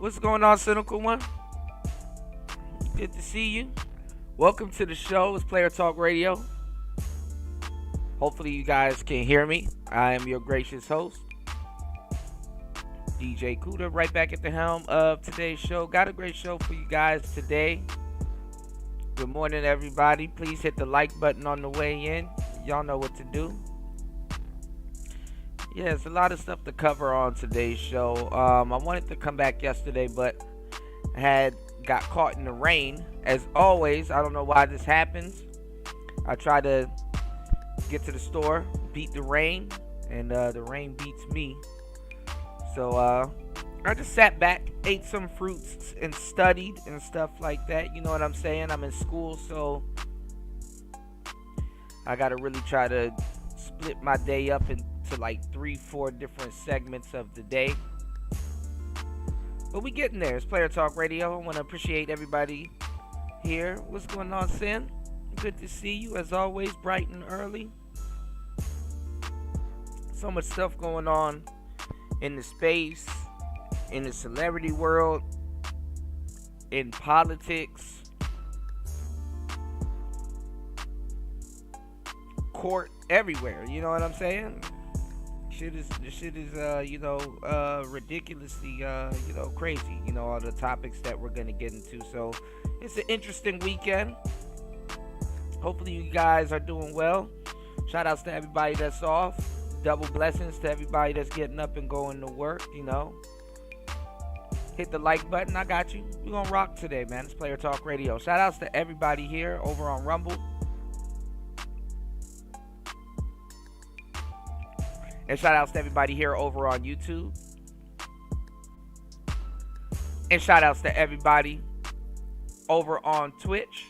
What's going on, Cynical One? Good to see you. Welcome to the show. It's Player Talk Radio. Hopefully you guys can hear me. I am your gracious host, DJ Kuda, right back at the helm of today's show. Got a great show for you guys today. Good morning, everybody. Please hit the like button on the way in. Y'all know what to do. Yeah, there's a lot of stuff to cover on today's show. I wanted to come back yesterday, but got caught in the rain. As always, I don't know why this happens. I try to get to the store, beat the rain, and the rain beats me. So I just sat back, ate some fruits, and studied and stuff like that. You know what I'm saying? I'm in school, so I got to really try to split my day up into like 3-4 different segments of the day. But we getting there. It's Player Talk Radio. I want to appreciate everybody here. What's going on, Sin? Good to see you as always, bright and early. So much stuff going on in the space, in the celebrity world, in politics, court, everywhere. You know what I'm saying? The shit is ridiculously, crazy. You know, all the topics that we're going to get into. So it's an interesting weekend. Hopefully you guys are doing well. Shout outs to everybody that's off. Double blessings to everybody that's getting up and going to work, you know. Hit the like button. I got you. We're going to rock today, man. It's Player Talk Radio. Shout outs to everybody here over on Rumble. And shout outs to everybody here over on YouTube. And shout outs to everybody over on Twitch.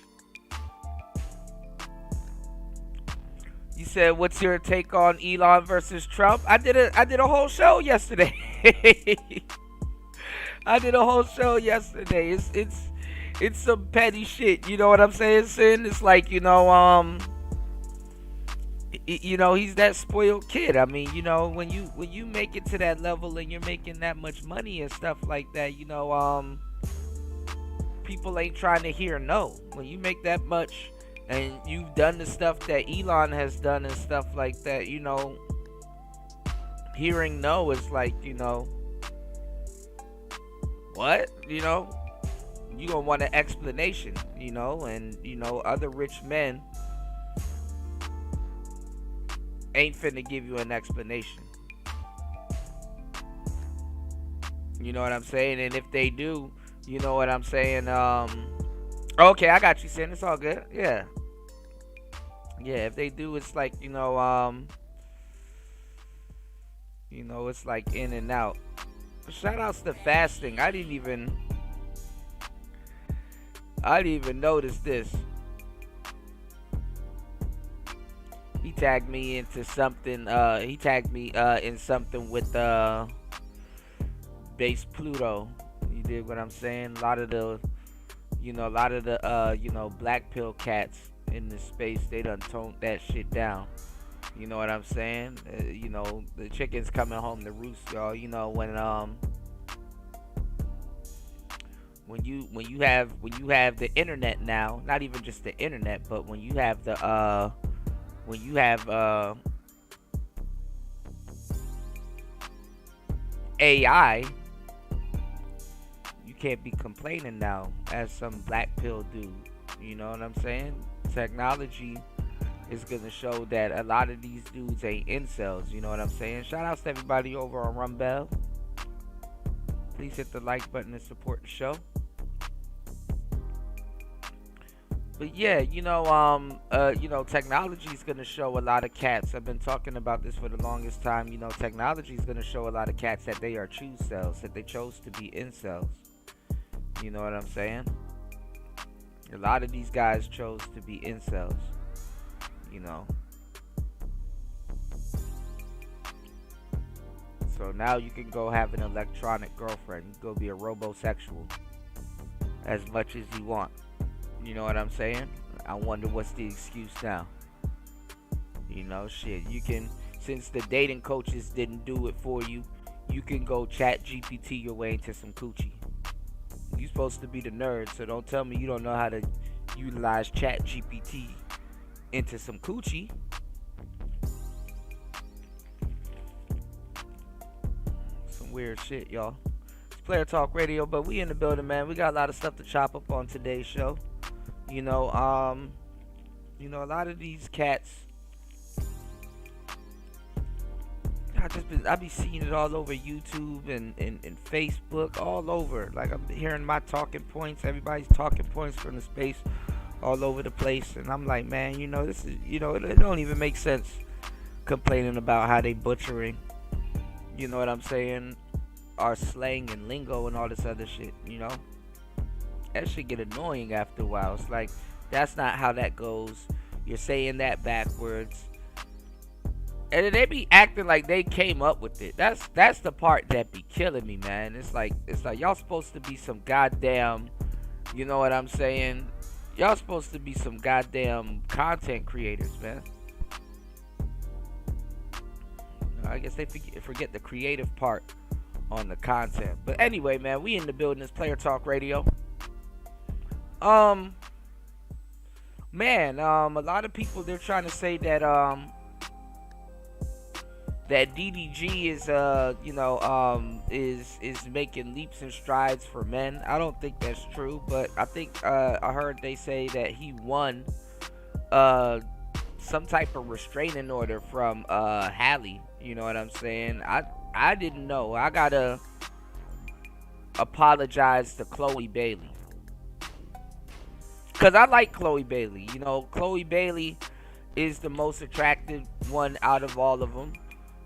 You said, what's your take on Elon versus Trump? I did a whole show yesterday. I did a whole show yesterday. It's some petty shit. You know what I'm saying, Sin? It's like, he's that spoiled kid. I mean, when you make it to that level and you're making that much money and stuff like that, people ain't trying to hear no. When you make that much and you've done the stuff that Elon has done and stuff like that, hearing no is like, what? You gonna want an explanation, and other rich men ain't finna give you an explanation. You know what I'm saying? And if they do, you know what I'm saying? Okay, I got you, Sin. It's all good. Yeah. Yeah, if they do, it's like, it's like in and out. Shout outs to fasting. I didn't even notice this. He tagged me into something. He tagged me in something with base Pluto. You dig what I'm saying? A lot of the black pill cats in the space, they done toned that shit down. You know what I'm saying? The chickens coming home to roost, y'all. When you have the internet now, not even just the internet, but when you have AI, you can't be complaining now as some black pill dude. You know what I'm saying? Technology is going to show that a lot of these dudes ain't incels. You know what I'm saying? Shout outs to everybody over on Rumble. Please hit the like button and support the show. But yeah, technology is going to show a lot of cats. I've been talking about this for the longest time. Technology is going to show a lot of cats that they are true cells, that they chose to be incels. You know what I'm saying? A lot of these guys chose to be incels. So now you can go have an electronic girlfriend. You go be a robosexual as much as you want. You know what I'm saying? I wonder what's the excuse now. Shit. You can, since the dating coaches didn't do it for you, you can go chat GPT your way into some coochie. You supposed to be the nerd, so don't tell me you don't know how to utilize Chat GPT into some coochie. Some weird shit, y'all. It's Player Talk Radio, but we in the building, man. We got a lot of stuff to chop up on today's show. A lot of these cats, I be seeing it all over YouTube and Facebook, all over. Like, I'm hearing my talking points, everybody's talking points from the space all over the place, and I'm like, man, this is, it don't even make sense complaining about how they butchering, you know what I'm saying, our slang and lingo and all this other shit, that shit get annoying after a while. It's like, that's not how that goes. You're saying that backwards. And they be acting like they came up with it. That's the part that be killing me, man. It's like y'all supposed to be some goddamn, you know what I'm saying? Y'all supposed to be some goddamn content creators, man. I guess they forget the creative part on the content. But anyway, man, we in the building. It's Player Talk Radio. Man, a lot of people, they're trying to say that that DDG is making leaps and strides for men. I don't think that's true, but I think I heard they say that he won some type of restraining order from Hallie. You know what I'm saying? I didn't know. I gotta apologize to Chloe Bailey. Because I like Chloe Bailey. Chloe Bailey is the most attractive one out of all of them.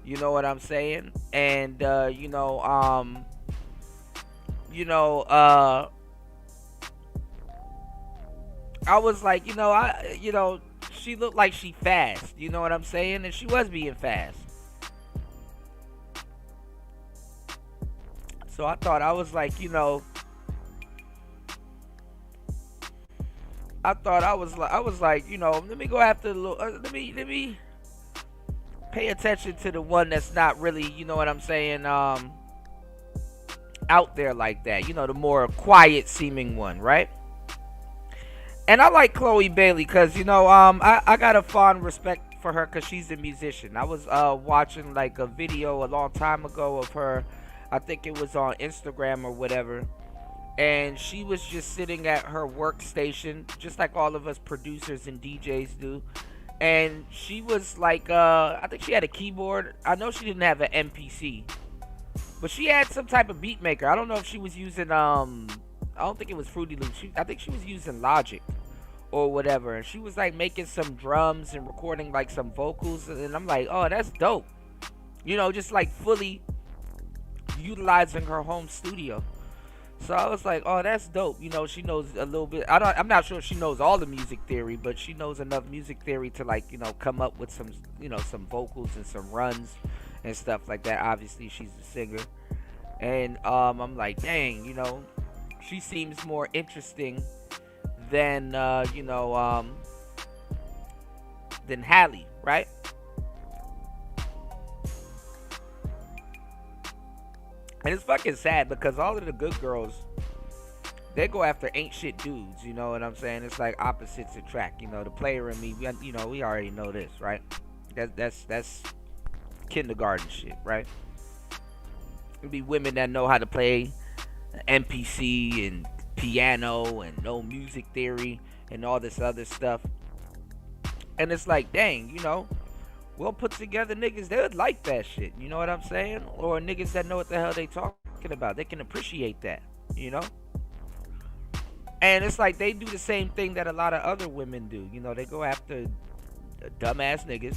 You know what I'm saying? And, I was like, she looked like she fast. You know what I'm saying? And she was being fast. So I thought, I was like, let me go after the little, let me pay attention to the one that's not really, you know what I'm saying, out there like that. The more quiet seeming one, right? And I like Chloe Bailey because, I got a fond respect for her because she's a musician. I was watching like a video a long time ago of her. I think it was on Instagram or whatever. And she was just sitting at her workstation, just like all of us producers and DJs do. And she was like, I think she had a keyboard. I know she didn't have an MPC, but she had some type of beat maker. I don't know if she was using, I don't think it was Fruity Loops. I think she was using Logic or whatever. And she was like making some drums and recording like some vocals. And I'm like, oh, that's dope. Just like fully utilizing her home studio. So I was like, oh, that's dope. She knows a little bit. I'm not sure if she knows all the music theory, but she knows enough music theory to like, come up with some, some vocals and some runs and stuff like that. Obviously, she's a singer. And I'm like, dang, she seems more interesting than, than Hallie, right? And it's fucking sad because all of the good girls, they go after ain't shit dudes, you know what I'm saying? It's like opposites attract, the player in me, we already know this, right? That's kindergarten shit, right? It'd be women that know how to play MPC and piano and know music theory and all this other stuff. And it's like, dang, well put together niggas, they would like that shit, you know what I'm saying? Or niggas that know what the hell they talking about. They can appreciate that, And it's like they do the same thing that a lot of other women do. They go after dumbass niggas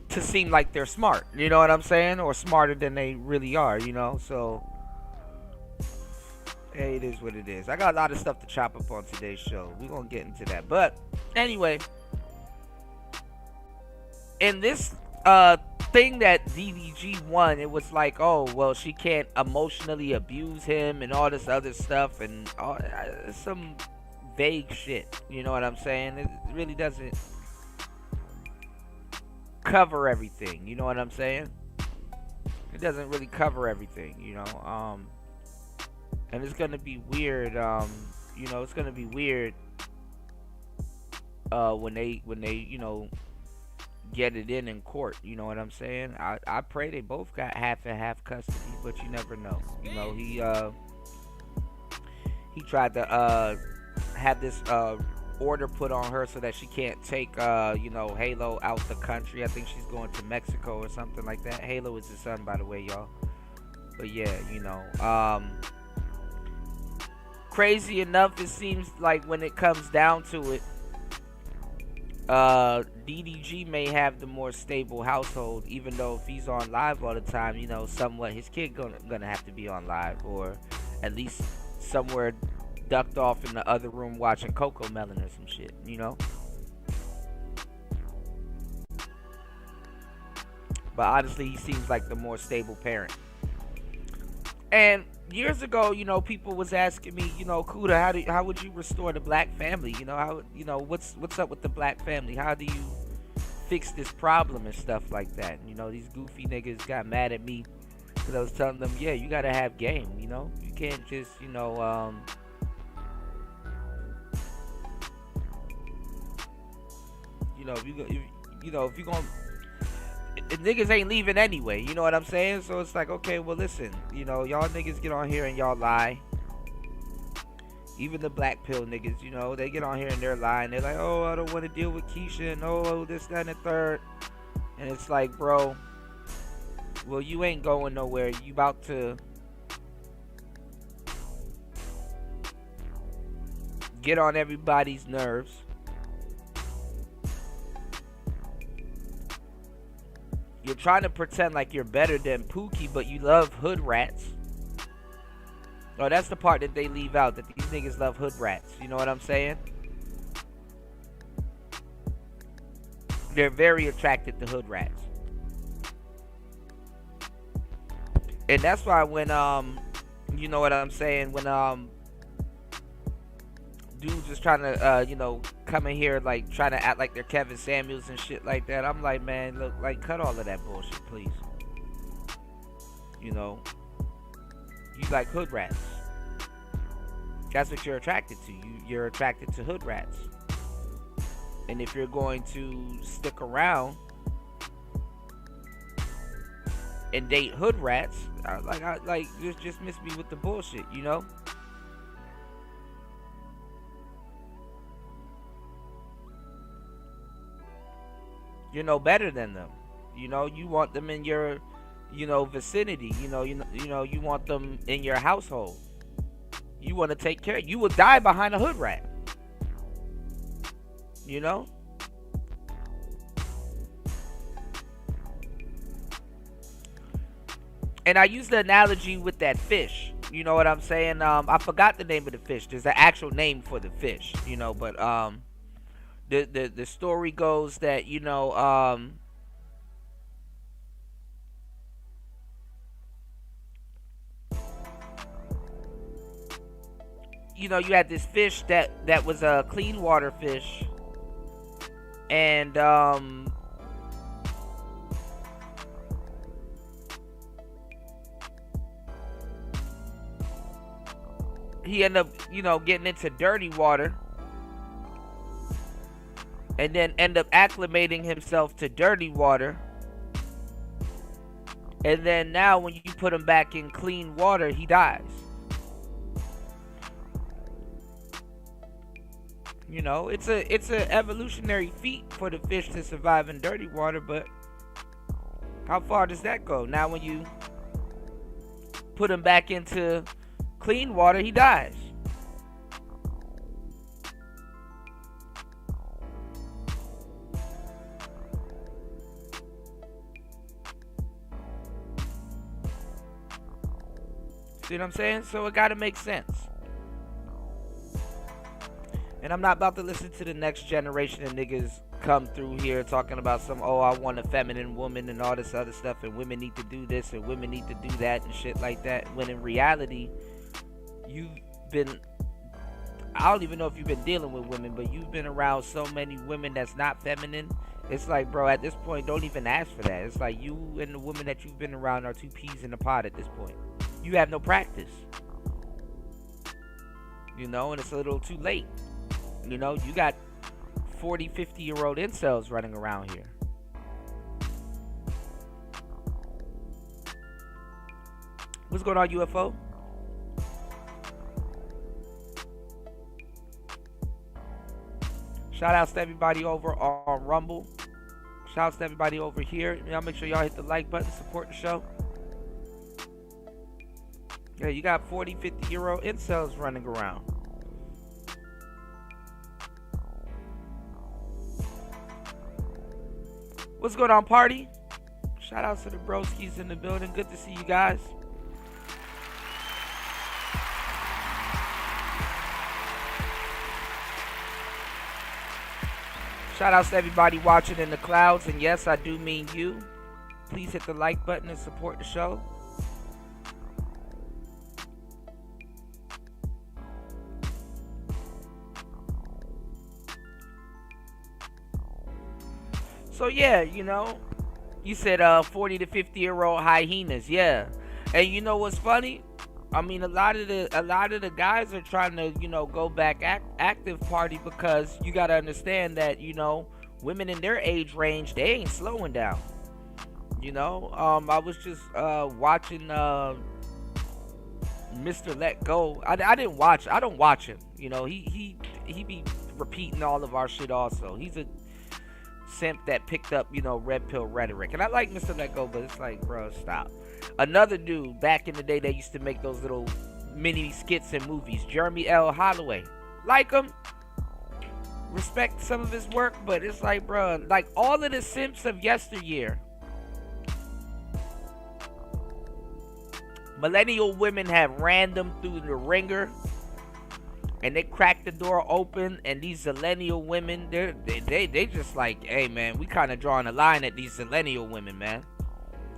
to seem like they're smart, you know what I'm saying? Or smarter than they really are, So, hey, it is what it is. I got a lot of stuff to chop up on today's show. We're going to get into that. But, anyway, in this thing that DDG won, it was like, oh, well, she can't emotionally abuse him and all this other stuff and all, some vague shit. You know what I'm saying? It really doesn't cover everything. You know what I'm saying? it doesn't really cover everything, and it's gonna be weird. It's gonna be weird when they get it in court. You know what I'm saying? I pray they both got half and half custody, but you never know. He tried to have this order put on her so that she can't take Halo out the country. I think she's going to Mexico or something like that. Halo is his son, by the way, y'all. But yeah, crazy enough, it seems like when it comes down to it, DDG may have the more stable household, even though if he's on live all the time, somewhat his kid gonna have to be on live, or at least somewhere ducked off in the other room watching Coco Melon or some shit, But honestly, he seems like the more stable parent. And years ago, people was asking me, Kuda, how would you restore the black family? What's up with the black family? How do you fix this problem and stuff like that? These goofy niggas got mad at me because I was telling them, yeah, you gotta have game. You can't just, if you're gonna, niggas ain't leaving anyway, you know what I'm saying? So it's like, okay, well listen, y'all niggas get on here and y'all lie. Even the black pill niggas, they get on here and they're lying. They're like, oh, I don't want to deal with Keisha, and oh, this, that, and the third. And it's like, bro, well, you ain't going nowhere. You about to get on everybody's nerves. You're trying to pretend like you're better than Pookie, but you love hood rats. Oh, that's the part that they leave out, that these niggas love hood rats. You know what I'm saying? They're very attracted to hood rats. And that's why when, you know what I'm saying, when, dudes is trying to, come in here, like, trying to act like they're Kevin Samuels and shit like that. I'm like, man, look, like, cut all of that bullshit, please. You like hood rats. That's what you're attracted to. You're attracted to hood rats. And if you're going to stick around and date hood rats, just miss me with the bullshit, You're no better than them. You want them in your, vicinity. You want them in your household. You want to take care. You will die behind a hood rat. And I use the analogy with that fish. You know what I'm saying? I forgot the name of the fish. There's an actual name for the fish. But the story goes that you had this fish that was a clean water fish, and he ended up getting into dirty water, and then end up acclimating himself to dirty water. And then now when you put him back in clean water, he dies. It's a evolutionary feat for the fish to survive in dirty water, but how far does that go? Now when you put him back into clean water, he dies. See what I'm saying? So it gotta make sense. And I'm not about to listen to the next generation of niggas come through here talking about I want a feminine woman and all this other stuff, and women need to do this and women need to do that and shit like that. When in reality, I don't even know if you've been dealing with women, but you've been around so many women that's not feminine It's like, bro, at this point, don't even ask for that. It's like you and the woman that you've been around are two peas in a pod at this point. You have no practice. And it's a little too late. You got 40, 50-year-old incels running around here. What's going on, UFO? Shout outs to everybody over on Rumble. Shout outs to everybody over here. Y'all make sure y'all hit the like button, support the show. Yeah, you got 40, 50-year-old incels running around. What's going on, party? Shout outs to the broskies in the building. Good to see you guys. Shout outs to everybody watching in the clouds, and yes, I do mean you. Please hit the like button and support the show. So yeah, you said 40 to 50-year-old hyenas, yeah. And you know what's funny? I mean, a lot of the guys are trying to, go back active party, because you got to understand that, women in their age range, they ain't slowing down. I was just watching Mr. Let Go. I don't watch him. He be repeating all of our shit also. He's a simp that picked up, red pill rhetoric. And I like Mr. Let Go, but it's like, bro, stop. Another dude back in the day that used to make those little mini skits and movies, Jeremy L. Holloway. Like him, respect some of his work, but it's like, bro, like all of the simps of yesteryear. Millennial women have ran them through the ringer, and they cracked the door open, and these zillennial women, they just like, hey man, we kind of drawing a line at these zillennial women, man.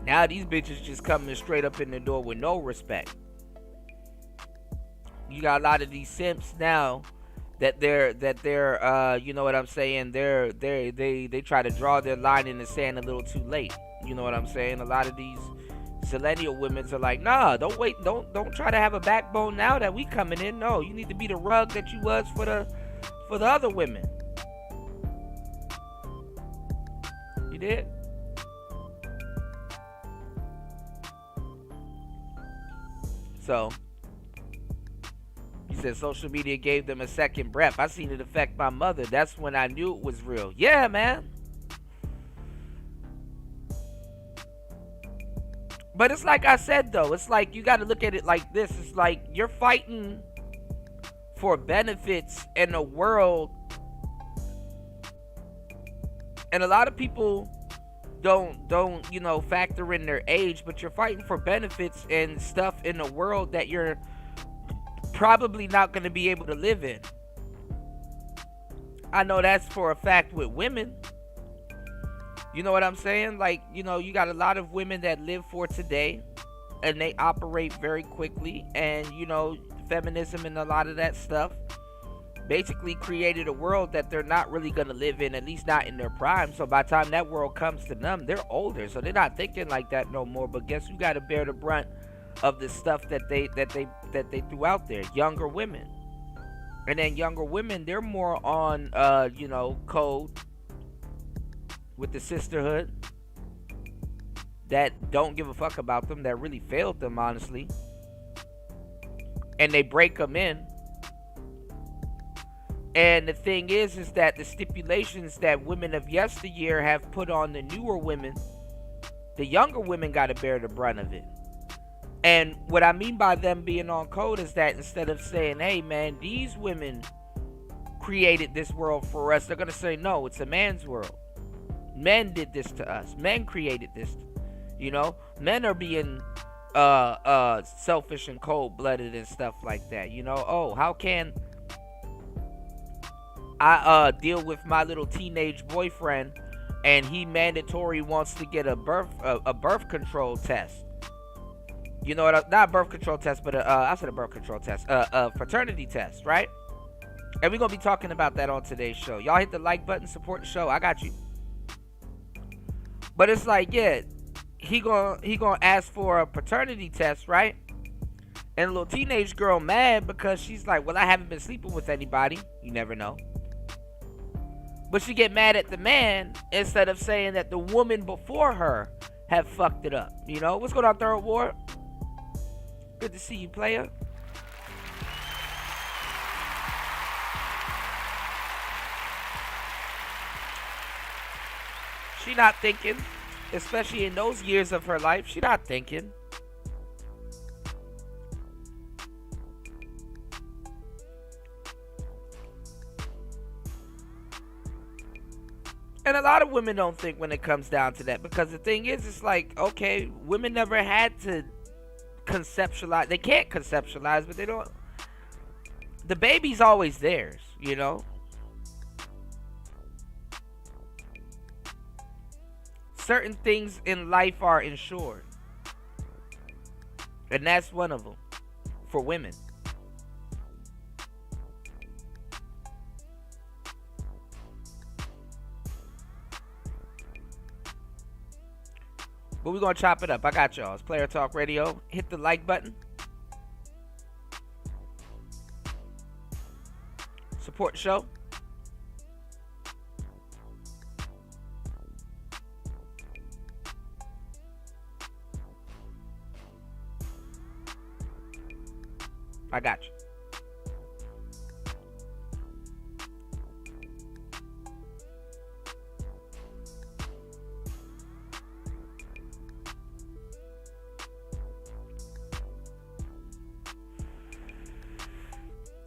Now these bitches just coming straight up in the door with no respect. You got a lot of these simps now that they're you know what I'm saying, they try to draw their line in the sand a little too late. You know what I'm saying? A lot of these zillennial women are like, nah, don't wait, don't try to have a backbone now that we coming in. No, you need to be the rug that you was for the other women. You did? So, he said social media gave them a second breath. I seen it affect my mother. That's when I knew it was real. Yeah, man. But it's like I said, though. It's like you got to look at it like this. It's like you're fighting for benefits in a world. And a lot of people don't factor in their age, but you're fighting for benefits and stuff in a world that you're probably not going to be able to live in. I know that's for a fact with women. You know what I'm saying? Like, you got a lot of women that live for today, and they operate very quickly, and feminism and a lot of that stuff basically created a world that they're not really going to live in, at least not in their prime. So by the time that world comes to them, they're older, so they're not thinking like that no more. But guess who got to bear the brunt of the stuff that they threw out there? Younger women. And then younger women, they're more on code with the sisterhood that don't give a fuck about them, that really failed them, honestly, and they break them in. And the thing is that the stipulations that women of yesteryear have put on the newer women, the younger women got to bear the brunt of it. And what I mean by them being on code is that instead of saying, hey man, these women created this world for us, they're going to say, no, it's a man's world. Men did this to us. Men created this. Men are being selfish and cold-blooded and stuff like that. Oh, how can I deal with my little teenage boyfriend and he mandatory wants to get a birth control test? Not birth control test, but I said a birth control test, a paternity test, right? And we're gonna be talking about that on today's show. Y'all hit the like button, support the show. I got you. But it's like, yeah, he gonna ask for a paternity test, right? And a little teenage girl mad because she's like, well, I haven't been sleeping with anybody. You never know. But she get mad at the man instead of saying that the woman before her have fucked it up. You know? What's going on, Third Ward? Good to see you, player. She not thinking, especially in those years of her life. She not thinking. And a lot of women don't think when it comes down to that, because the thing is, it's like, okay, women never had to conceptualize. They can't conceptualize, but they don't. The baby's always theirs, you know? Certain things in life are insured. And that's one of them for women. But we're going to chop it up. I got y'all. It's Player Talk Radio. Hit the like button. Support the show. I got you.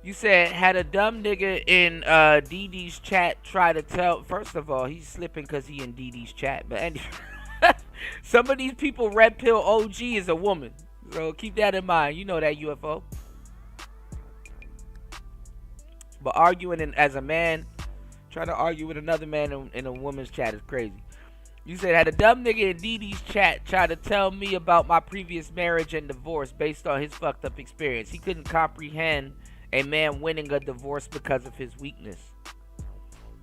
You said, had a dumb nigga in DD's chat try to tell. First of all, he's slipping because he in DD's chat. But anyway, some of these people, Red Pill OG is a woman. So keep that in mind. You know that, UFO. But arguing as a man, trying to argue with another man in a woman's chat is crazy. You said, had a dumb nigga in DD's chat try to tell me about my previous marriage and divorce based on his fucked up experience. He couldn't comprehend a man winning a divorce because of his weakness.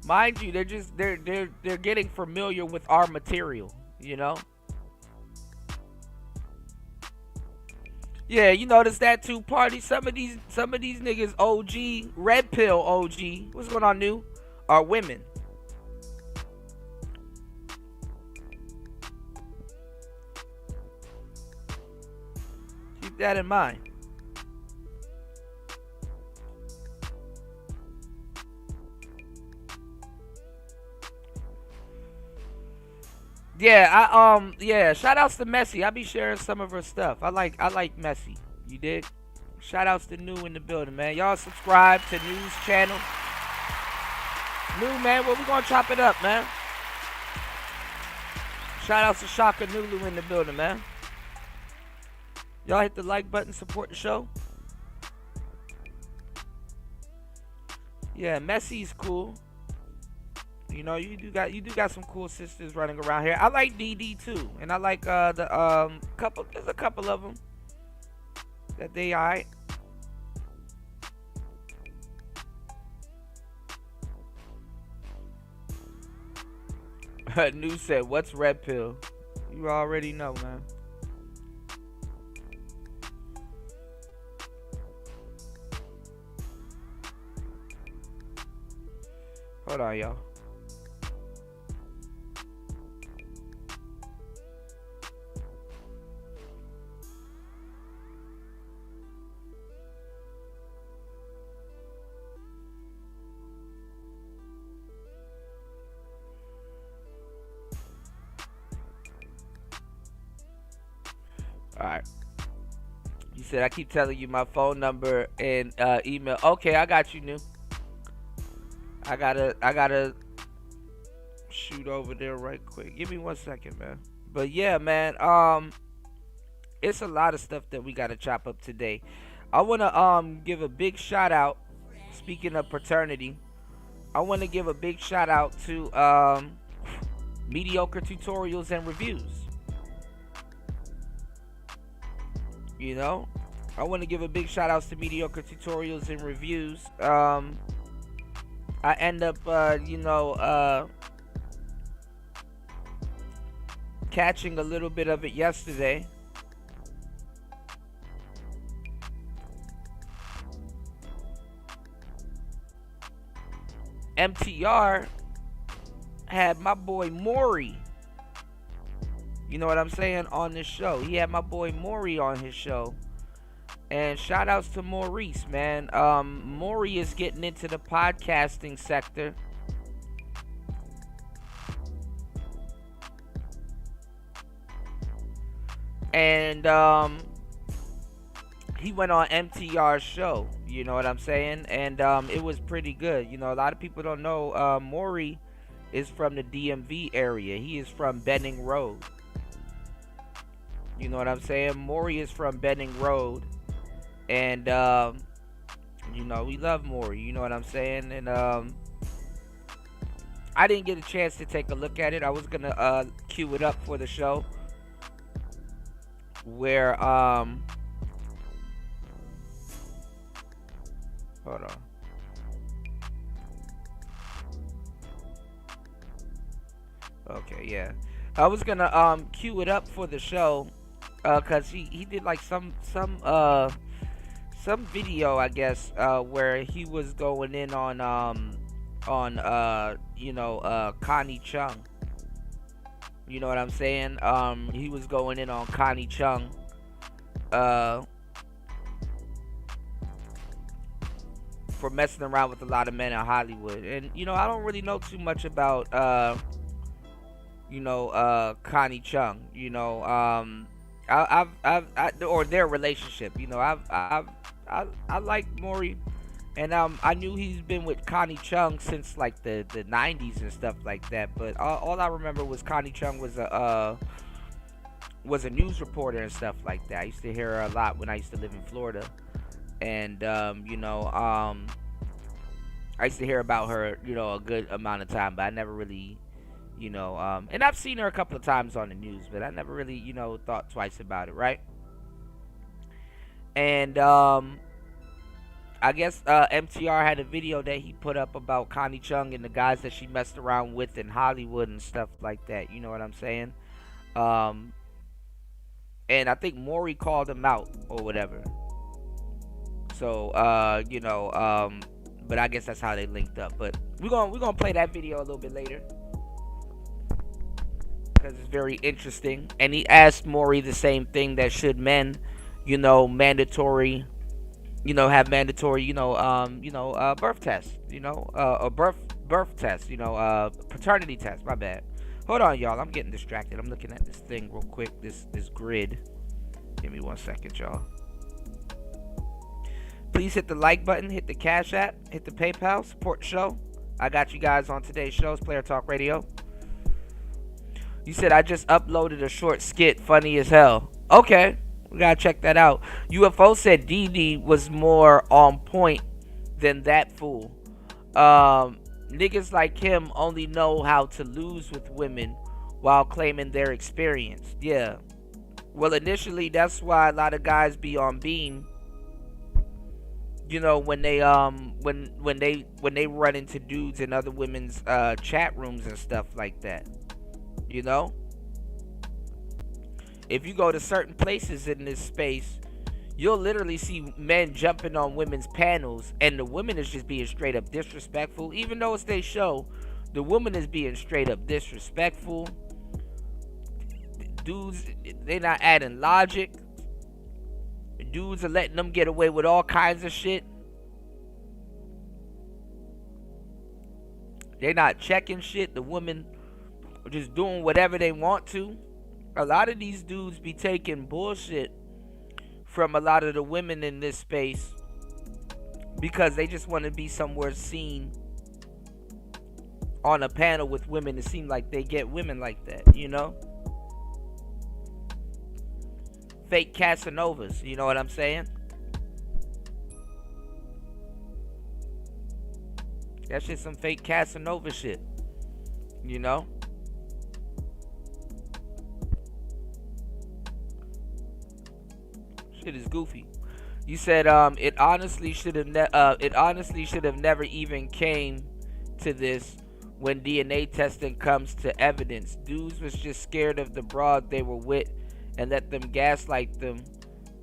Mind you, they're getting familiar with our material, you know? Yeah, you notice that too, Party. Some of these niggas OG, Red Pill OG, what's going on, new? Are women. Keep that in mind. Yeah, shout outs to Messy. I be sharing some of her stuff. I like Messy. You dig? Shout outs to New in the building, man. Y'all subscribe to New's channel. New, man, well, we gonna chop it up, man. Shout outs to Shaka Nulu in the building, man. Y'all hit the like button, support the show. Yeah, Messy's cool. You know, you do got some cool sisters running around here. I like DD too, and I like there's a couple of them that they alright. New said, "What's Red Pill?" You already know, man. Hold on, y'all. Alright. You said I keep telling you my phone number and email. Okay, I got you, New. I gotta shoot over there right quick. Give me 1 second, man. But yeah, man, it's a lot of stuff that we gotta chop up today. I wanna give a big shout out. Speaking of paternity, I wanna give a big shout out to mediocre tutorials and reviews. You know, I want to give a big shout outs to mediocre tutorials and reviews. I end up, catching a little bit of it yesterday. MTR had my boy Maury, you know what I'm saying, on this show. He had my boy Maury on his show. And shout outs to Maurice, man. Maury is getting into the podcasting sector. And he went on MTR's show, you know what I'm saying? And it was pretty good. You know, a lot of people don't know Maury is from the DMV area. He is from Benning Road. You know what I'm saying? Maury is from Benning Road. And, you know, we love Maury. You know what I'm saying? And I didn't get a chance to take a look at it. I was going to cue it up for the show. Where, hold on. Okay, yeah. I was gonna cue it up for the show, cause he did like some video, I guess, where he was going in on you know, Connie Chung. You know what I'm saying? He was going in on Connie Chung. For messing around with a lot of men in Hollywood. And, you know, I don't really know too much about, you know, Connie Chung. You know, or their relationship. You know, I like Maury. And I knew he's been with Connie Chung since like the 90s and stuff like that. But all I remember was Connie Chung was a news reporter and stuff like that. I used to hear her a lot when I used to live in Florida. And you know, I used to hear about her, you know, a good amount of time, but I never really, you know, and I've seen her a couple of times on the news, but I never really, you know, thought twice about it, right? And I guess MTR had a video that he put up about Connie Chung and the guys that she messed around with in Hollywood and stuff like that. You know what I'm saying? And I think Maury called him out or whatever. So you know, but I guess that's how they linked up. But we're gonna play that video a little bit later because it's very interesting. And he asked Maury the same thing: that should men, you know, mandatory. You know, have mandatory, you know, birth test, you know, a birth test, you know, paternity test. My bad. Hold on, y'all. I'm getting distracted. I'm looking at this thing real quick. This grid. Give me 1 second, y'all. Please hit the like button, hit the Cash App, hit the PayPal, support the show. I got you guys on today's shows, Player Talk Radio. You said I just uploaded a short skit, funny as hell. Okay. We gotta check that out. UFO said DD was more on point than that fool. Niggas like him only know how to lose with women while claiming they're experienced. Yeah. Well, initially, that's why a lot of guys be on Beam. You know, when they when they run into dudes in other women's chat rooms and stuff like that. You know. If you go to certain places in this space, you'll literally see men jumping on women's panels, and the woman is just being straight up disrespectful. Even though it's their show, the woman is being straight up disrespectful. Dudes, they're not adding logic. Dudes are letting them get away with all kinds of shit. They're not checking shit. The women are just doing whatever they want to. A lot of these dudes be taking bullshit from a lot of the women in this space because they just want to be somewhere seen on a panel with women. It seems like they get women like that, you know? Fake Casanovas, you know what I'm saying? That's just some fake Casanova shit, you know? Shit is goofy. You said it honestly should have never even came to this, when DNA testing comes to evidence. Dudes was just scared of the broad they were with and let them gaslight them.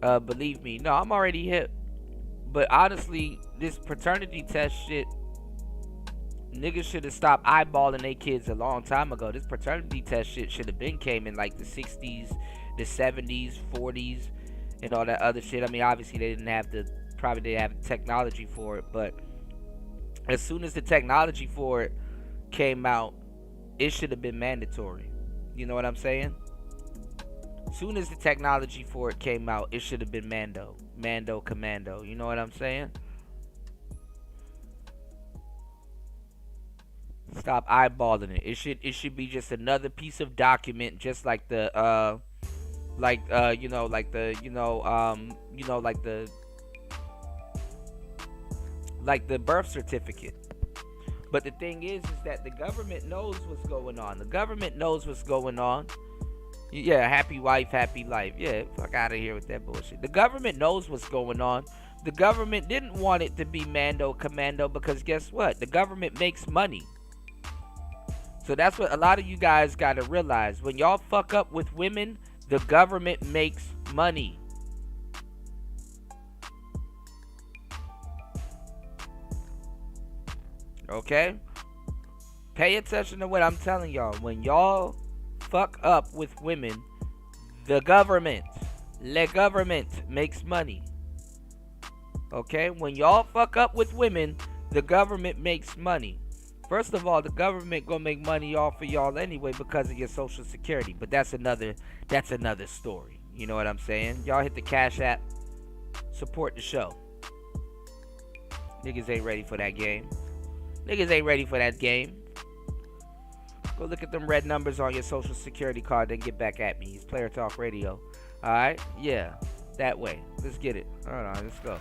Believe me. No, I'm already hip. But honestly, this paternity test shit, niggas should have stopped eyeballing their kids a long time ago. This paternity test shit should have been came in like the 60s, the 70s, 40s, and all that other shit. I mean, obviously they probably didn't have the technology for it, but as soon as the technology for it came out, it should have been mandatory. You know what I'm saying? Soon as the technology for it came out, it should have been Mando Commando. You know what I'm saying? Stop eyeballing it. It should be just another piece of document, just like the birth certificate. But the thing is that the government knows what's going on. The government knows what's going on. Yeah, happy wife, happy life. Yeah, fuck out of here with that bullshit. The government knows what's going on. The government didn't want it to be Mando Commando because guess what? The government makes money. So that's what a lot of you guys got to realize. When y'all fuck up with women, the government makes money. Okay? Pay attention to what I'm telling y'all. When y'all fuck up with women, the government, le government makes money. Okay? When y'all fuck up with women, the government makes money. First of all, the government gonna make money off of y'all anyway because of your social security. But that's another story. You know what I'm saying? Y'all hit the Cash App. Support the show. Niggas ain't ready for that game. Niggas ain't ready for that game. Go look at them red numbers on your social security card, then get back at me. It's Player Talk Radio. Alright? Yeah. That way. Let's get it. Alright, let's go.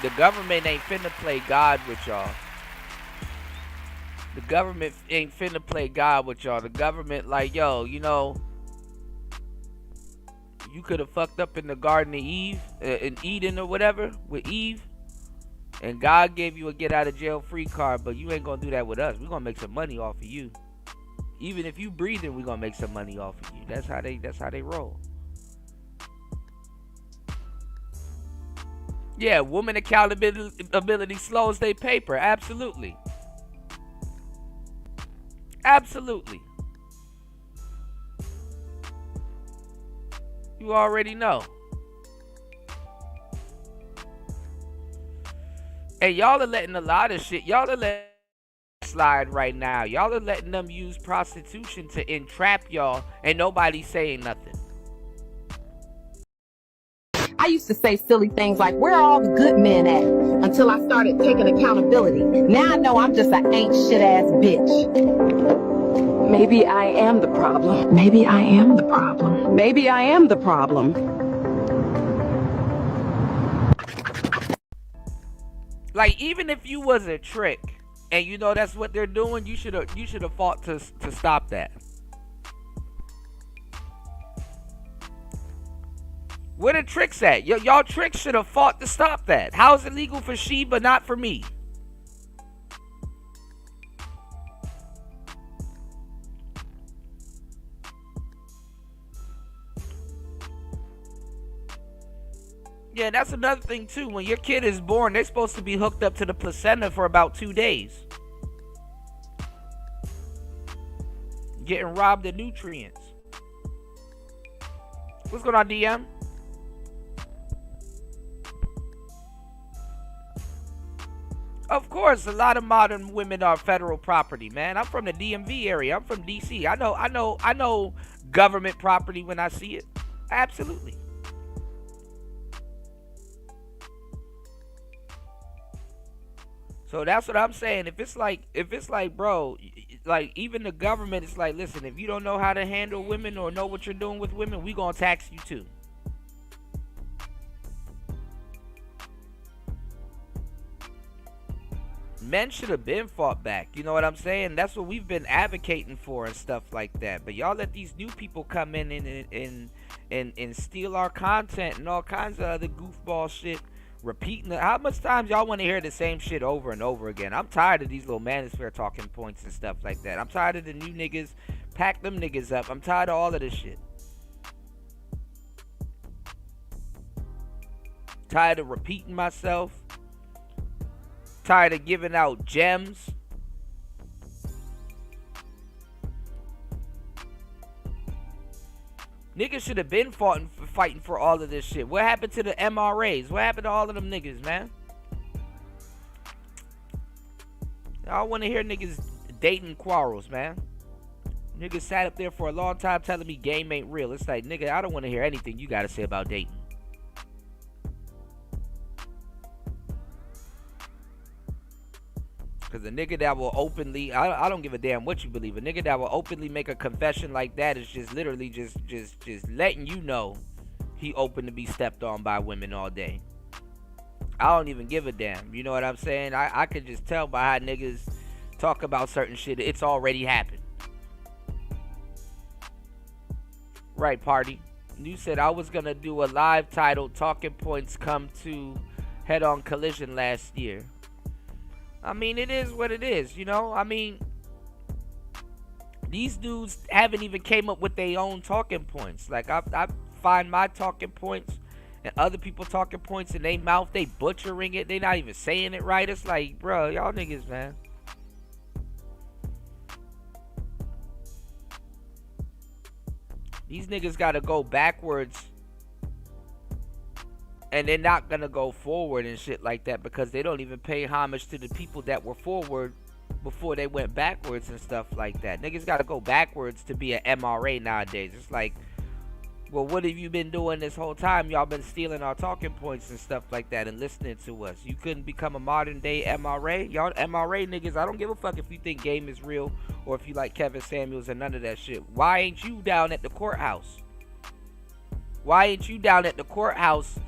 The government ain't finna play God with y'all. The government ain't finna play God with y'all. The government like, yo, you know, you could have fucked up in the Garden of Eve, in Eden or whatever, with Eve, and God gave you a get out of jail free card, but you ain't gonna do that with us. We're gonna make some money off of you. Even if you breathing, we're gonna make some money off of you. That's how they roll. Yeah, woman accountability slows their paper. Absolutely. Absolutely. You already know. Hey, y'all are letting a lot of shit. Y'all are letting slide right now. Y'all are letting them use prostitution to entrap y'all, and nobody's saying nothing. I used to say silly things like, where are all the good men at? Until I started taking accountability. Now I know I'm just an ain't shit ass bitch. Maybe I am the problem. Maybe I am the problem. Maybe I am the problem. Like, even if you was a trick and you know that's what they're doing, you should have fought to stop that. Where the tricks at? Y'all tricks should have fought to stop that. How is it legal for she but not for me? Yeah, that's another thing too. When your kid is born, they're supposed to be hooked up to the placenta for about 2 days. Getting robbed of nutrients. What's going on, DM? Of course, a lot of modern women are federal property, man. I'm from the DMV area. I'm from DC. I know government property when I see it. Absolutely. So that's what I'm saying. If it's like, bro, like even the government is like, listen, if you don't know how to handle women or know what you're doing with women, we gonna tax you too. Men should have been fought back. You know what I'm saying? That's what we've been advocating for and stuff like that. But y'all let these new people come in and steal our content and all kinds of other goofball shit Repeating how much times y'all want to hear the same shit over and over again? I'm tired of these little manosphere talking points and stuff like that. I'm tired of the new niggas. Pack them niggas up. I'm tired of all of this shit. Tired of repeating myself. Tired of giving out gems. Niggas should have been fighting for all of this shit. What happened to the MRAs? What happened to all of them niggas, man? I don't want to hear niggas dating quarrels, man. Niggas sat up there for a long time telling me game ain't real. It's like, nigga, I don't want to hear anything you got to say about dating. Because a nigga that will openly, I don't give a damn what you believe. A nigga that will openly make a confession like that is just literally just letting you know he open to be stepped on by women all day. I don't even give a damn. You know what I'm saying? I could just tell by how niggas talk about certain shit. It's already happened. Right, party. You said I was going to do a live titled Talking Points Come to Head-On Collision last year. I mean, it is what it is, you know? I mean, these dudes haven't even came up with their own talking points. Like, I find my talking points and other people talking points in their mouth. They butchering it. They not even saying it right. It's like, bro, y'all niggas, man. These niggas got to go backwards. And they're not going to go forward and shit like that because they don't even pay homage to the people that were forward before they went backwards and stuff like that. Niggas got to go backwards to be an MRA nowadays. It's like, well, what have you been doing this whole time? Y'all been stealing our talking points and stuff like that and listening to us. You couldn't become a modern day MRA? Y'all MRA niggas, I don't give a fuck if you think game is real or if you like Kevin Samuels and none of that shit. Why ain't you down at the courthouse? Why ain't you down at the courthouse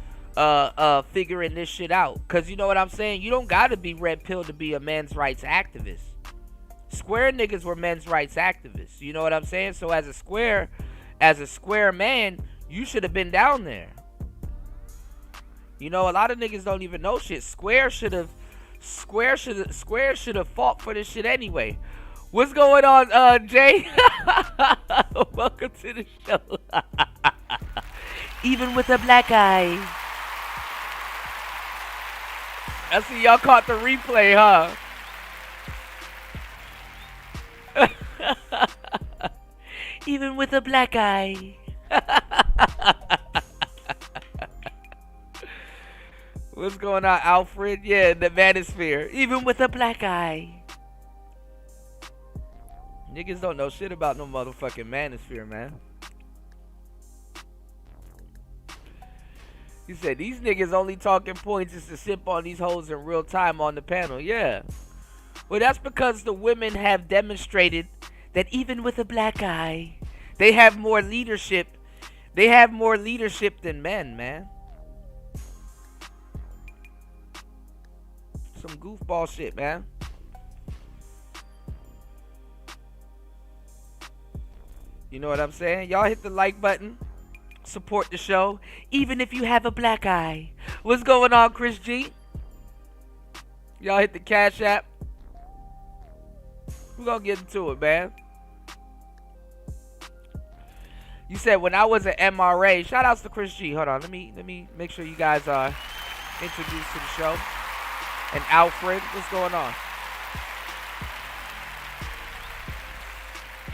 figuring this shit out? Cause you know what I'm saying? You don't gotta be red pill to be a men's rights activist. Square niggas were men's rights activists. You know what I'm saying? So as a square man, you should have been down there. You know, a lot of niggas don't even know shit. Square should have fought for this shit anyway. What's going on, Jay? Welcome to the show. Even with a black eye. I see y'all caught the replay, huh? Even with a black eye. What's going on, Alfred? Yeah, the manosphere. Even with a black eye. Niggas don't know shit about no motherfucking manosphere, man. He said, these niggas only talking points is to sip on these hoes in real time on the panel. Yeah. Well, that's because the women have demonstrated that even with a black eye, they have more leadership. They have more leadership than men, man. Some goofball shit, man. You know what I'm saying? Y'all hit the like button. Support the show, even if you have a black eye. What's going on, Chris G? Y'all hit the Cash App. We're gonna get into it, man. You said when I was an MRA. Shout outs to Chris G. Hold on, let me make sure you guys are introduced to the show. And Alfred, what's going on?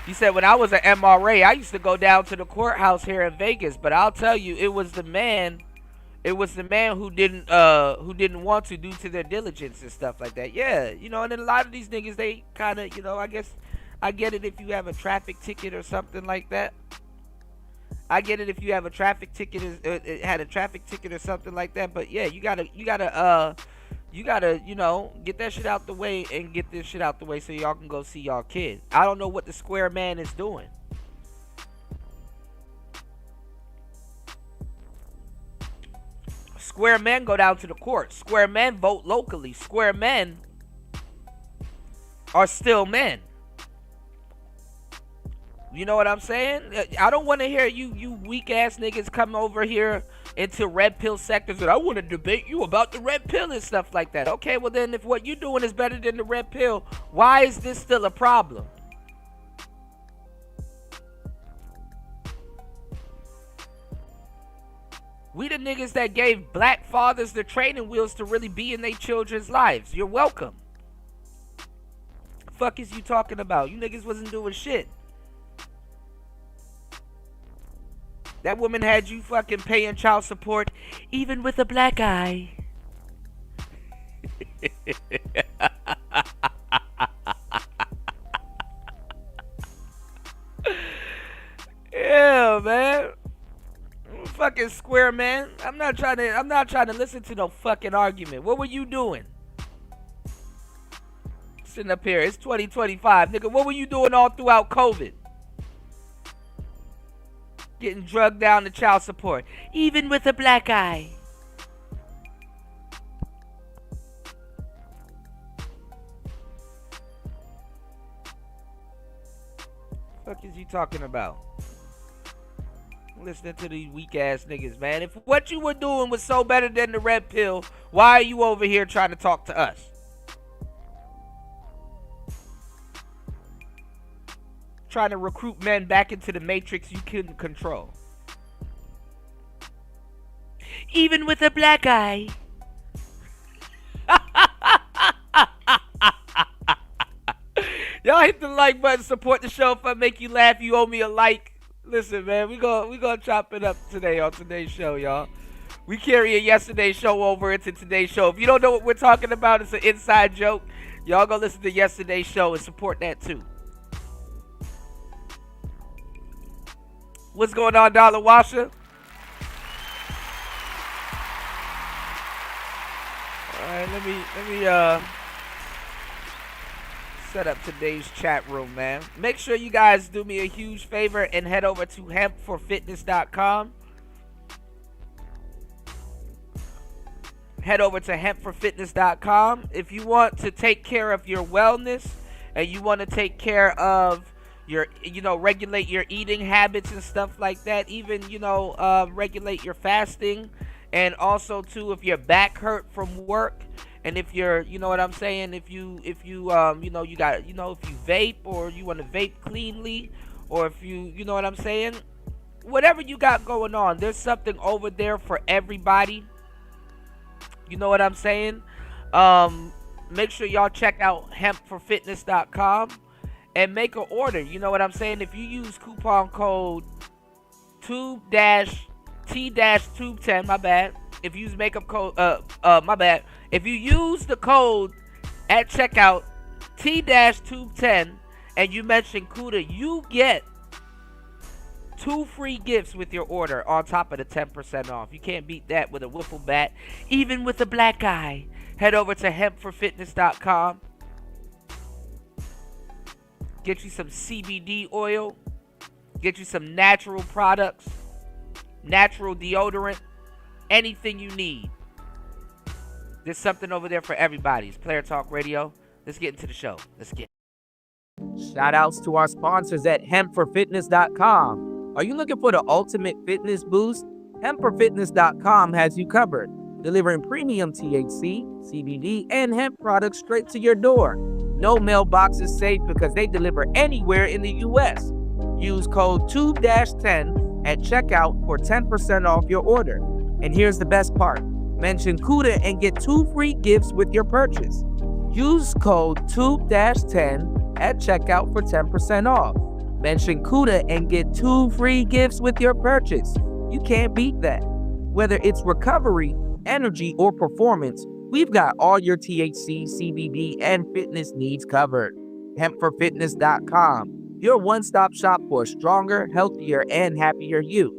You said when I was an MRA, I used to go down to the courthouse here in Vegas, but I'll tell you, it was the man who didn't want to due to their diligence and stuff like that. Yeah, you know, and then a lot of these niggas, they kind of, you know, I guess I get it if you have a traffic ticket or something like that. I get it if you have a traffic ticket, had a traffic ticket or something like that. But yeah, you gotta, you know, get that shit out the way and get this shit out the way so y'all can go see y'all kid. I don't know what the square man is doing. Square men go down to the court. Square men vote locally. Square men are still men. You know what I'm saying? I don't want to hear you weak ass niggas come over here into red pill sectors and I want to debate you about the red pill and stuff like that. Okay, well then if what you're doing is better than the red pill, why is this still a problem? We the niggas that gave black fathers the training wheels to really be in their children's lives. You're welcome. Fuck is you talking about? You niggas wasn't doing shit. That woman had you fucking paying child support even with a black eye. Yeah, man. I'm fucking square, man. I'm not trying to listen to no fucking argument. What were you doing? Sitting up here. It's 2025. Nigga, what were you doing all throughout COVID? Getting drugged down to child support. Even with a black eye. Fuck is you talking about? Listening to these weak ass niggas, man. If what you were doing was so better than the red pill, why are you over here trying to talk to us? Trying to recruit men back into the matrix you couldn't control. Even with a black eye. Y'all hit the like button, support the show. If I make you laugh, you owe me a like. Listen, man, we gonna chop it up today on today's show, y'all. We carry a yesterday's show over into today's show. If you don't know what we're talking about, it's an inside joke. Y'all go listen to yesterday's show and support that too. What's going on, Dollar Washer? Alright, let me set up today's chat room, man. Make sure you guys do me a huge favor and head over to hempforfitness.com. Head over to hempforfitness.com. If you want to take care of your wellness and you want to take care of your, regulate your eating habits and stuff like that, even, regulate your fasting, and also too, if your back hurt from work, and if you're, you know what I'm saying, if you vape, or you want to vape cleanly, or if you know what I'm saying, whatever you got going on, there's something over there for everybody. You know what I'm saying? Make sure y'all check out hempforfitness.com and make an order. You know what I'm saying? If you use coupon code T-Tube10, my bad. If you use makeup code, my bad. If you use the code at checkout T-Tube10 and you mention CUDA, you get 2 free gifts with your order on top of the 10% off. You can't beat that with a wiffle bat, even with a black eye. Head over to hempforfitness.com. Get you some CBD oil. Get you some natural products, natural deodorant, anything you need. There's something over there for everybody. It's Player Talk Radio. Let's get into the show. Let's get. Shout outs to our sponsors at hempforfitness.com. Are you looking for the ultimate fitness boost? Hempforfitness.com has you covered, delivering premium THC, CBD, and hemp products straight to your door. No mailbox is safe because they deliver anywhere in the U.S. Use code TUBE-10 at checkout for 10% off your order. And here's the best part. Mention CUDA and get 2 free gifts with your purchase. Use code TUBE-10 at checkout for 10% off. Mention CUDA and get 2 free gifts with your purchase. You can't beat that. Whether it's recovery, energy, or performance, we've got all your THC, CBD, and fitness needs covered. Hempforfitness.com, your one-stop shop for a stronger, healthier, and happier you.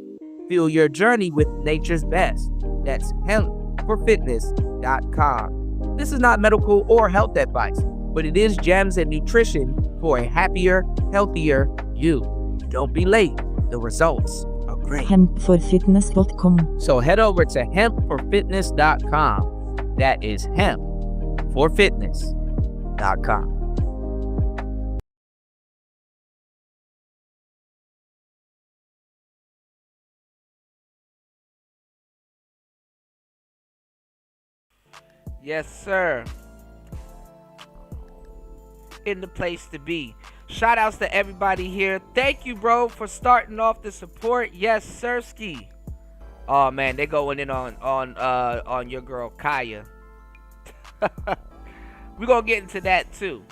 Fuel your journey with nature's best. That's hempforfitness.com. This is not medical or health advice, but it is gems and nutrition for a happier, healthier you. Don't be late. The results are great. Hempforfitness.com. So head over to hempforfitness.com. That is hempforfitness.com. Yes, sir. In the place to be. Shout outs to everybody here. Thank you, bro, for starting off the support. Yes, sirski. Oh man, they going in on your girl Kaya. We're gonna get into that too.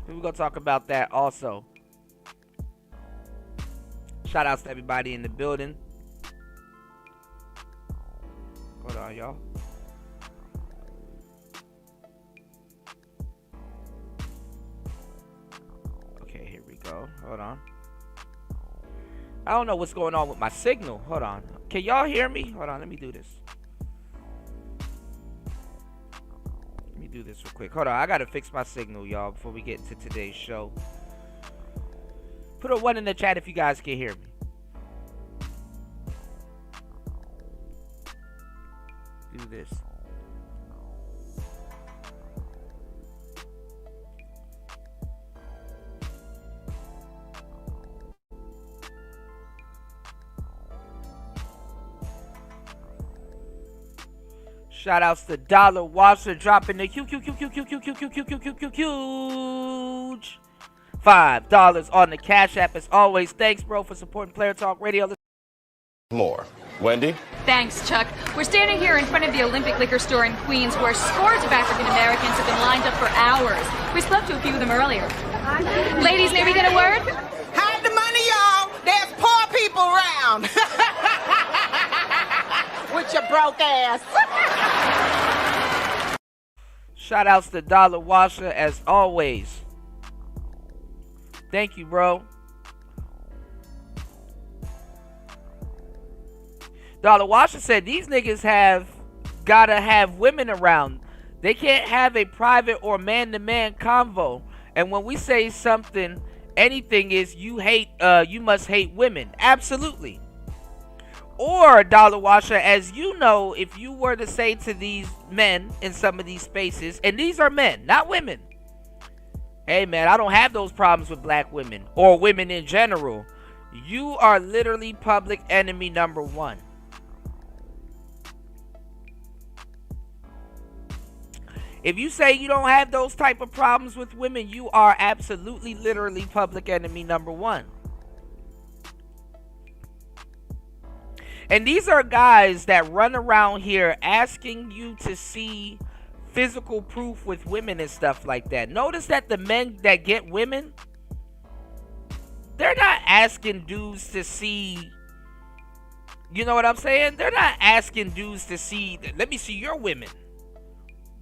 We're gonna talk about that also. Shout outs to everybody in the building. Hold on, y'all. Okay, here we go. Hold on. I don't know what's going on with my signal. Hold on. Can y'all hear me? Hold on, let me do this. Let me do this real quick. Hold on, I gotta fix my signal, y'all, before we get into today's show. Put a 1 in the chat if you guys can hear me. Do this. Shout outs to Dollar Washer dropping the huge $5 on the Cash App as always. Thanks, bro, for supporting Player Talk Radio. More. Wendy? Thanks, Chuck. We're standing here in front of the Olympic Liquor Store in Queens where scores of African Americans have been lined up for hours. We spoke to a few of them earlier. Ladies, may we get a word? Hide the money, y'all. There's poor people around. With your broke ass. Shout outs to Dollar Washer as always. Thank you, bro. Dollar Washer said these niggas have gotta have women around. They can't have a private or man-to-man convo. And when we say something, anything is you must hate women. Absolutely. Or, Dollar Washer, as you know, if you were to say to these men in some of these spaces, and these are men, not women. Hey, man, I don't have those problems with black women or women in general. You are literally public enemy number 1. If you say you don't have those type of problems with women, you are absolutely, literally public enemy number 1. And these are guys that run around here asking you to see physical proof with women and stuff like that. Notice that the men that get women, they're not asking dudes to see, you know what I'm saying? They're not asking dudes to see, let me see your women.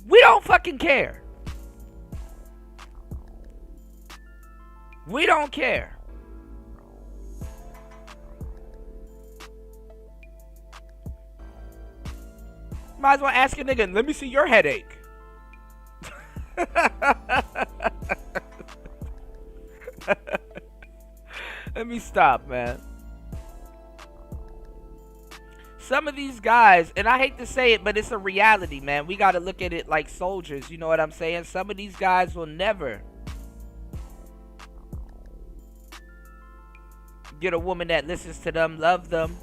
We don't fucking care. We don't care. Might as well ask a nigga, let me see your headache. Let me stop, man. Some of these guys, and I hate to say it, but it's a reality, man. We got to look at it like soldiers. You know what I'm saying? Some of these guys will never get a woman that listens to them, love them,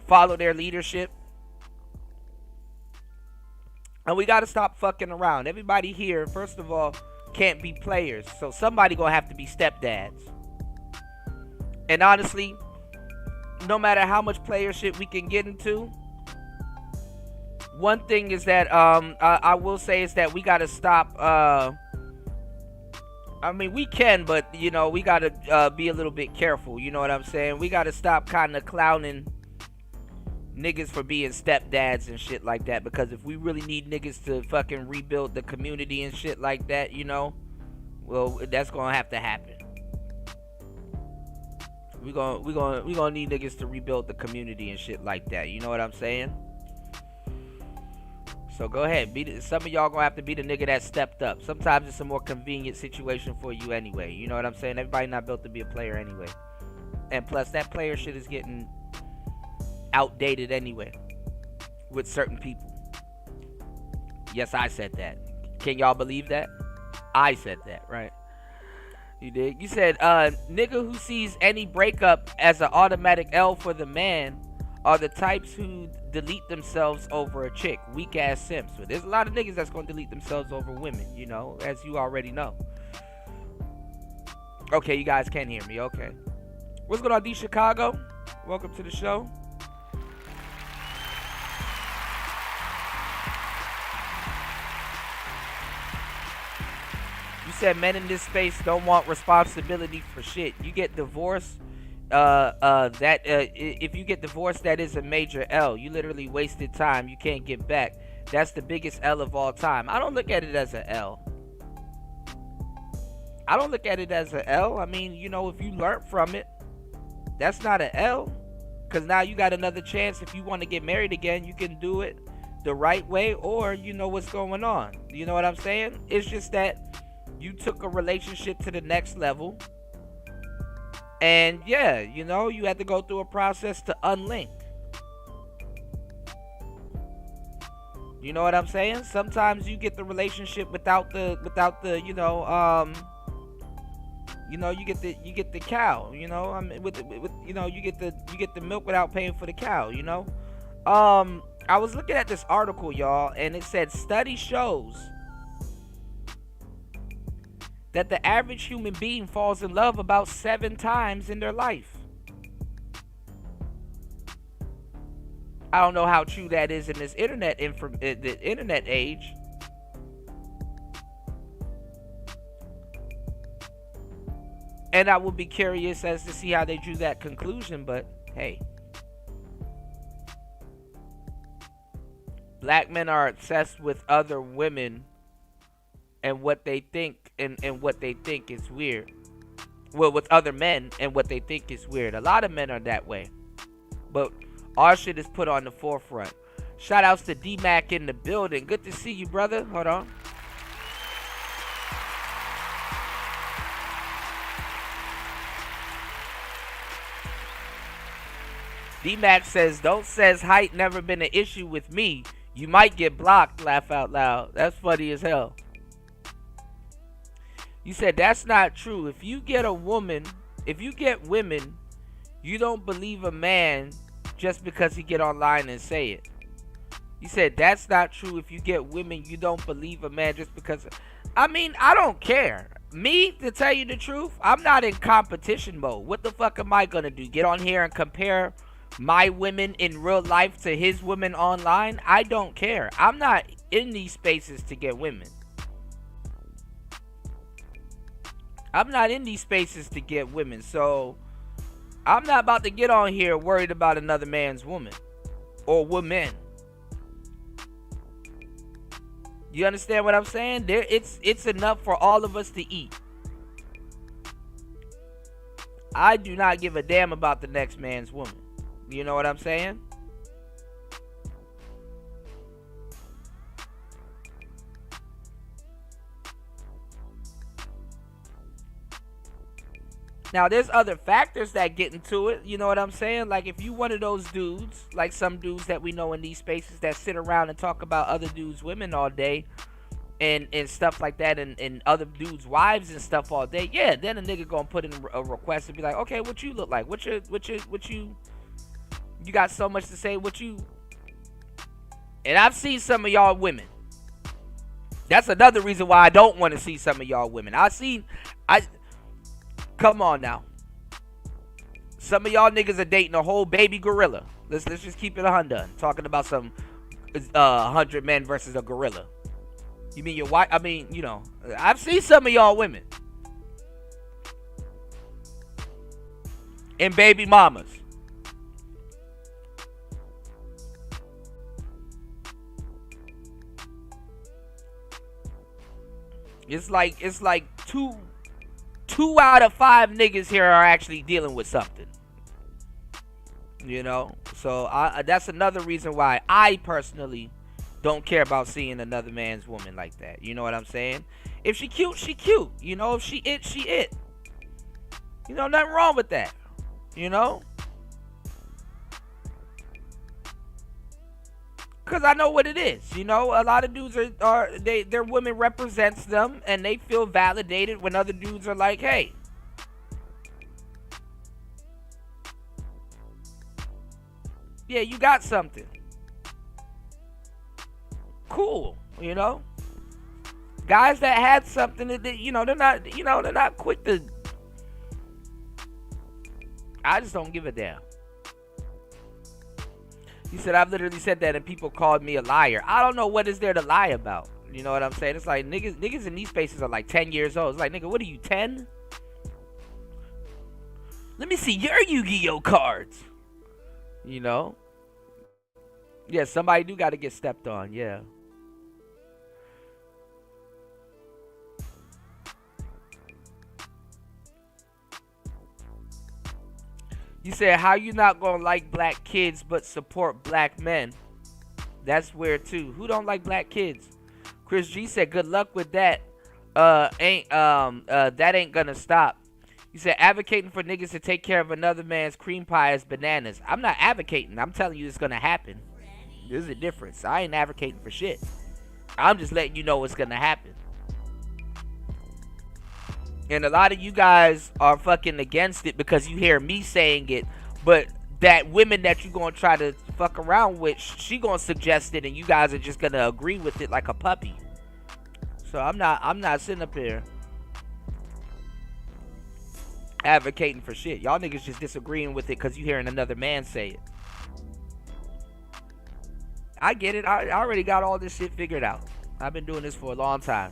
follow their leadership. And we got to stop fucking around. Everybody here, first of all, can't be players. So somebody gonna have to be stepdads. And honestly, no matter how much player shit we can get into, one thing is that I will say is that we got to stop. I mean, we can, but you know, we got to be a little bit careful. You know what I'm saying? We got to stop kind of clowning niggas for being stepdads and shit like that, because if we really need niggas to fucking rebuild the community and shit like that, you know, well, that's gonna have to happen. We gonna need niggas to rebuild the community and shit like that. You know what I'm saying? So go ahead, some of y'all gonna have to be the nigga that stepped up. Sometimes it's a more convenient situation for you anyway. You know what I'm saying? Everybody not built to be a player anyway. And plus, that player shit is getting outdated anyway with certain people. Yes, I said that. Can y'all believe that? I said that, right? You did. You said, nigga who sees any breakup as an automatic L for the man. are the types who delete themselves over a chick. Weak ass simps. But there's a lot of niggas that's gonna delete themselves over women, you know, as you already know. Okay, you guys can hear me. Okay. What's going on, D Chicago? Welcome to the show. You said men in this space don't want responsibility for shit. You get divorced. If you get divorced, that is a major L. You literally wasted time. You can't get back. That's the biggest L of all time. I don't look at it as an L. I don't look at it as an L. I mean, you know, if you learn from it, that's not an L. Because now you got another chance. If you want to get married again, you can do it the right way, or you know what's going on. You know what I'm saying? It's just that you took a relationship to the next level. And yeah, you know, you had to go through a process to unlink. You know what I'm saying? Sometimes you get the relationship without the you get the cow, you know. I mean, with you know, you get the milk without paying for the cow, you know. I was looking at this article, y'all, and it said study shows that the average human being falls in love about 7 times in their life. I don't know how true that is in this the internet age. And I would be curious as to see how they drew that conclusion, but hey. Black men are obsessed with other women and what they think and what they think is weird. Well, with other men and what they think is weird. A lot of men are that way. But our shit is put on the forefront. Shout outs to D-Mac in the building. Good to see you, brother. Hold on. D-Mac says, don't says height never been an issue with me. You might get blocked, laugh out loud. That's funny as hell. You said that's not true. If you get women, you don't believe a man just because he get online and say it. You said that's not true. If you get women, you don't believe a man just because. I mean, I don't care. Me, to tell you the truth, I'm not in competition mode. What the fuck am I gonna do? Get on here and compare my women in real life to his women online? I don't care. I'm not in these spaces to get women. I'm not in these spaces to get women, so I'm not about to get on here worried about another man's woman or women. You understand what I'm saying? It's enough for all of us to eat. I do not give a damn about the next man's woman. You know what I'm saying? Now, there's other factors that get into it. You know what I'm saying? Like, if you one of those dudes, like some dudes that we know in these spaces that sit around and talk about other dudes' women all day and stuff like that, and other dudes' wives and stuff all day, yeah, then a nigga gonna put in a request and be like, okay, what you look like? What you got so much to say, what you... And I've seen some of y'all women. That's another reason why I don't want to see some of y'all women. Come on now. Some of y'all niggas are dating a whole baby gorilla. Let's just keep it 100. Talking about some 100 men versus a gorilla. You mean your wife? I mean, you know, I've seen some of y'all women. And baby mamas. It's like two out of 5 niggas here are actually dealing with something. You know? So that's another reason why I personally don't care about seeing another man's woman like that. You know what I'm saying? If she cute, she cute. You know, if she it, she it. You know, nothing wrong with that. You know? Because I know what it is. You know, a lot of dudes their women represents them, and they feel validated when other dudes are like, hey, Yeah, you got something. Cool, you know? Guys that had something that, they're not quick to. I just don't give a damn. He said, I've literally said that and people called me a liar. I don't know what is there to lie about. You know what I'm saying? It's like niggas in these spaces are like 10 years old. It's like, nigga, what are you, 10? Let me see your Yu-Gi-Oh cards. You know? Yeah, somebody do got to get stepped on. Yeah. You said, how you not gonna like black kids but support black men? That's weird too. Who don't like black kids? Chris G said, good luck with that. That ain't gonna stop. You said, advocating for niggas to take care of another man's cream pie is bananas. I'm not advocating. I'm telling you it's gonna happen. There's a difference. I ain't advocating for shit. I'm just letting you know it's gonna happen. And a lot of you guys are fucking against it because you hear me saying it. But that women that you gonna try to fuck around with, she gonna suggest it and you guys are just gonna agree with it like a puppy. So I'm not sitting up here advocating for shit. Y'all niggas just disagreeing with it because you hearing another man say it. I get it. I already got all this shit figured out. I've been doing this for a long time.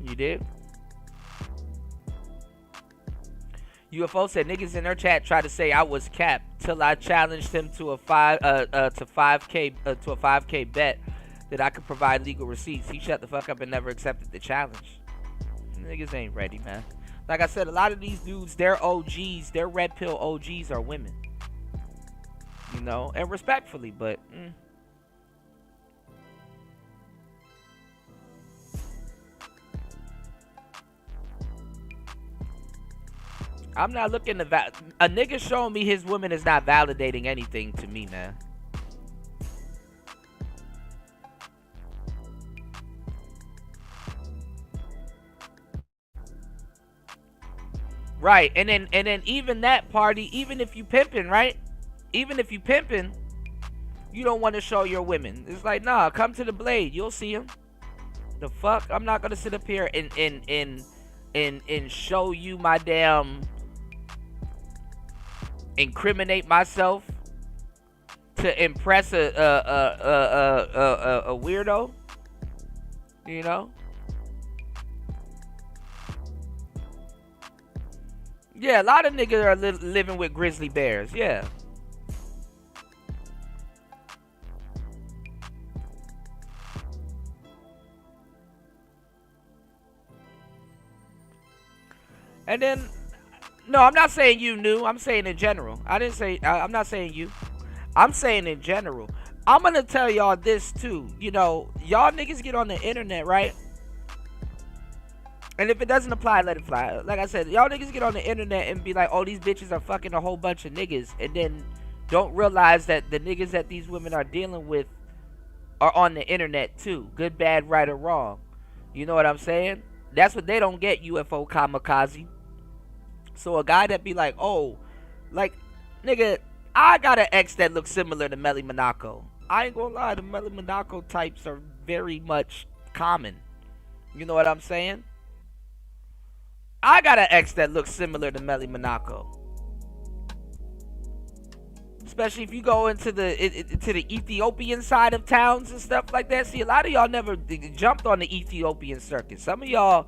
You did? UFO said niggas in their chat tried to say I was capped till I challenged him to a 5K bet that I could provide legal receipts. He shut the fuck up and never accepted the challenge. Niggas ain't ready, man. Like I said, a lot of these dudes, their OGs, their red pill OGs are women. You know, and respectfully, but I'm not looking to a nigga showing me his woman is not validating anything to me, man. Right, and then even that party, even if you pimping, right? Even if you pimping, you don't want to show your women. It's like, nah, come to the blade, you'll see him. The fuck? I'm not gonna sit up here and show you my damn, incriminate myself to impress a weirdo, you know? Yeah, a lot of niggas are living with grizzly bears. Yeah. And then, no, I'm not saying you knew. I'm saying in general. I'm not saying you. I'm saying in general. I'm going to tell y'all this too. You know, y'all niggas get on the internet, right? And if it doesn't apply, let it fly. Like I said, y'all niggas get on the internet and be like, oh, these bitches are fucking a whole bunch of niggas. And then don't realize that the niggas that these women are dealing with are on the internet too. Good, bad, right, or wrong. You know what I'm saying? That's what they don't get, UFO kamikaze. So a guy that be like, oh, like, nigga, I got an ex that looks similar to Melly Monaco. I ain't gonna lie, the Melly Monaco types are very much common. You know what I'm saying? I got an ex that looks similar to Melly Monaco. Especially if you go into the Ethiopian side of towns and stuff like that. See, a lot of y'all never jumped on the Ethiopian circuit. Some of y'all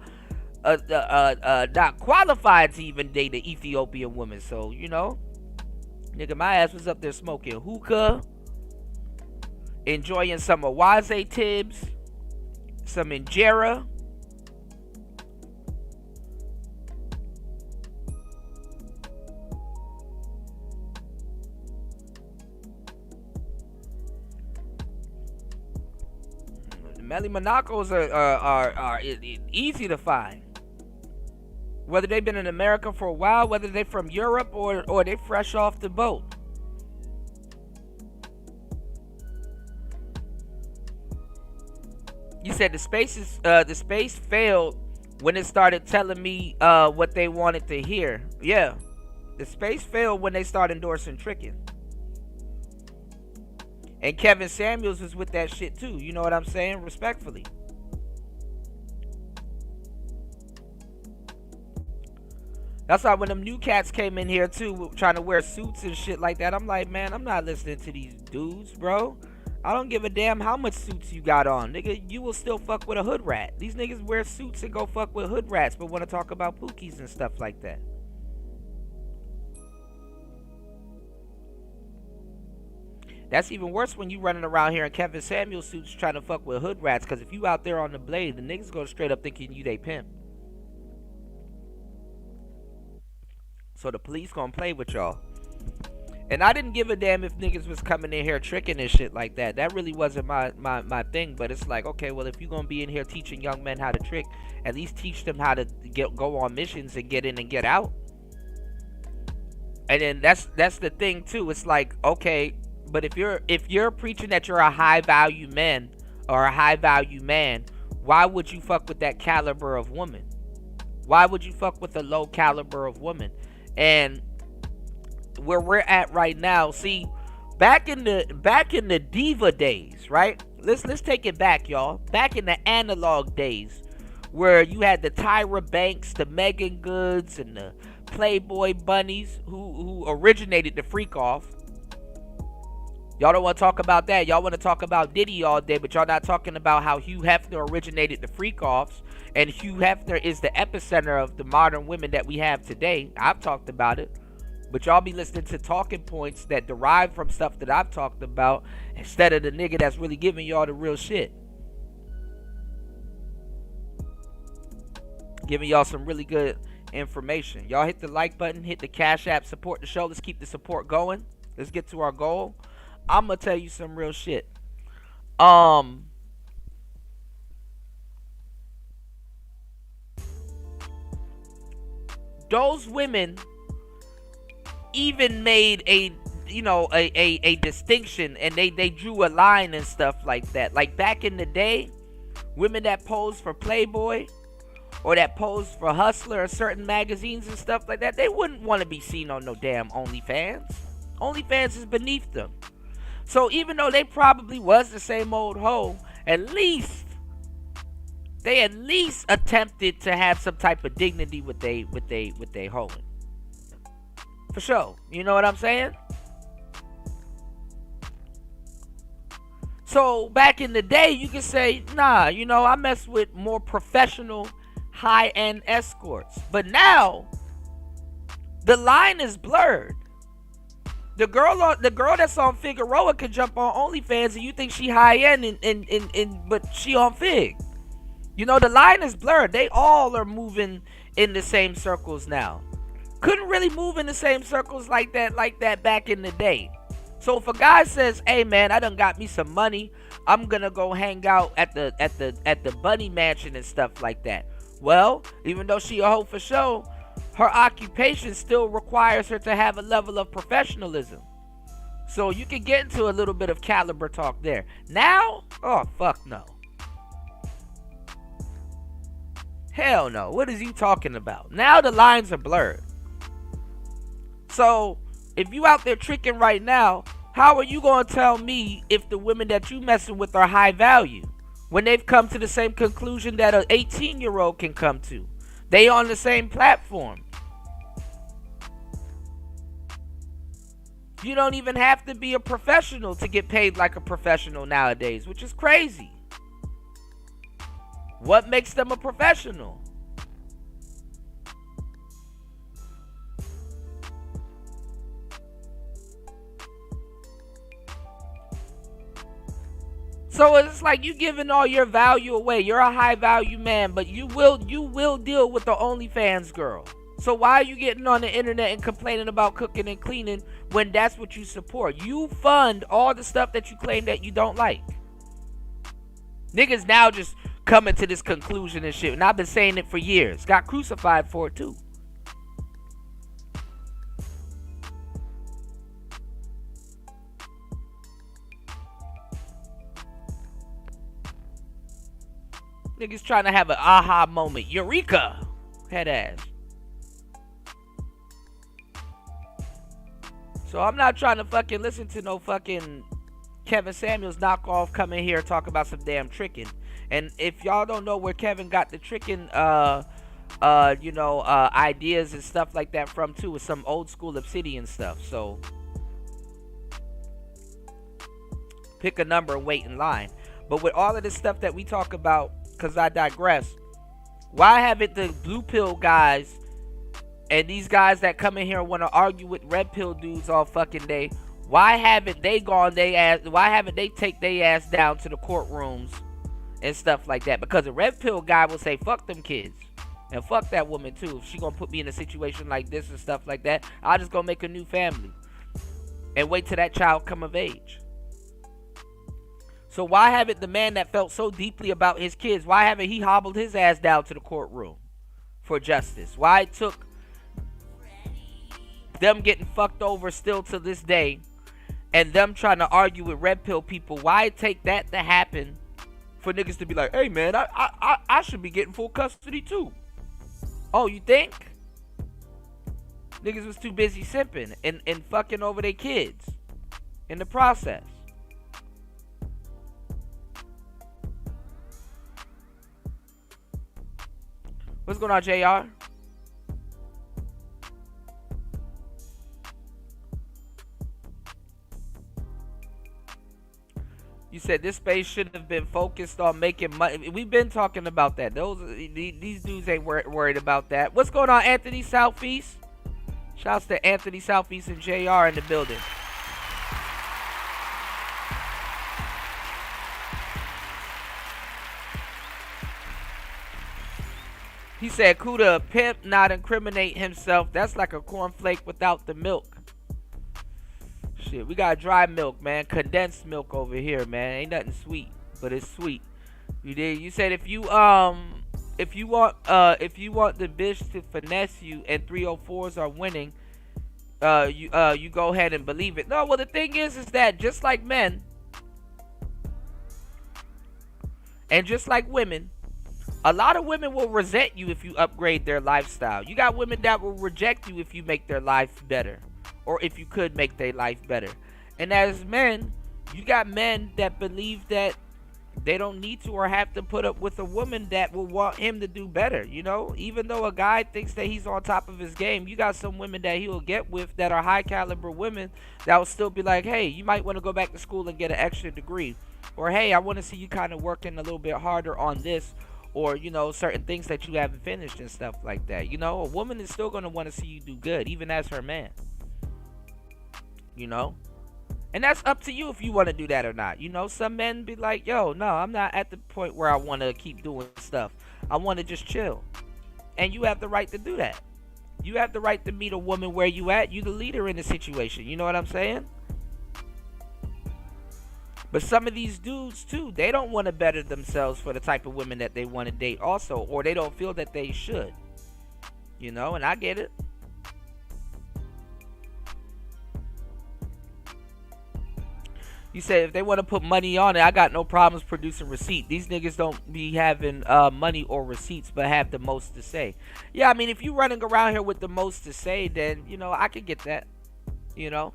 not qualified to even date an Ethiopian woman. So, you know, nigga, my ass was up there smoking hookah, enjoying some Awaze Tibbs, some Injera. Melly Monacos are easy to find. Whether they've been in America for a while, whether they're from Europe or they fresh off the boat. You said the space failed when it started telling me what they wanted to hear. Yeah. The space failed when they started endorsing tricking. And Kevin Samuels was with that shit too. You know what I'm saying? Respectfully. That's why when them new cats came in here too, trying to wear suits and shit like that, I'm like, man, I'm not listening to these dudes, bro. I don't give a damn how much suits you got on. Nigga, you will still fuck with a hood rat. These niggas wear suits and go fuck with hood rats, but want to talk about pookies and stuff like that. That's even worse when you running around here in Kevin Samuels suits trying to fuck with hood rats, because if you out there on the blade, the niggas go straight up thinking you they pimp. So the police gonna play with y'all. And I didn't give a damn if niggas was coming in here tricking and shit like that. That really wasn't my thing. But it's like, okay, well, if you're gonna be in here teaching young men how to trick, at least teach them how to go on missions and get in and get out. And then that's the thing too. It's like, okay, but if you're preaching that you're a high value man or a high value man, why would you fuck with that caliber of woman? Why would you fuck with a low caliber of woman? And where we're at right now, see, back in the diva days, right? Let's take it back, y'all. Back in the analog days, where you had the Tyra Banks, the Megan Goods, and the Playboy Bunnies who originated the freak off. Y'all don't want to talk about that. Y'all want to talk about Diddy all day, but y'all not talking about how Hugh Hefner originated the freak offs, and Hugh Hefner is the epicenter of the modern women that we have today. I've talked about it, but y'all be listening to talking points that derive from stuff that I've talked about instead of the nigga that's really giving y'all the real shit. Giving y'all some really good information. Y'all hit the like button, hit the Cash App, support the show. Let's keep the support going. Let's get to our goal. I'm gonna tell you some real shit. Those women even made a distinction, and they drew a line and stuff like that. Like back in the day, women that posed for Playboy or that posed for Hustler or certain magazines and stuff like that, they wouldn't want to be seen on no damn OnlyFans. OnlyFans is beneath them. So even though they probably was the same old hoe, they at least attempted to have some type of dignity with they hoeing. For sure. You know what I'm saying? So back in the day, you could say, nah, I mess with more professional, high-end escorts. But now, the line is blurred. The girl that's on Figueroa could jump on OnlyFans and you think she high-end but she on Fig. The line is blurred. They all are moving in the same circles now. Couldn't really move in the same circles like that back in the day. So if a guy says, hey man, I done got me some money, I'm gonna go hang out at the Bunny Mansion and stuff like that. Well, even though she a hoe for show, her occupation still requires her to have a level of professionalism. So you can get into a little bit of caliber talk there. Now, oh fuck no. Hell no. What is you talking about? Now the lines are blurred. So if you out there tricking right now, how are you going to tell me if the women that you messing with are high value when they've come to the same conclusion that an 18-year-old can come to? They on the same platform. You don't even have to be a professional to get paid like a professional nowadays, which is crazy. What makes them a professional? So it's like you giving all your value away. You're a high value man, but you will deal with the OnlyFans girl. So why are you getting on the internet and complaining about cooking and cleaning when that's what you support? You fund all the stuff that you claim that you don't like. Niggas now just coming to this conclusion and shit. And I've been saying it for years. Got crucified for it too. Niggas trying to have an aha moment. Eureka! Head ass. So I'm not trying to fucking listen to no fucking Kevin Samuels knockoff come in here talk about some damn tricking. And if y'all don't know where Kevin got the tricking ideas and stuff like that from too, with some old school Obsidian stuff. So pick a number and wait in line. But with all of this stuff that we talk about, because I digress, why haven't the blue pill guys and these guys that come in here and want to argue with red pill dudes all fucking day, why haven't they gone they ass? Why haven't they take their ass down to the courtrooms and stuff like that? Because a red pill guy will say, fuck them kids. And fuck that woman too. If she gonna put me in a situation like this and stuff like that, I'll just go make a new family. And wait till that child come of age. So why haven't the man that felt so deeply about his kids, why haven't he hobbled his ass down to the courtroom for justice? Why it took them getting fucked over still to this day and them trying to argue with red pill people, why it take that to happen for niggas to be like, hey man, I should be getting full custody too. Oh, you think? Niggas was too busy simping and fucking over their kids in the process. What's going on, JR? You said this space shouldn't have been focused on making money. We've been talking about that. These dudes ain't worried about that. What's going on, Anthony Southeast? Shouts to Anthony Southeast and JR in the building. He said, Kuda, pimp not incriminate himself. That's like a cornflake without the milk. Shit, we got dry milk, man. Condensed milk over here, man. Ain't nothing sweet, but it's sweet. You did. You said if you want the bitch to finesse you and 304s are winning, you go ahead and believe it. No, well the thing is that just like men and just like women, a lot of women will resent you if you upgrade their lifestyle. You got women that will reject you if you make their life better, or if you could make their life better. And as men, you got men that believe that they don't need to or have to put up with a woman that will want him to do better. You know, even though a guy thinks that he's on top of his game, you got some women that he will get with that are high caliber women that will still be like, hey, you might want to go back to school and get an extra degree. Or, hey, I want to see you kind of working a little bit harder on this. Or, you know, certain things that you haven't finished and stuff like that. You know, a woman is still going to want to see you do good, even as her man. You know? And that's up to you if you want to do that or not. You know, some men be like, yo, no, I'm not at the point where I want to keep doing stuff. I want to just chill. And you have the right to do that. You have the right to meet a woman where you at. You the leader in the situation. You know what I'm saying? But some of these dudes, too, they don't want to better themselves for the type of women that they want to date also. Or they don't feel that they should. You know, and I get it. You said if they want to put money on it, I got no problems producing receipt. These niggas don't be having money or receipts, but have the most to say. Yeah, I mean, if you running around here with the most to say, then, you know, I could get that. You know?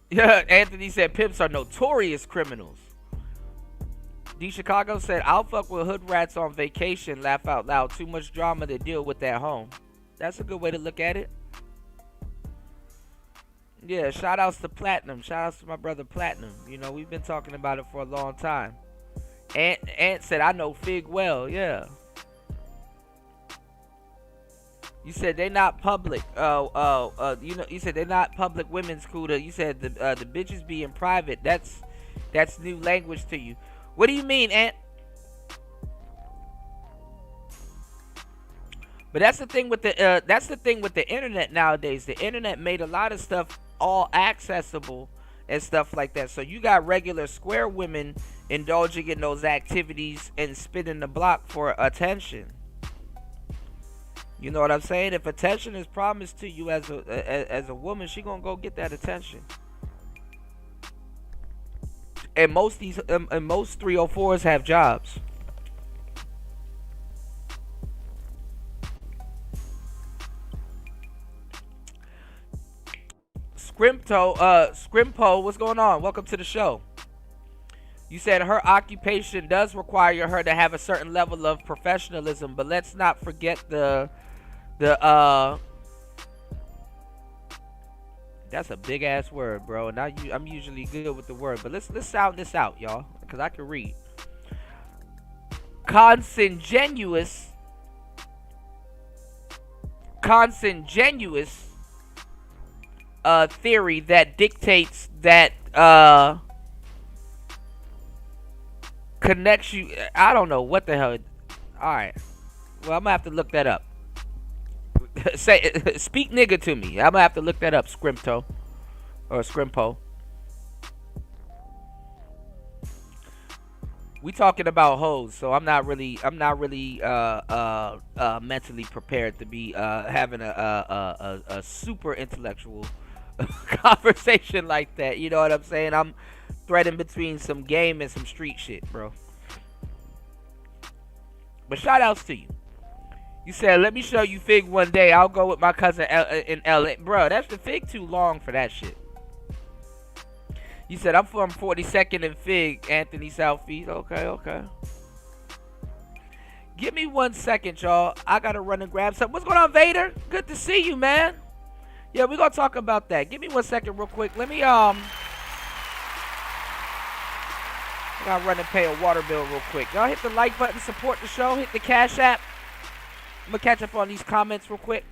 Yeah, Anthony said pimps are notorious criminals. D Chicago said, I'll fuck with hood rats on vacation, laugh out loud. Too much drama to deal with at home. That's a good way to look at it. Yeah, shout outs to Platinum. Shout outs to my brother Platinum. You know, we've been talking about it for a long time. Ant said, I know Fig well. Yeah. You said they not public. You know, you said they're not public women's Cuda. You said the bitches being private. That's new language to you. What do you mean, Ant? But that's the thing with the internet nowadays. The internet made a lot of stuff all accessible and stuff like that. So you got regular square women indulging in those activities and spinning the block for attention. You know what I'm saying? If attention is promised to you as a woman, she gonna go get that attention. And most 304s have jobs. Scrimpo, what's going on? Welcome to the show. You said her occupation does require her to have a certain level of professionalism, but let's not forget the that's a big ass word, bro. And I'm usually good with the word, but let's sound this out, y'all, because I can read. Consanguineous theory that dictates that connects you. I don't know what the hell. All right, well, I'm gonna have to look that up. Speak nigga to me. I'm gonna have to look that up. Scrimpo. We talking about hoes, so I'm not really mentally prepared to be having a super intellectual conversation like that. You know what I'm saying? I'm threading between some game and some street shit, bro. But shout outs to you. You said, let me show you Fig one day. I'll go with my cousin in LA. Bro, that's the Fig too long for that shit. You said, I'm from 42nd and Fig, Anthony Southeast. Okay. Give me 1 second, y'all. I gotta run and grab something. What's going on, Vader? Good to see you, man. Yeah, we're gonna talk about that. Give me 1 second real quick. Let me, I gotta run and pay a water bill real quick. Y'all hit the like button, support the show, hit the Cash App. I'm gonna catch up on these comments real quick.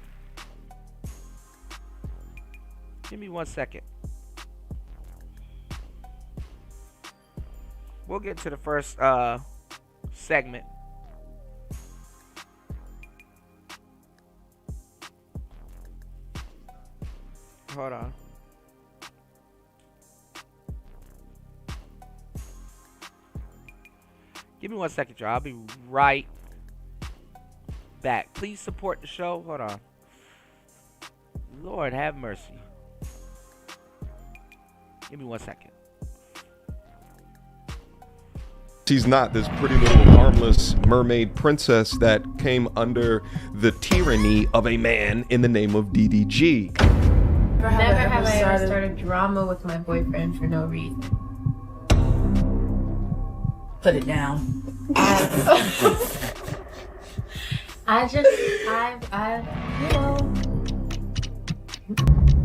Give me 1 second. We'll get to the first segment. Hold on. Give me 1 second, y'all. I'll be right back. Please support the show. Hold on. Lord have mercy. Give me 1 second. She's not this pretty little harmless mermaid princess that came under the tyranny of a man in the name of DDG. Never have I ever started drama with my boyfriend for no reason. Put it down.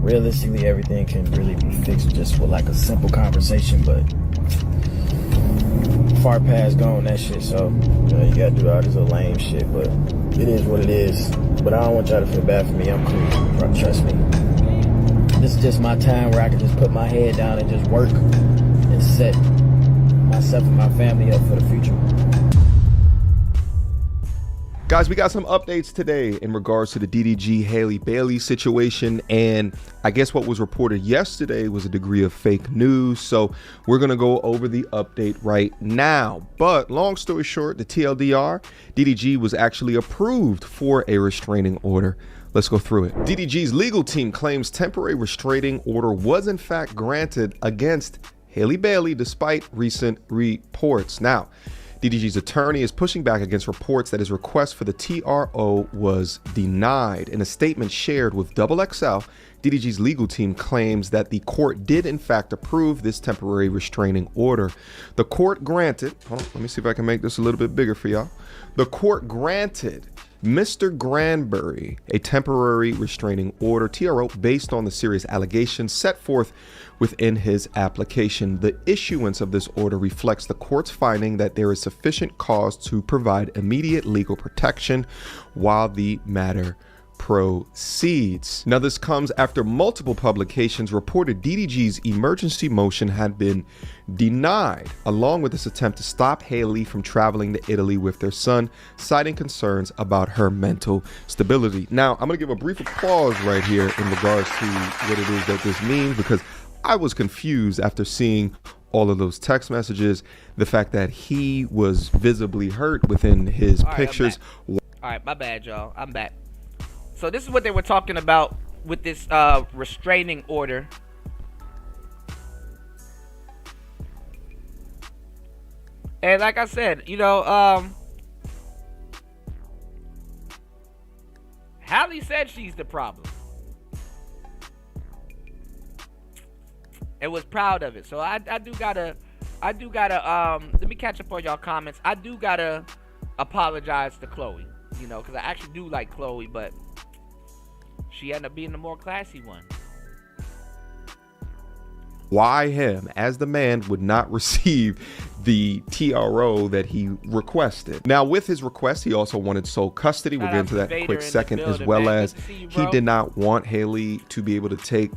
Realistically, everything can really be fixed just with like a simple conversation, but far past gone that shit, so you gotta do all this little lame shit, but it is what it is. But I don't want y'all to feel bad for me. I'm cool. Trust me. This is just my time where I can just put my head down and just work and set myself and my family up for the future. Guys, we got some updates today in regards to the DDG Haley Bailey situation, and I guess what was reported yesterday was a degree of fake news, so we're gonna go over the update right now. But long story short, the TLDR, DDG was actually approved for a restraining order. Let's go through it. DDG's legal team claims temporary restraining order was in fact granted against Haley Bailey despite recent reports. Now, DDG's attorney is pushing back against reports that his request for the TRO was denied. In a statement shared with XXL, DDG's legal team claims that the court did in fact approve this temporary restraining order. The court granted, hold on, let me see if I can make this a little bit bigger for y'all. The court granted Mr. Granbury a temporary restraining order, TRO, based on the serious allegations set forth within his application. The issuance of this order reflects the court's finding that there is sufficient cause to provide immediate legal protection while the matter proceeds. Now, this comes after multiple publications reported DDG's emergency motion had been denied, along with this attempt to stop Haley from traveling to Italy with their son, citing concerns about her mental stability. Now, I'm going to give a brief applause right here in regards to what it is that this means, because I was confused after seeing all of those text messages, the fact that he was visibly hurt within his pictures. All right, my bad, y'all. I'm back. So this is what they were talking about with this restraining order. And like I said, you know, Hallie said she's the problem. and was proud of it. So I do gotta let me catch up on y'all comments. I do gotta apologize to Chloe, you know, because I actually do like Chloe, but she ended up being the more classy one. Why him, as the man would not receive the TRO that he requested. Now, with his request, he also wanted sole custody. We'll get into that in a quick second, as well as he did not want Haley to be able to take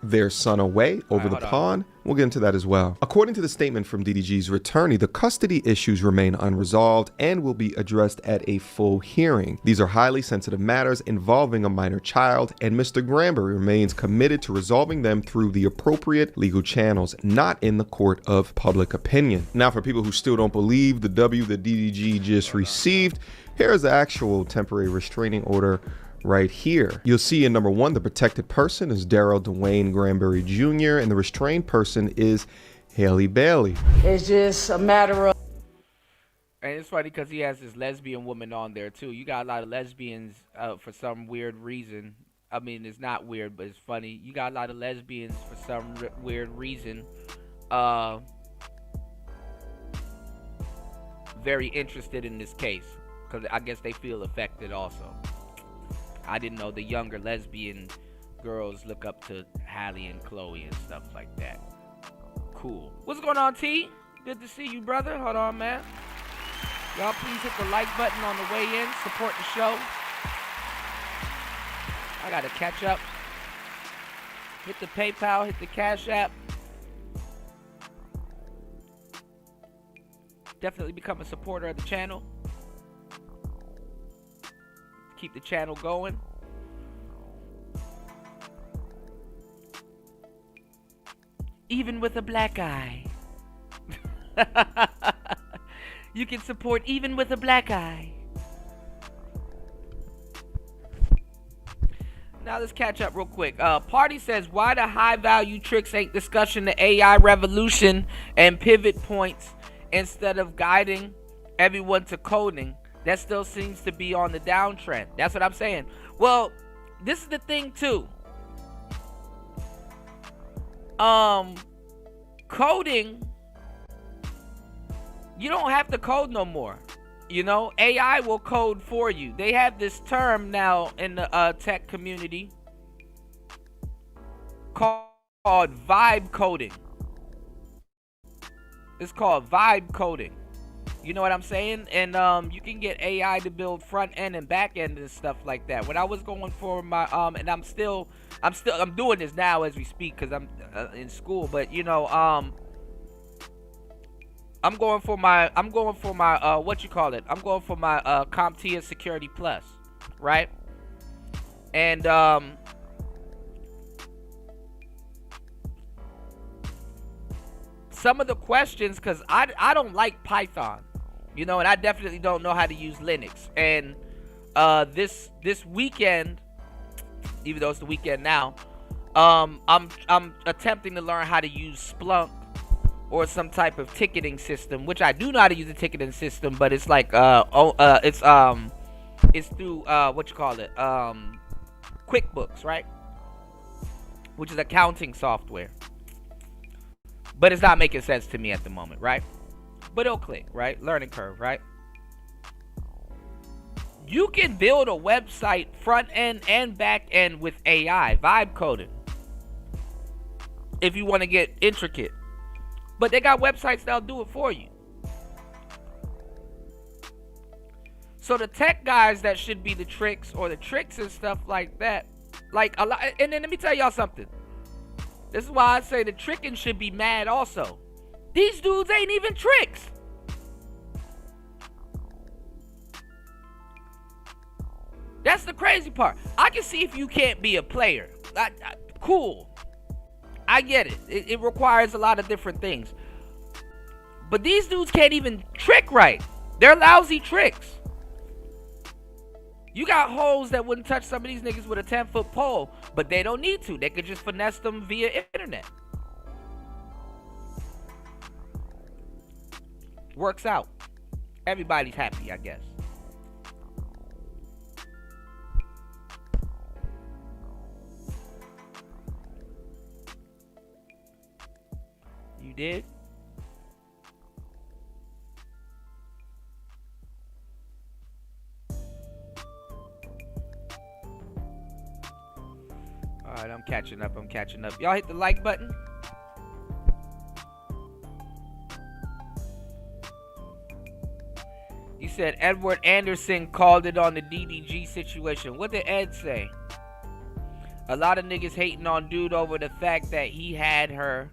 their son away over the pond. We'll get into that as well. According to the statement from DDG's attorney, the custody issues remain unresolved and will be addressed at a full hearing. These are highly sensitive matters involving a minor child, and Mr. Granberry remains committed to resolving them through the appropriate legal channels, not in the court of public opinion. Now, for people who still don't believe the W that DDG just received, here's the actual temporary restraining order right here. You'll see in number 1, the protected person is Daryl Dwayne Granberry Jr. and the restrained person is Haley Bailey. It's just a matter of... And it's funny because he has this lesbian woman on there too. You got a lot of lesbians for some weird reason. I mean, it's not weird, but it's funny. You got a lot of lesbians for some weird reason. Very interested in this case because I guess they feel affected also. I didn't know the younger lesbian girls look up to Hallie and Chloe and stuff like that. Cool. What's going on, T? Good to see you, brother. Hold on, man. Y'all please hit the like button on the way in. Support the show. I gotta catch up. Hit the PayPal, hit the Cash App. Definitely become a supporter of the channel. Keep the channel going. Even with a black eye. You can support even with a black eye. Now let's catch up real quick. Party says, why the high value tricks ain't discussing the AI revolution and pivot points instead of guiding everyone to coding? That still seems to be on the downtrend. That's what I'm saying. Well, this is the thing too. Coding, you don't have to code no more. You know, AI will code for you. They have this term now in the tech community called vibe coding. It's called vibe coding. You know what I'm saying? And you can get AI to build front end and back end and stuff like that. When I was going for my and I'm doing this now as we speak because I'm in school. But you know, I'm going for my what you call it? I'm going for my CompTIA Security Plus, right? And some of the questions, because I don't like Python. You know, and I definitely don't know how to use Linux. And this weekend, even though it's the weekend now, I'm attempting to learn how to use Splunk or some type of ticketing system, which I do know how to use a ticketing system, but it's like it's through what you call it, QuickBooks, right? Which is accounting software. But it's not making sense to me at the moment, right? But it'll click, right? Learning curve, right? You can build a website front end and back end with AI, vibe coding, if you want to get intricate. But they got websites that'll do it for you. So the tech guys that should be the tricks or the tricks and stuff like that, like a lot. And then let me tell y'all something. This is why I say the tricking should be mad also. These dudes ain't even tricks. That's the crazy part. I can see if you can't be a player. Cool. I get it. It requires a lot of different things. But these dudes can't even trick right. They're lousy tricks. You got hoes that wouldn't touch some of these niggas with a 10-foot pole, but they don't need to. They could just finesse them via internet. Works out. Everybody's happy, I guess. You did? Alright, I'm catching up. Y'all hit the like button. You said Edward Anderson called it on the DDG situation. What did Ed say? A lot of niggas hating on dude over the fact that he had her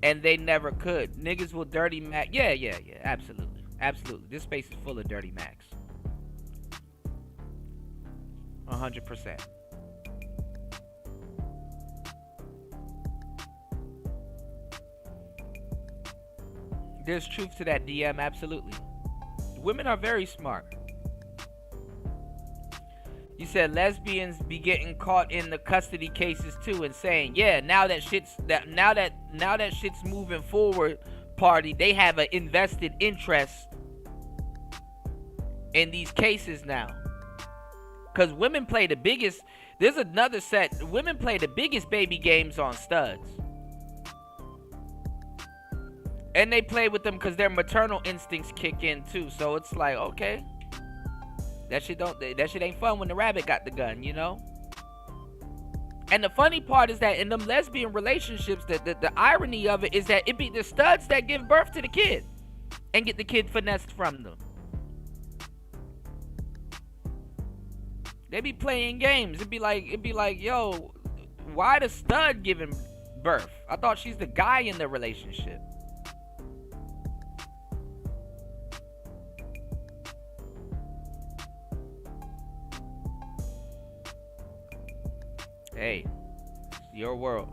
and they never could. Niggas will dirty Mac. Yeah. Absolutely. This space is full of dirty Macs. 100%. There's truth to that, DM. Absolutely. Women are very smart. You said lesbians be getting caught in the custody cases too, and saying, yeah, now that shit's moving forward, party, they have an invested interest in these cases now. Cause women play the biggest. There's another set. Women play the biggest baby games on studs. And they play with them because their maternal instincts kick in too. So it's like, okay, that shit ain't fun when the rabbit got the gun, you know. And the funny part is that in them lesbian relationships, the irony of it is that it be the studs that give birth to the kid and get the kid finessed from them. They be playing games. It'd be like, yo, why the stud giving birth? I thought she's the guy in the relationship. Hey, it's your world.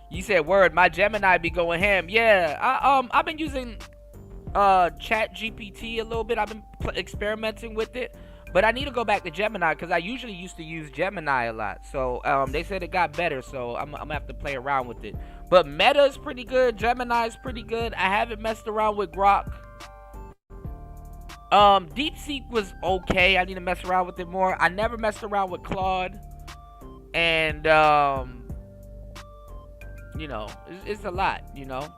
You said word, my Gemini be going ham. Yeah, I've been using Chat GPT a little bit. I've been experimenting with it, but I need to go back to Gemini because I usually used to use Gemini a lot. So they said it got better, so I'm gonna have to play around with it. But Meta is pretty good. Gemini is pretty good. I haven't messed around with Grok. DeepSeek was okay. I need to mess around with it more. I never messed around with Claude, and you know, it's a lot, you know.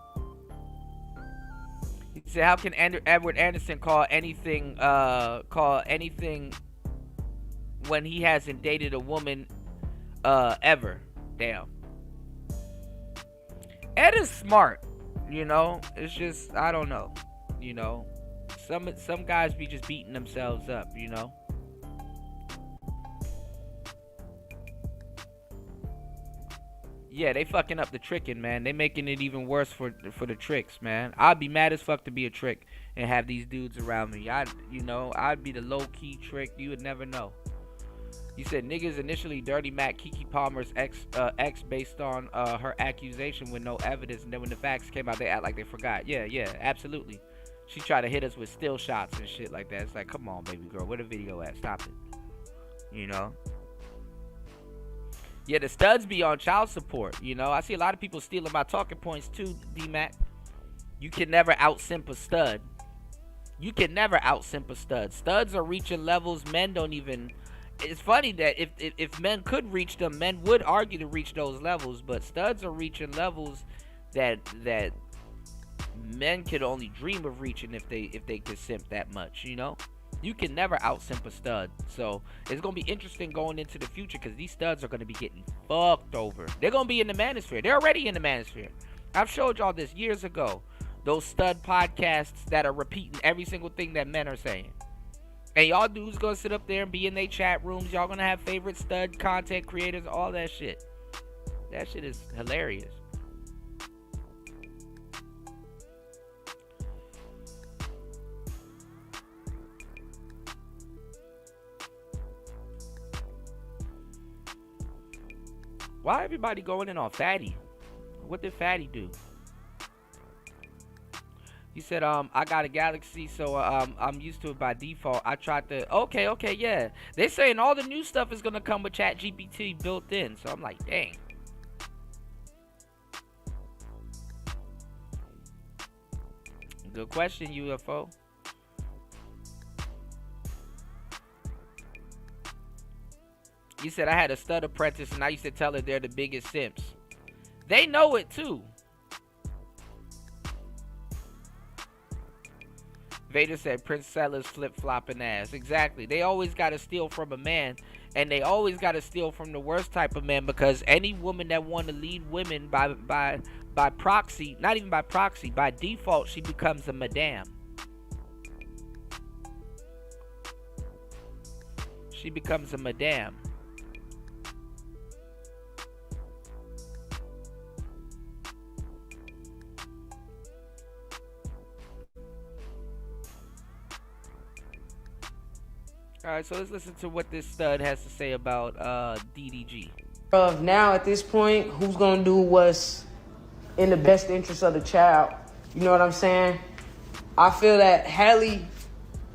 He said, how can Edward Anderson call anything when he hasn't dated a woman ever? Damn. Ed is smart, you know. It's just, I don't know, you know. Some guys be just beating themselves up, you know. Yeah, they fucking up the tricking, man. They making it even worse for the tricks, man. I'd be mad as fuck to be a trick and have these dudes around me. I'd be the low-key trick. You would never know. You said niggas initially dirty Mac Keke Palmer's ex based on her accusation with no evidence, and then when the facts came out, they act like they forgot. Yeah, absolutely. She tried to hit us with still shots and shit like that. It's like, come on, baby girl, where the video at? Stop it. You know? Yeah, the studs be on child support, you know. I see a lot of people stealing my talking points too, D-Mac. You can never out-simp a stud. You can never out-simp a stud. Studs are reaching levels men don't even... It's funny that if men could reach them, men would argue to reach those levels, but studs are reaching levels that men could only dream of reaching if they could simp that much, you know. You can never out-simp a stud. So it's gonna be interesting going into the future because these studs are gonna be getting fucked over. They're gonna be in the manosphere. They're already in the manosphere. I've showed y'all this years ago. Those stud podcasts that are repeating every single thing that men are saying. And y'all dudes gonna sit up there and be in their chat rooms. Y'all gonna have favorite stud content creators, all that shit. That shit is hilarious. Why everybody going in on Fatty? What did Fatty do? He said, I got a Galaxy, so I'm used to it by default. I tried to... Okay, yeah. They saying all the new stuff is going to come with ChatGPT built in. So I'm like, dang. Good question, UFO. You said I had a stud apprentice and I used to tell her they're the biggest simps. They know it too. Vader said Prince Sellers flip-flopping ass. Exactly. They always got to steal from a man. And they always got to steal from the worst type of man, because any woman that want to lead women by proxy, not even by proxy, by default, she becomes a madame. She becomes a madame. Alright, so let's listen to what this stud has to say about DDG. Now at this point, who's gonna do what's in the best interest of the child? You know what I'm saying? I feel that Hallie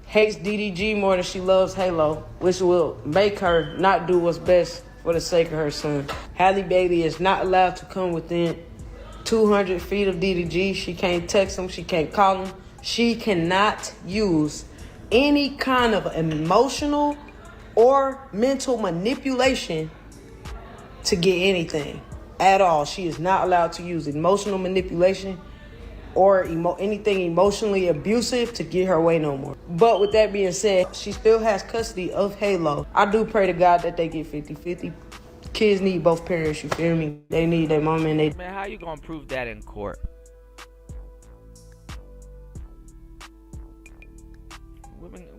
hates DDG more than she loves Halo, which will make her not do what's best for the sake of her son. Halle Bailey is not allowed to come within 200 feet of DDG. She can't text him. She can't call him. She cannot use any kind of emotional or mental manipulation to get anything at all. She is not allowed to use emotional manipulation or anything emotionally abusive to get her way no more. But with that being said, she still has custody of Halo. I do pray to God that they get 50-50. Kids need both parents, you feel me? They need their mom and they... Man, how you gonna prove that in court?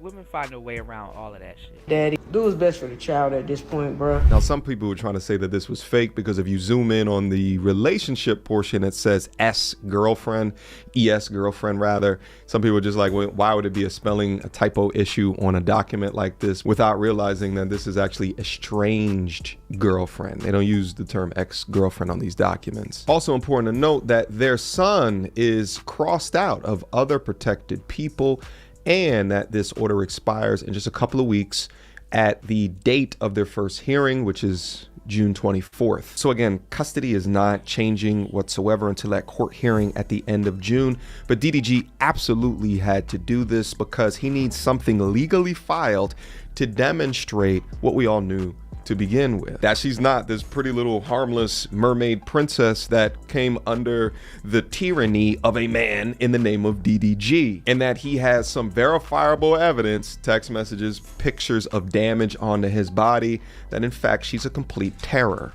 Women find a way around all of that shit. Daddy, do what's best for the child at this point, bro. Now, some people were trying to say that this was fake because if you zoom in on the relationship portion, it says S girlfriend, ES girlfriend rather. Some people are just like, well, why would it be a typo issue on a document like this, without realizing that this is actually estranged girlfriend. They don't use the term ex-girlfriend on these documents. Also important to note that their son is crossed out of other protected people, and that this order expires in just a couple of weeks at the date of their first hearing, which is June 24th. So again, custody is not changing whatsoever until that court hearing at the end of June. But DDG absolutely had to do this because he needs something legally filed to demonstrate what we all knew to begin with, that she's not this pretty little harmless mermaid princess that came under the tyranny of a man in the name of DDG, and that he has some verifiable evidence, text messages, pictures of damage onto his body, that in fact she's a complete terror.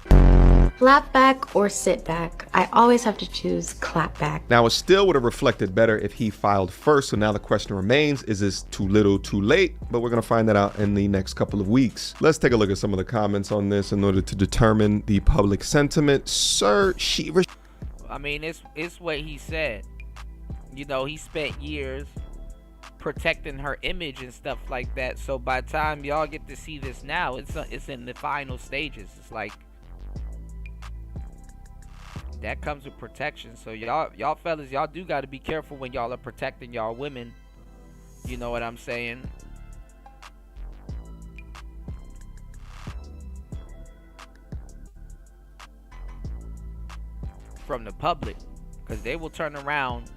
Clap back or sit back. I always have to choose clap back. Now, it still would have reflected better if he filed first. So now the question remains, is this too little, too late? But we're going to find that out in the next couple of weeks. Let's take a look at some of the comments on this in order to determine the public sentiment. Sir, I mean, it's what he said. You know, he spent years protecting her image and stuff like that. So by the time y'all get to see this now, it's in the final stages. It's like, that comes with protection. So y'all fellas, y'all do got to be careful when y'all are protecting y'all women. You know what I'm saying? From the public, because they will turn around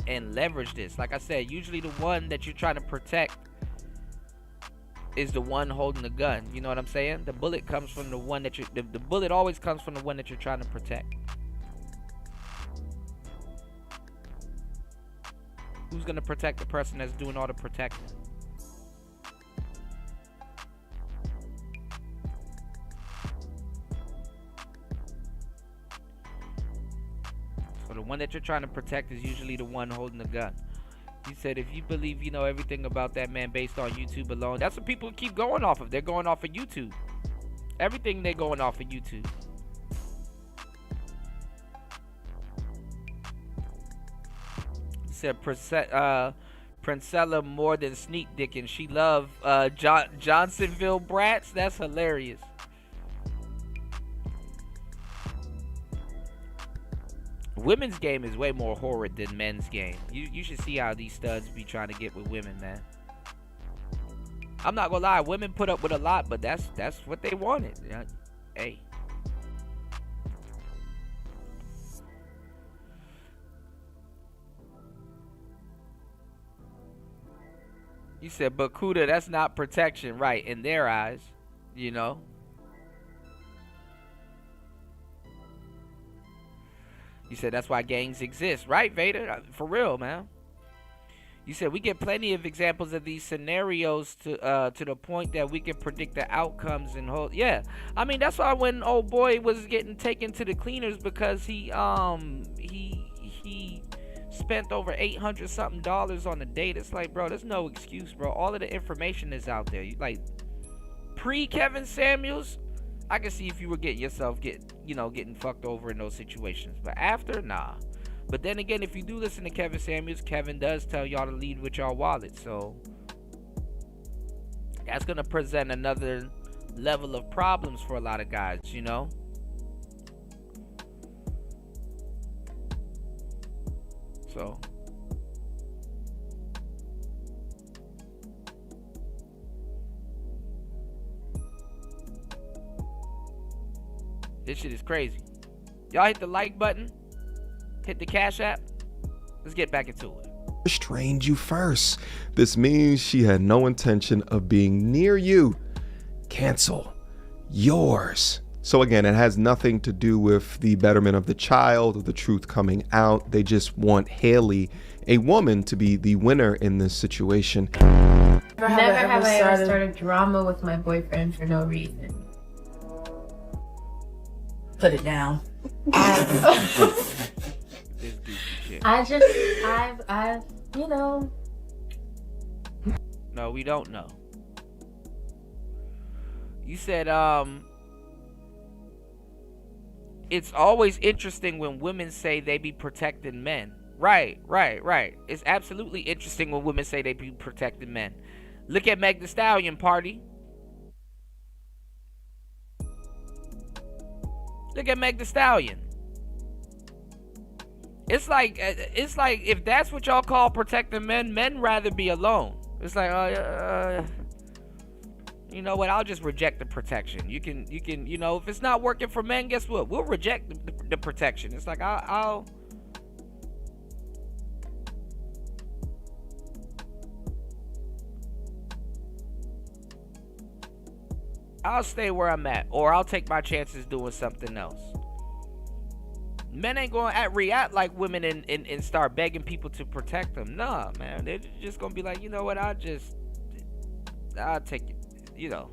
and leverage this. Like I said, usually the one that you're trying to protect is the one holding the gun. You know what I'm saying? The bullet comes from the one that the bullet always comes from the one that you're trying to protect. Who's gonna protect the person that's doing all the protecting? So the one that you're trying to protect is usually the one holding the gun. He said, if you believe you know everything about that man based on YouTube alone, that's what people keep going off of. They're going off of YouTube. Everything they're going off of YouTube. He said, Princella more than sneak dicking. She love Johnsonville brats. That's hilarious. Women's game is way more horrid than men's game. You should see how these studs be trying to get with women, man. I'm not gonna lie, women put up with a lot, but that's what they wanted. Hey. You said, but Kuda, that's not protection, right? In their eyes. You know? You said that's why gangs exist, right, Vader? For real, man. You said we get plenty of examples of these scenarios to the point that we can predict the outcomes and hold. Yeah, I mean that's why when old boy was getting taken to the cleaners because he spent over $800 something on a date. It's like, bro, there's no excuse, bro. All of the information is out there. You like pre Kevin Samuels, I can see if you were getting yourself getting fucked over in those situations, but after, nah. But then again, if you do listen to Kevin Samuels, Kevin does tell y'all to lead with y'all wallet. So that's going to present another level of problems for a lot of guys, you know? So this shit is crazy. Y'all hit the like button. Hit the Cash App. Let's get back into it. Restrained you first. This means she had no intention of being near you. Cancel. Yours. So again, it has nothing to do with the betterment of the child or the truth coming out. They just want Haley, a woman, to be the winner in this situation. Never have I ever started drama with my boyfriend for no reason. Put it down. I've, you know. No, we don't know. You said, it's always interesting when women say they be protecting men. Right. It's absolutely interesting when women say they be protecting men. Look at Meg Thee Stallion, party. Look at Meg Thee Stallion. It's like if that's what y'all call protecting men, men rather be alone. It's like, you know what? I'll just reject the protection. You can, you know, if it's not working for men, guess what? We'll reject the protection. It's like I'll stay where I'm at, or I'll take my chances doing something else. Men ain't going to react like women and start begging people to protect them. Nah, man. They're just going to be like, you know what? I'll take it, you know.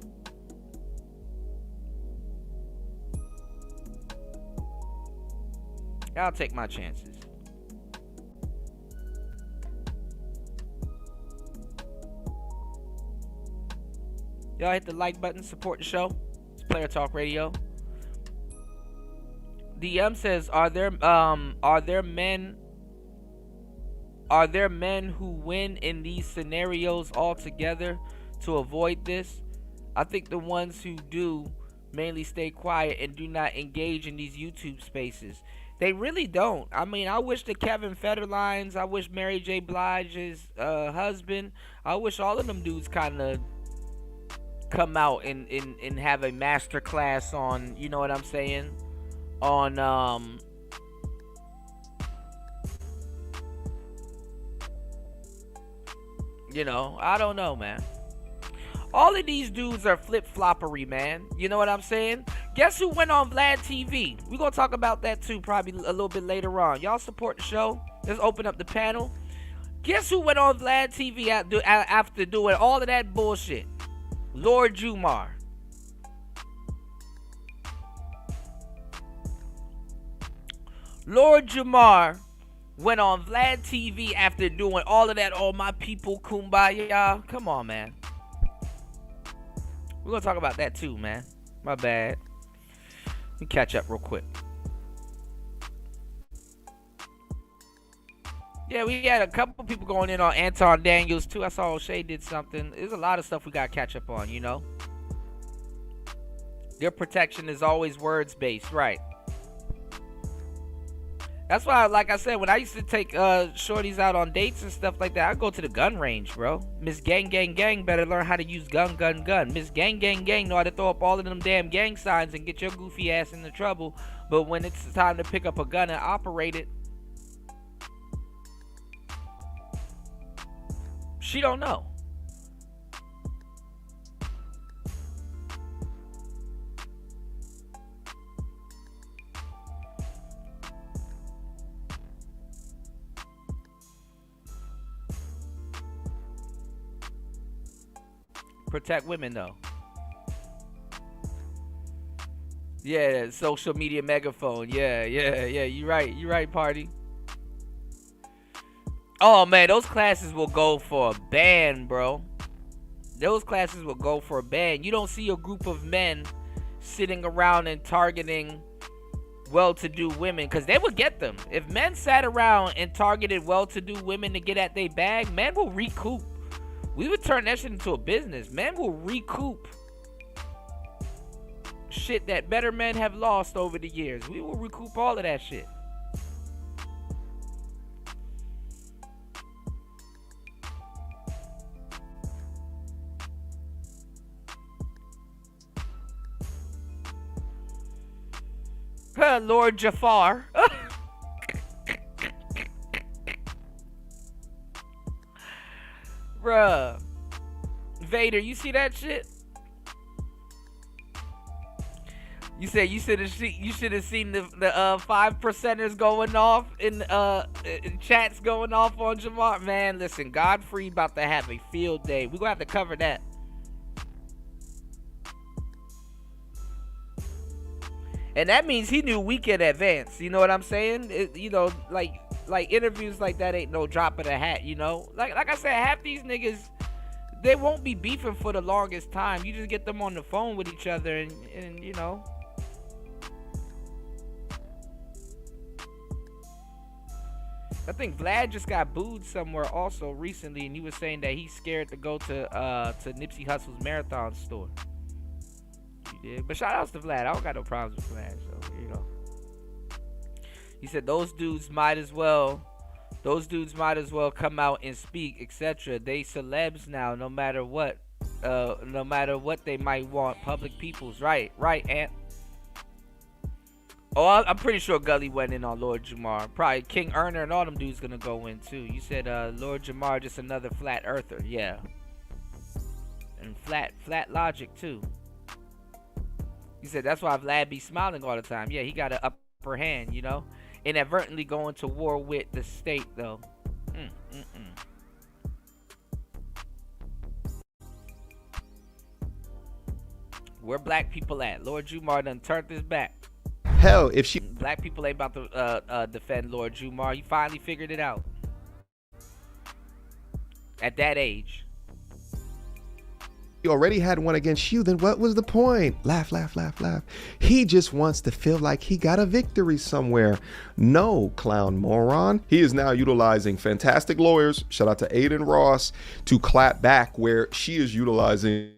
I'll take my chances. Y'all hit the like button, support the show. It's Player Talk Radio. DM says, are there men who win in these scenarios altogether to avoid this? I think the ones who do mainly stay quiet and do not engage in these YouTube spaces. They really don't. I mean, I wish the Kevin Federlines, I wish Mary J. Blige's husband, I wish all of them dudes kind of come out and have a master class on, you know what I'm saying? On you know, I don't know, man. All of these dudes are flip-floppery, man. You know what I'm saying? Guess who went on Vlad TV? We're going to talk about that too probably a little bit later on. Y'all support the show. Let's open up the panel. Guess who went on Vlad TV after doing all of that bullshit? Lord Jumar. Lord Jamar went on Vlad TV after doing all of that. Oh, my people, kumbaya. Come on, man. We're going to talk about that too, man. My bad. Let me catch up real quick. Yeah, we had a couple people going in on Anton Daniels too. I saw O'Shea did something. There's a lot of stuff we got to catch up on, you know. Their protection is always words-based, right? That's why, like I said, when I used to take shorties out on dates and stuff like that, I'd go to the gun range, bro. Miss Gang Gang Gang better learn how to use gun. Miss Gang Gang Gang know how to throw up all of them damn gang signs and get your goofy ass into trouble. But when it's time to pick up a gun and operate it, she don't know. Protect women, though. Yeah, social media megaphone. Yeah. You right, party. Oh, man, those classes will go for a ban, bro. Those classes will go for a ban. You don't see a group of men sitting around and targeting well-to-do women, because they would get them. If men sat around and targeted well-to-do women to get at their bag, men will recoup. We would turn that shit into a business. Men will recoup shit that better men have lost over the years. We will recoup all of that shit. Lord Jafar. Bruh. Vader, you see that shit? You said you should have seen the 5%ers going off in chats going off on Jamar. Man, listen, Godfrey about to have a field day. We're gonna have to cover that. And that means he knew week in advance. You know what I'm saying? Like interviews like that ain't no drop of the hat, you know? Like I said, half these niggas, they won't be beefing for the longest time. You just get them on the phone with each other and you know. I think Vlad just got booed somewhere also recently, and he was saying that he's scared to go to Nipsey Hussle's marathon store. Yeah, but shout outs to Vlad. I don't got no problems with Vlad, so you know. He said those dudes might as well come out and speak, etc. They celebs now, no matter what they might want. Public peoples, right, Ant. Oh, I'm pretty sure Gully went in on Lord Jamar. Probably King Erner and all them dudes gonna go in too. You said Lord Jamar just another flat earther, yeah. And flat logic too. He said that's why Vlad be smiling all the time. Yeah, he got an upper hand, you know. Inadvertently going to war with the state, though. Where black people at? Lord Jumar done turned his back. Hell, if she... Black people ain't about to defend Lord Jumar. You finally figured it out. At that age. He already had one against you, then what was the point? Laugh, laugh, laugh, laugh. He just wants to feel like he got a victory somewhere. No, clown moron. He is now utilizing fantastic lawyers, shout out to Aiden Ross, to clap back where she is utilizing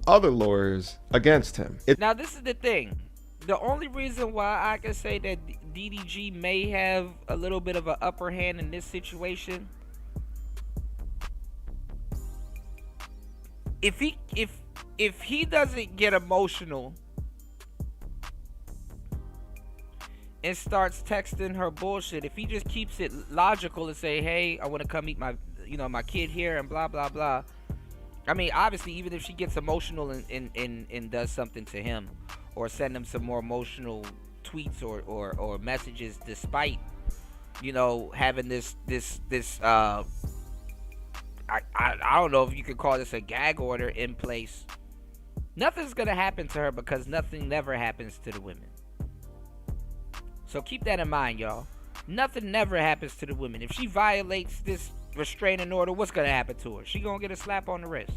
other lawyers against him. Now, this is the thing. The only reason why I can say that DDG may have a little bit of an upper hand in this situation, if he doesn't get emotional and starts texting her bullshit, if he just keeps it logical and say, hey, I want to come meet my kid here and blah blah blah. I mean, obviously, even if she gets emotional and does something to him, or send him some more emotional tweets or messages, despite, you know, having this I don't know if you could call this a gag order in place. Nothing's gonna happen to her because nothing never happens to the women. So keep that in mind, y'all. Nothing never happens to the women. If she violates this restraining order, what's gonna happen to her? She gonna get a slap on the wrist.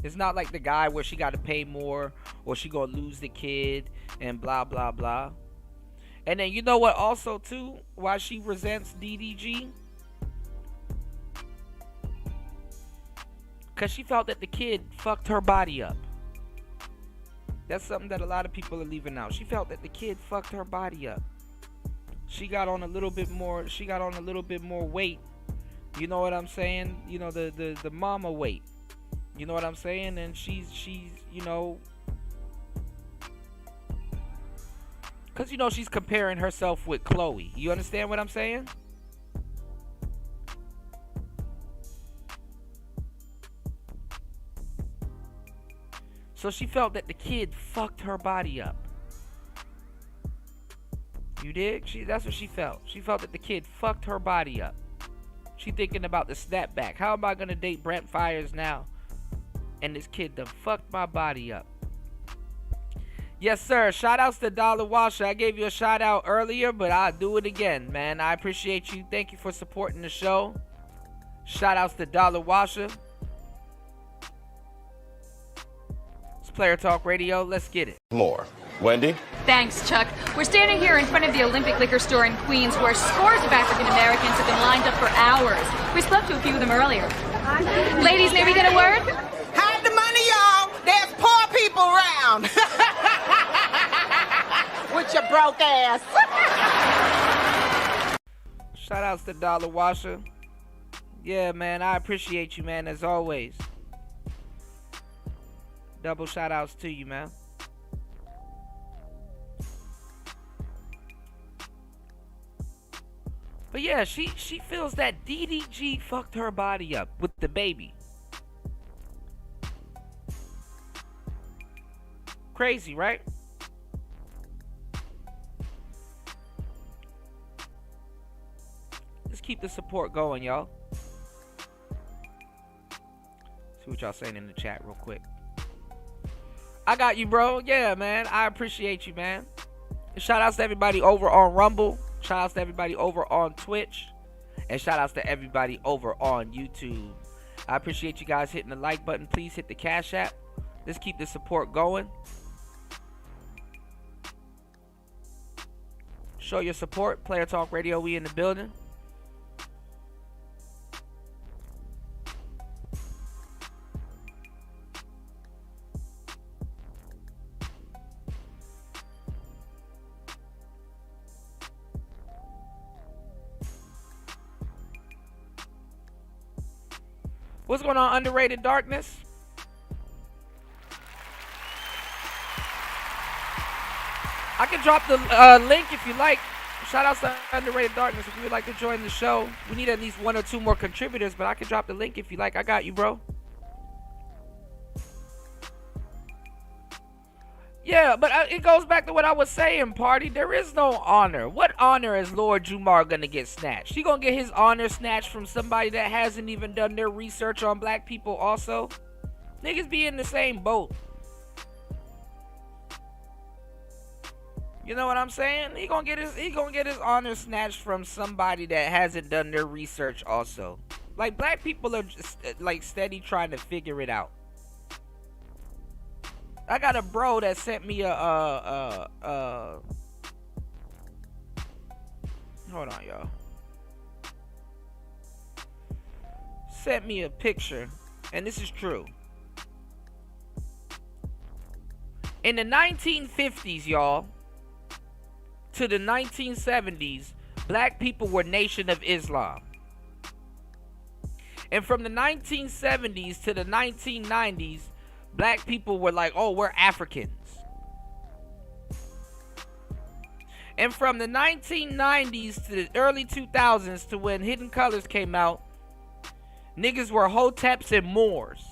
It's not like the guy where she gotta pay more or she gonna lose the kid and blah blah blah. And then you know what also too, why she resents DDG? Because she felt that the kid fucked her body up. That's something that a lot of people are leaving out. She felt that the kid fucked her body up. She got on a little bit more weight. You know what I'm saying? You know, the mama weight. You know what I'm saying? And she's you know, because, you know, she's comparing herself with Chloe. You understand what I'm saying? So she felt that the kid fucked her body up. You dig? That's what she felt. She felt that the kid fucked her body up. She thinking about the snapback. How am I gonna date Brent Fires now? And this kid done fucked my body up. Yes, sir. Shout outs to Dollar Washer. I gave you a shout out earlier, but I'll do it again, man. I appreciate you. Thank you for supporting the show. Shout outs to Dollar Washer. It's Player Talk Radio. Let's get it. More. Wendy? Thanks, Chuck. We're standing here in front of the Olympic Liquor Store in Queens where scores of African Americans have been lined up for hours. We spoke to a few of them earlier. Ladies, may we get a word? Hide the money, y'all. There's poor people around. With your broke ass. Shout outs to Dollar Washer. Yeah, man, I appreciate you, man, as always. Double shout outs to you, man. But yeah, she feels that DDG fucked her body up with the baby. Crazy, right? Let's keep the support going, y'all. See what y'all saying in the chat real quick. I got you, bro. Yeah, man. I appreciate you, man. And shout outs to everybody over on Rumble. Shout outs to everybody over on Twitch. And shout outs to everybody over on YouTube. I appreciate you guys hitting the like button. Please hit the Cash App. Let's keep the support going. Show your support. Player Talk Radio, we in the building. What's going on, Underrated Darkness? I can drop the link if you like. Shout out to Underrated Darkness if you would like to join the show. We need at least 1 or 2 more contributors, but I can drop the link if you like. I got you, bro. Yeah, but it goes back to what I was saying, party. There is no honor. What honor is Lord Jumar gonna get snatched? He gonna get his honor snatched from somebody that hasn't even done their research on black people also? Niggas be in the same boat. You know what I'm saying? He gonna get his honor snatched from somebody that hasn't done their research also. Like, black people are just like steady trying to figure it out. I got a bro that sent me hold on, y'all. Sent me a picture, and this is true. In the 1950s, y'all, to the 1970s, black people were Nation of Islam. And from the 1970s to the 1990s, black people were like, oh, we're Africans. And from the 1990s to the early 2000s to when Hidden Colors came out, niggas were Hoteps and Moors.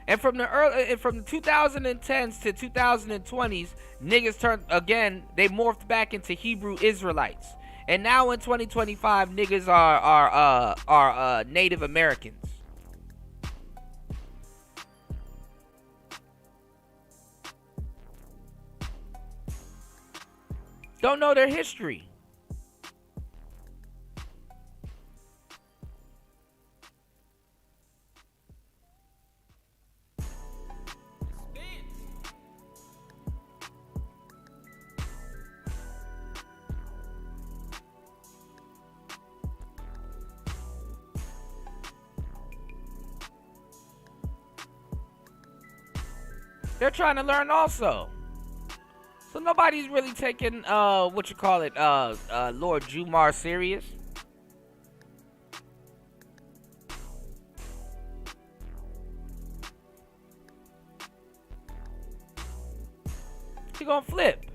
And from the 2010s to 2020s, niggas turned again. They morphed back into Hebrew Israelites. And now in 2025, niggas are Native Americans. Don't know their history. They're trying to learn also. So nobody's really taking Lord Jumar serious. He gonna flip.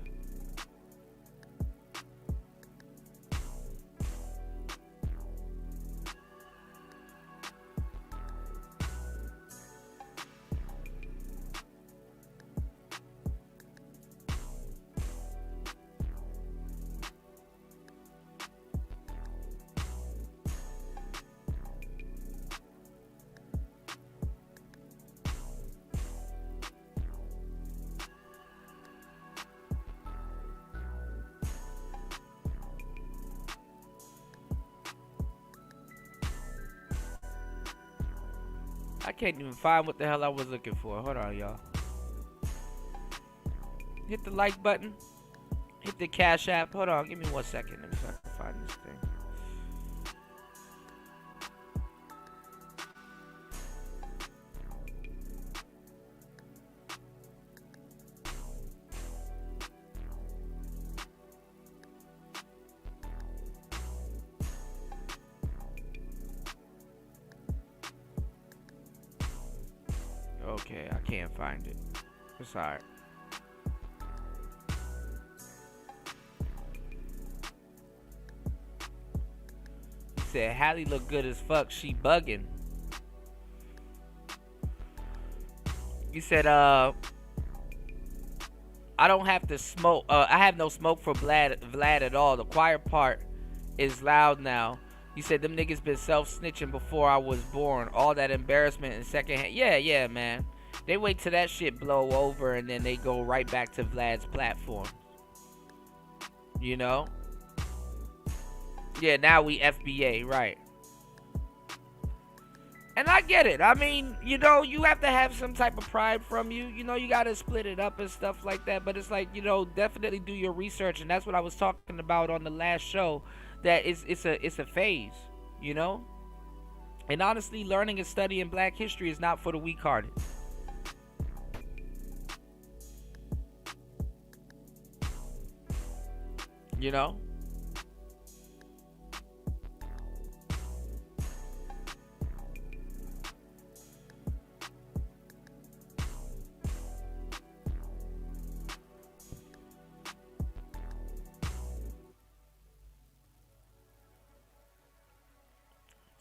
can't even find what the hell I was looking for. Hold on, y'all. Hit the like button. Hit the Cash App. Hold on, give me 1 second. Let me see if I can find this thing. Okay, I can't find it. It's alright. He said Hallie look good as fuck. She bugging. He said, I don't have to smoke. I have no smoke for Vlad at all. The quiet part is loud now. He said them niggas been self-snitching before I was born. All that embarrassment in secondhand. Yeah, man. They wait till that shit blow over and then they go right back to Vlad's platform. You know? Yeah, now we FBA, right. And I get it. I mean, you know, you have to have some type of pride from you. You know, you got to split it up and stuff like that. But it's like, you know, definitely do your research. And that's what I was talking about on the last show. That it's a phase, you know? And honestly, learning and studying black history is not for the weak-hearted. You know?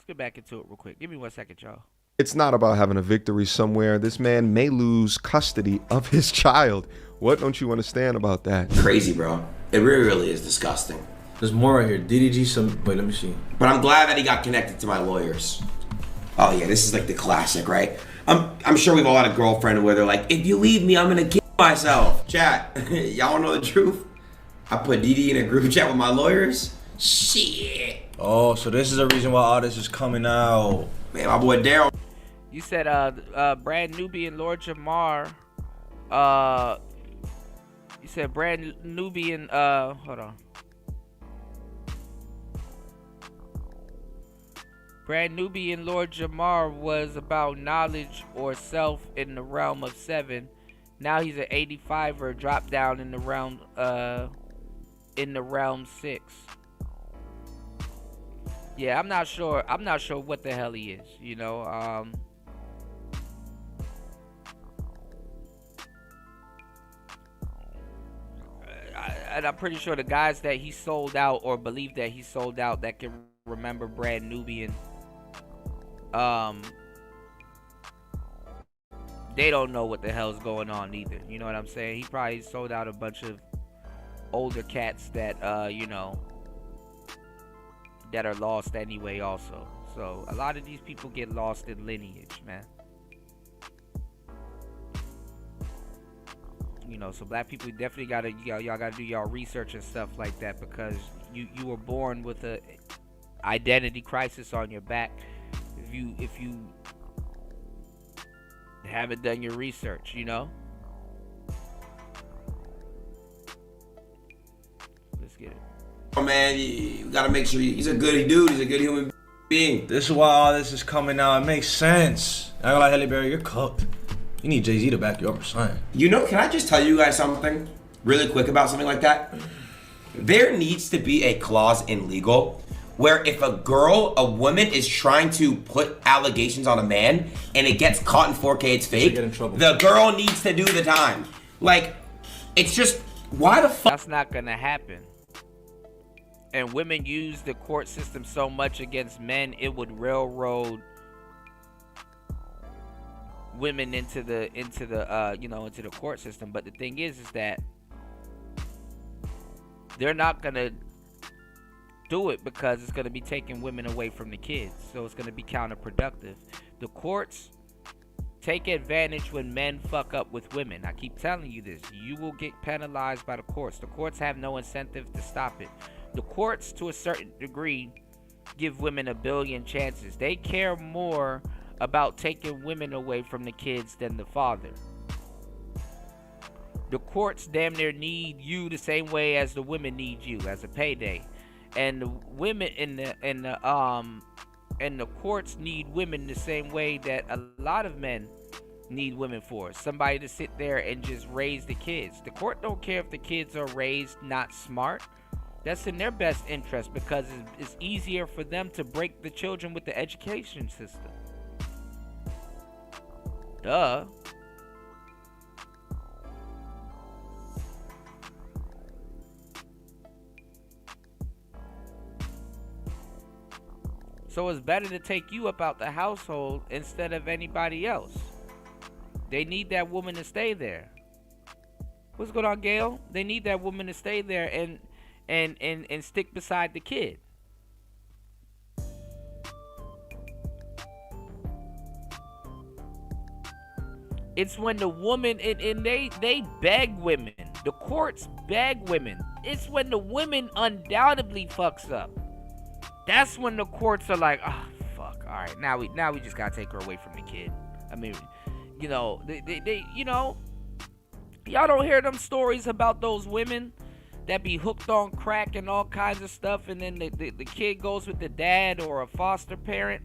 Get back into it real quick. Give me 1 second, y'all. It's not about having a victory somewhere. This man may lose custody of his child. What don't you understand about that? Crazy, bro. It really is disgusting. There's more right here. DDG, wait, let me see. But I'm glad that he got connected to my lawyers. Oh yeah, this is like the classic, right? I'm sure we've all had a girlfriend where they're like, if you leave me, I'm gonna kill myself. Chat, y'all know the truth? I put DD in a group chat with my lawyers. Shit. Oh, so this is the reason why all this is coming out. Man, my boy Daryl. You said Brad Newby and Lord Jamar. You said Brad Newby and hold on. Brad Newby and Lord Jamar was about knowledge or self in the realm of 7. Now he's an 85er, dropped down in the realm 6. Yeah, I'm not sure what the hell he is, you know. And I'm pretty sure the guys that he sold out or believe that he sold out that can remember Brad Nubian, they don't know what the hell's going on either. You know what I'm saying? He probably sold out a bunch of older cats that, you know, that are lost anyway also. So a lot of these people get lost in lineage, man. You know, so black people definitely gotta, y'all gotta do y'all research and stuff like that, because you were born with a identity crisis on your back if you haven't done your research, you know. Let's get it. Oh man, you gotta make sure he's a good dude. He's a good human being. This is why all this is coming out. It makes sense. I ain't like Halle Berry, you're cooked. You need Jay-Z to back you up or something. You know, can I just tell you guys something really quick about something like that? There needs to be a clause in legal where if a woman is trying to put allegations on a man and it gets caught in 4K, it's fake, get in trouble. The girl needs to do the time. Like, it's just, why the fuck? That's not gonna happen. And women use the court system so much against men, it would railroad women into the court system. But the thing is that they're not gonna do it because it's gonna be taking women away from the kids. So it's gonna be counterproductive. The courts take advantage when men fuck up with women. I keep telling you this. You will get penalized by the courts. The courts have no incentive to stop it. The courts, to a certain degree, give women a billion chances. They care more about taking women away from the kids than the father. The courts damn near need you the same way as the women need you as a payday, and the women in the courts need women the same way that a lot of men need women for. Somebody to sit there and just raise the kids. The court don't care if the kids are raised not smart. That's in their best interest because it's easier for them to break the children with the education system. Duh. So it's better to take you up out the household instead of anybody else. They need that woman to stay there. What's going on, Gail? They need that woman to stay there and stick beside the kid. It's when the woman and they beg women. The courts beg women. It's when the women undoubtedly fucks up. That's when the courts are like, oh fuck, all right, now we just gotta take her away from the kid. I mean, you know, they you know, y'all don't hear them stories about those women that be hooked on crack and all kinds of stuff, and then the kid goes with the dad or a foster parent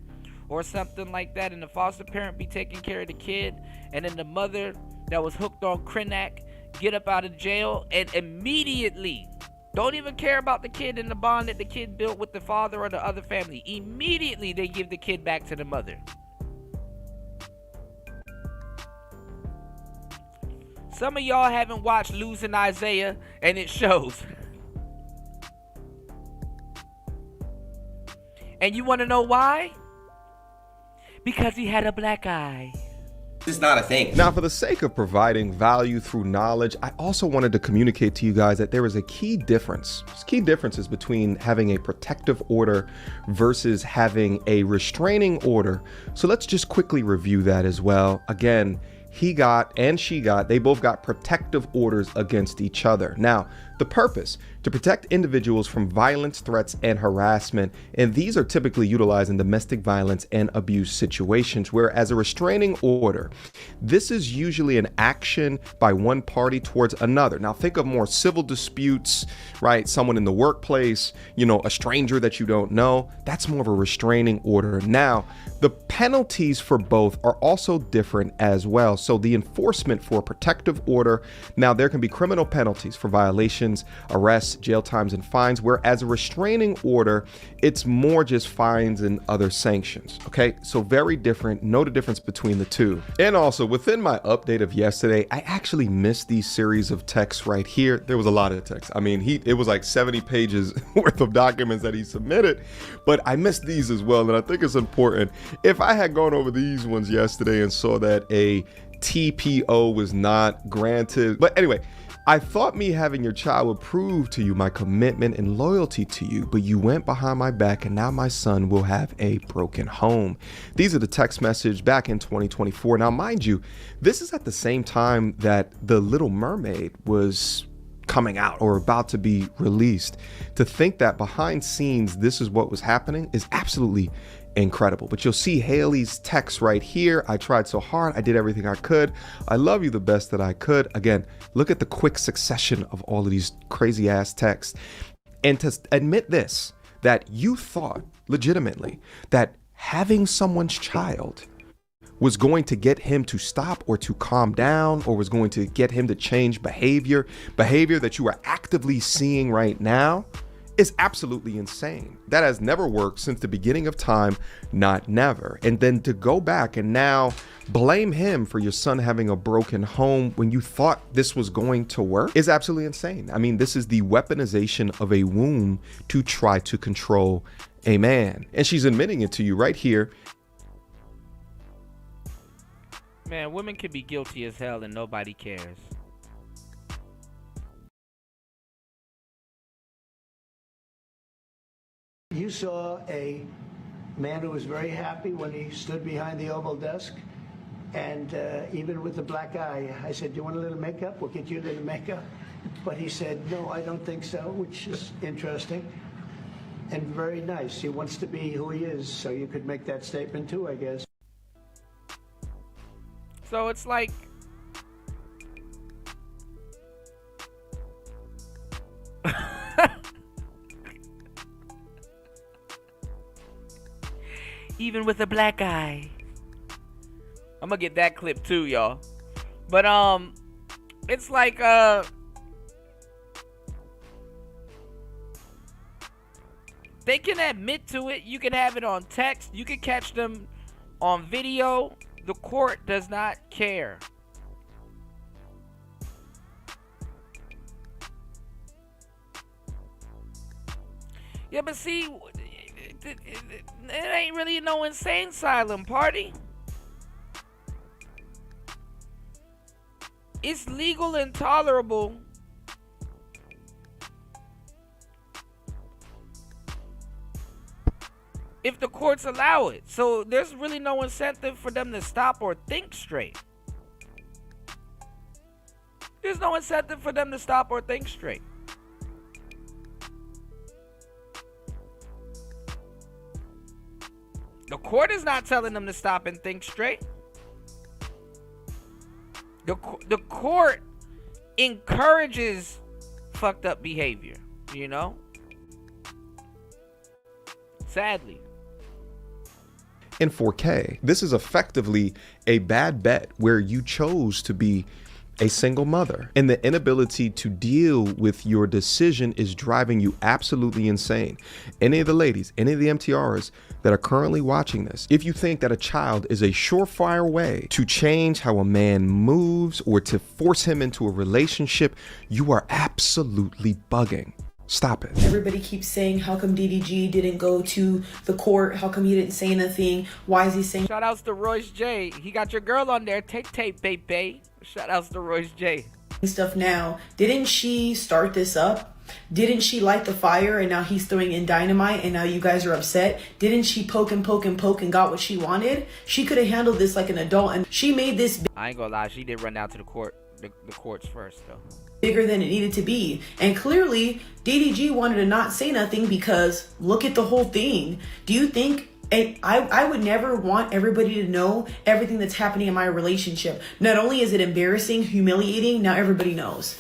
or something like that, and the foster parent be taking care of the kid, and then the mother that was hooked on crack get up out of jail and immediately don't even care about the kid and the bond that the kid built with the father or the other family. Immediately they give the kid back to the mother. Some of y'all haven't watched Losing Isaiah, and it shows. And you want to know why? Because he had a black eye. It's not a thing. Now, for the sake of providing value through knowledge, I also wanted to communicate to you guys that there is a key difference. There's key differences between having a protective order versus having a restraining order. So let's just quickly review that as well. Again, he got and she got, they both got protective orders against each other. Now, the purpose, to protect individuals from violence, threats, and harassment, and these are typically utilized in domestic violence and abuse situations, whereas a restraining order, this is usually an action by one party towards another. Now, think of more civil disputes, right? Someone in the workplace, you know, a stranger that you don't know, that's more of a restraining order. Now, the penalties for both are also different as well. So the enforcement for a protective order, now there can be criminal penalties for violations, arrests, jail times, and fines, whereas a restraining order, it's more just fines and other sanctions. Okay, so very different. Know the difference between the two. And also, within my update of yesterday, I actually missed these series of texts right here. There was a lot of text. I mean, it was like 70 pages worth of documents that he submitted, but I missed these as well, and I think it's important. If I had gone over these ones yesterday and saw that a TPO was not granted, but anyway, I thought me having your child would prove to you my commitment and loyalty to you, but you went behind my back and now my son will have a broken home. These are the text message back in 2024. Now, mind you, this is at the same time that The Little Mermaid was coming out or about to be released. To think that behind scenes, this is what was happening is absolutely incredible. But you'll see Haley's text right here. I tried so hard. I did everything I could. I love you the best that I could. Again, look at the quick succession of all of these crazy ass texts. And to admit this, that you thought legitimately that having someone's child was going to get him to stop or to calm down or was going to get him to change behavior that you are actively seeing right now, is absolutely insane. That has never worked since the beginning of time, not never. And then to go back and now blame him for your son having a broken home when you thought this was going to work is absolutely insane. I mean, this is the weaponization of a womb to try to control a man. And she's admitting it to you right here. Man, women can be guilty as hell and nobody cares. You saw a man who was very happy when he stood behind the Oval Desk, and even with the black eye, I said, "Do you want a little makeup? We'll get you a little makeup." But he said, "No, I don't think so," which is interesting and very nice. He wants to be who he is, so you could make that statement too, I guess. So it's like, even with a black eye. I'm gonna get that clip too, y'all. But it's like they can admit to it. You can have it on text. You can catch them on video. The court does not care. Yeah, but see, it ain't really no insane asylum party. It's legal and tolerable if the courts allow it. So there's really no incentive for them to stop or think straight. There's no incentive for them to stop or think straight. The court is not telling them to stop and think straight. The court encourages fucked up behavior, you know? Sadly. In 4K, this is effectively a bad bet where you chose to be a single mother, and the inability to deal with your decision is driving you absolutely insane. Any of the ladies, any of the MTRs that are currently watching this, if you think that a child is a surefire way to change how a man moves or to force him into a relationship, you are absolutely bugging. Stop it. Everybody keeps saying, how come DDG didn't go to the court? How come he didn't say anything? Why is he saying... Shout outs to Royce J. He got your girl on there. Take tape, baby. Shout outs to Royce J. Stuff now. Didn't she start this up? Didn't she light the fire and now he's throwing in dynamite and now you guys are upset? Didn't she poke and got what she wanted? She could have handled this like an adult, and she made this... I ain't gonna lie, she did run down to the courts first though. Bigger than it needed to be. And clearly DDG wanted to not say nothing because look at the whole thing. Do you think... And I would never want everybody to know everything that's happening in my relationship. Not only is it embarrassing, humiliating, now everybody knows.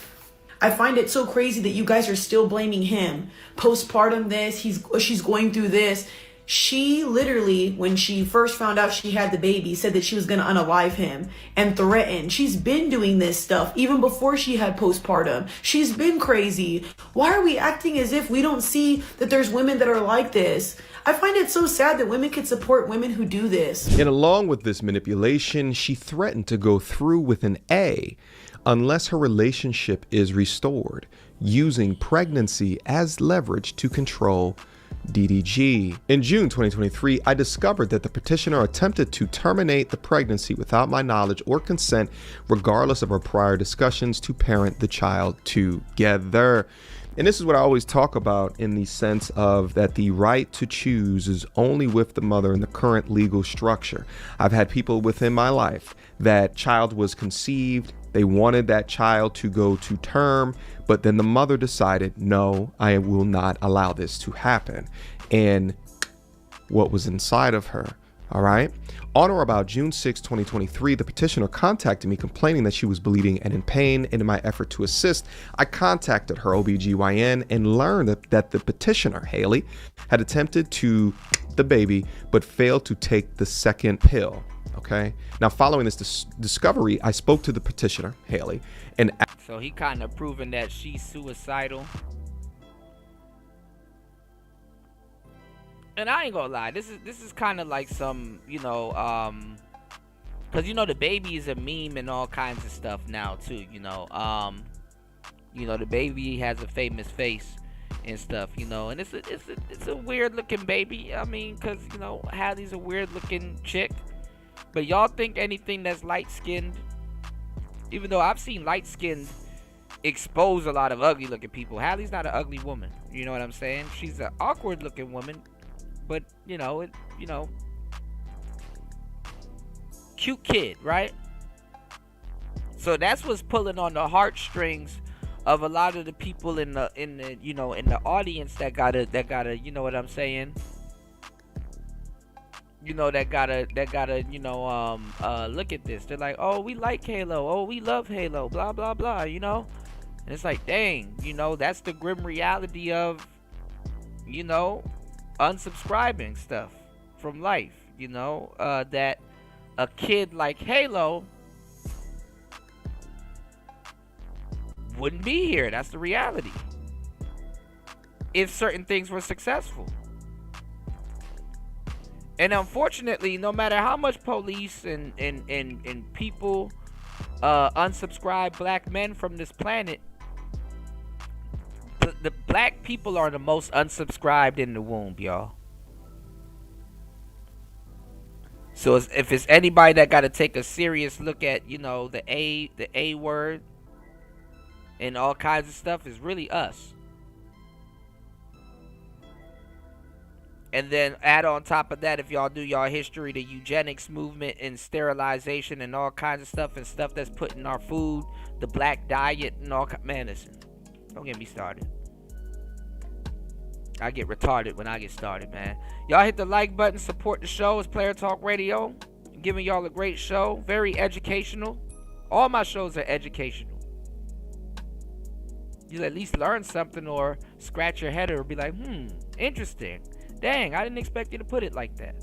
I find it so crazy that you guys are still blaming him. Postpartum this, she's going through this. She literally, when she first found out she had the baby, said that she was going to unalive him and threatened. She's been doing this stuff even before she had postpartum. She's been crazy. Why are we acting as if we don't see that there's women that are like this? I find it so sad that women can support women who do this. And along with this manipulation, she threatened to go through with an A unless her relationship is restored, using pregnancy as leverage to control DDG. In June 2023, I discovered that the petitioner attempted to terminate the pregnancy without my knowledge or consent, regardless of our prior discussions to parent the child together. And this is what I always talk about in the sense of that the right to choose is only with the mother in the current legal structure. I've had people within my life that child was conceived, they wanted that child to go to term, but then the mother decided, no, I will not allow this to happen. And what was inside of her, all right? On or about June 6, 2023, the petitioner contacted me complaining that she was bleeding and in pain. And in my effort to assist, I contacted her OBGYN and learned that the petitioner, Haley, had attempted to the baby, but failed to take the second pill. Okay. Now, following this discovery, I spoke to the petitioner, Haley, and so he kind of proving that she's suicidal. And I ain't gonna lie, this is kind of like some, you know, cause you know the baby is a meme and all kinds of stuff now too. You know, the baby has a famous face and stuff. You know, and it's a weird looking baby. I mean, cause you know Hallie's a weird looking chick. But y'all think anything that's light-skinned, even though I've seen light-skinned expose a lot of ugly-looking people, Hallie's not an ugly woman. You know what I'm saying? She's an awkward-looking woman, but, cute kid, right? So that's what's pulling on the heartstrings of a lot of the people in the audience that gotta, you know what I'm saying? you know, that gotta, you know, look at this. They're like, oh, we like Halo. Oh, we love Halo. Blah, blah, blah, you know? And it's like, dang, you know, that's the grim reality of, you know, unsubscribing stuff from life, you know? That a kid like Halo wouldn't be here. That's the reality. If certain things were successful. And unfortunately, no matter how much police and people unsubscribe black men from this planet, the black people are the most unsubscribed in the womb, y'all. So if it's anybody that got to take a serious look at, you know, the A word and all kinds of stuff, is really us. And then add on top of that, if y'all do y'all history, the eugenics movement and sterilization and all kinds of stuff, and stuff that's put in our food, the black diet and all. Man, listen, don't get me started. I get retarded when I get started, man. Y'all hit the like button, support the show. It's Player Talk Radio, giving y'all a great show, very educational. All my shows are educational. You at least learn something or scratch your head or be like, interesting. Dang, I didn't expect you to put it like that.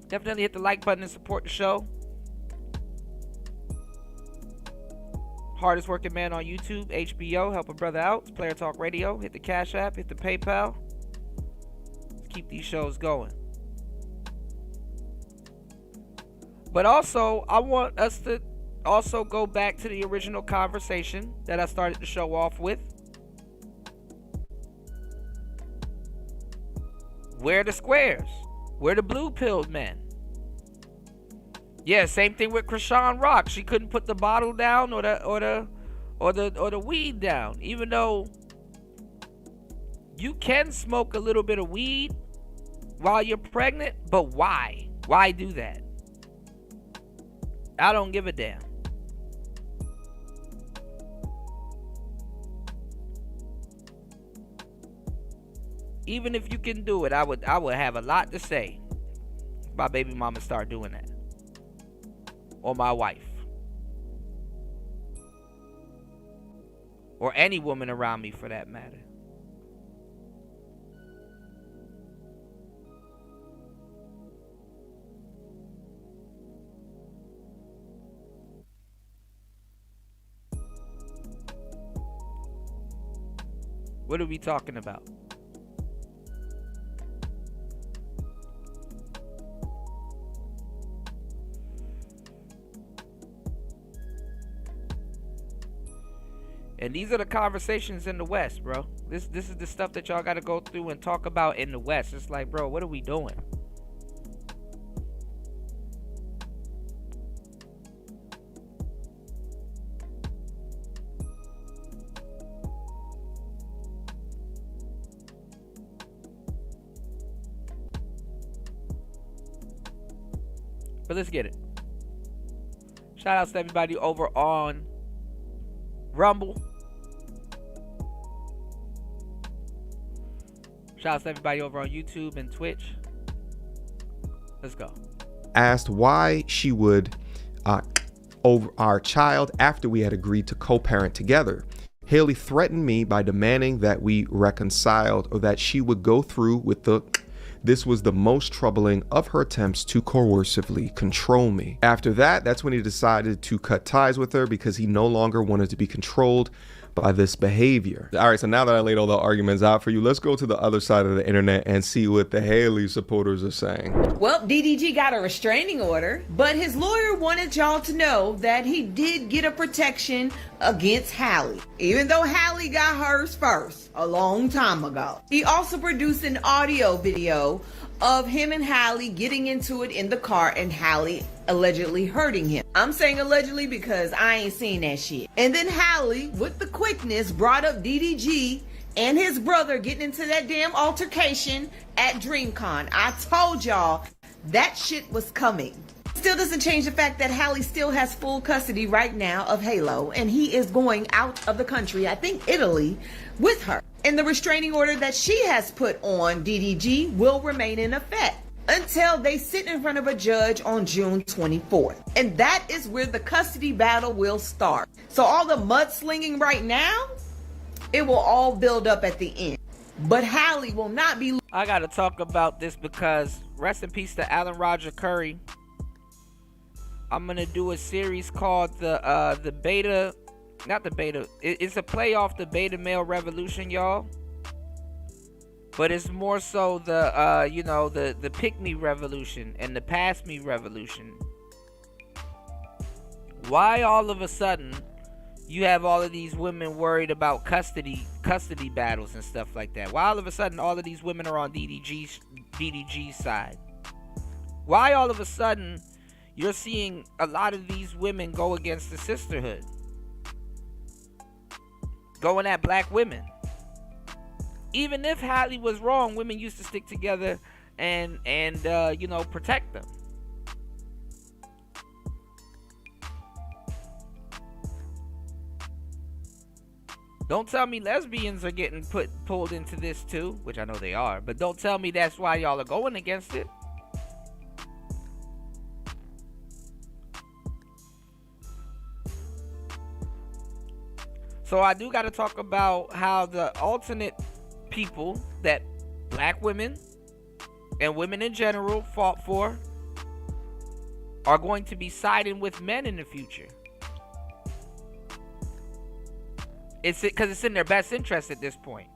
Definitely hit the like button and support the show. Hardest working man on YouTube, HBO, help a brother out. It's Player Talk Radio. Hit the Cash App, hit the PayPal. Let's keep these shows going. But also, I want us to also go back to the original conversation that I started the show off with. Where are the squares? Where are the blue-pilled men? Yeah, same thing with Krishan Rock. She couldn't put the bottle down or the weed down. Even though you can smoke a little bit of weed while you're pregnant, but why? Why do that? I don't give a damn. Even if you can do it, I would have a lot to say if my baby mama start doing that. Or my wife. Or any woman around me for that matter. What are we talking about? And these are the conversations in the West, bro. This is the stuff that y'all got to go through and talk about in the West. It's like, bro, what are we doing? But let's get it. Shout outs to everybody over on Rumble. Shout out to everybody over on YouTube and Twitch. Let's go. Asked why she would over our child after we had agreed to co-parent together. Haley threatened me by demanding that we reconciled or that she would go through with the... This was the most troubling of her attempts to coercively control me. After that, that's when he decided to cut ties with her because he no longer wanted to be controlled by this behavior. All right, so now that I laid all the arguments out for you, let's go to the other side of the internet and see what the Haley supporters are saying. Well, DDG got a restraining order, but his lawyer wanted y'all to know that he did get a protection against Hallie, even though Hallie got hers first a long time ago. He also produced an audio video of him and Hallie getting into it in the car and Hallie allegedly hurting him. I'm saying allegedly because I ain't seen that shit. And then Hallie, with the quickness, brought up DDG and his brother getting into that damn altercation at DreamCon. I told y'all that shit was coming. Still doesn't change the fact that Hallie still has full custody right now of Halo, and he is going out of the country, I think Italy, with her. And the restraining order that she has put on DDG will remain in effect. until they sit in front of a judge on June 24th. And that is where the custody battle will start. So all the mudslinging right now, it will all build up at the end. But Hallie will not be... I gotta talk about this because rest in peace to Alan Roger Curry. I'm gonna do a series called the beta, not the beta. It's a play off the beta male revolution, y'all. But it's more so the the pick me revolution and the pass me revolution. Why all of a sudden you have all of these women worried about custody battles and stuff like that? Why all of a sudden all of these women are on DDG's side? Why all of a sudden you're seeing a lot of these women go against the sisterhood, going at black women? Even if Hallie was wrong, women used to stick together and protect them. Don't tell me lesbians are getting pulled into this too, which I know they are, but don't tell me that's why y'all are going against it. So I do got to talk about how the alternate people that black women and women in general fought for are going to be siding with men in the future. It's because it's in their best interest at this point.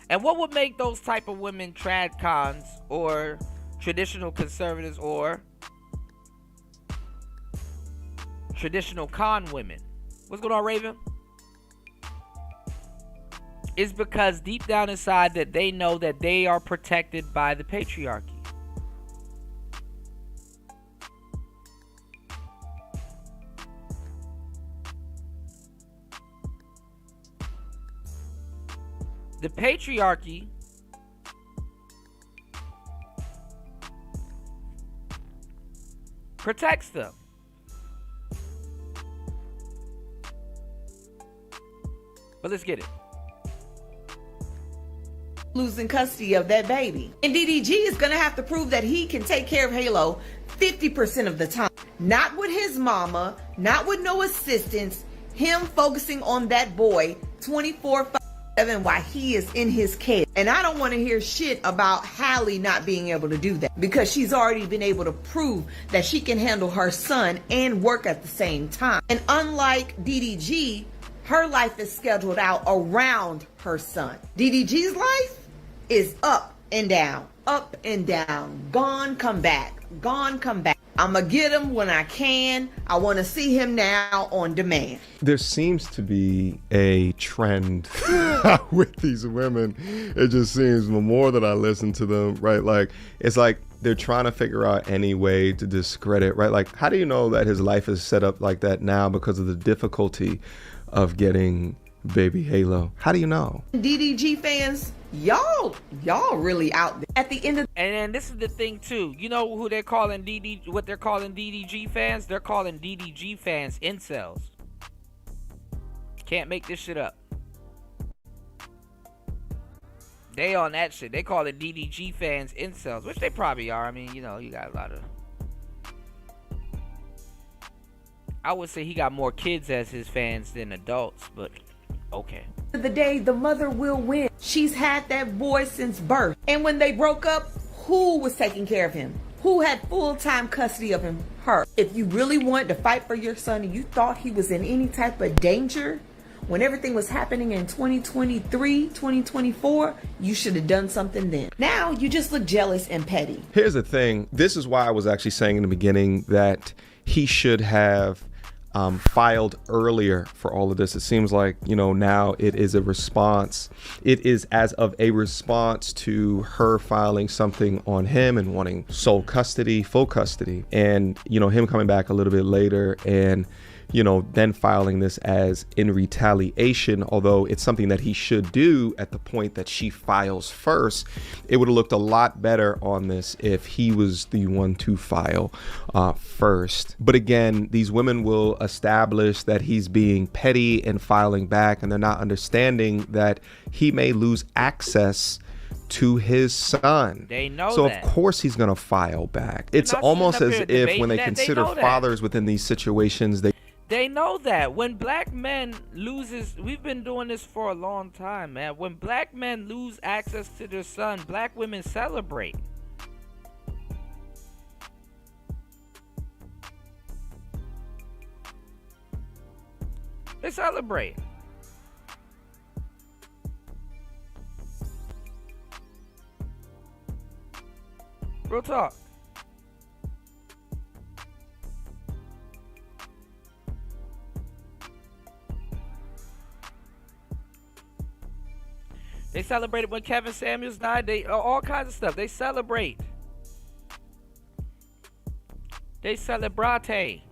And what would make those type of women trad cons or traditional conservatives or traditional con women? What's going on, Raven? It's because deep down inside that they know that they are protected by the patriarchy. The patriarchy protects them. But let's get it. Losing custody of that baby. And DDG is going to have to prove that he can take care of Halo 50% of the time. Not with his mama, not with no assistance, him focusing on that boy 24/7 while he is in his care. And I don't want to hear shit about Hallie not being able to do that, because she's already been able to prove that she can handle her son and work at the same time. And unlike DDG, her life is scheduled out around her son. DDG's life is up and down, gone, come back, gone, come back. I'ma get him when I can. I want to see him now on demand. There seems to be a trend with these women. It just seems the more that I listen to them, right? Like, it's like they're trying to figure out any way to discredit, right? Like, how do you know that his life is set up like that now because of the difficulty of getting baby Halo? How do you know? DDG fans, y'all really out there. At the end of... And then this is the thing too. You know who they're calling what they're calling DDG fans? They're calling DDG fans incels. Can't make this shit up. They on that shit. They call it DDG fans incels, which they probably are. I mean, you got a lot of... I would say he got more kids as his fans than adults, but okay. The day the mother will win. She's had that boy since birth. And when they broke up, who was taking care of him? Who had full-time custody of him? Her. If you really wanted to fight for your son and you thought he was in any type of danger when everything was happening in 2023, 2024, you should have done something then. Now you just look jealous and petty. Here's the thing. This is why I was actually saying in the beginning that he should have filed earlier for all of this. It seems like, now it is a response. It is as of a response to her filing something on him and wanting sole custody, full custody, and, him coming back a little bit later and, then filing this as in retaliation, although it's something that he should do at the point that she files first. It would have looked a lot better on this if he was the one to file first. But again, these women will establish that he's being petty and filing back, and they're not understanding that he may lose access to his son. They know so that. Of course he's gonna file back. It's almost as if when they consider fathers within these situations, they know that when black men loses, we've been doing this for a long time, man. When black men lose access to their son, black women celebrate. They celebrate. Real talk. They celebrated when Kevin Samuels died. They all kinds of stuff. They celebrate. They celebrate.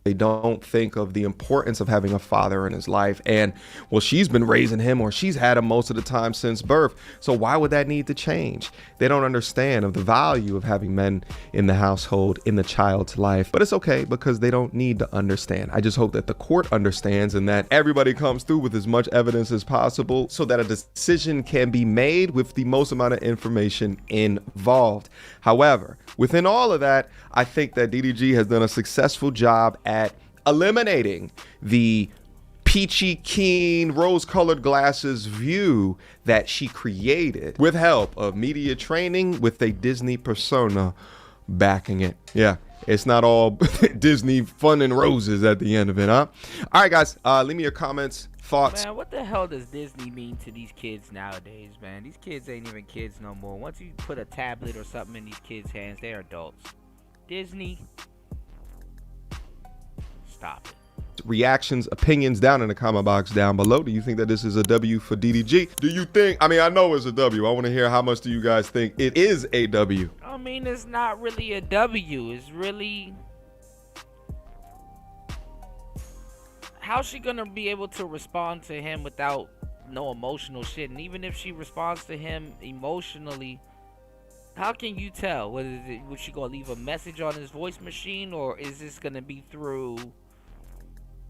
They don't think of the importance of having a father in his life. And, well, she's been raising him, or she's had him most of the time since birth. So why would that need to change? They don't understand of the value of having men in the household, in the child's life. But it's okay, because they don't need to understand. I just hope that the court understands and that everybody comes through with as much evidence as possible so that a decision can be made with the most amount of information involved. However, within all of that, I think that DDG has done a successful job at eliminating the peachy keen rose-colored glasses view that she created with help of media training with a Disney persona backing it. Yeah, it's not all Disney fun and roses at the end of it, huh? All right, guys, leave me your comments, thoughts. Man, what the hell does Disney mean to these kids nowadays, man? These kids ain't even kids no more. Once you put a tablet or something in these kids' hands, they're adults. Disney, stop it. Reactions, opinions down in the comment box down below. Do you think that this is a W for DDG? Do you think, I mean, I know it's a W. I want to hear how much do you guys think it is a W? I mean, it's not really a W. It's really, how's she gonna be able to respond to him without no emotional shit? And even if she responds to him emotionally, how can you tell? What is it? Was she gonna leave a message on his voice machine, or is this gonna be through?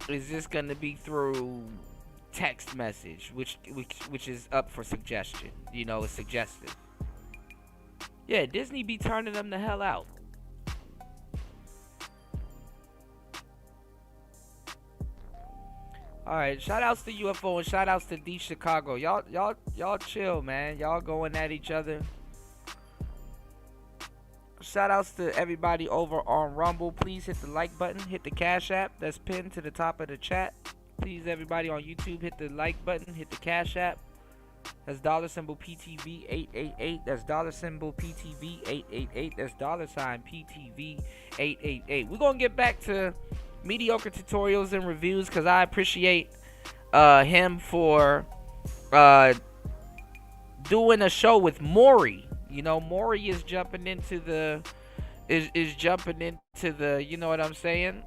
Is this gonna be through text message, which is up for suggestion? You know, it's suggestive. Yeah, Disney be turning them the hell out. All right, shout outs to UFO and shout outs to D Chicago. Y'all chill, man. Y'all going at each other. Shout outs to everybody over on Rumble. Please hit the like button, hit the Cash App that's pinned to the top of the chat. Please, everybody on YouTube, hit the like button, hit the Cash App. That's $PTV 888. That's $PTV 888. That's $PTV 888. We're gonna get back to mediocre tutorials and reviews, because I appreciate him for doing a show with Maury. You know, Maury is jumping into the you know what I'm saying?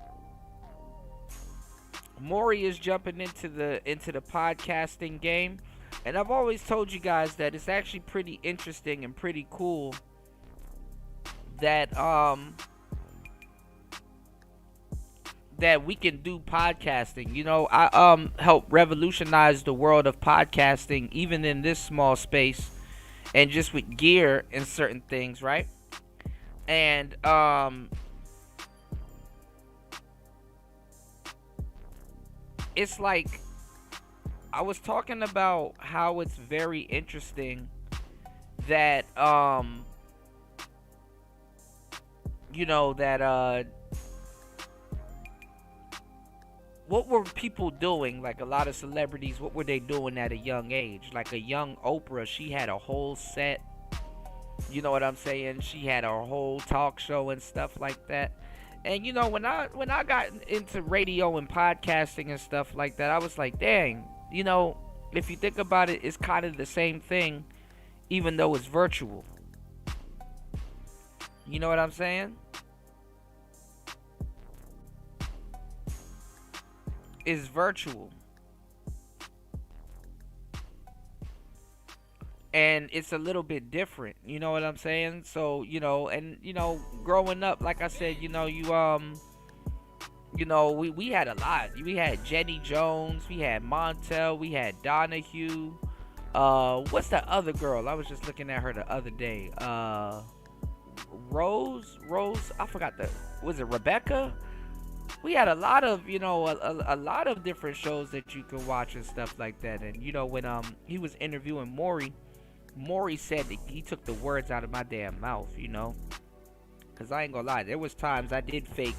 Maury is jumping into the podcasting game. And I've always told you guys that it's actually pretty interesting and pretty cool that that we can do podcasting. You know, I helped revolutionize the world of podcasting, even in this small space, and just with gear and certain things, right? And it's like, I was talking about how it's very interesting that you know, that what were people doing? Like, a lot of celebrities, what were they doing at a young age? Like a young Oprah, she had a whole set. You know what I'm saying? She had a whole talk show and stuff like that. And you know, when I got into radio and podcasting and stuff like that, I was like, dang, you know, if you think about it, it's kind of the same thing, even though it's virtual. You know what I'm saying? It's virtual. and it's a little bit different. You know what I'm saying? So, and growing up, like I said, we had a lot. We had Jenny Jones, we had Montel, we had Donahue. What's that other girl? I was just looking at her the other day. Rose, I forgot was it Rebecca? We had a lot of, a lot of different shows that you could watch and stuff like that. And, when he was interviewing Maury said that he took the words out of my damn mouth, Because I ain't gonna lie, there was times I did fake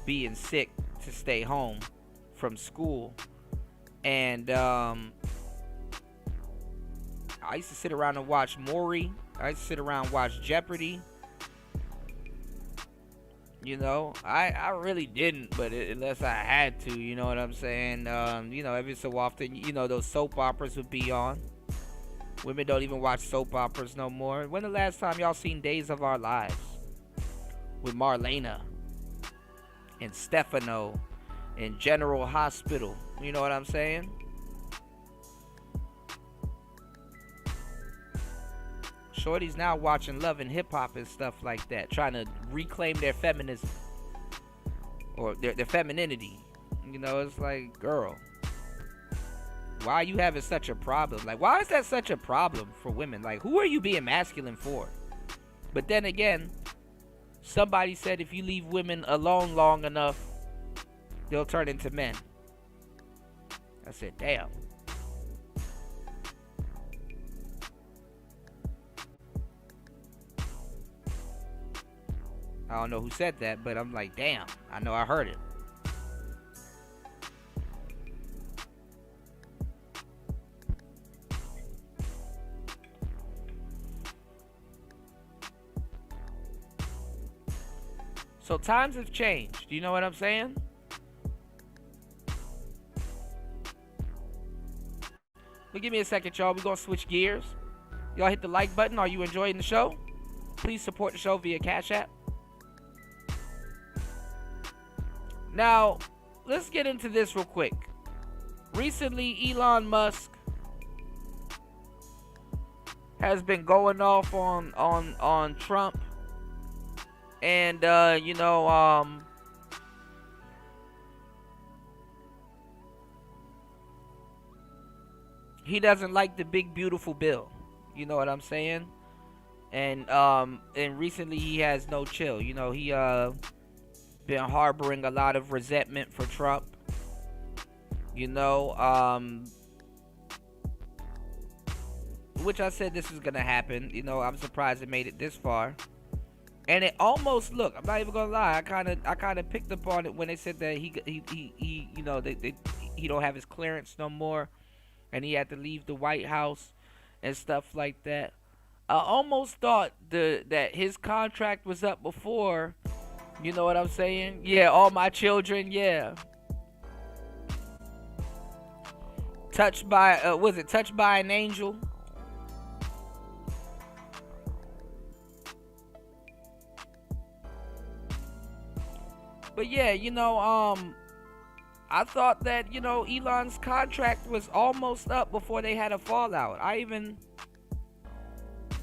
being sick to stay home from school. And I used to sit around and watch Maury. I used to sit around and watch Jeopardy. I really didn't, but unless I had to, you know what I'm saying? Every so often, those soap operas would be on. Women don't even watch soap operas no more. When the last time y'all seen Days of Our Lives? With Marlena and Stefano and General Hospital. You know what I'm saying? Shorty's now watching Love and Hip Hop and stuff like that, trying to reclaim their feminism or their femininity. It's like, girl, why are you having such a problem? Like, why is that such a problem for women? Like, who are you being masculine for? But then again, somebody said if you leave women alone long enough, they'll turn into men. I said, damn. I don't know who said that, but I'm like, damn, I know I heard it. So times have changed. You know what I'm saying? But give me a second, y'all. We're going to switch gears. Y'all hit the like button. Are you enjoying the show? Please support the show via Cash App. Now, let's get into this real quick. Recently, Elon Musk has been going off on Trump. And, he doesn't like the big, beautiful bill. You know what I'm saying? And recently he has no chill. He, been harboring a lot of resentment for Trump. Which I said this was gonna happen. I'm surprised it made it this far. And it almost, look, I'm not even gonna lie, I kind of picked up on it when they said that he don't have his clearance no more, and he had to leave the White House and stuff like that. I almost thought that his contract was up before. You know what I'm saying? Yeah, all my children, yeah. Touched by, Touched by an Angel? But yeah, I thought that, Elon's contract was almost up before they had a fallout. I even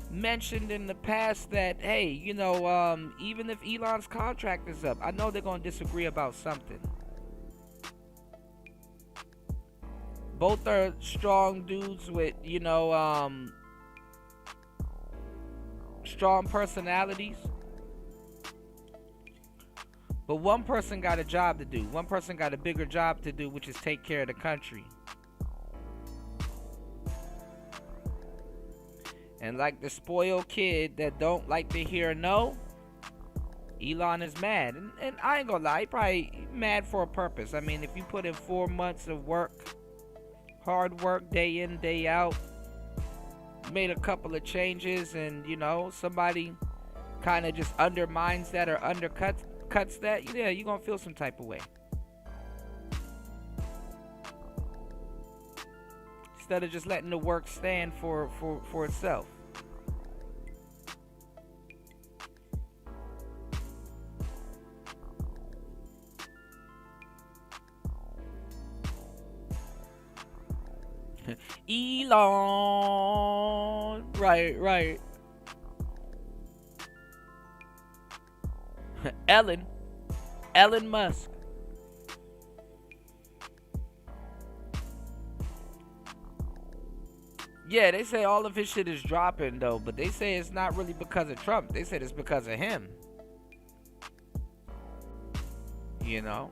mentioned in the past that, hey, even if Elon's contract is up, I know they're going to disagree about something. Both are strong dudes with, strong personalities. But one person got a job to do. One person got a bigger job to do, which is take care of the country. And like the spoiled kid that don't like to hear no, Elon is mad. And I ain't gonna lie, he probably mad for a purpose. I mean, if you put in 4 months of work, hard work, day in, day out, made a couple of changes, and, somebody kind of just undermines that or cuts that, yeah, you're gonna feel some type of way. Instead of just letting the work stand for itself. Elon Right. Elon Musk. Yeah, they say all of his shit is dropping though, but they say it's not really because of Trump. They said it's because of him. You know?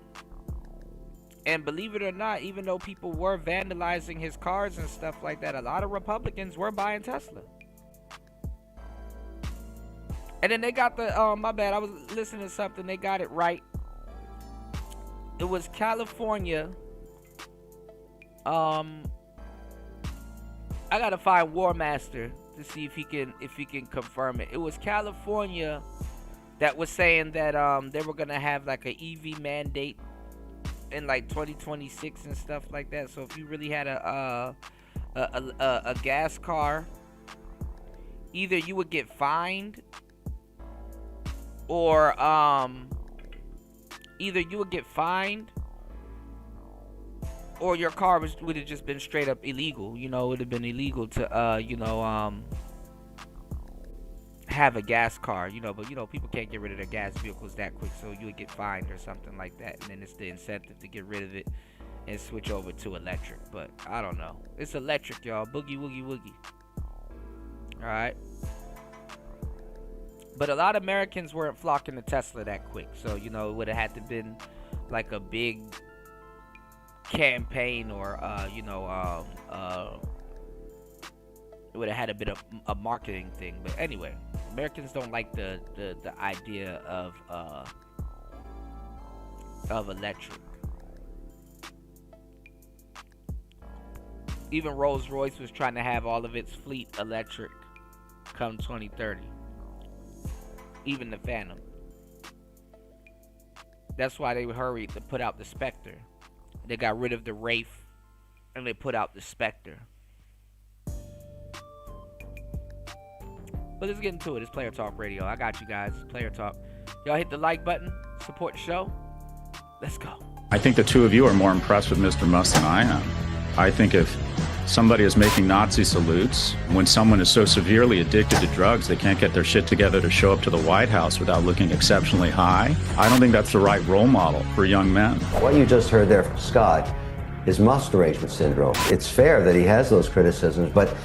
And believe it or not, even though people were vandalizing his cars and stuff like that, a lot of Republicans were buying Tesla. And then they got the, my bad, I was listening to something, they got it right. It was California. I gotta find War Master to see if he can confirm it. It was California that was saying that they were gonna have like an EV mandate in like 2026 and stuff like that. So if you really had a gas car, either you would get fined or your car would have just been straight up illegal. You know, it would have been illegal to have a gas car, you know, but you know, people can't get rid of their gas vehicles that quick, so you would get fined or something like that, and then it's the incentive to get rid of it and switch over to electric. But I don't know, it's electric, y'all. Boogie woogie woogie. All right, but a lot of Americans weren't flocking to Tesla that quick, so you know, it would have had to been like a big campaign or it would have had a bit of a marketing thing. But anyway, Americans don't like the idea of electric. Even Rolls-Royce was trying to have all of its fleet electric come 2030. Even the Phantom. That's why they hurried to put out the Spectre. They got rid of the Wraith and they put out the Spectre. But let's get into it. It's Player Talk Radio. I got you guys. Player Talk. Y'all hit the like button. Support the show. Let's go. I think the two of you are more impressed with Mr. Musk than I am. I think if somebody is making Nazi salutes, when someone is so severely addicted to drugs they can't get their shit together to show up to the White House without looking exceptionally high, I don't think that's the right role model for young men. What you just heard there from Scott is Musk derangement syndrome. It's fair that he has those criticisms, but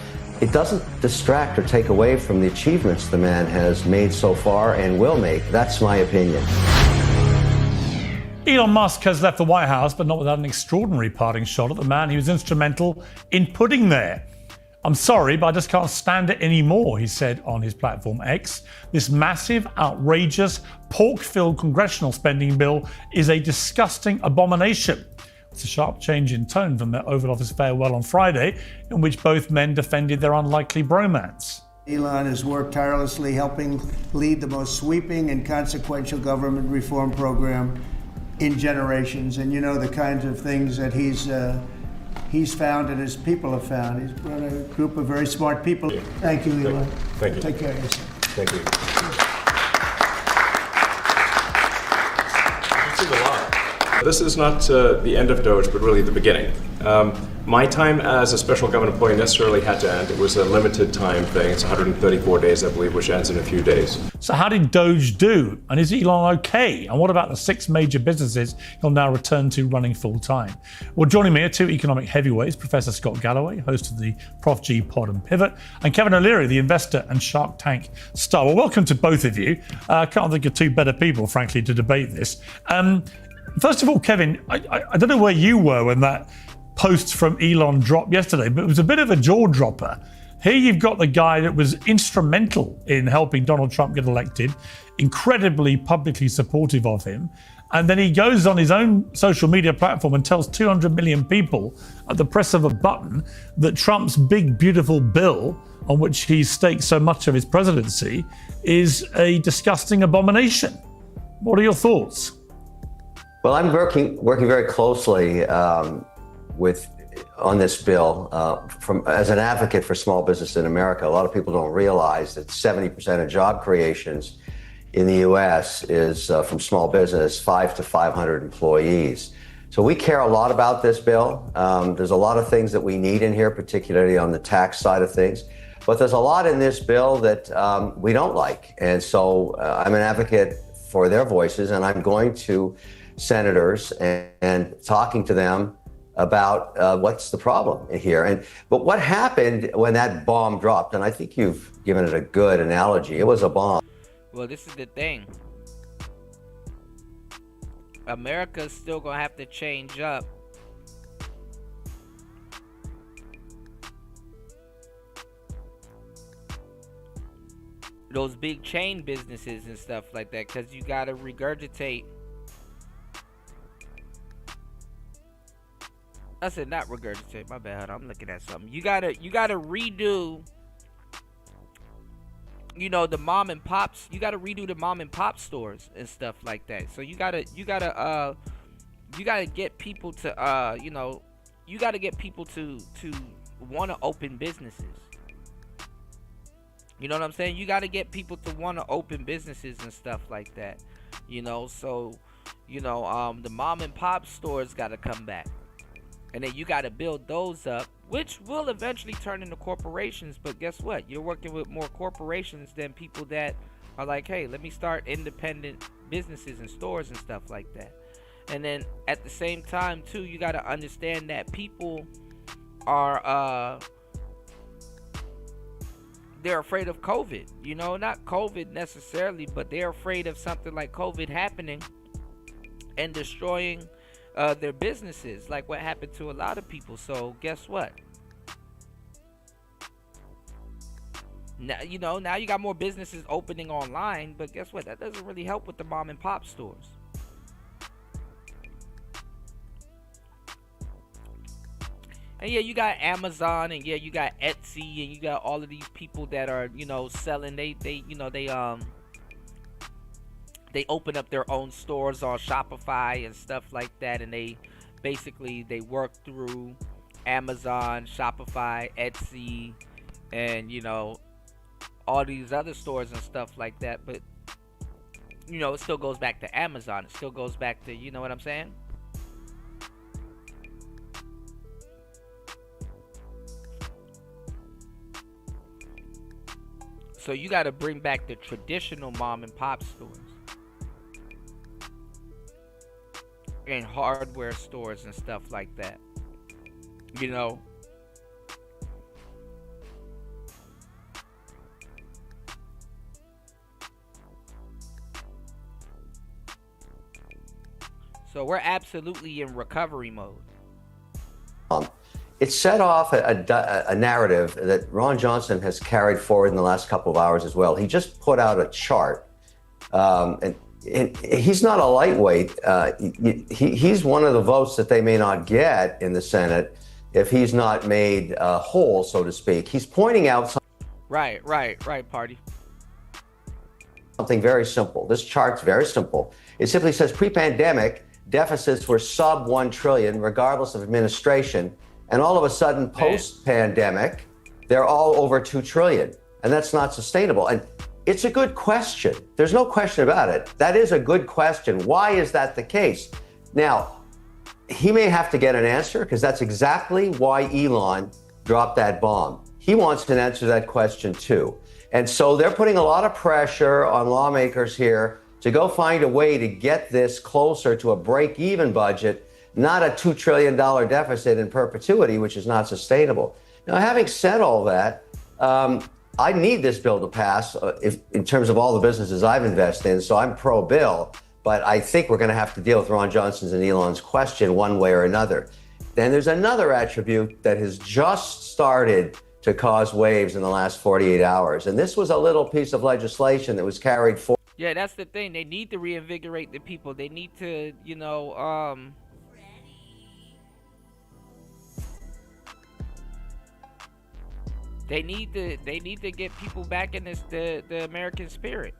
it doesn't distract or take away from the achievements the man has made so far and will make. That's my opinion. Elon Musk has left the White House, but not without an extraordinary parting shot at the man he was instrumental in putting there. "I'm sorry, but I just can't stand it anymore," he said on his platform X. "This massive, outrageous, pork-filled congressional spending bill is a disgusting abomination." It's a sharp change in tone from their Oval Office farewell on Friday, in which both men defended their unlikely bromance. Elon has worked tirelessly helping lead the most sweeping and consequential government reform program in generations, and you know the kinds of things that he's found and his people have found. He's brought a group of very smart people. Thank you, Elon. Thank you. Take care of yourself. Thank you. You've seen a lot. This is not the end of Doge, but really the beginning. My time as a special government employee necessarily had to end. It was a limited time thing. It's 134 days, I believe, which ends in a few days. So how did Doge do? And is Elon okay? And what about the 6 major businesses he'll now return to running full time? Well, joining me are 2 economic heavyweights, Professor Scott Galloway, host of the Prof G Pod and Pivot, and Kevin O'Leary, the investor and Shark Tank star. Well, welcome to both of you. I can't think of 2 better people, frankly, to debate this. First of all, Kevin, I don't know where you were when that post from Elon dropped yesterday, but it was a bit of a jaw dropper. Here you've got the guy that was instrumental in helping Donald Trump get elected, incredibly publicly supportive of him, and then he goes on his own social media platform and tells 200 million people at the press of a button that Trump's big, beautiful bill, on which he staked so much of his presidency, is a disgusting abomination. What are your thoughts? Well, I'm working very closely on this bill as an advocate for small business in America. A lot of people don't realize that 70% of job creations in the U.S. is from small business, 5 to 500 employees. So we care a lot about this bill. There's a lot of things that we need in here, particularly on the tax side of things. But there's a lot in this bill that we don't like. And so I'm an advocate for their voices, and I'm going to senators and talking to them about what's the problem here. But what happened when that bomb dropped, and I think you've given it a good analogy, it was a bomb. Well, this is the thing. America's still gonna have to change up. Those big chain businesses and stuff like that, because you gotta regurgitate. I said not regurgitate, my bad. I'm looking at something. You gotta redo, the mom and pops. You gotta redo the mom and pop stores and stuff like that. So you gotta get people to you gotta get people to want to open businesses. You know what I'm saying? You got to get people to want to open businesses and stuff like that. So, the mom and pop stores got to come back. And then you got to build those up, which will eventually turn into corporations. But guess what? You're working with more corporations than people that are like, hey, let me start independent businesses and stores and stuff like that. And then at the same time, too, you got to understand that people are... they're afraid of COVID, not COVID necessarily, but they're afraid of something like COVID happening and destroying their businesses, like what happened to a lot of people. So guess what? Now, now you got more businesses opening online, but guess what? That doesn't really help with the mom and pop stores. And yeah, you got Amazon, and yeah, you got Etsy, and you got all of these people that are, selling. They open up their own stores on Shopify and stuff like that, and they work through Amazon, Shopify, Etsy, and all these other stores and stuff like that. But it still goes back to Amazon. It still goes back to, you know what I'm saying? So you got to bring back the traditional mom and pop stores and hardware stores and stuff like that. So we're absolutely in recovery mode. It set off a narrative that Ron Johnson has carried forward in the last couple of hours as well. He just put out a chart, and he's not a lightweight. He's one of the votes that they may not get in the Senate if he's not made whole, so to speak. He's pointing out Right, Party. Something very simple. This chart's very simple. It simply says pre-pandemic deficits were sub 1 trillion, regardless of administration. And all of a sudden, post-pandemic, they're all over 2 trillion. And that's not sustainable. And it's a good question. There's no question about it. That is a good question. Why is that the case? Now, he may have to get an answer, because that's exactly why Elon dropped that bomb. He wants an answer to that question too. And so they're putting a lot of pressure on lawmakers here to go find a way to get this closer to a break-even budget, not a $2 trillion deficit in perpetuity, which is not sustainable. Now, having said all that, I need this bill to pass in terms of all the businesses I've invested in, so I'm pro-bill, but I think we're going to have to deal with Ron Johnson's and Elon's question one way or another. Then there's another attribute that has just started to cause waves in the last 48 hours, and this was a little piece of legislation that was carried forward. Yeah, that's the thing. They need to reinvigorate the people. They need to, They need to get people back in the American spirit.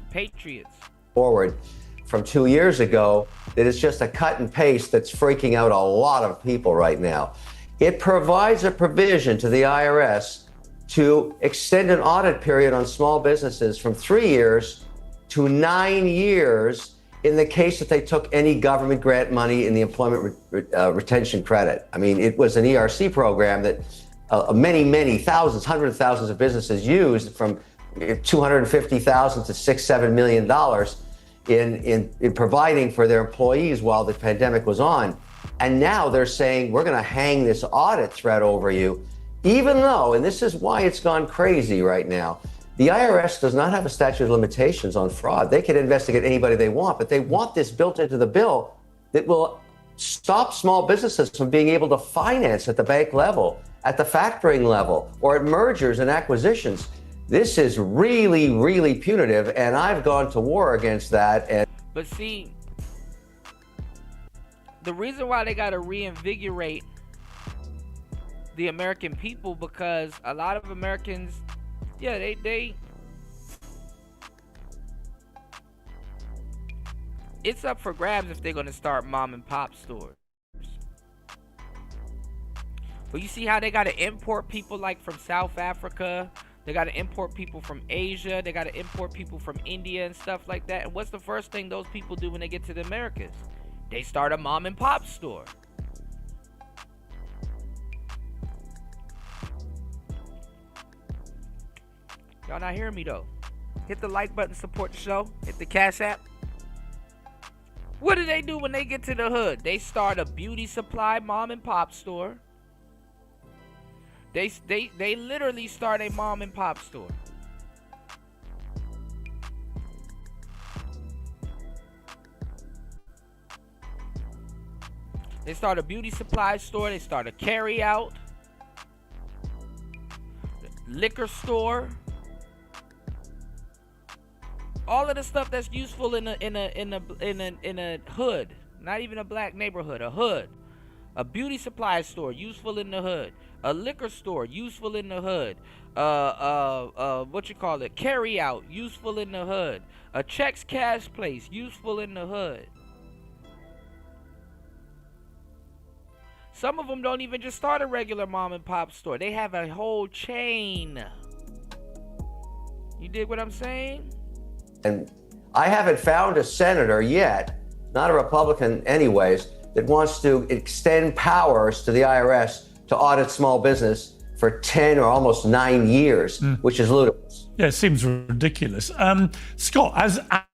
Patriots. Forward from 2 years ago that is just a cut and paste that's freaking out a lot of people right now. It provides a provision to the IRS to extend an audit period on small businesses from 3 years to 9 years in the case that they took any government grant money in the employment retention credit. I mean, it was an ERC program that many thousands, hundreds of thousands of businesses used, from $250,000 to $6-7 million in providing for their employees while the pandemic was on. And now they're saying, we're going to hang this audit threat over you, even though, and this is why it's gone crazy right now, the IRS does not have a statute of limitations on fraud. They can investigate anybody they want, but they want this built into the bill that will stop small businesses from being able to finance at the bank level, at the factoring level, or at mergers and acquisitions. This is really, really punitive, and I've gone to war against that. But see, the reason why they got to reinvigorate the American people, because a lot of Americans, yeah, they it's up for grabs if they're going to start mom and pop stores. But you see how they got to import people like from South Africa. They got to import people from Asia. They got to import people from India and stuff like that. And what's the first thing those people do when they get to the Americas? They start a mom and pop store. Y'all not hearing me though? Hit the like button, support the show. Hit the Cash App. What do they do when they get to the hood? They start a beauty supply mom and pop store. They literally start a mom and pop store. They start a beauty supply store. They start a carry out, liquor store. All of the stuff that's useful in a hood, not even a black neighborhood, a hood. A beauty supply store, useful in the hood. A liquor store, useful in the hood. Carry out, useful in the hood. A checks cash place, useful in the hood. Some of them don't even just start a regular mom and pop store. They have a whole chain. You dig what I'm saying? And I haven't found a senator yet, not a Republican anyways, that wants to extend powers to the IRS to audit small business for 10 or almost 9 years, which is ludicrous. Yeah, it seems ridiculous. Scott,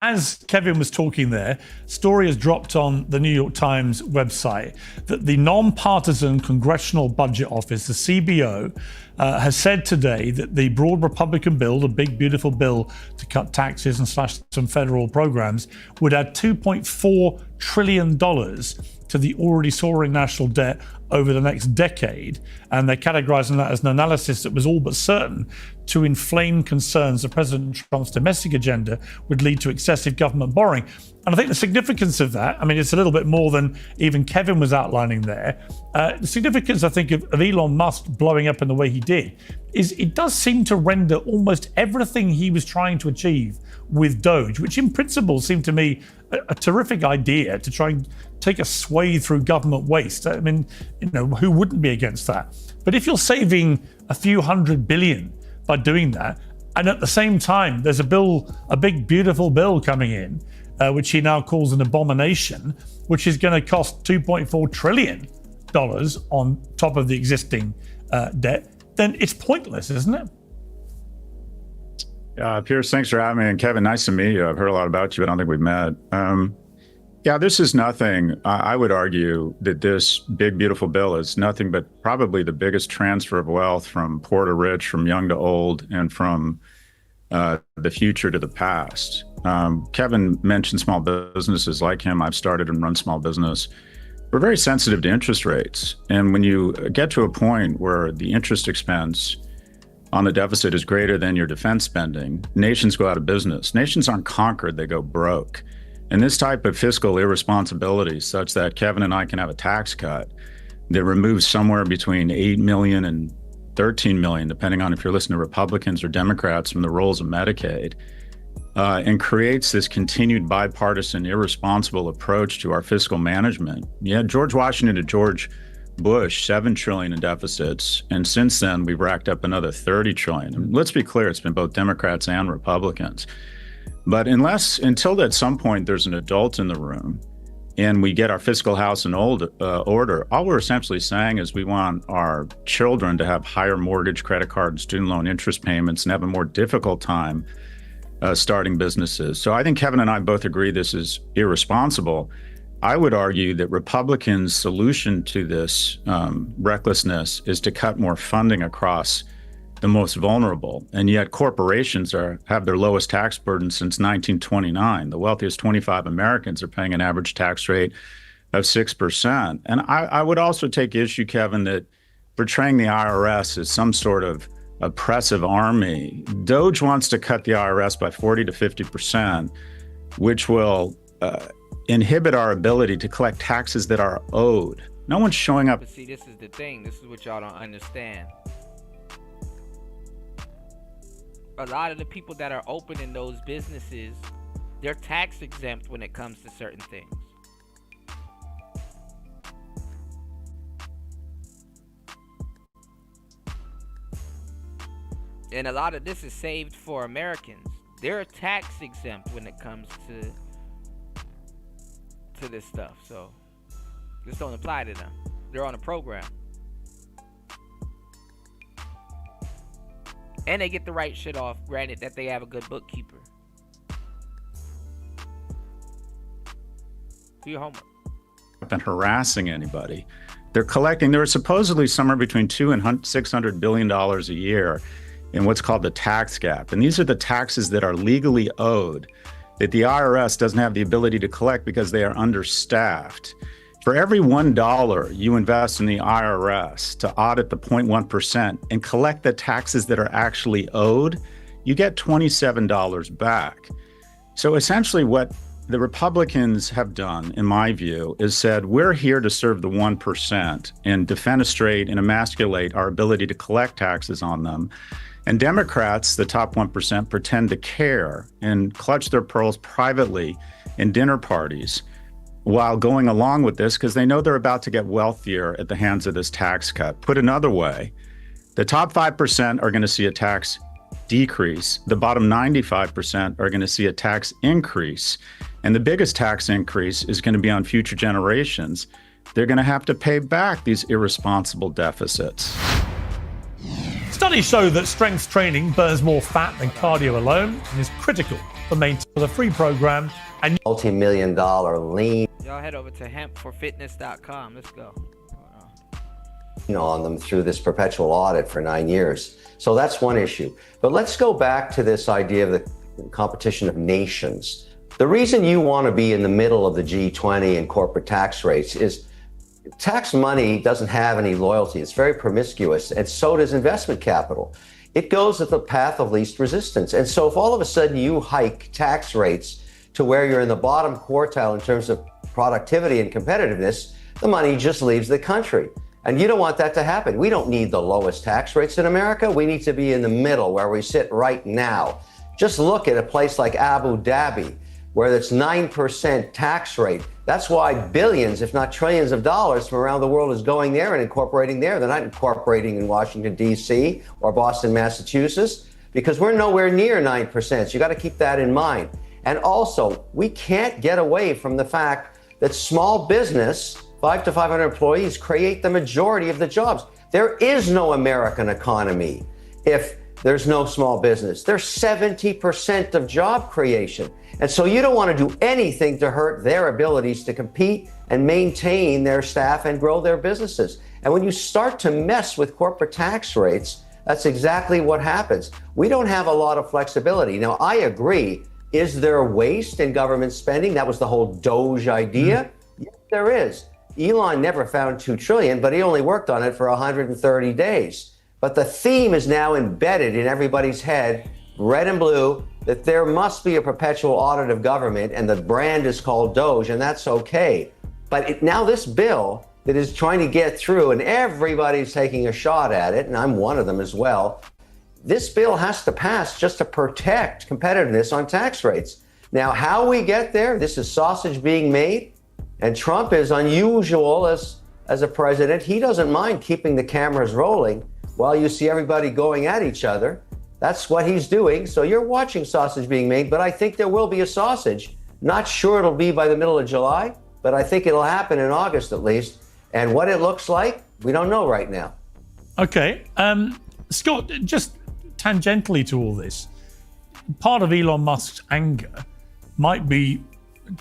as Kevin was talking there, story has dropped on the New York Times website that the Nonpartisan Congressional Budget Office, the CBO, has said today that the broad Republican bill, the big beautiful bill to cut taxes and slash some federal programs, would add $2.4 trillion to the already soaring national debt over the next decade. And they're categorizing that as an analysis that was all but certain to inflame concerns that President Trump's domestic agenda would lead to excessive government borrowing. And I think the significance of that, I mean, it's a little bit more than even Kevin was outlining there. The significance, I think, of Elon Musk blowing up in the way he did is it does seem to render almost everything he was trying to achieve with Doge, which in principle seemed to me a terrific idea to try and take a sway through government waste. I mean, who wouldn't be against that? But if you're saving a few $100 billion by doing that, and at the same time, there's a big, beautiful bill coming in, which he now calls an abomination, which is going to cost $2.4 trillion on top of the existing debt, then it's pointless, isn't it? Pierce, thanks for having me. And Kevin, nice to meet you. I've heard a lot about you, but I don't think we've met. This is nothing. I would argue that this big, beautiful bill is nothing but probably the biggest transfer of wealth from poor to rich, from young to old, and from the future to the past. Kevin mentioned small businesses like him. I've started and run small business. We're very sensitive to interest rates. And when you get to a point where the interest expense on the deficit is greater than your defense spending, nations go out of business. Nations aren't conquered, they go broke. And this type of fiscal irresponsibility, such that Kevin and I can have a tax cut that removes somewhere between 8 million and 13 million, depending on if you're listening to Republicans or Democrats, from the rolls of Medicaid, and creates this continued bipartisan, irresponsible approach to our fiscal management. Yeah, George Washington to George Bush, 7 trillion in deficits. And since then, we've racked up another 30 trillion. And let's be clear, it's been both Democrats and Republicans. But until at some point there's an adult in the room and we get our fiscal house in order, all we're essentially saying is we want our children to have higher mortgage, credit card, and student loan interest payments and have a more difficult time starting businesses. So I think Kevin and I both agree this is irresponsible. I would argue that Republicans' solution to this recklessness is to cut more funding across the most vulnerable. And yet corporations have their lowest tax burden since 1929. The wealthiest 25 Americans are paying an average tax rate of 6%. And I would also take issue, Kevin, that portraying the IRS as some sort of oppressive army. DOGE wants to cut the IRS by 40 to 50%, which will inhibit our ability to collect taxes that are owed. No one's showing up. But see, this is the thing. This is what y'all don't understand. A lot of the people that are opening those businesses, they're tax exempt when it comes to certain things. And a lot of this is saved for Americans. They're tax exempt when it comes to this stuff. So this don't apply to them. They're on a program. And they get the right shit off, granted that they have a good bookkeeper. Do your homework. Been harassing anybody. They're supposedly somewhere between $200 and $600 billion a year in what's called the tax gap. And these are the taxes that are legally owed that the IRS doesn't have the ability to collect because they are understaffed. For every $1 you invest in the IRS to audit the 0.1% and collect the taxes that are actually owed, you get $27 back. So essentially what the Republicans have done, in my view, is said, we're here to serve the 1% and defenestrate and emasculate our ability to collect taxes on them. And Democrats, the top 1%, pretend to care and clutch their pearls privately in dinner parties while going along with this because they know they're about to get wealthier at the hands of this tax cut. Put another way, the top 5% are going to see a tax decrease. The bottom 95% are going to see a tax increase. And the biggest tax increase is going to be on future generations. They're going to have to pay back these irresponsible deficits. Studies show that strength training burns more fat than cardio alone and is critical for maintaining the free program and multi-million-dollar lean Y'all head over to hempforfitness.com. Let's go. On them through this perpetual audit for 9 years. So that's one issue. But let's go back to this idea of the competition of nations. The reason you want to be in the middle of the G20 and corporate tax rates is tax money doesn't have any loyalty. It's very promiscuous, and so does investment capital. It goes at the path of least resistance. And so if all of a sudden you hike tax rates to where you're in the bottom quartile in terms of productivity and competitiveness, the money just leaves the country. And you don't want that to happen. We don't need the lowest tax rates in America. We need to be in the middle where we sit right now. Just look at a place like Abu Dhabi, where it's 9% tax rate. That's why billions, if not trillions of dollars from around the world is going there and incorporating there. They're not incorporating in Washington, D.C. or Boston, Massachusetts, because we're nowhere near 9%. So you got to keep that in mind. And also, we can't get away from the fact that small business, 5 to 500 employees, create the majority of the jobs. There is no American economy if there's no small business. There's 70% of job creation. And so you don't want to do anything to hurt their abilities to compete and maintain their staff and grow their businesses. And when you start to mess with corporate tax rates, that's exactly what happens. We don't have a lot of flexibility. Now, I agree. Is there waste in government spending? That was the whole DOGE idea. Yes, there is. Elon never found $2 trillion, but he only worked on it for 130 days. But the theme is now embedded in everybody's head, red and blue, that there must be a perpetual audit of government, and the brand is called DOGE, and that's okay. But now this bill that is trying to get through, and everybody's taking a shot at it, and I'm one of them as well, this bill has to pass just to protect competitiveness on tax rates. Now, how we get there, this is sausage being made, and Trump is unusual as a president. He doesn't mind keeping the cameras rolling while you see everybody going at each other. That's what he's doing. So you're watching sausage being made, but I think there will be a sausage. Not sure it'll be by the middle of July, but I think it'll happen in August at least. And what it looks like, we don't know right now. Okay. Scott, just tangentially to all this, part of Elon Musk's anger might be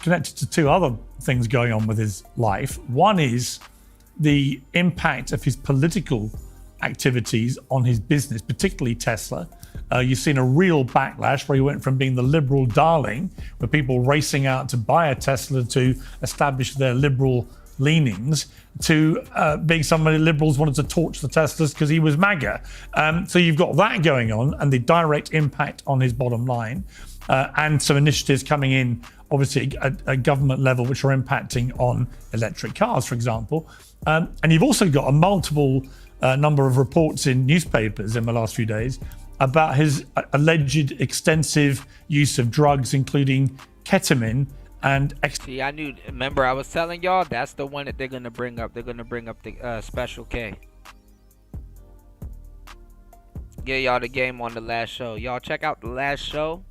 connected to two other things going on with his life. One is the impact of his political activities on his business, particularly Tesla. You've seen a real backlash where he went from being the liberal darling, with people racing out to buy a Tesla to establish their liberal leanings, to being somebody liberals wanted to torch the Teslas because he was MAGA. So you've got that going on and the direct impact on his bottom line, and some initiatives coming in, obviously at a government level, which are impacting on electric cars, for example. And you've also got a multiple number of reports in newspapers in the last few days about his alleged extensive use of drugs, including ketamine and See, I knew. Remember, I was telling y'all that's the one that they're gonna bring up. They're gonna bring up the Special K. Get y'all the game on the last show. Y'all check out the last show.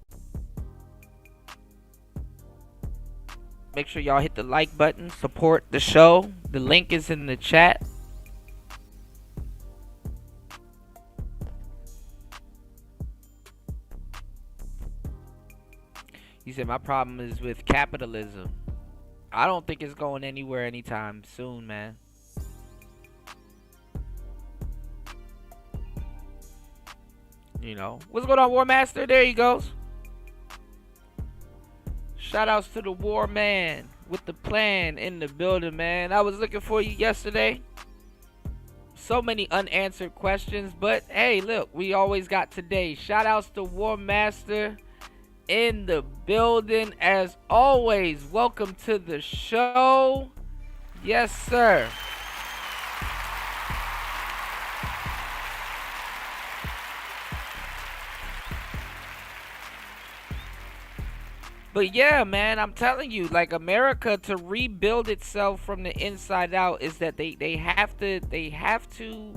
Make sure y'all hit the like button. Support the show. The link is in the chat. He said, my problem is with capitalism. I don't think it's going anywhere anytime soon, man. You know. What's going on, War Master? There he goes. Shout outs to the War Man with the plan in the building, man. I was looking for you yesterday. So many unanswered questions, but hey, look, we always got today. Shout outs to War Master in the building as always. Welcome to the show. Yes, sir. But yeah, man, I'm telling you, like, America, to rebuild itself from the inside out, is that they have to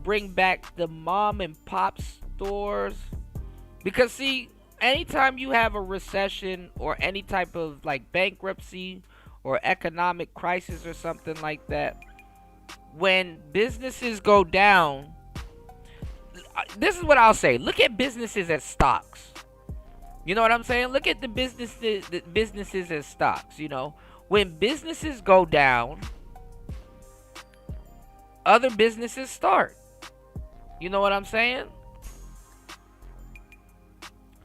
bring back the mom and pop stores. Because see, anytime you have a recession or any type of like bankruptcy or economic crisis or something like that, when businesses go down, this is what I'll say. Look at businesses as stocks. You know what I'm saying? Look at the businesses as stocks, you know. When businesses go down, other businesses start. You know what I'm saying?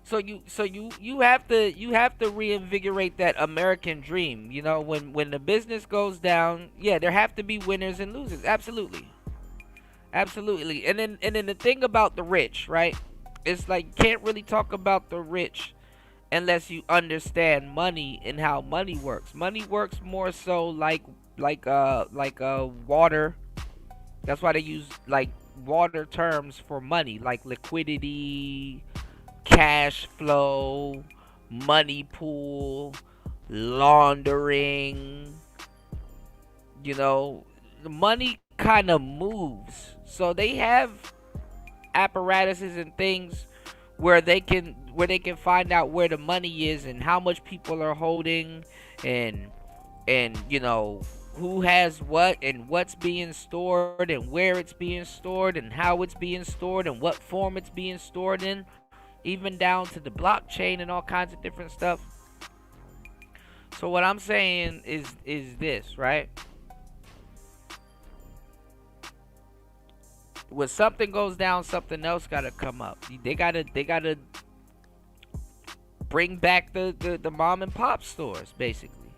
So you have to reinvigorate that American dream. You know, when the business goes down, yeah, there have to be winners and losers. Absolutely. Absolutely. And then the thing about the rich, right? It's like you can't really talk about the rich unless you understand money and how money works. Money works more so like water. That's why they use like water terms for money, like liquidity, cash flow, money pool, laundering. You know, the money kind of moves. So they have apparatuses and things where they can find out where the money is and how much people are holding, and you know, who has what and what's being stored and where it's being stored and how it's being stored and what form it's being stored in, even down to the blockchain and all kinds of different stuff. So what I'm saying is this, right? When something goes down, something else gotta come up. They gotta bring back the mom and pop stores, basically.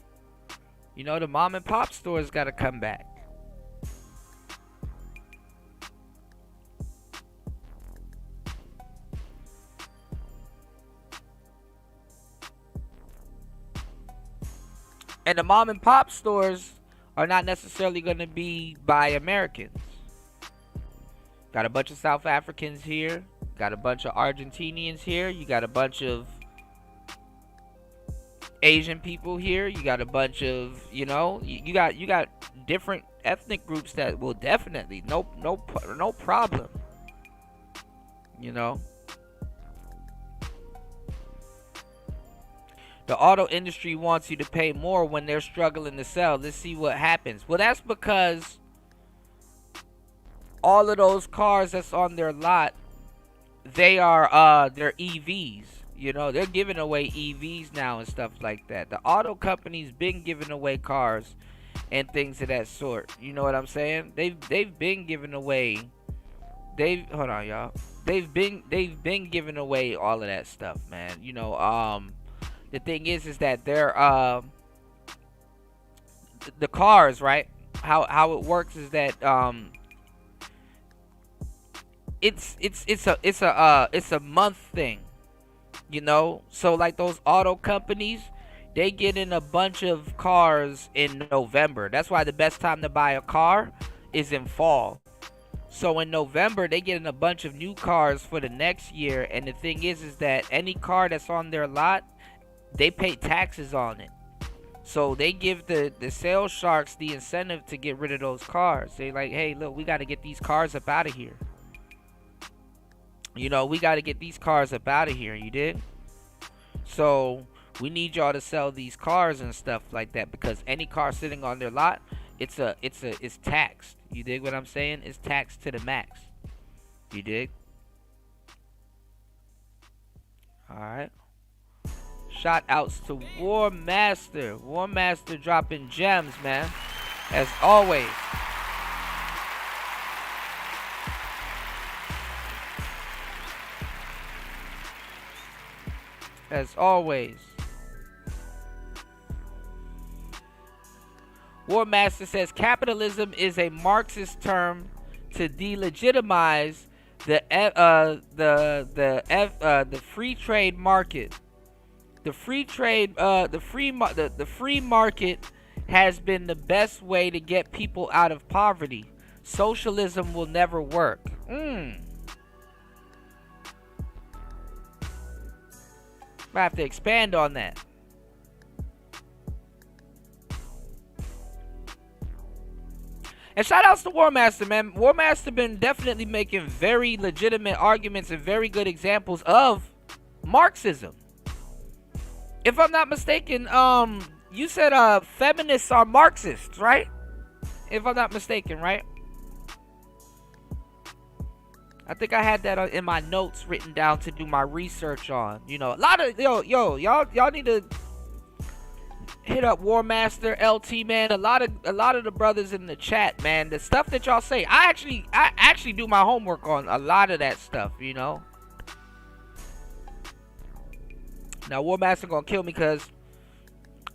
You know, the mom and pop stores gotta come back. And the mom and pop stores are not necessarily gonna be by Americans. Got a bunch of South Africans here. Got a bunch of Argentinians here. You got a bunch of Asian people here. You got a bunch of, you know, you got different ethnic groups that will definitely no problem. You know. The auto industry wants you to pay more when they're struggling to sell. Let's see what happens. Well, that's because all of those cars that's on their lot, they're EVs. You know, they're giving away EVs now and stuff like that. The auto company's been giving away cars and things of that sort. You know what I'm saying? They've been giving away. Hold on, y'all. They've been giving away all of that stuff, man. You know, the thing is that they're the cars, right? How it works is that it's a month thing, you know. So like those auto companies, they get in a bunch of cars in November. That's why the best time to buy a car is in fall. So in November, they get in a bunch of new cars for the next year. And the thing is that any car that's on their lot, they pay taxes on it. So they give the sales sharks the incentive to get rid of those cars. They like, hey, look, we got to get these cars up out of here. You know, we got to get these cars up out of here. You did? So we need y'all to sell these cars and stuff like that, because any car sitting on their lot, it's taxed. You dig what I'm saying? It's taxed to the max. You dig? Alright. Shout outs to War Master. War Master dropping gems, man. As always. As always. War Master says capitalism is a Marxist term to delegitimize the free trade market. The free market has been the best way to get people out of poverty. Socialism will never work. I have to expand on that. And shout outs to War Master, man. War Master been definitely making very legitimate arguments and very good examples of Marxism. If I'm not mistaken, you said feminists are Marxists, right? If I'm not mistaken, right? I think I had that in my notes written down to do my research on. You know, a lot of y'all need to hit up War Master, LT, man. A lot of the brothers in the chat, man. The stuff that y'all say, I actually do my homework on a lot of that stuff, you know. Now War Master gonna kill me because,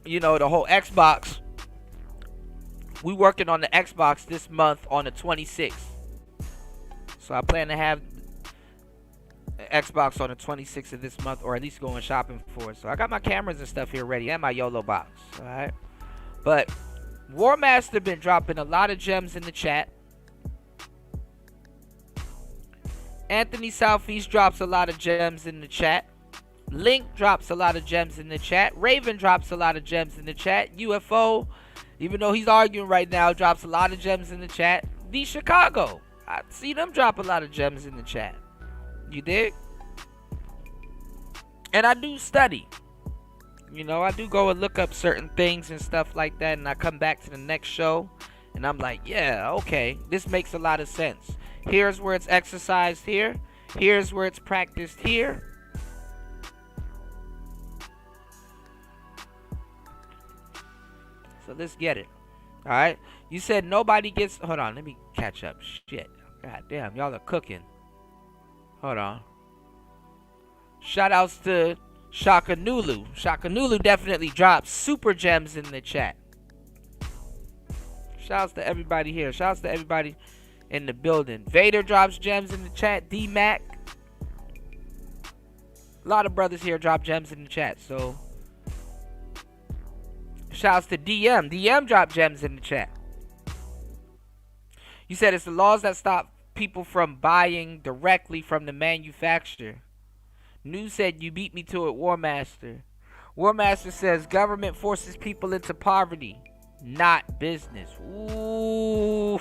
you know, the whole Xbox. We working on the Xbox this month on the 26th. So I plan to have Xbox on the 26th of this month, or at least going shopping for it. So I got my cameras and stuff here ready, and my YOLO box. Alright. But War Master been dropping a lot of gems in the chat. Anthony Southeast drops a lot of gems in the chat. Link drops a lot of gems in the chat. Raven drops a lot of gems in the chat. UFO, even though he's arguing right now, drops a lot of gems in the chat. The Chicago, I see them drop a lot of gems in the chat. You dig? And I do study. You know, I do go and look up certain things and stuff like that, and I come back to the next show and I'm like, yeah, okay, this makes a lot of sense. Here's where it's exercised here. Here's where it's practiced here. So let's get it. Alright? You said nobody gets... Hold on, let me catch up. Shit. God damn, y'all are cooking. Hold on. Shout outs to Shaka Nulu. Shaka Nulu definitely dropped super gems in the chat. Shout outs to everybody here. Shout outs to everybody in the building. Vader drops gems in the chat. D-Mac. A lot of brothers here drop gems in the chat, so... Shouts to DM. DM dropped gems in the chat. You said it's the laws that stop people from buying directly from the manufacturer. News said you beat me to it, War Master. War Master says government forces people into poverty, not business. Ooh.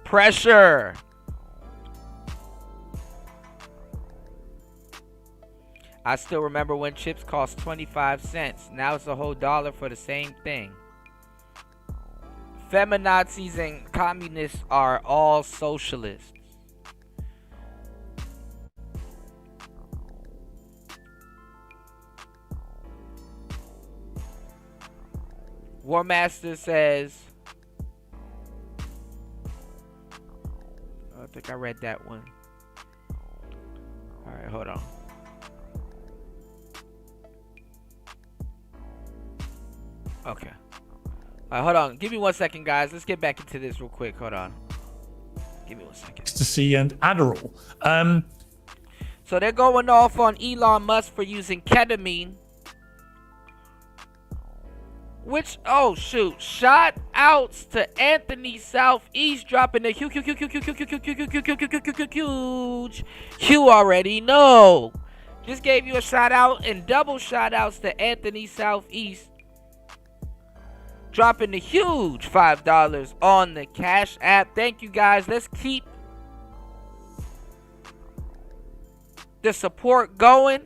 Pressure. I still remember when chips cost 25 cents. Now it's a whole $1 for the same thing. Feminazis and communists are all socialists. Warmaster says, I think I read that one. All right, hold on. Okay. All right, hold on. Give me 1 second, guys. Let's get back into this real quick. Hold on. Give me 1 second. Ecstasy and Adderall. So they're going off on Elon Musk for using ketamine. Which, oh shoot, shout outs to Anthony Southeast dropping the huge. You already know. Just gave you a shout out and double shout outs to Anthony Southeast dropping the huge $5 on the Cash App. Thank you guys. Let's keep the support going.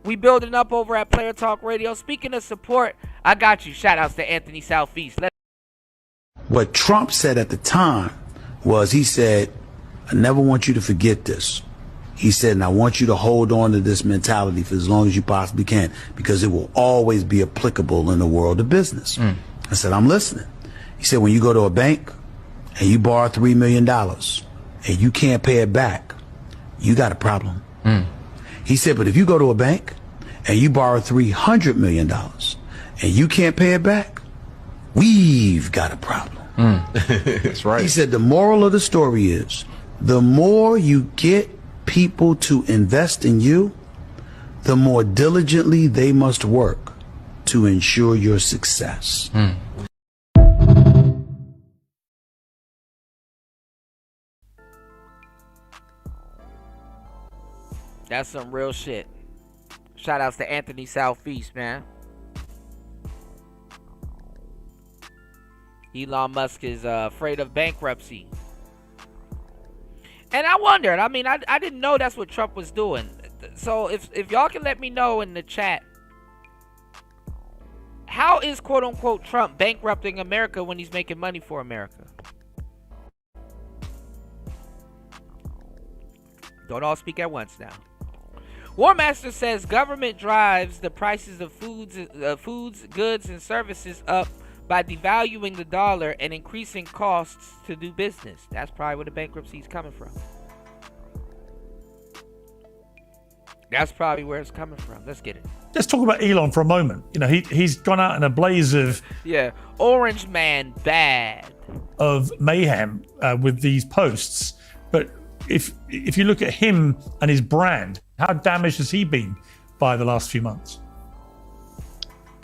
We building up over at Player Talk Radio. Speaking of support, I got you. Shout outs to Anthony Southeast. What Trump said at the time was, he said, I never want you to forget this. He said, and I want you to hold on to this mentality for as long as you possibly can, because it will always be applicable in the world of business. I said, I'm listening. He said, when you go to a bank and you borrow $3 million and you can't pay it back, you got a problem. He said, but if you go to a bank and you borrow $300 million and you can't pay it back, we've got a problem. That's right. He said, the moral of the story is, the more you get people to invest in you, the more diligently they must work to ensure your success. That's some real shit. Shout outs to Anthony Southeast, man. Elon Musk is afraid of bankruptcy. And I wondered, I mean, I didn't know that's what Trump was doing. So if y'all can let me know in the chat, how is quote unquote Trump bankrupting America when he's making money for America? Don't all speak at once now. Warmaster says government drives the prices of foods, goods, and services up by devaluing the dollar and increasing costs to do business. That's probably where the bankruptcy is coming from. That's probably where it's coming from. Let's get it. Let's talk about Elon for a moment. You know, he's gone out in a blaze of Orange Man bad of mayhem with these posts. But if you look at him and his brand, how damaged has he been by the last few months?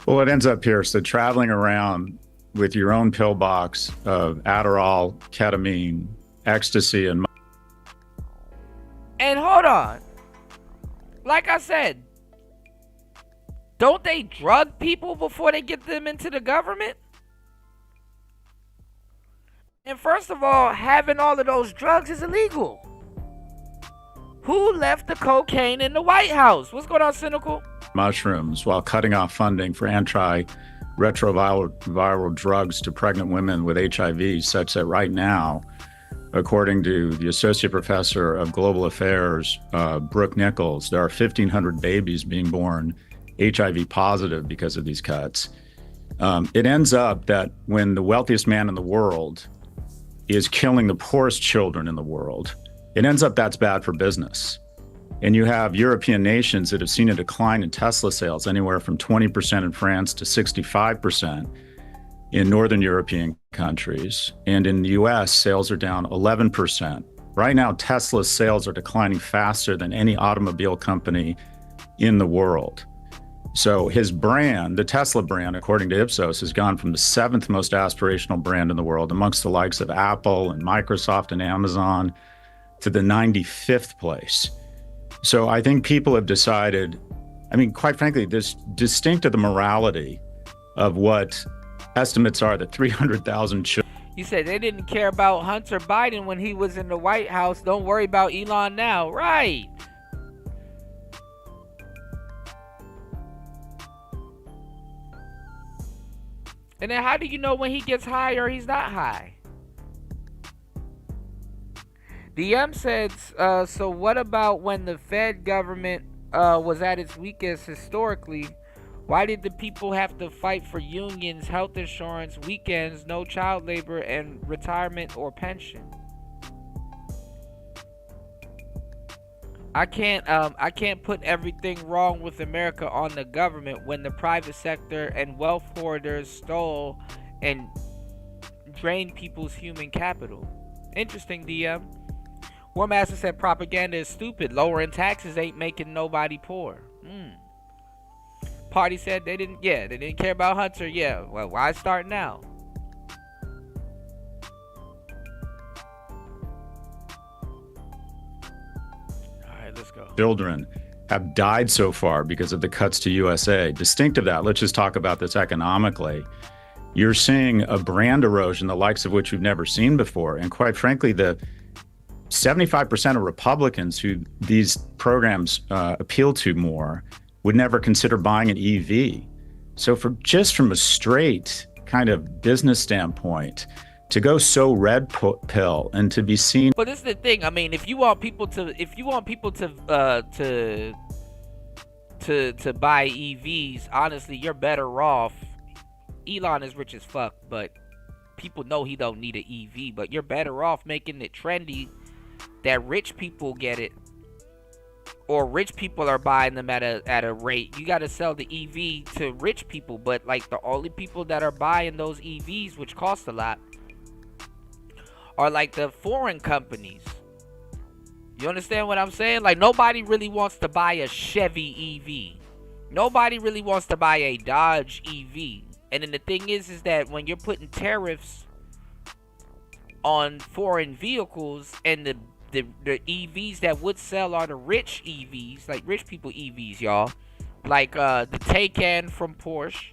Well, it ends up here. So traveling around with your own pill box of Adderall, ketamine, ecstasy, and hold on. Like I said, don't they drug people before they get them into the government? And first of all, having all of those drugs is illegal. Who left the cocaine in the White House? What's going on, Cynical? mushrooms while cutting off funding for antiretroviral drugs to pregnant women with HIV, such that right now, according to the Associate Professor of Global Affairs, Brooke Nichols, there are 1,500 babies being born HIV positive because of these cuts. It ends up that when the wealthiest man in the world is killing the poorest children in the world, it ends up that's bad for business. And you have European nations that have seen a decline in Tesla sales, anywhere from 20% in France to 65% in Northern European countries. And in the US, sales are down 11%. Right now, Tesla's sales are declining faster than any automobile company in the world. So his brand, the Tesla brand, according to Ipsos, has gone from the 7th most aspirational brand in the world amongst the likes of Apple and Microsoft and Amazon to the 95th place. So I think people have decided, I mean, quite frankly, this distinct of the morality of what estimates are that 300,000 children. You said they didn't care about Hunter Biden when he was in the White House. Don't worry about Elon now. Right. And then how do you know when he gets high or he's not high? DM said, so what about when the Fed government was at its weakest historically? Why did the people have to fight for unions, health insurance, weekends, no child labor, and retirement or pension? I can't put everything wrong with America on the government when the private sector and wealth hoarders stole and drained people's human capital. Interesting, DM. War Master said propaganda is stupid. Lowering taxes ain't making nobody poor. Party said they didn't care about Hunter. Yeah, well, why start now? Let's go. Children have died so far because of the cuts to USA. Distinct of that, let's just talk about this economically. You're seeing a brand erosion, the likes of which we've never seen before. And quite frankly, the 75% of Republicans who these programs appeal to more would never consider buying an EV. So from a straight kind of business standpoint, to go so red pill and to be seen. But this is the thing. I mean, if you want people to buy EVs, honestly, you're better off. Elon is rich as fuck, but people know he don't need an EV. But you're better off making it trendy that rich people get it, or rich people are buying them at a rate. You got to sell the EV to rich people, but like the only people that are buying those EVs, which cost a lot, are like the foreign companies. You understand what I'm saying? Like, nobody really wants to buy a Chevy EV. Nobody really wants to buy a Dodge EV. And then the thing is that when you're putting tariffs on foreign vehicles, and the EVs that would sell are the rich EVs, like rich people EVs, y'all. Like the Taycan from Porsche.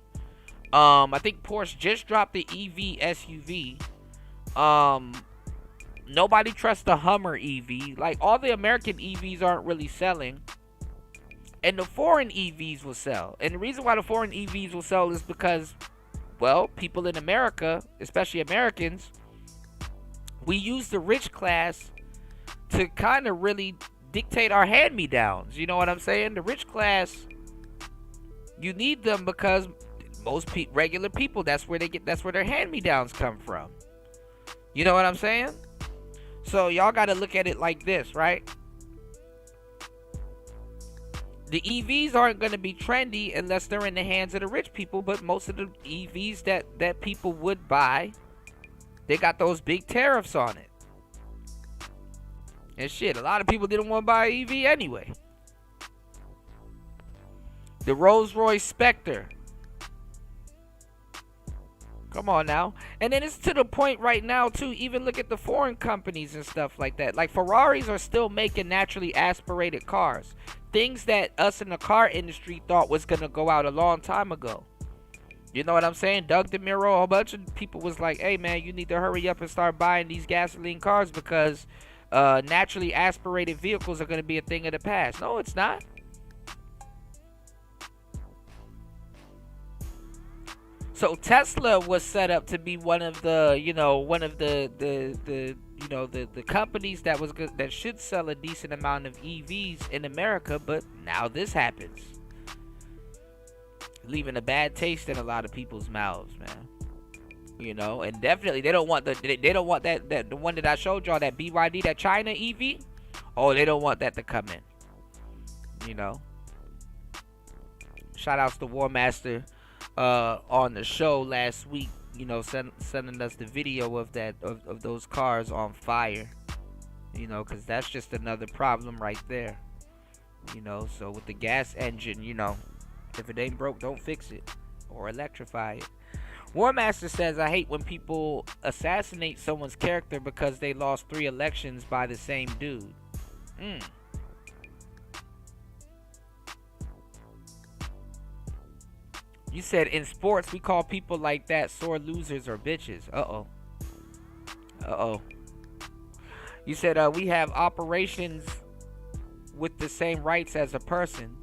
I think Porsche just dropped the EV SUV. Nobody trusts the Hummer EV. Like, all the American EVs aren't really selling, and the foreign EVs will sell. And the reason why the foreign EVs will sell is because, well, people in America, especially Americans, we use the rich class to kind of really dictate our hand-me-downs. You know what I'm saying? The rich class, you need them because most regular people, that's where their hand-me-downs come from. You know what I'm saying? So y'all got to look at it like this, right? The EVs aren't going to be trendy unless they're in the hands of the rich people, but most of the EVs that people would buy, they got those big tariffs on it. And shit, a lot of people didn't want to buy an EV anyway. The Rolls-Royce Spectre. Come on now. And then it's to the point right now, too. Even look at the foreign companies and stuff like that. Like, Ferraris are still making naturally aspirated cars. Things that us in the car industry thought was going to go out a long time ago. You know what I'm saying? Doug DeMuro, a whole bunch of people was like, hey, man, you need to hurry up and start buying these gasoline cars because naturally aspirated vehicles are going to be a thing of the past. No, it's not. So Tesla was set up to be one of the companies that should sell a decent amount of EVs in America, but now this happens, leaving a bad taste in a lot of people's mouths, man. You know, and definitely they don't want that the one that I showed y'all, that BYD, that China EV. Oh, they don't want that to come in. You know. Shout outs to War Master on the show last week, you know, sending us the video of that of those cars on fire, you know, because that's just another problem right there, you know. So with the gas engine, you know, if it ain't broke, don't fix it or electrify it. War Master says, I hate when people assassinate someone's character because they lost 3 elections by the same dude. You said in sports we call people like that sore losers or bitches. Uh-oh. You said we have operations with the same rights as a person.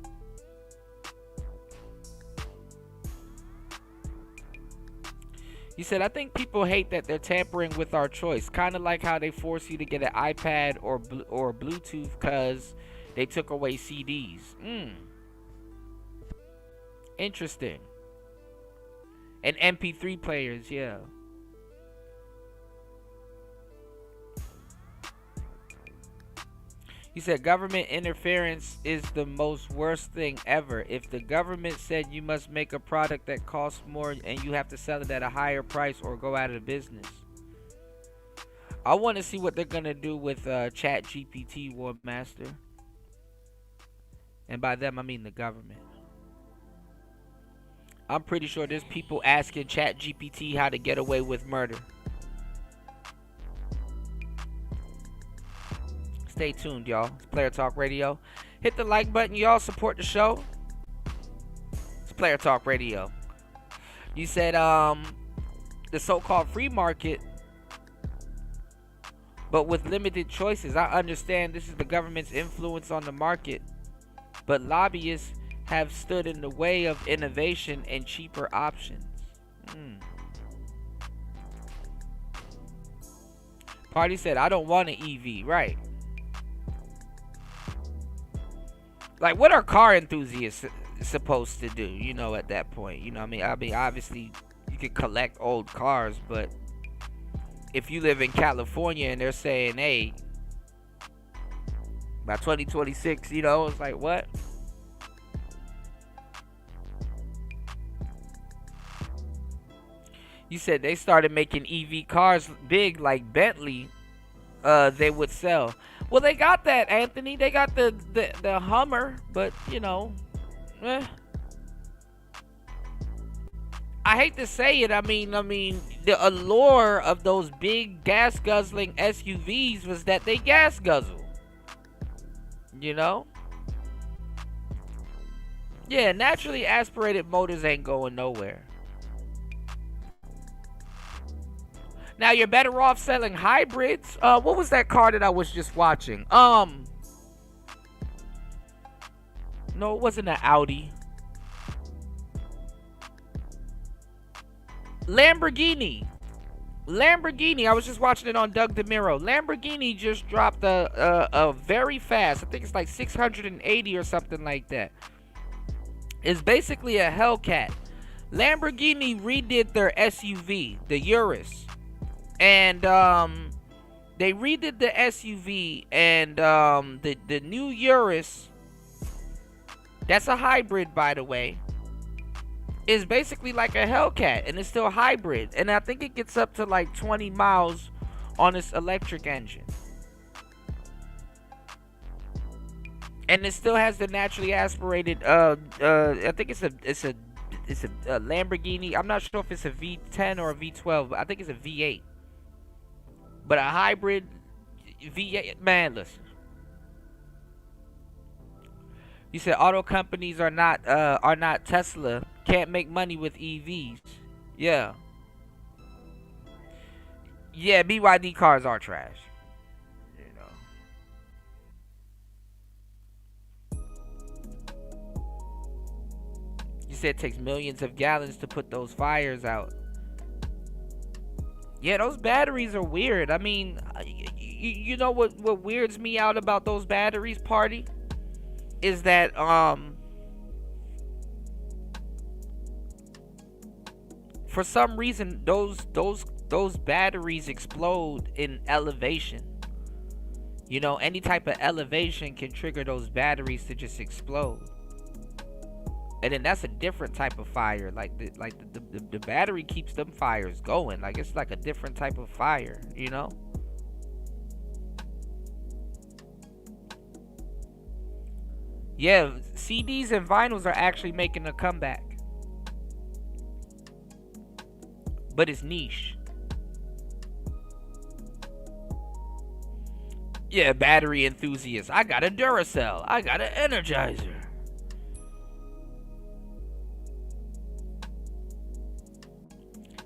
You said, I think people hate that they're tampering with our choice. Kind of like how they force you to get an iPad or Bluetooth because they took away CDs. Interesting. And MP3 players, yeah. He said government interference is the most worst thing ever. If the government said you must make a product that costs more and you have to sell it at a higher price or go out of business. I want to see what they're going to do with Chat GPT, War Master. And by them, I mean the government. I'm pretty sure there's people asking Chat GPT how to get away with murder. Stay tuned, y'all. It's Player Talk Radio. Hit the like button, y'all. Support the show. It's Player Talk Radio. You said the so-called free market, but with limited choices. I understand this is the government's influence on the market, but lobbyists have stood in the way of innovation and cheaper options. Party said, I don't want an EV. Right. Like, what are car enthusiasts supposed to do, you know, at that point? You know what I mean, obviously, you can collect old cars, but if you live in California and they're saying, hey, by 2026, you know, it's like, what? You said they started making EV cars big like Bentley, they would sell. Well, they got that, Anthony. They got the Hummer, but, you know, I hate to say it. I mean, the allure of those big gas-guzzling SUVs was that they gas guzzle. You know? Yeah, naturally aspirated motors ain't going nowhere. Now you're better off selling hybrids. What was that car that I was just watching? No, it wasn't an Audi. Lamborghini. I was just watching it on Doug DeMiro. Lamborghini just dropped a very fast, I think it's like 680 or something like that. It's basically a Hellcat. Lamborghini redid their SUV, the Urus. And they redid the SUV, and the new Urus, that's a hybrid, by the way, is basically like a Hellcat, and it's still hybrid. And I think it gets up to like 20 miles on its electric engine. And it still has the naturally aspirated, I think it's a Lamborghini. I'm not sure if it's a V10 or a V12, but I think it's a V8. But a hybrid V8, man, listen. You said auto companies are not Tesla. Can't make money with EVs. Yeah. Yeah, BYD cars are trash. You know. You said it takes millions of gallons to put those fires out. Yeah, those batteries are weird. I mean, you know what weirds me out about those batteries, Party? Is that, for some reason, those batteries explode in elevation. You know, any type of elevation can trigger those batteries to just explode. And then that's a different type of fire. Like the battery keeps them fires going. Like, it's like a different type of fire, you know? Yeah, CDs and vinyls are actually making a comeback. But it's niche. Yeah, battery enthusiasts. I got a Duracell. I got an Energizer.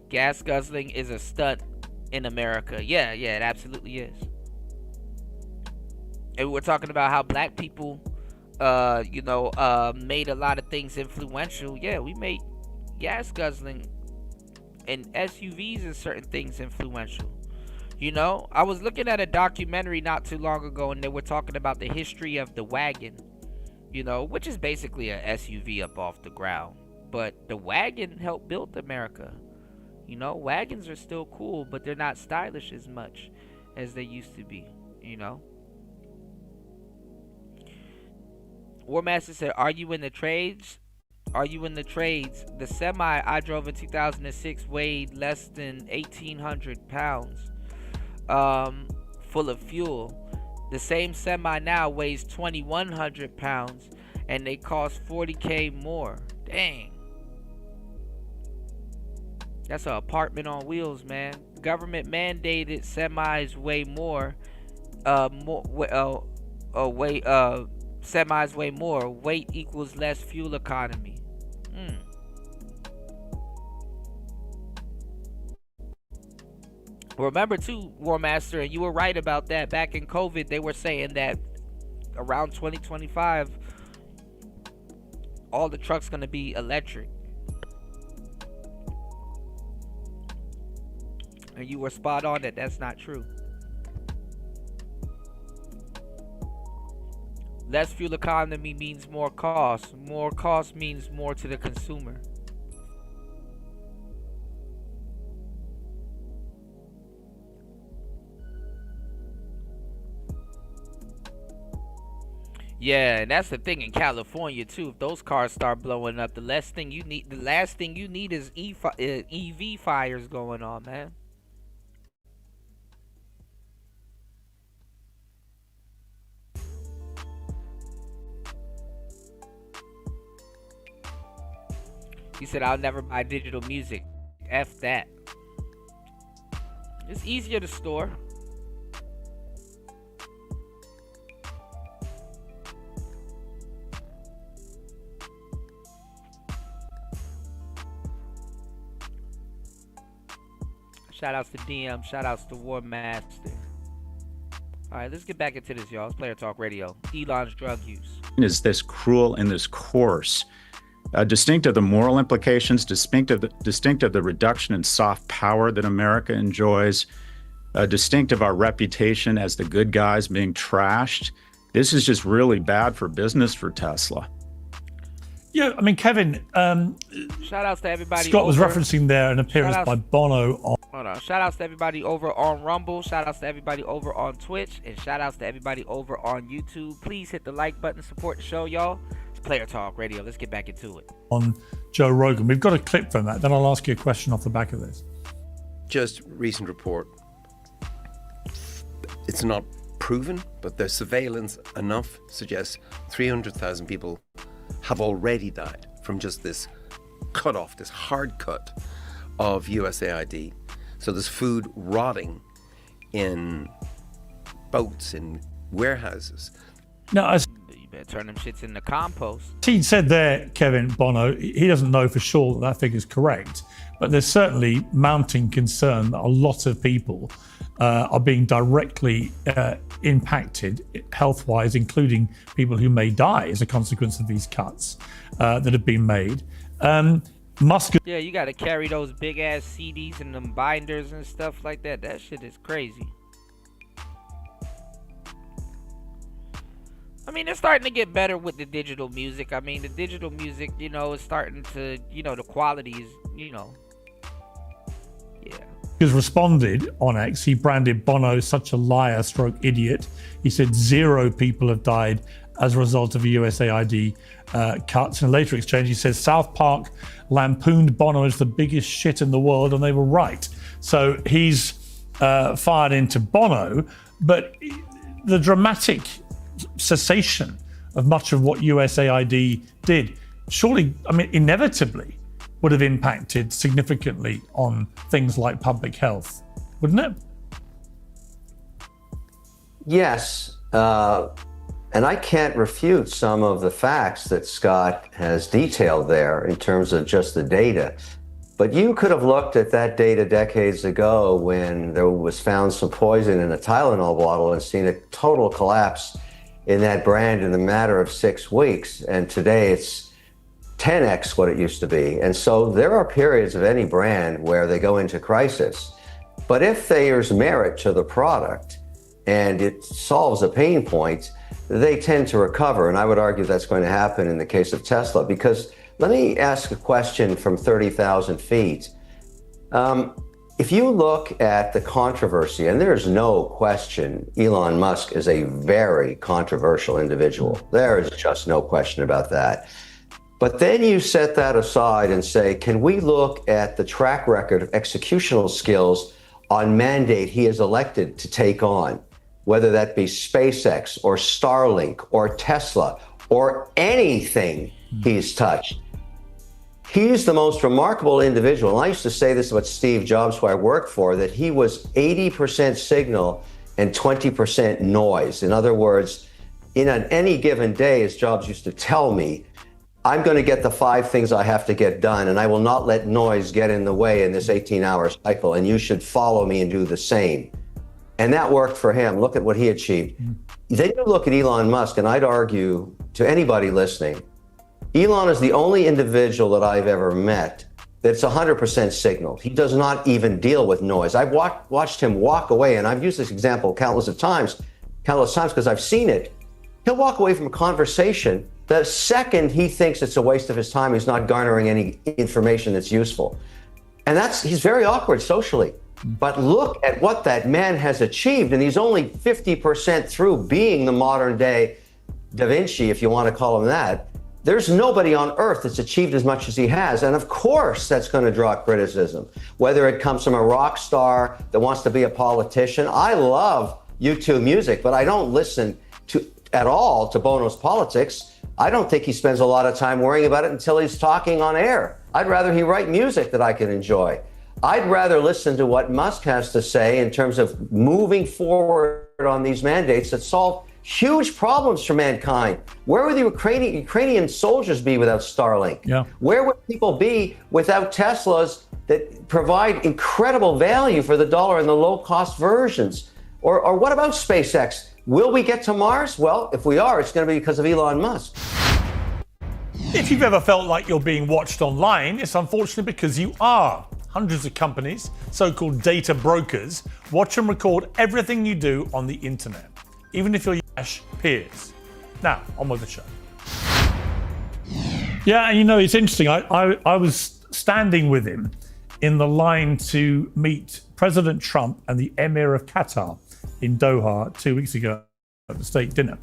Gas guzzling is a stunt in America. Yeah, it absolutely is. And we're talking about how black people, made a lot of things influential. Yeah, we made gas guzzling and SUVs and certain things influential. You know, I was looking at a documentary not too long ago, and they were talking about the history of the wagon, you know, which is basically a SUV up off the ground. But the wagon helped build America. You know, wagons are still cool, but they're not stylish as much as they used to be, you know. Warmaster said, are you in the trades? Are you in the trades? The semi I drove in 2006 weighed less than 1,800 pounds, full of fuel. The same semi now weighs 2,100 pounds, and they cost $40K more. Dang. That's an apartment on wheels, man. Government mandated semis weigh more. Semis weigh more. Weight equals less fuel economy. Remember too, Warmaster, and you were right about that. Back in COVID, they were saying that around 2025, all the trucks gonna be electric. And you were spot on that that's not true. Less fuel economy means more cost. More cost means more to the consumer. Yeah, and that's the thing in California too. If those cars start blowing up, the last thing you need is EV fires going on, man. He said, I'll never buy digital music. F that. It's easier to store. Shout outs to DM. Shout outs to War Master. Alright, let's get back into this, y'all. It's Player Talk Radio. Elon's drug use. Is this cruel and this coarse? Distinct of the moral implications, distinct of the reduction in soft power that America enjoys, distinct of our reputation as the good guys being trashed. This is just really bad for business for Tesla. Yeah, I mean, Kevin, shout outs to everybody. Scott was referencing there an appearance by Bono on. Hold on. Shout outs to everybody over on Rumble. Shout outs to everybody over on Twitch. And shout outs to everybody over on YouTube. Please hit the like button, support the show, y'all. Player Talk Radio. Let's get back into it. On Joe Rogan. We've got a clip from that. Then I'll ask you a question off the back of this. Just recent report. It's not proven, but the surveillance enough suggests 300,000 people have already died from just this cut off, this hard cut of USAID. So there's food rotting in boats, in warehouses. No, you better turn them shits into compost. He said there, Kevin, Bono, he doesn't know for sure that that figure is correct, but there's certainly mounting concern that a lot of people are being directly impacted health-wise, including people who may die as a consequence of these cuts that have been made. Musk. Yeah, you got to carry those big ass CDs and them binders and stuff like that. That shit is crazy. I mean, it's starting to get better with the digital music. I mean, the digital music, you know, is starting to, you know, the quality is, you know, yeah. Has responded on X. He branded Bono such a liar stroke idiot. He said 0 people have died as a result of the USAID cuts. In a later exchange, he says South Park lampooned Bono as the biggest shit in the world, and they were right. So he's fired into Bono, but the dramatic cessation of much of what USAID did, surely, I mean, inevitably would have impacted significantly on things like public health, wouldn't it? Yes, and I can't refute some of the facts that Scott has detailed there in terms of just the data. But you could have looked at that data decades ago when there was found some poison in a Tylenol bottle and seen a total collapse in that brand in a matter of 6 weeks. And today it's 10x what it used to be. And so there are periods of any brand where they go into crisis. But if there's merit to the product and it solves a pain point, they tend to recover. And I would argue that's going to happen in the case of Tesla, because let me ask a question from 30,000 feet. If you look at the controversy, and there's no question Elon Musk is a very controversial individual. There is just no question about that. But then you set that aside and say, can we look at the track record of executional skills on mandate he is elected to take on, whether that be SpaceX or Starlink or Tesla or anything he's touched? He's the most remarkable individual. And I used to say this about Steve Jobs, who I worked for, that he was 80% signal and 20% noise. In other words, in any given day, as Jobs used to tell me, I'm going to get the 5 things I have to get done, and I will not let noise get in the way in this 18-hour cycle, and you should follow me and do the same. And that worked for him. Look at what he achieved. Then you look at Elon Musk, and I'd argue to anybody listening, Elon is the only individual that I've ever met that's 100% signaled. He does not even deal with noise. I've watched him walk away, and I've used this example countless times because I've seen it. He'll walk away from a conversation the second he thinks it's a waste of his time, he's not garnering any information that's useful. And he's very awkward socially. But look at what that man has achieved, and he's only 50% through being the modern day Da Vinci, if you want to call him that. There's nobody on earth that's achieved as much as he has. And of course, that's going to draw criticism, whether it comes from a rock star that wants to be a politician. I love YouTube music, but I don't listen at all to Bono's politics. I don't think he spends a lot of time worrying about it until he's talking on air. I'd rather he write music that I can enjoy. I'd rather listen to what Musk has to say in terms of moving forward on these mandates that solve huge problems for mankind. Where would the Ukrainian soldiers be without Starlink? Yeah. Where would people be without Teslas that provide incredible value for the dollar in the low-cost versions? Or what about SpaceX? Will we get to Mars? Well, if we are, it's going to be because of Elon Musk. If you've ever felt like you're being watched online, it's unfortunately because you are. Hundreds of companies, so-called data brokers, watch and record everything you do on the internet, even if you're Yash peers. Now, on with the show. Yeah, and it's interesting. I was standing with him in the line to meet President Trump and the Emir of Qatar in Doha 2 weeks ago at the state dinner.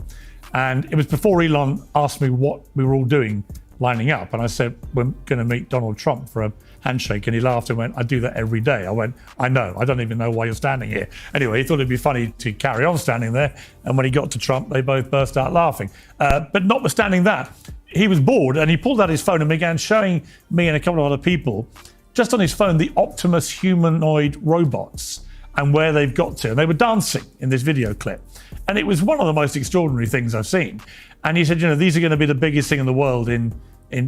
And it was before Elon asked me what we were all doing lining up. And I said, we're going to meet Donald Trump for a handshake. And he laughed and went, I do that every day. I went, I know. I don't even know why you're standing here. Anyway, he thought it'd be funny to carry on standing there. And when he got to Trump, they both burst out laughing. But notwithstanding that, he was bored and he pulled out his phone and began showing me and a couple of other people, just on his phone, the Optimus humanoid robots and where they've got to. And they were dancing in this video clip. And it was one of the most extraordinary things I've seen. And he said, these are going to be the biggest thing in the world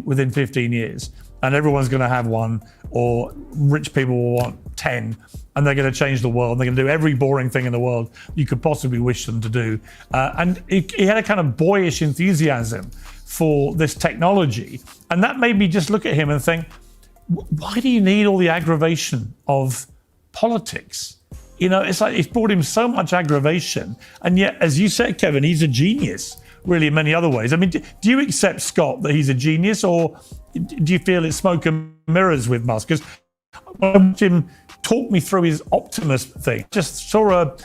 within 15 years. And everyone's going to have one, or rich people will want 10, and they're going to change the world. And they're going to do every boring thing in the world you could possibly wish them to do. And he had a kind of boyish enthusiasm for this technology. And that made me just look at him and think, why do you need all the aggravation of politics? It's like it's brought him so much aggravation. And yet, as you said, Kevin, he's a genius, really, in many other ways. I mean, do you accept, Scott, that he's a genius, or do you feel it's smoke and mirrors with Musk? Because when I watched him talk me through his Optimus thing, just saw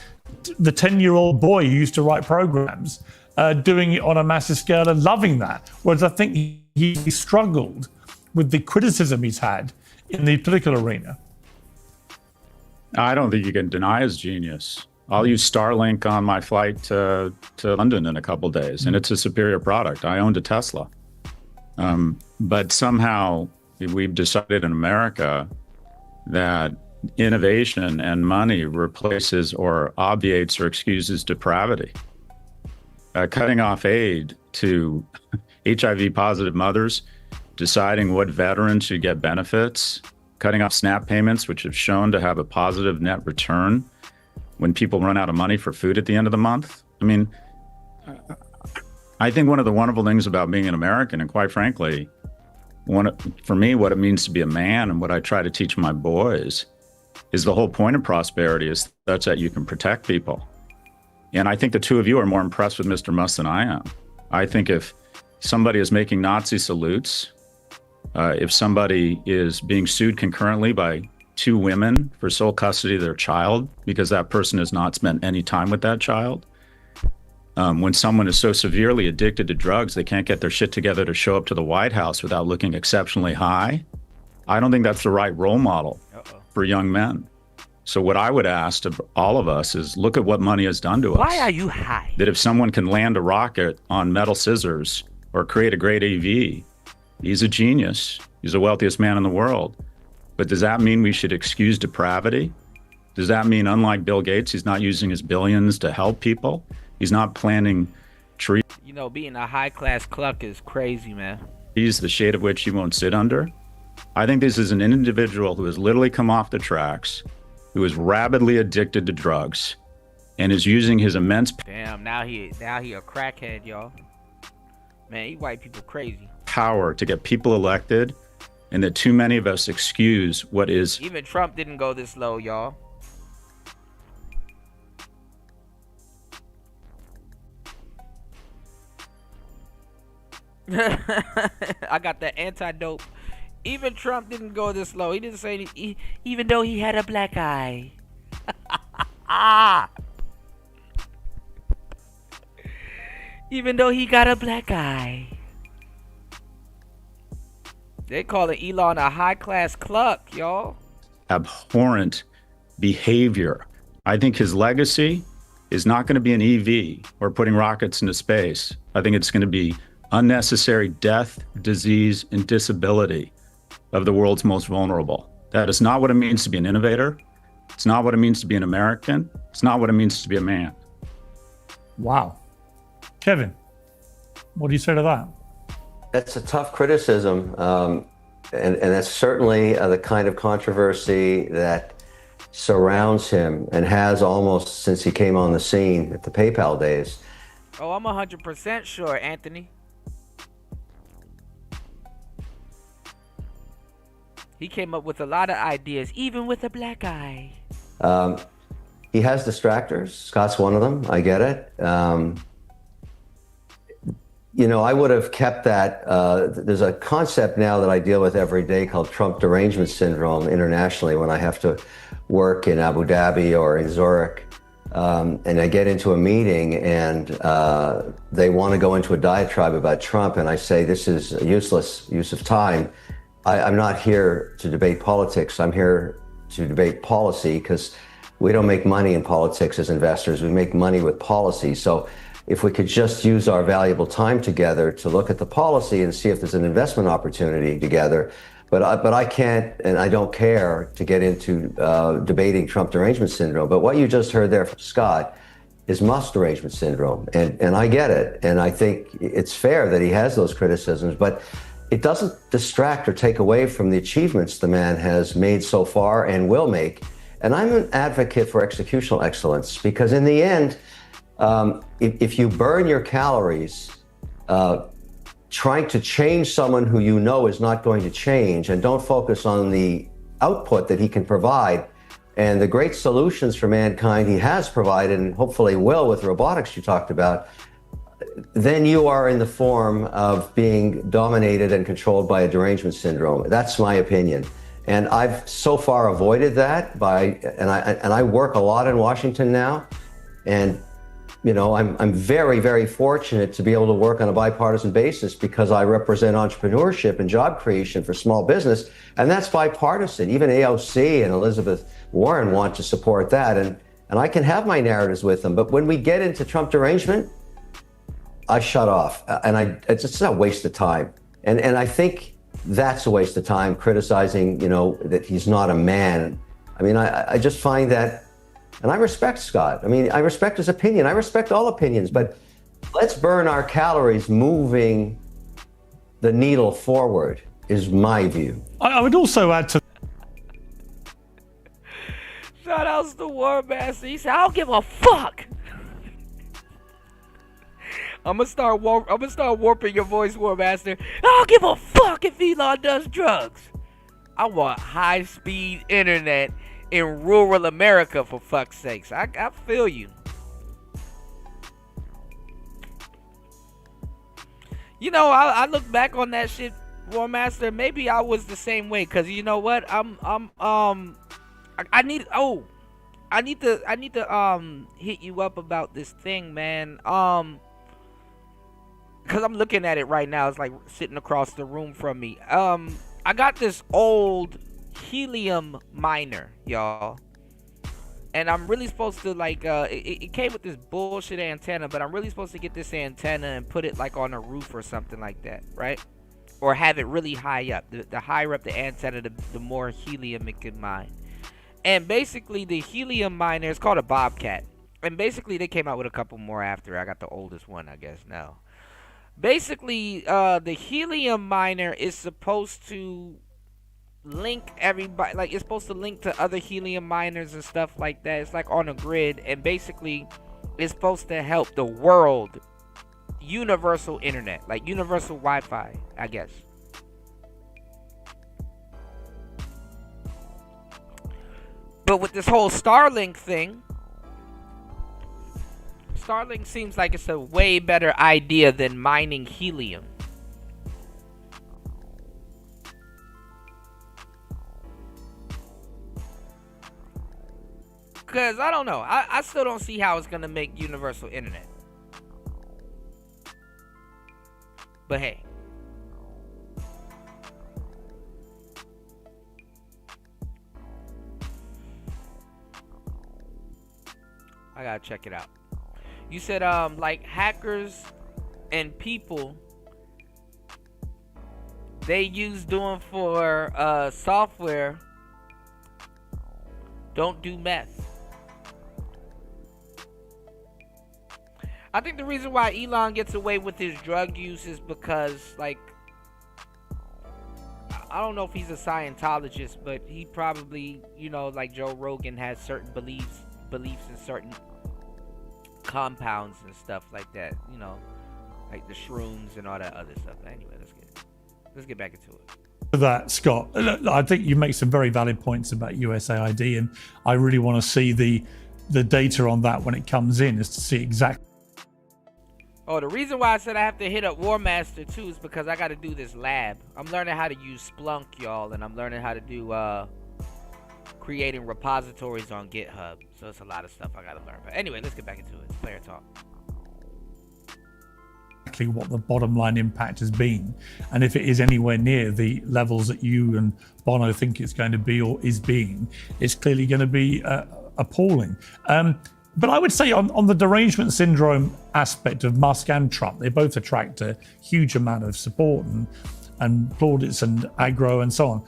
the 10-year-old boy who used to write programs doing it on a massive scale and loving that. Whereas I think he struggled with the criticism he's had in the political arena. I don't think you can deny his genius. I'll use Starlink on my flight to London in a couple of days, and it's a superior product. I owned a Tesla. But somehow we've decided in America that innovation and money replaces or obviates or excuses depravity. Cutting off aid to HIV-positive mothers, deciding what veterans should get benefits, cutting off SNAP payments, which have shown to have a positive net return when people run out of money for food at the end of the month. I mean, I think one of the wonderful things about being an American, and quite frankly, For me, what it means to be a man and what I try to teach my boys is the whole point of prosperity is such that you can protect people. And I think the two of you are more impressed with Mr. Musk than I am. I think if somebody is making Nazi salutes, if somebody is being sued concurrently by two women for sole custody of their child because that person has not spent any time with that child, when someone is so severely addicted to drugs they can't get their shit together to show up to the White House without looking exceptionally high, I don't think that's the right role model for young men. So what I would ask of all of us is look at what money has done to us. Why are you high? That if someone can land a rocket on metal scissors or create a great AV, he's a genius. He's the wealthiest man in the world. But does that mean we should excuse depravity? Does that mean, unlike Bill Gates, he's not using his billions to help people? He's not planting trees. You know, being a high-class cluck is crazy, man. He's the shade of which he won't sit under. I think this is an individual who has literally come off the tracks, who is rabidly addicted to drugs, and is using his immense Damn, now he a crackhead, y'all. Man, he white people crazy. power to get people elected, and that too many of us excuse what is. Even Trump didn't go this low, y'all. I got the antidote. Even Trump didn't go this low. He didn't say anything, even though he had a black eye. Even though he got a black eye. They call it Elon a high-class cluck, y'all. Abhorrent behavior. I think his legacy is not going to be an EV or putting rockets into space. I think it's going to be unnecessary death, disease, and disability of the world's most vulnerable. That is not what it means to be an innovator. It's not what it means to be an American. It's not what it means to be a man. Wow. Kevin, what do you say to that? That's a tough criticism, and that's certainly the kind of controversy that surrounds him and has almost since he came on the scene at the PayPal days. Oh, I'm 100% sure, Anthony. He came up with a lot of ideas, even with a black eye. He has distractors. Scott's one of them. I get it. You know, I would have kept that. There's a concept now that I deal with every day called Trump derangement syndrome internationally when I have to work in Abu Dhabi or in Zurich. And I get into a meeting and they want to go into a diatribe about Trump. And I say, this is a useless use of time. I'm not here to debate politics. I'm here to debate policy because we don't make money in politics as investors. We make money with policy. So if we could just use our valuable time together to look at the policy and see if there's an investment opportunity together. But I can't and I don't care to get into debating Trump derangement syndrome. But what you just heard there from Scott is Musk derangement syndrome. And I get it. And I think it's fair that he has those criticisms. But it doesn't distract or take away from the achievements the man has made so far and will make. And I'm an advocate for executional excellence because in the end, if you burn your calories trying to change someone who you know is not going to change and don't focus on the output that he can provide and the great solutions for mankind he has provided and hopefully will with robotics you talked about, then you are in the form of being dominated and controlled by a derangement syndrome. That's my opinion. And I've so far avoided that and I work a lot in Washington now. And, you know, I'm very, very fortunate to be able to work on a bipartisan basis because I represent entrepreneurship and job creation for small business. And that's bipartisan. Even AOC and Elizabeth Warren want to support that. And I can have my narratives with them. But when we get into Trump derangement, I shut off, and it's just a waste of time. And I think that's a waste of time criticizing, you know, that he's not a man. I mean, I just find that, and I respect Scott. I mean, I respect his opinion. I respect all opinions, but let's burn our calories moving the needle forward is my view. I would also add to. Shout outs to War Master. He said, I don't give a fuck. I'm gonna start warping your voice, War Master. I don't give a fuck if Elon does drugs. I want high-speed internet in rural America, for fuck's sakes. I feel you. You know, I look back on that shit, War Master. Maybe I was the same way, cause you know what? I need to hit you up about this thing, man. Cause I'm looking at it right now. It's like sitting across the room from me. I got this old helium miner, y'all. And I'm really supposed to like it came with this bullshit antenna, but I'm really supposed to get this antenna and put it like on a roof or something like that, right? Or have it really high up. The higher up the antenna, the more helium it can mine. And basically the helium miner is called a Bobcat. And basically they came out with a couple more after. I got the oldest one, I guess, now. Basically, the helium miner is supposed to link everybody, like it's supposed to link to other helium miners and stuff like that. It's like on a grid, and basically it's supposed to help the world universal internet, like universal Wi-Fi, I guess. But with this whole Starlink thing, Starlink seems like it's a way better idea than mining helium. Because I don't know. I still don't see how it's going to make universal internet. But hey. I got to check it out. You said like hackers and people, they use doing for software, don't do meth. I think the reason why Elon gets away with his drug use is because, like, I don't know if he's a Scientologist, but he probably, you know, like Joe Rogan has certain beliefs in certain compounds and stuff like that, you know, like the shrooms and all that other stuff. Anyway, let's get back into it. That, Scott, I think you make some very valid points about USAID, and I really want to see the data on that when it comes in, is to see exactly. Oh, the reason why I said I have to hit up War Master too is because I got to do this lab. I'm learning how to use Splunk, y'all, and I'm learning how to do creating repositories on GitHub. So it's a lot of stuff I got to learn. But anyway, let's get back into it. It's player talk. Exactly what the bottom line impact has been, and if it is anywhere near the levels that you and Bono think it's going to be or is being, it's clearly going to be appalling. But I would say on the derangement syndrome aspect of Musk and Trump, they both attract a huge amount of support and plaudits and aggro and so on.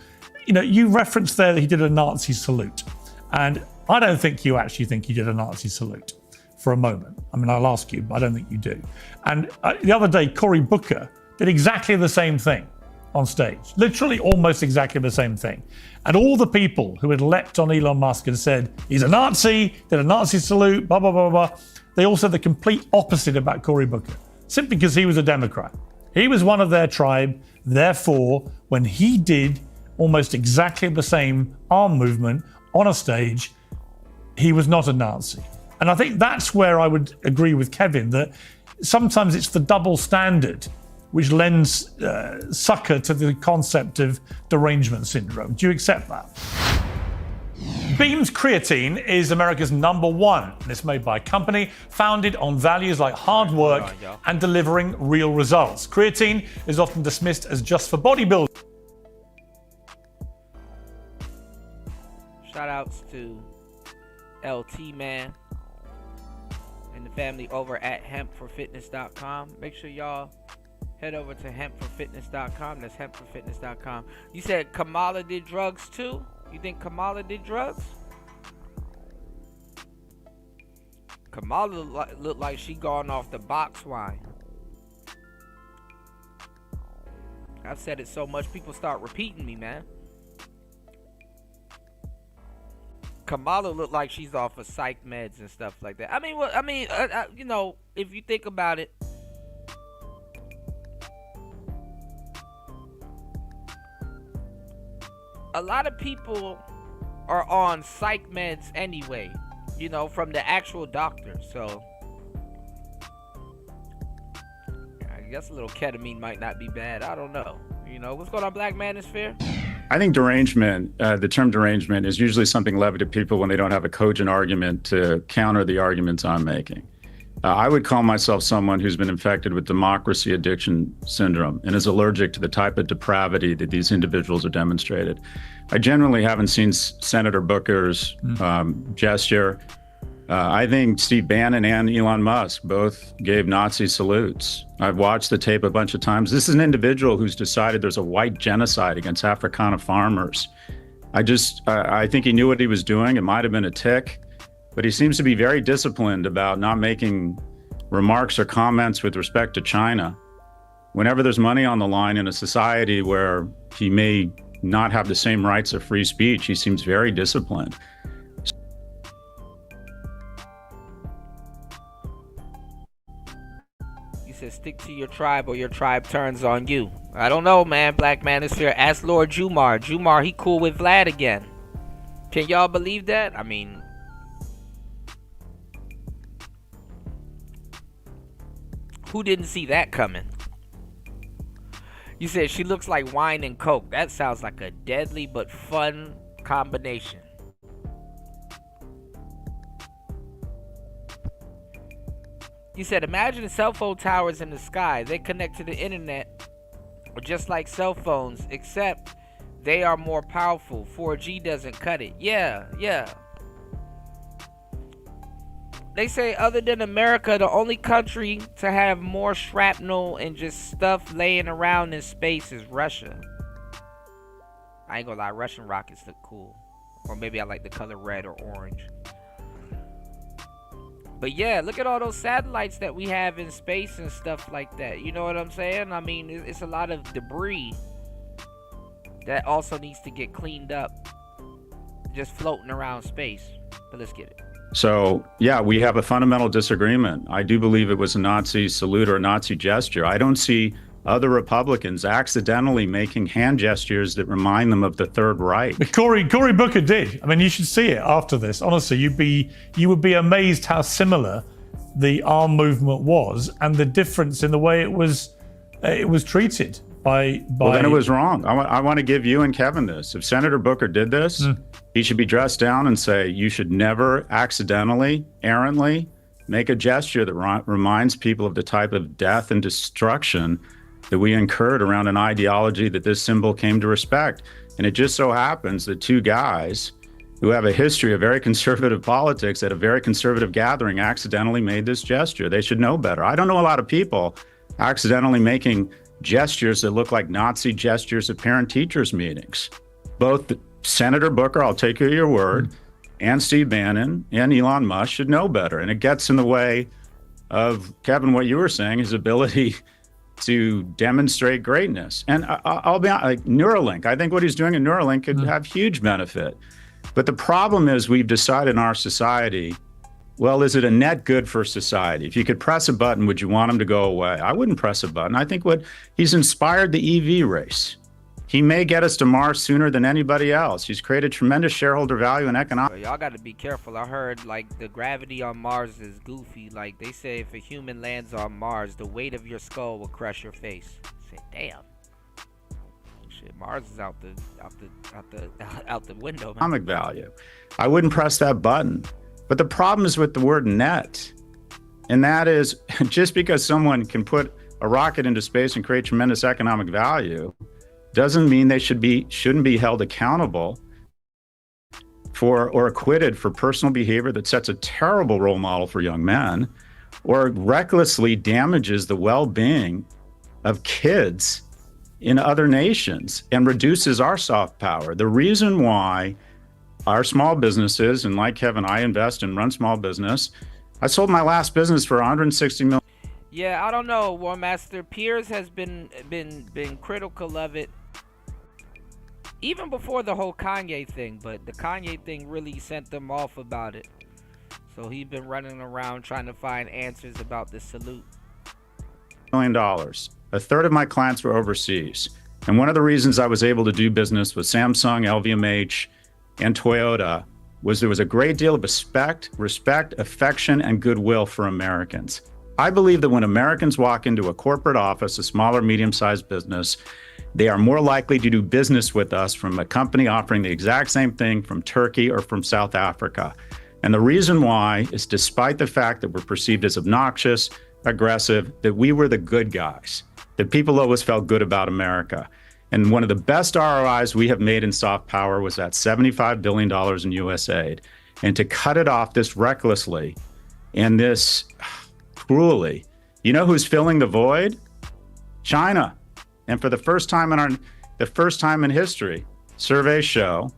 You know, you referenced there that he did a Nazi salute, and I don't think you actually think he did a Nazi salute for a moment. I mean, I'll ask you, but I don't think you do. And the other day, Cory Booker did exactly the same thing on stage, literally almost exactly the same thing. And all the people who had leapt on Elon Musk and said, he's a Nazi, did a Nazi salute, blah, blah, blah, blah, they all said the complete opposite about Cory Booker, simply because he was a Democrat. He was one of their tribe. Therefore, when he did almost exactly the same arm movement on a stage, he was not a Nazi. And I think that's where I would agree with Kevin, that sometimes it's the double standard which lends succor to the concept of derangement syndrome. Do you accept that? Beam's creatine is America's #1, and it's made by a company founded on values like hard work and delivering real results. Creatine is often dismissed as just for bodybuilding. Shout outs to LT Man and the family over at hempforfitness.com. Make sure y'all head over to hempforfitness.com. That's hempforfitness.com. You said Kamala did drugs too? You think Kamala did drugs? Kamala looked like she gone off the box wine. I've said it so much, people start repeating me, man. Kamala looked like she's off of psych meds and stuff like that. I mean, you know, if you think about it, a lot of people are on psych meds anyway, you know, from the actual doctor. So I guess a little ketamine might not be bad. I don't know. You know, what's going on, Black Manosphere? I think derangement, the term derangement, is usually something levied to people when they don't have a cogent argument to counter the arguments I'm making. I would call myself someone who's been infected with democracy addiction syndrome and is allergic to the type of depravity that these individuals have demonstrated. I generally haven't seen Senator Booker's gesture. I think Steve Bannon and Elon Musk both gave Nazi salutes. I've watched the tape a bunch of times. This is an individual who's decided there's a white genocide against Africana farmers. I think he knew what he was doing. It might have been a tick. But he seems to be very disciplined about not making remarks or comments with respect to China. Whenever there's money on the line in a society where he may not have the same rights of free speech, he seems very disciplined. You said stick to your tribe or your tribe turns on you. I don't know, man. Black Manosphere. Ask Lord Jumar. Jumar, he cool with Vlad again. Can y'all believe that? I mean, who didn't see that coming? You said she looks like wine and coke. That sounds like a deadly but fun combination. You said imagine cell phone towers in the sky. They connect to the internet just like cell phones, except they are more powerful. 4G doesn't cut it. Yeah. They say other than America, the only country to have more shrapnel and just stuff laying around in space is Russia. I ain't gonna lie, Russian rockets look cool. Or maybe I like the color red or orange. But yeah, look at all those satellites that we have in space and stuff like that. You know what I'm saying? I mean, it's a lot of debris that also needs to get cleaned up. Just floating around space. But let's get it. So, yeah, we have a fundamental disagreement. I do believe it was a Nazi salute or a Nazi gesture. I don't see other Republicans accidentally making hand gestures that remind them of the Third Reich. But Cory Booker did. I mean, you should see it after this. Honestly, you would be amazed how similar the arm movement was and the difference in the way it was treated by. Well, then it was wrong. I want to give you and Kevin this. If Senator Booker did this, he should be dressed down and say, you should never accidentally, errantly make a gesture that reminds people of the type of death and destruction that we incurred around an ideology that this symbol came to respect. And it just so happens that two guys who have a history of very conservative politics at a very conservative gathering accidentally made this gesture. They should know better. I don't know a lot of people accidentally making gestures that look like Nazi gestures at parent-teachers meetings. Both Senator Booker, I'll take you at your word, and Steve Bannon and Elon Musk should know better. And it gets in the way of, Kevin, what you were saying, his ability to demonstrate greatness. And I'll be honest, like Neuralink, I think what he's doing in Neuralink could have huge benefit. But the problem is we've decided in our society, well, is it a net good for society? If you could press a button, would you want him to go away? I wouldn't press a button. I think he's inspired the EV race. He may get us to Mars sooner than anybody else. He's created tremendous shareholder value and economic. Y'all got to be careful. I heard like the gravity on Mars is goofy. Like they say, if a human lands on Mars, the weight of your skull will crush your face. I said, damn. Shit, Mars is out the window. Man. Economic value. I wouldn't press that button. But the problem is with the word net. And that is just because someone can put a rocket into space and create tremendous economic value doesn't mean they shouldn't be held accountable for or acquitted for personal behavior that sets a terrible role model for young men or recklessly damages the well-being of kids in other nations and reduces our soft power. The reason why our small businesses, and like Kevin, I invest and run small business. I sold my last business for $160 million. Yeah, I don't know, War Master. Piers has been critical of it even before the whole Kanye thing, but the Kanye thing really sent them off about it. So he's been running around trying to find answers about the salute. $1 million. A third of my clients were overseas. And one of the reasons I was able to do business with Samsung, LVMH, and Toyota was there was a great deal of respect, affection, and goodwill for Americans. I believe that when Americans walk into a corporate office, a small or medium-sized business, they are more likely to do business with us from a company offering the exact same thing from Turkey or from South Africa. And the reason why is despite the fact that we're perceived as obnoxious, aggressive, that we were the good guys, that people always felt good about America. And one of the best ROIs we have made in soft power was that $75 billion in U.S. aid. And to cut it off this recklessly and this cruelly, you know who's filling the void? China. And for the first time in history, surveys show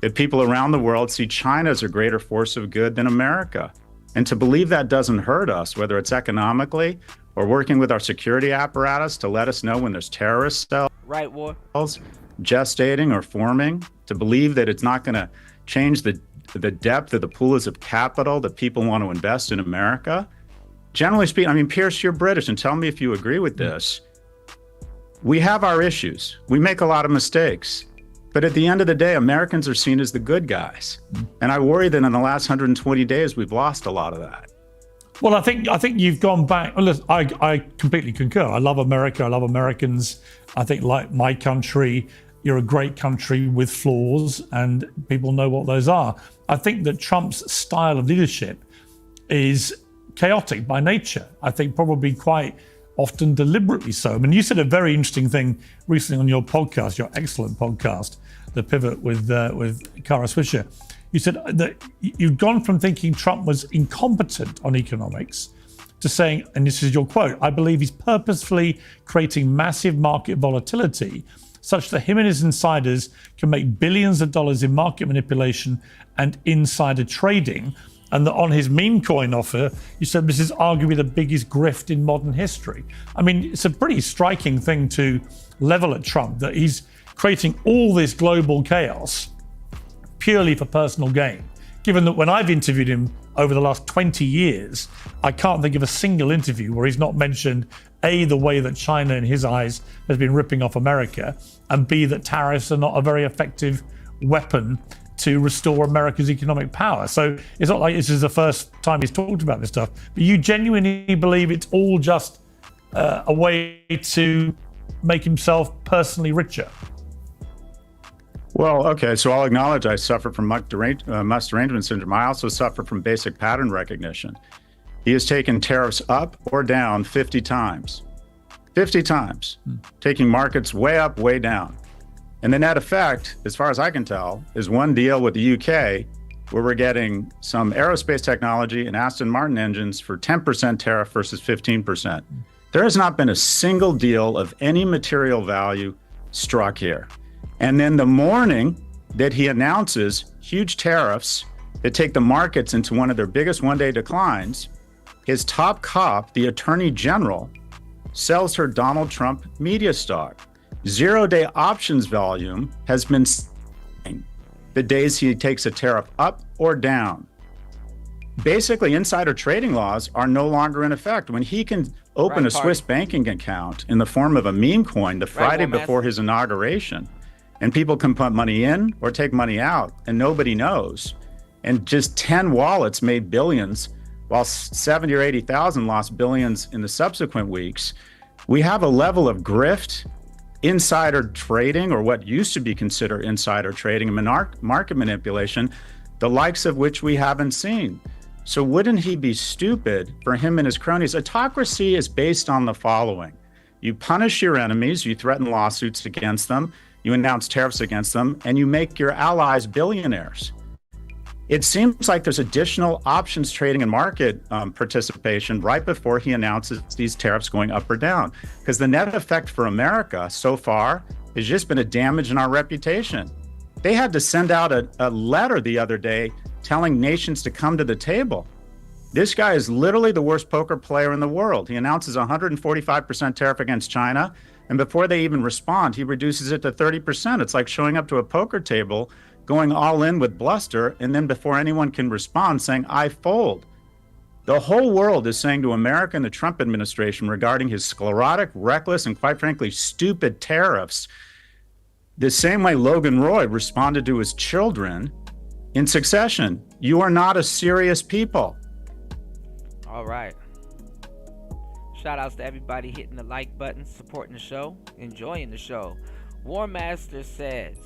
that people around the world see China as a greater force of good than America. And to believe that doesn't hurt us, whether it's economically or working with our security apparatus to let us know when there's terrorist cells gestating or forming, to believe that it's not going to change the depth of the pools of capital that people want to invest in America. Generally speaking, I mean, Pierce, you're British, and tell me if you agree with this. We have our issues. We make a lot of mistakes. But at the end of the day, Americans are seen as the good guys. And I worry that in the last 120 days, we've lost a lot of that. Well, I think you've gone back. Well, listen, I completely concur. I love America. I love Americans. I think, like my country, you're a great country with flaws, and people know what those are. I think that Trump's style of leadership is chaotic by nature. I think probably quite often deliberately so. I mean, you said a very interesting thing recently on your podcast, your excellent podcast, The Pivot with Kara Swisher. You said that you'd gone from thinking Trump was incompetent on economics to saying, and this is your quote, "I believe he's purposefully creating massive market volatility such that him and his insiders can make billions of dollars in market manipulation and insider trading." And that on his meme coin offer, you said this is arguably the biggest grift in modern history. I mean, it's a pretty striking thing to level at Trump, that he's creating all this global chaos purely for personal gain. Given that when I've interviewed him over the last 20 years, I can't think of a single interview where he's not mentioned A, the way that China in his eyes has been ripping off America, and B, that tariffs are not a very effective weapon to restore America's economic power. So it's not like this is the first time he's talked about this stuff, but you genuinely believe it's all just a way to make himself personally richer? Well, okay, so I'll acknowledge I suffer from Musk derangement syndrome. I also suffer from basic pattern recognition. He has taken tariffs up or down 50 times. 50 times, taking markets way up, way down. And the net effect, as far as I can tell, is one deal with the UK where we're getting some aerospace technology and Aston Martin engines for 10% tariff versus 15%. There has not been a single deal of any material value struck here. And then the morning that he announces huge tariffs that take the markets into one of their biggest one-day declines, his top cop, the Attorney General, sells her Donald Trump media stock. Zero-day options volume has been the days he takes a tariff up or down. Basically, insider trading laws are no longer in effect. When he can open a Swiss banking account in the form of a meme coin the Friday before his inauguration, and people can put money in or take money out, and nobody knows, and just 10 wallets made billions, while 70 or 80,000 lost billions in the subsequent weeks, we have a level of grift, insider trading, or what used to be considered insider trading and market manipulation, the likes of which we haven't seen. So wouldn't he be stupid for him and his cronies? Autocracy is based on the following. You punish your enemies, you threaten lawsuits against them, you announce tariffs against them, and you make your allies billionaires. It seems like there's additional options trading and market participation right before he announces these tariffs going up or down, because the net effect for America so far has just been a damage in our reputation. They had to send out a letter the other day telling nations to come to the table. This guy is literally the worst poker player in the world. He announces 145% tariff against China, and before they even respond, he reduces it to 30%. It's like showing up to a poker table, going all in with bluster, and then before anyone can respond, saying, "I fold." The whole world is saying to America and the Trump administration regarding his sclerotic, reckless, and quite frankly, stupid tariffs, the same way Logan Roy responded to his children in succession. You are not a serious people. All right. Shout outs to everybody hitting the like button, supporting the show, enjoying the show. War Master says,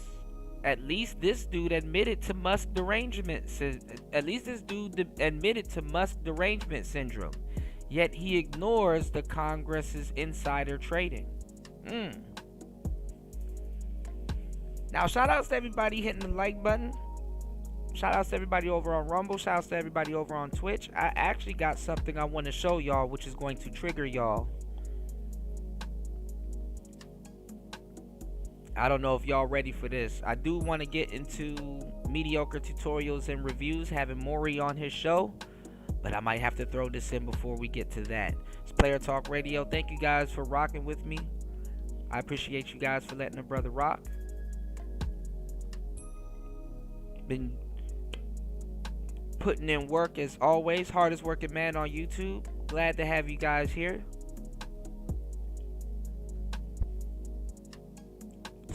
at least this dude admitted to Musk derangement. Syndrome. Yet he ignores the Congress's insider trading. Now, shout outs to everybody hitting the like button. Shout outs to everybody over on Rumble. Shout outs to everybody over on Twitch. I actually got something I want to show y'all, which is going to trigger y'all. I don't know if y'all ready for this. I do want to get into mediocre tutorials and reviews, having Maury on his show, but I might have to throw this in before we get to that. It's Player Talk Radio. Thank you guys for rocking with me. I appreciate you guys for letting a brother rock. Been putting in work as always. Hardest working man on YouTube. Glad to have you guys here.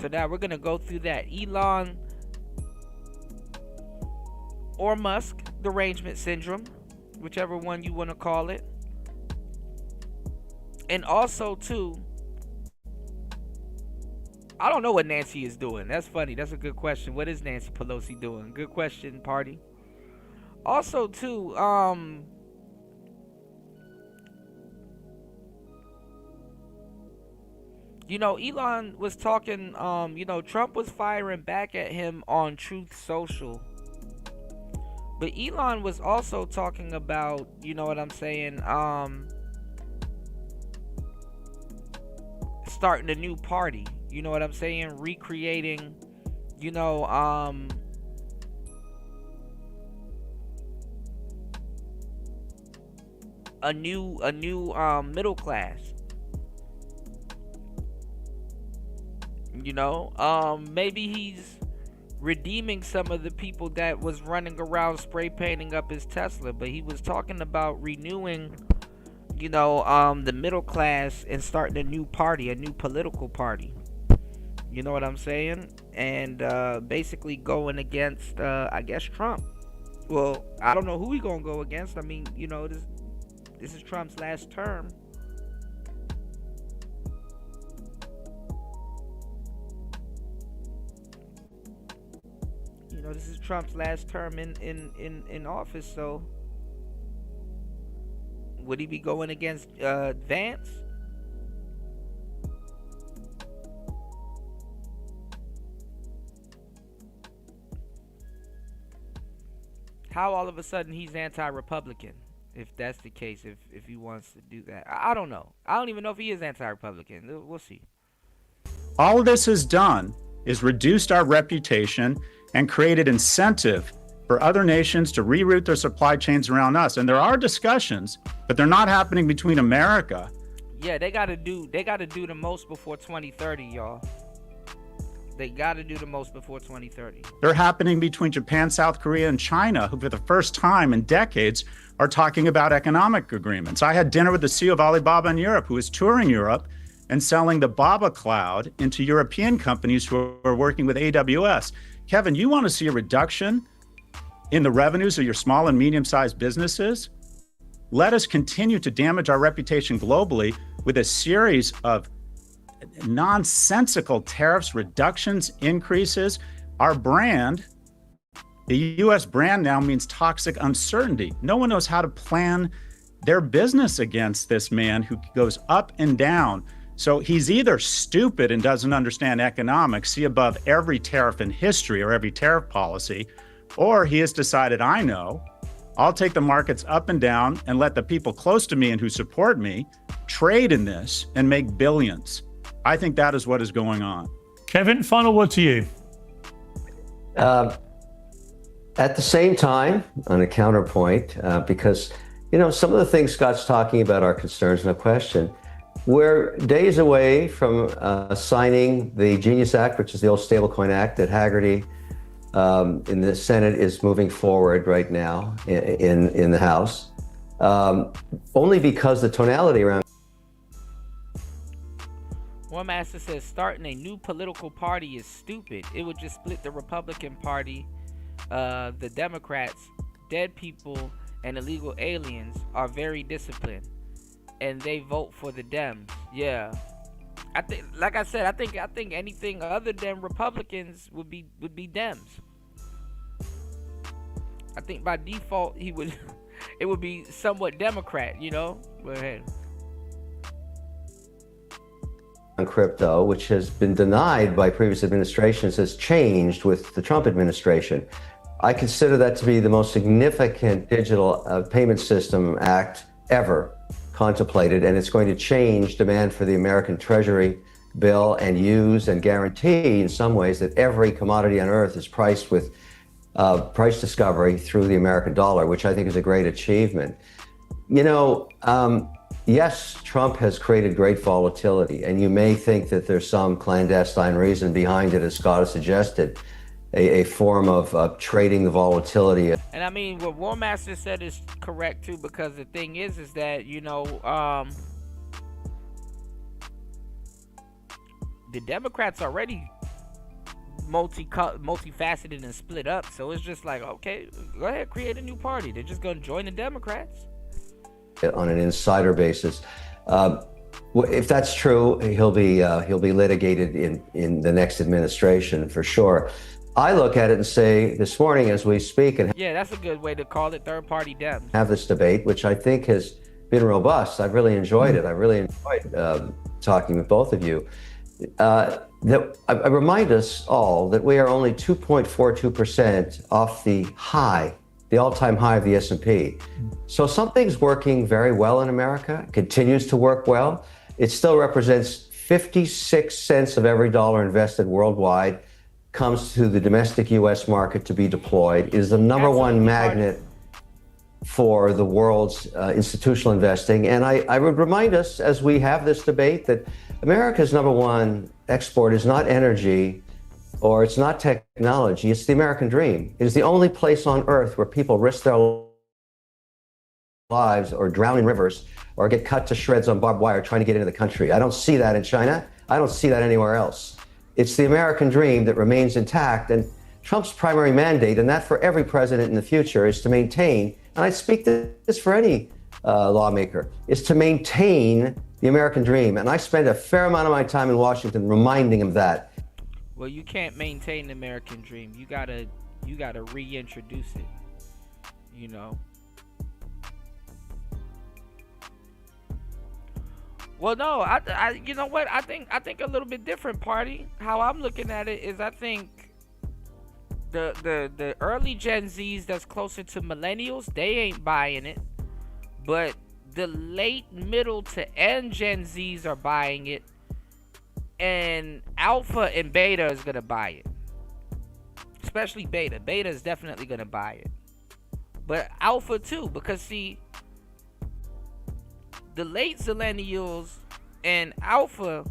So now we're going to go through that Elon or Musk derangement syndrome, whichever one you want to call it. And also, too, I don't know what Nancy is doing. That's funny. That's a good question. What is Nancy Pelosi doing? Good question, party. Also, too, you know, Elon was talking, you know, Trump was firing back at him on Truth Social. But Elon was also talking about, you know what I'm saying, starting a new party. You know what I'm saying? Recreating, you know, a new middle class. You know, maybe he's redeeming some of the people that was running around spray painting up his Tesla, but he was talking about renewing, you know, the middle class and starting a new party, a new political party. You know what I'm saying? And basically going against, I guess, Trump. Well, I don't know who he gonna go against. I mean, you know, this is Trump's last term. You know, this is Trump's last term in office, so would he be going against Vance? How all of a sudden he's anti-Republican, if that's the case, if he wants to do that. I don't know. I don't even know if he is anti-Republican. We'll see. All this has done is reduced our reputation and created incentive for other nations to reroute their supply chains around us. And there are discussions, but they're not happening between America. Yeah, they gotta do the most before 2030, y'all. They gotta do the most before 2030. They're happening between Japan, South Korea, and China, who for the first time in decades are talking about economic agreements. I had dinner with the CEO of Alibaba in Europe, who is touring Europe and selling the Baba Cloud into European companies who are working with AWS. Kevin, you want to see a reduction in the revenues of your small and medium-sized businesses? Let us continue to damage our reputation globally with a series of nonsensical tariffs, reductions, increases. Our brand, the U.S. brand now means toxic uncertainty. No one knows how to plan their business against this man who goes up and down. So he's either stupid and doesn't understand economics, see above every tariff in history or every tariff policy, or he has decided, I know, I'll take the markets up and down and let the people close to me and who support me trade in this and make billions. I think that is what is going on. Kevin, final word to you. At the same time, on a counterpoint, because, you know, some of the things Scott's talking about are concerns, no question. We're days away from signing the Genius Act, which is the old Stablecoin Act that Haggerty in the Senate is moving forward right now in the House. only because the tonality around. One master says starting a new political party is stupid. It would just split the Republican Party. The Democrats, dead people, and illegal aliens are very disciplined, and they vote for the Dems. Yeah, I think, like I said, I think anything other than Republicans would be Dems. I think by default it would be somewhat Democrat. Go ahead. On crypto, which has been denied by previous administrations, has changed with the Trump administration. I consider that to be the most significant digital payment system act ever contemplated, and it's going to change demand for the American Treasury bill and use and guarantee in some ways that every commodity on earth is priced with price discovery through the American dollar, which I think is a great achievement. Yes, Trump has created great volatility, and you may think that there's some clandestine reason behind it, as Scott has suggested, a form of trading the volatility. And I mean, what War Master said is correct too, because the thing is that the Democrats already multifaceted and split up, so it's just like, okay, go ahead, create a new party. They're just gonna join the Democrats On an insider basis. If that's true, he'll be litigated in the next administration for sure. I look at it and say, this morning as we speak and yeah, that's a good way to call it, third party Dems. Have this debate, which I think has been robust. I've really enjoyed it. I really enjoyed talking with both of you. I remind us all that we are only 2.42% off the all-time high of the S&P. So something's working very well in America, continues to work well. It still represents 56 cents of every dollar invested worldwide comes to the domestic U.S. market to be deployed. It is the number one magnet for the world's institutional investing. And I would remind us as we have this debate that America's number one export is not energy or it's not technology, it's the American dream. It is the only place on earth where people risk their lives or drown in rivers or get cut to shreds on barbed wire trying to get into the country. I don't see that in China. I don't see that anywhere else. It's the American dream that remains intact, and Trump's primary mandate, and that for every president in the future, is to maintain, and I speak this for any lawmaker, is to maintain the American dream. And I spend a fair amount of my time in Washington reminding him that. Well, you can't maintain the American dream. You gotta reintroduce it. Well, no, I you know what? I think a little bit different, party. How I'm looking at it is, I think the early Gen Zs that's closer to millennials, they ain't buying it, but the late, middle to end Gen Zs are buying it, and Alpha and Beta is gonna buy it. Especially Beta. Beta is definitely gonna buy it, but Alpha too, because see, the late Zillennials and Alpha,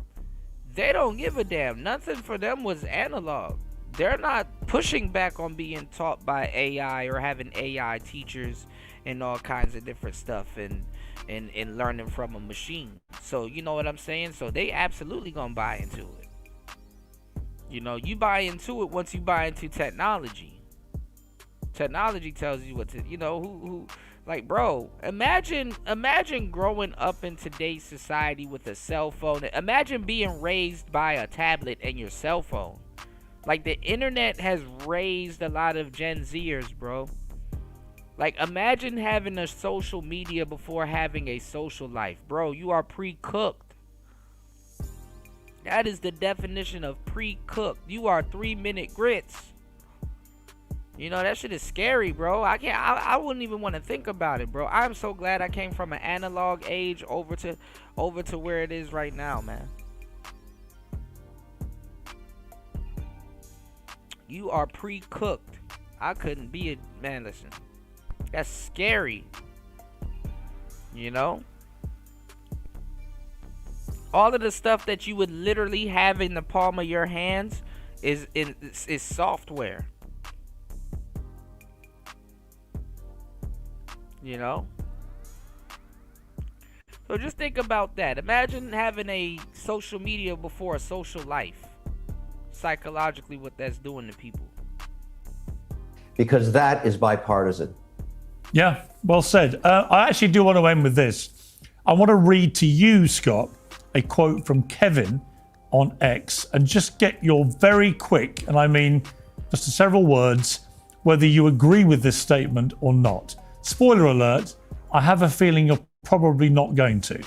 they don't give a damn. Nothing for them was analog. They're not pushing back on being taught by AI or having AI teachers and all kinds of different stuff and learning from a machine. So you know what I'm saying? So they absolutely gonna buy into it. You buy into it once you buy into technology. Technology tells you what to, who like, bro, imagine growing up in today's society with a cell phone. Imagine being raised by a tablet and your cell phone. Like, the internet has raised a lot of Gen Zers, bro. Like, imagine having a social media before having a social life. Bro, you are pre-cooked. That is the definition of pre-cooked. You are 3-minute grits. That shit is scary, bro. I wouldn't even want to think about it, bro. I'm so glad I came from an analog age over to where it is right now, man. You are pre-cooked. I couldn't be a man. Listen, that's scary. All of the stuff that you would literally have in the palm of your hands is software. So just think about that. Imagine having a social media before a social life. Psychologically, what that's doing to people. Because that is bipartisan. Yeah, well said. I actually do want to end with this. I want to read to you, Scott, a quote from Kevin on X, and just get your very quick, and I mean just several words, whether you agree with this statement or not. Spoiler alert, I have a feeling you're probably not going to.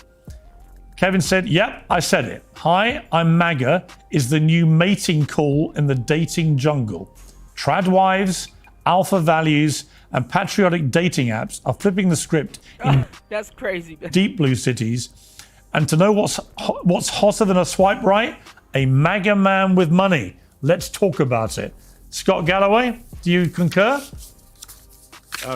Kevin said, yep, I said it. Hi, I'm MAGA is the new mating call in the dating jungle. Trad wives, alpha values, and patriotic dating apps are flipping the script in That's crazy. deep blue cities. And to know what's hotter than a swipe right? A MAGA man with money. Let's talk about it. Scott Galloway, do you concur?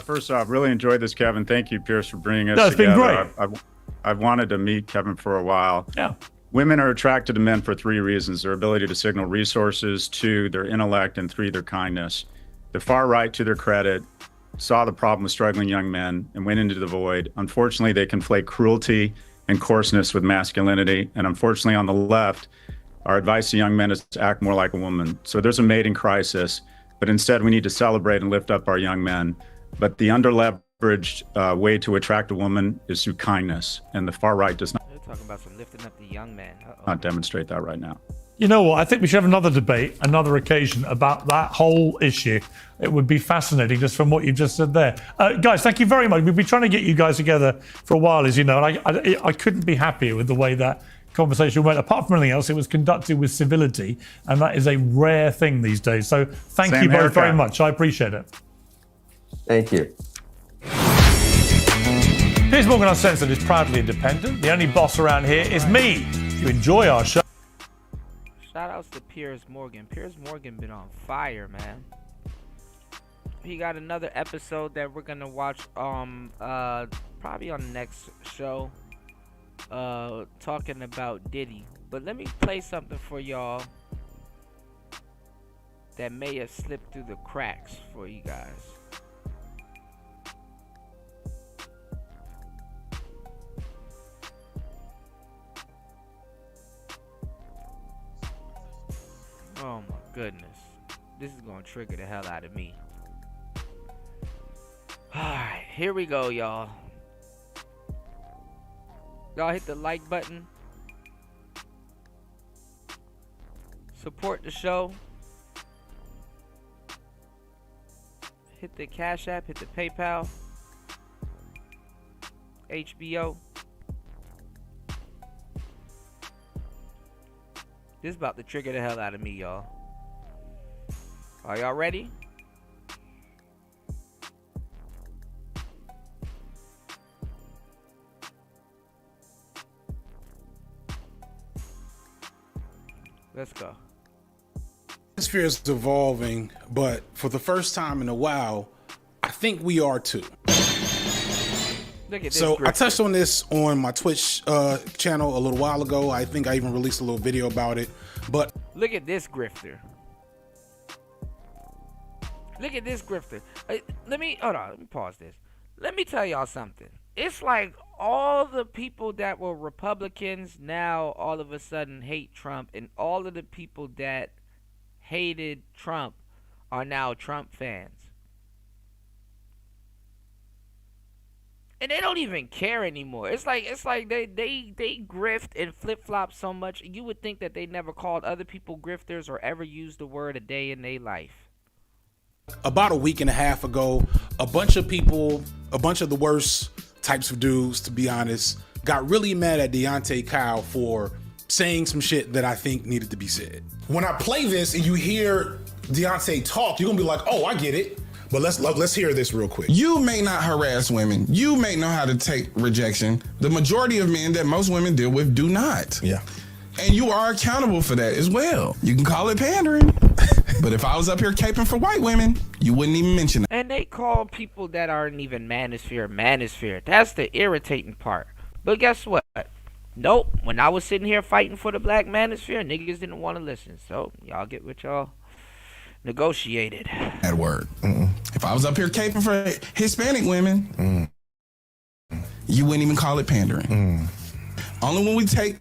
First off, really enjoyed this, Kevin. Thank you, Pierce, for bringing us No, it's been together. great. I've wanted to meet Kevin for a while. Yeah. Women are attracted to men for three reasons: their ability to signal resources, 2, their intellect, and 3, their kindness. The far right, to their credit, saw the problem with struggling young men and went into the void. Unfortunately, they conflate cruelty and coarseness with masculinity. And unfortunately, on the left, our advice to young men is to act more like a woman. So there's a mating crisis, but instead we need to celebrate and lift up our young men. But the underleveraged way to attract a woman is through kindness, and the far right does They're talking about some lifting up the young man. not demonstrate that right now. You know what? I think we should have another debate, another occasion about that whole issue. It would be fascinating just from what you just said there. Guys, thank you very much. We've been trying to get you guys together for a while, as you know, and I couldn't be happier with the way that conversation went. Apart from anything else, it was conducted with civility, and that is a rare thing these days. So thank you both very much. I appreciate it. Thank you. Piers Morgan Uncensored is proudly independent. The only boss around here is me. If you enjoy our show... Shout outs to Piers Morgan. Piers Morgan been on fire, man. He got another episode that we're gonna watch probably on the next show. Talking about Diddy. But let me play something for y'all that may have slipped through the cracks for you guys. Oh my goodness. This is gonna trigger the hell out of me. Alright, here we go, y'all. Y'all hit the like button. Support the show. Hit the Cash App, hit the PayPal. HBO. This is about to trigger the hell out of me, y'all. Are y'all ready? Let's go. This sphere is evolving, but for the first time in a while, I think we are too. Look at this. So I touched on this on my Twitch channel a little while ago. I think I even released a little video about it. But look at this grifter. Look at this grifter. Let me pause this. Let me tell y'all something. It's like all the people that were Republicans now all of a sudden hate Trump, and all of the people that hated Trump are now Trump fans. And they don't even care anymore. It's like they grift and flip-flop so much. You would think that they never called other people grifters or ever used the word a day in their life. About a week and a half ago, a bunch of people, a bunch of the worst types of dudes, to be honest, got really mad at Deontay Kyle for saying some shit that I think needed to be said. When I play this and you hear Deontay talk, you're gonna be like, oh, I get it. But let's hear this real quick. You may not harass women. You may know how to take rejection. The majority of men that most women deal with do not. Yeah. And you are accountable for that as well. You can call it pandering. But if I was up here caping for white women, you wouldn't even mention it. And they call people that aren't even manosphere. That's the irritating part. But guess what? Nope. When I was sitting here fighting for the black manosphere, niggas didn't want to listen. So y'all get what y'all negotiated. That word. If I was up here caping for Hispanic women, you wouldn't even call it pandering. Only when we take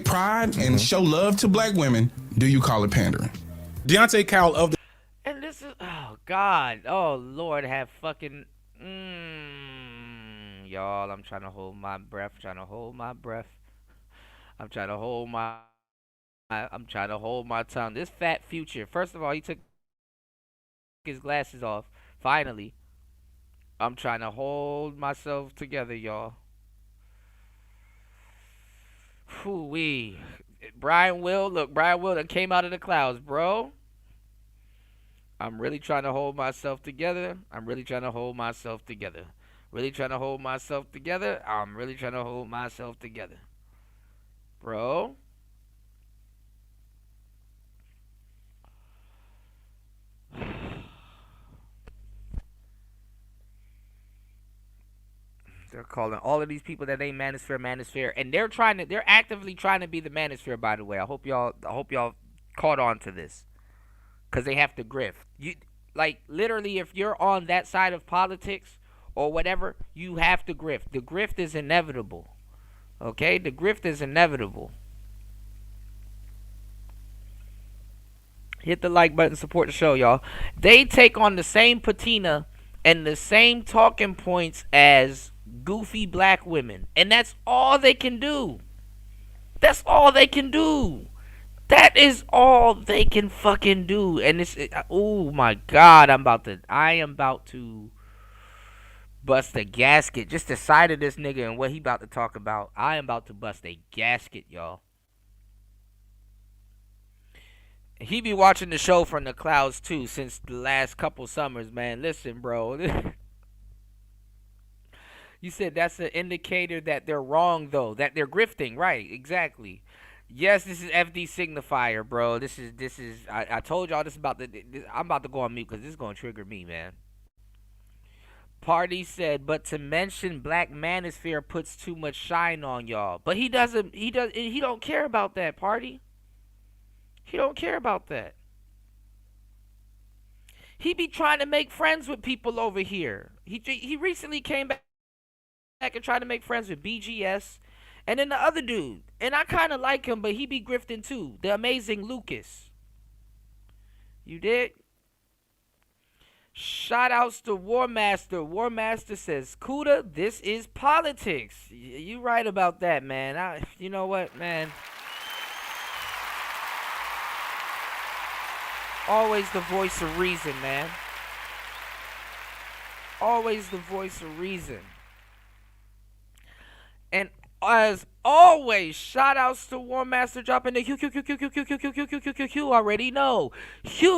pride and show love to black women do you call it pandering. Deontay Kyle of the... And this is, oh God, oh Lord, have fucking, y'all, I'm trying to hold my breath, I'm trying to hold my tongue. This fat Future, first of all, he took his glasses off, finally. I'm trying to hold myself together, y'all. Whoo-wee. Brian Will done came out of the clouds, bro. I'm really trying to hold myself together. I'm really trying to hold myself together. Really trying to hold myself together. I'm really trying to hold myself together. Bro. They're calling all of these people that ain't manosphere, and they're actively trying to be the manosphere, by the way. I hope y'all caught on to this. Cause they have to grift. You like literally if you're on that side of politics or whatever, you have to grift. The grift is inevitable. Okay? The grift is inevitable. Hit the like button, support the show, y'all. They take on the same patina and the same talking points as goofy black women. And that's all they can do. That's all they can do. That is all they can fucking do. And it's, oh my God, I am about to bust a gasket. Just the sight of this nigga and what he about to talk about. I am about to bust a gasket, y'all. He be watching the show from the clouds too since the last couple summers, man. Listen, bro. You said that's an indicator that they're wrong, though. That they're grifting, right? Exactly. Yes, this is FD Signifier, bro. This is. I told y'all this about I'm about to go on mute because this is gonna trigger me, man. Party said, but to mention Black Manosphere puts too much shine on y'all. But he don't care about that, Party. He don't care about that. He be trying to make friends with people over here. He recently came back and tried to make friends with BGS. And then the other dude, and I kind of like him, but he be grifting too. The amazing Lucas. You dig? Shout outs to War Master. War Master says, Kuda, this is politics. You right about that, man. You know what, man? Always the voice of reason, man. Always the voice of reason. And as always, shout outs to War Master dropping the Q already know. Huge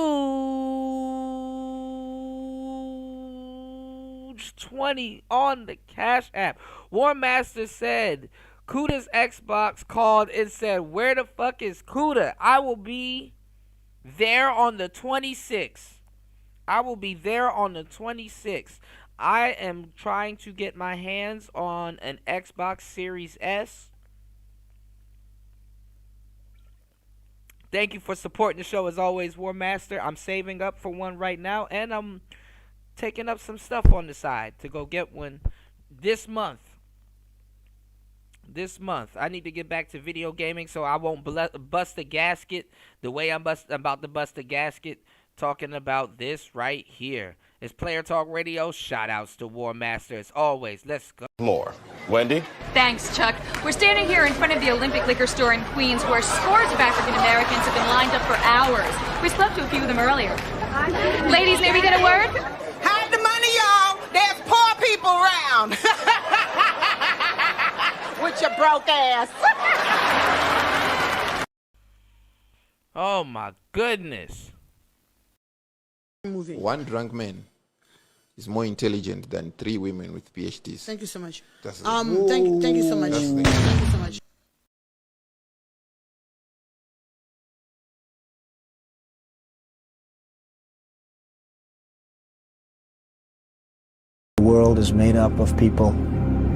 20 on the Cash App. War Master said, Kuda's Xbox called and said, where the fuck is Kuda? I will be there on the 26th. I will be there on the 26th. I am trying to get my hands on an Xbox Series S. Thank you for supporting the show as always, War Master. I'm saving up for one right now, and I'm taking up some stuff on the side to go get one this month. This month. I need to get back to video gaming so I won't bust a gasket the way I'm about to bust a gasket talking about this right here. It's Player Talk Radio. Shout outs to War Master as always. Let's go. More. Wendy? Thanks, Chuck. We're standing here in front of the Olympic Liquor Store in Queens where scores of African Americans have been lined up for hours. We spoke to a few of them earlier. Ladies, may we get a word? Hide the money, y'all. There's poor people around. With your broke ass. Oh my goodness. One drunk man is more intelligent than 3 women with PhDs. Thank you so much. That's thank you so much. Thank you so much. The world is made up of people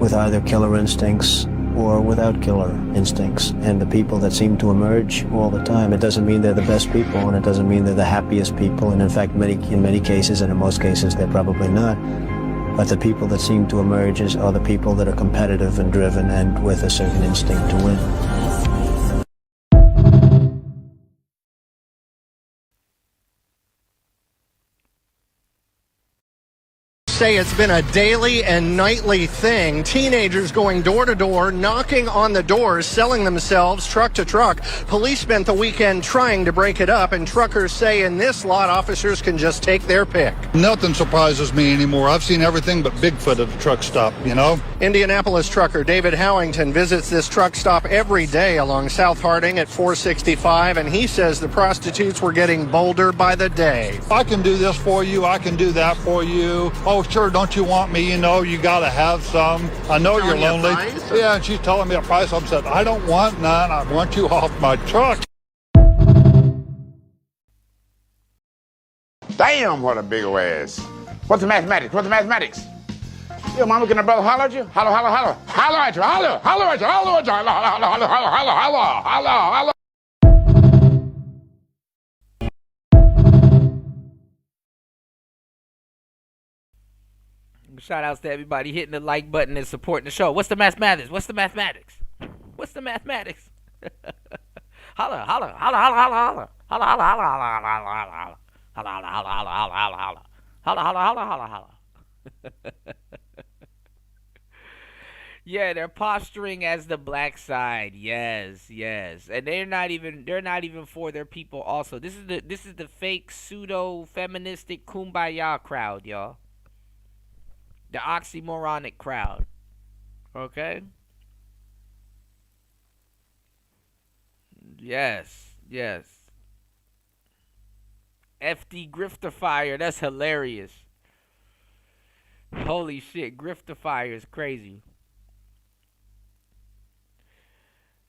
with either killer instincts or without killer instincts, and the people that seem to emerge all the time, it doesn't mean they're the best people, and it doesn't mean they're the happiest people, and in fact in many cases, and in most cases, they're probably not. But the people that seem to emerge are the people that are competitive and driven and with a certain instinct to win. Say it's been a daily and nightly thing. Teenagers going door to door, knocking on the doors, selling themselves truck to truck. Police spent the weekend trying to break it up, and truckers say in this lot, officers can just take their pick. Nothing surprises me anymore. I've seen everything but Bigfoot at the truck stop, you know? Indianapolis trucker David Howington visits this truck stop every day along South Harding at 465, and he says the prostitutes were getting bolder by the day. I can do this for you. I can do that for you. Oh, sure, don't you want me? You know, you got to have some. I know you're lonely. Yeah, and she's telling me a price. I'm saying, I don't want none. I want you off my truck. Damn, what a big old ass. What's the mathematics? What's the mathematics? Your mama, can a brother holler at you? Holler, holler, holler. Holler at you, holler, holler at you, holler at you, holler, holler, holler, holler, holler, holler, holler, holler. Shout outs to everybody hitting the like button and supporting the show. What's the mathematics? What's the mathematics? What's the mathematics? Holla, holla, holla, holla, holla, holla, holla, holla, holla, holla, holla, holla, holla, holla, holla, holla, holla, holla, holla, holla. Yeah, they're posturing as the black side. Yes, yes. And they're not even for their people also. This is the fake pseudo feministic kumbaya crowd, y'all. The oxymoronic crowd. Okay? Yes, yes. FD Griftifier, that's hilarious. Holy shit, Griftifier is crazy.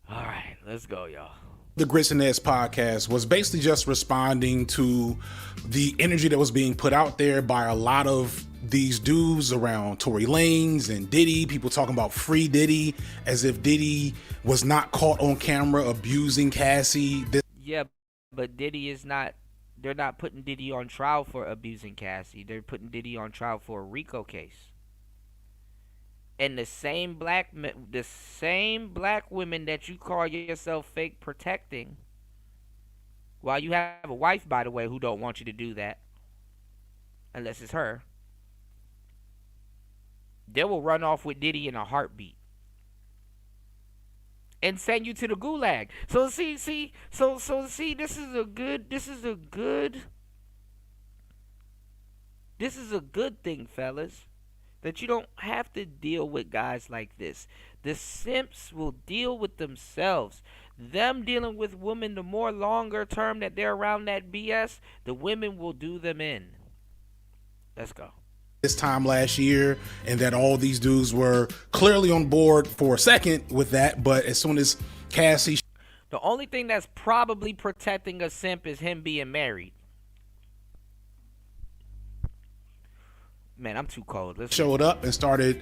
Alright, let's go, y'all. The Grits and Nets podcast was basically just responding to the energy that was being put out there by a lot of these dudes around Tory Lanez and Diddy, people talking about free Diddy as if Diddy was not caught on camera abusing Cassie. Yeah, but Diddy is not, they're not putting Diddy on trial for abusing Cassie. They're putting Diddy on trial for a RICO case. And the same black women that you call yourself fake protecting, while you have a wife, by the way, who don't want you to do that, unless it's her, they will run off with Diddy in a heartbeat and send you to the gulag. So see, this is a good thing, fellas. That you don't have to deal with guys like this. The simps will deal with themselves. Them dealing with women, the more longer term that they're around that BS, the women will do them in. Let's go. This time last year, and that all these dudes were clearly on board for a second with that, but as soon as Cassie... The only thing that's probably protecting a simp is him being married. Man, I'm too cold. Showed up and started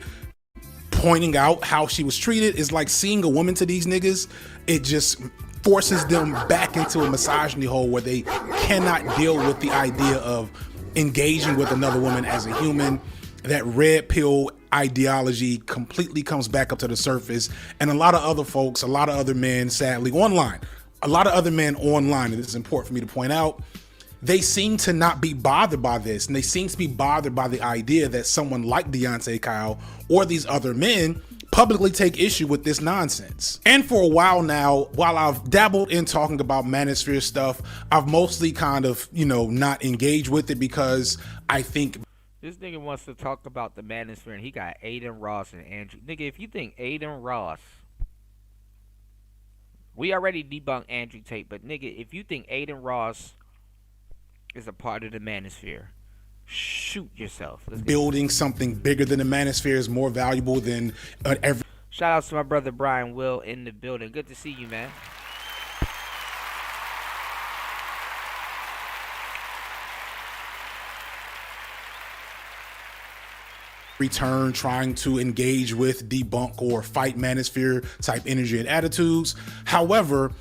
pointing out how she was treated. It's like seeing a woman to these niggas. It just forces them back into a misogyny hole where they cannot deal with the idea of engaging with another woman as a human. That red pill ideology completely comes back up to the surface. And a lot of other folks, a lot of other men, sadly, online, and this is important for me to point out, they seem to not be bothered by this, and they seem to be bothered by the idea that someone like Deontay Kyle or these other men publicly take issue with this nonsense. And for a while now, while I've dabbled in talking about manosphere stuff, I've mostly kind of, not engaged with it because I think... This nigga wants to talk about the manosphere, and he got Aiden Ross and Andrew. Nigga, if you think Aiden Ross... We already debunked Andrew Tate, but nigga, if you think Aiden Ross... is a part of the manosphere, shoot yourself. Building something bigger than the manosphere is more valuable than every... Shout out to my brother Brian Will in the building. Good to see you, man. Return trying to engage with, debunk, or fight manosphere type energy and attitudes. However,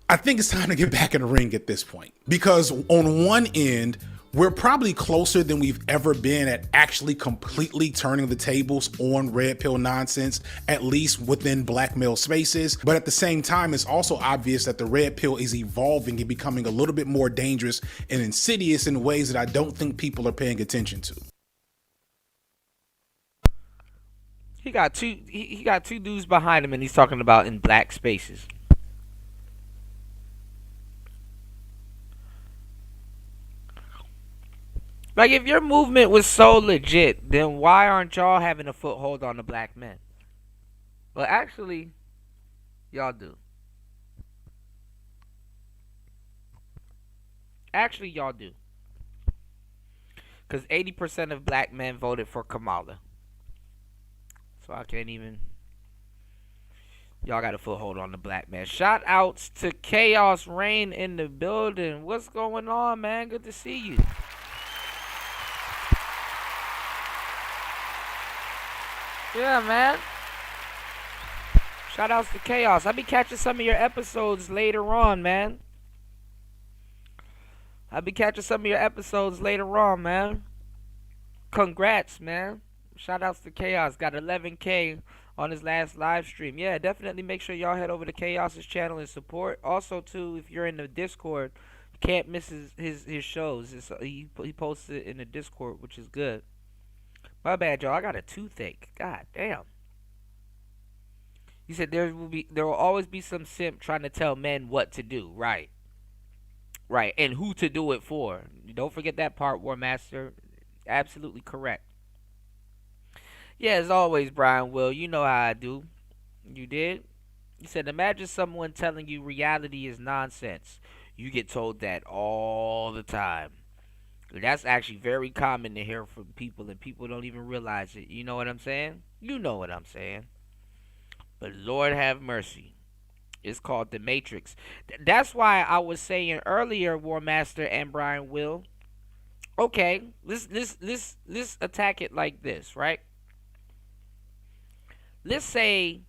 I think it's time to get back in the ring at this point, because on one end, We're probably closer than we've ever been at actually completely turning the tables on red pill nonsense, at least within black male spaces. But at the same time, it's also obvious that the red pill is evolving and becoming a little bit more dangerous and insidious in ways that I don't think people are paying attention to. He got two dudes behind him, and he's talking about in black spaces. Like, if your movement was so legit, then why aren't y'all having a foothold on the black men? Well, actually, y'all do. Actually, y'all do. Because 80% of black men voted for Kamala. So I can't even... Y'all got a foothold on the black man. Shout outs to Chaos Reign in the building. What's going on, man? Good to see you. Yeah, man. Shout outs to Chaos. I'll be catching some of your episodes later on, man. Congrats, man. Shout outs to Chaos. Got 11K on his last live stream. Yeah, definitely make sure y'all head over to Chaos's channel and support. Also, too, if you're in the Discord, you can't miss his shows. He posts it in the Discord, which is good. My bad, y'all. I got a toothache. God damn. He said there will always be some simp trying to tell men what to do. Right. Right. And who to do it for. Don't forget that part, War Master. Absolutely correct. Yeah, as always, Brian Will. You know how I do. You did? He said, imagine someone telling you reality is nonsense. You get told that all the time. That's actually very common to hear from people, and people don't even realize it. You know what I'm saying? You know what I'm saying. But Lord have mercy. It's called the Matrix. That's why I was saying earlier, War Master and Brian Will. Okay, let's attack it like this, right? Let's say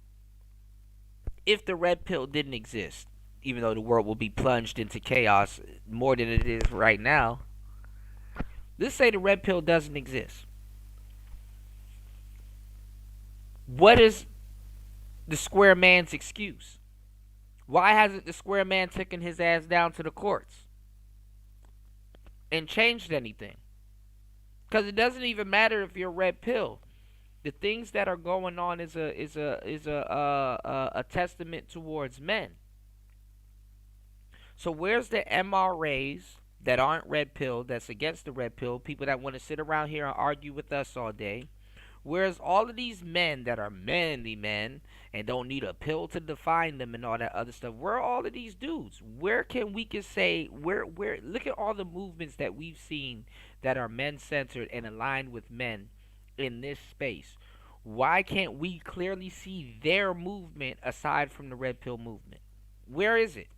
if the red pill didn't exist, even though the world will be plunged into chaos more than it is right now. Let's say the red pill doesn't exist. What is the square man's excuse? Why hasn't the square man taken his ass down to the courts and changed anything? Because it doesn't even matter if you're red pill. The things that are going on is a testament towards men. So where's the MRAs that aren't red pill, that's against the red pill, people that want to sit around here and argue with us all day? Whereas all of these men that are manly men and don't need a pill to define them and all that other stuff, where are all of these dudes? Where can we say, where look at all the movements that we've seen that are men-centered and aligned with men in this space. Why can't we clearly see their movement aside from the red pill movement? Where is it?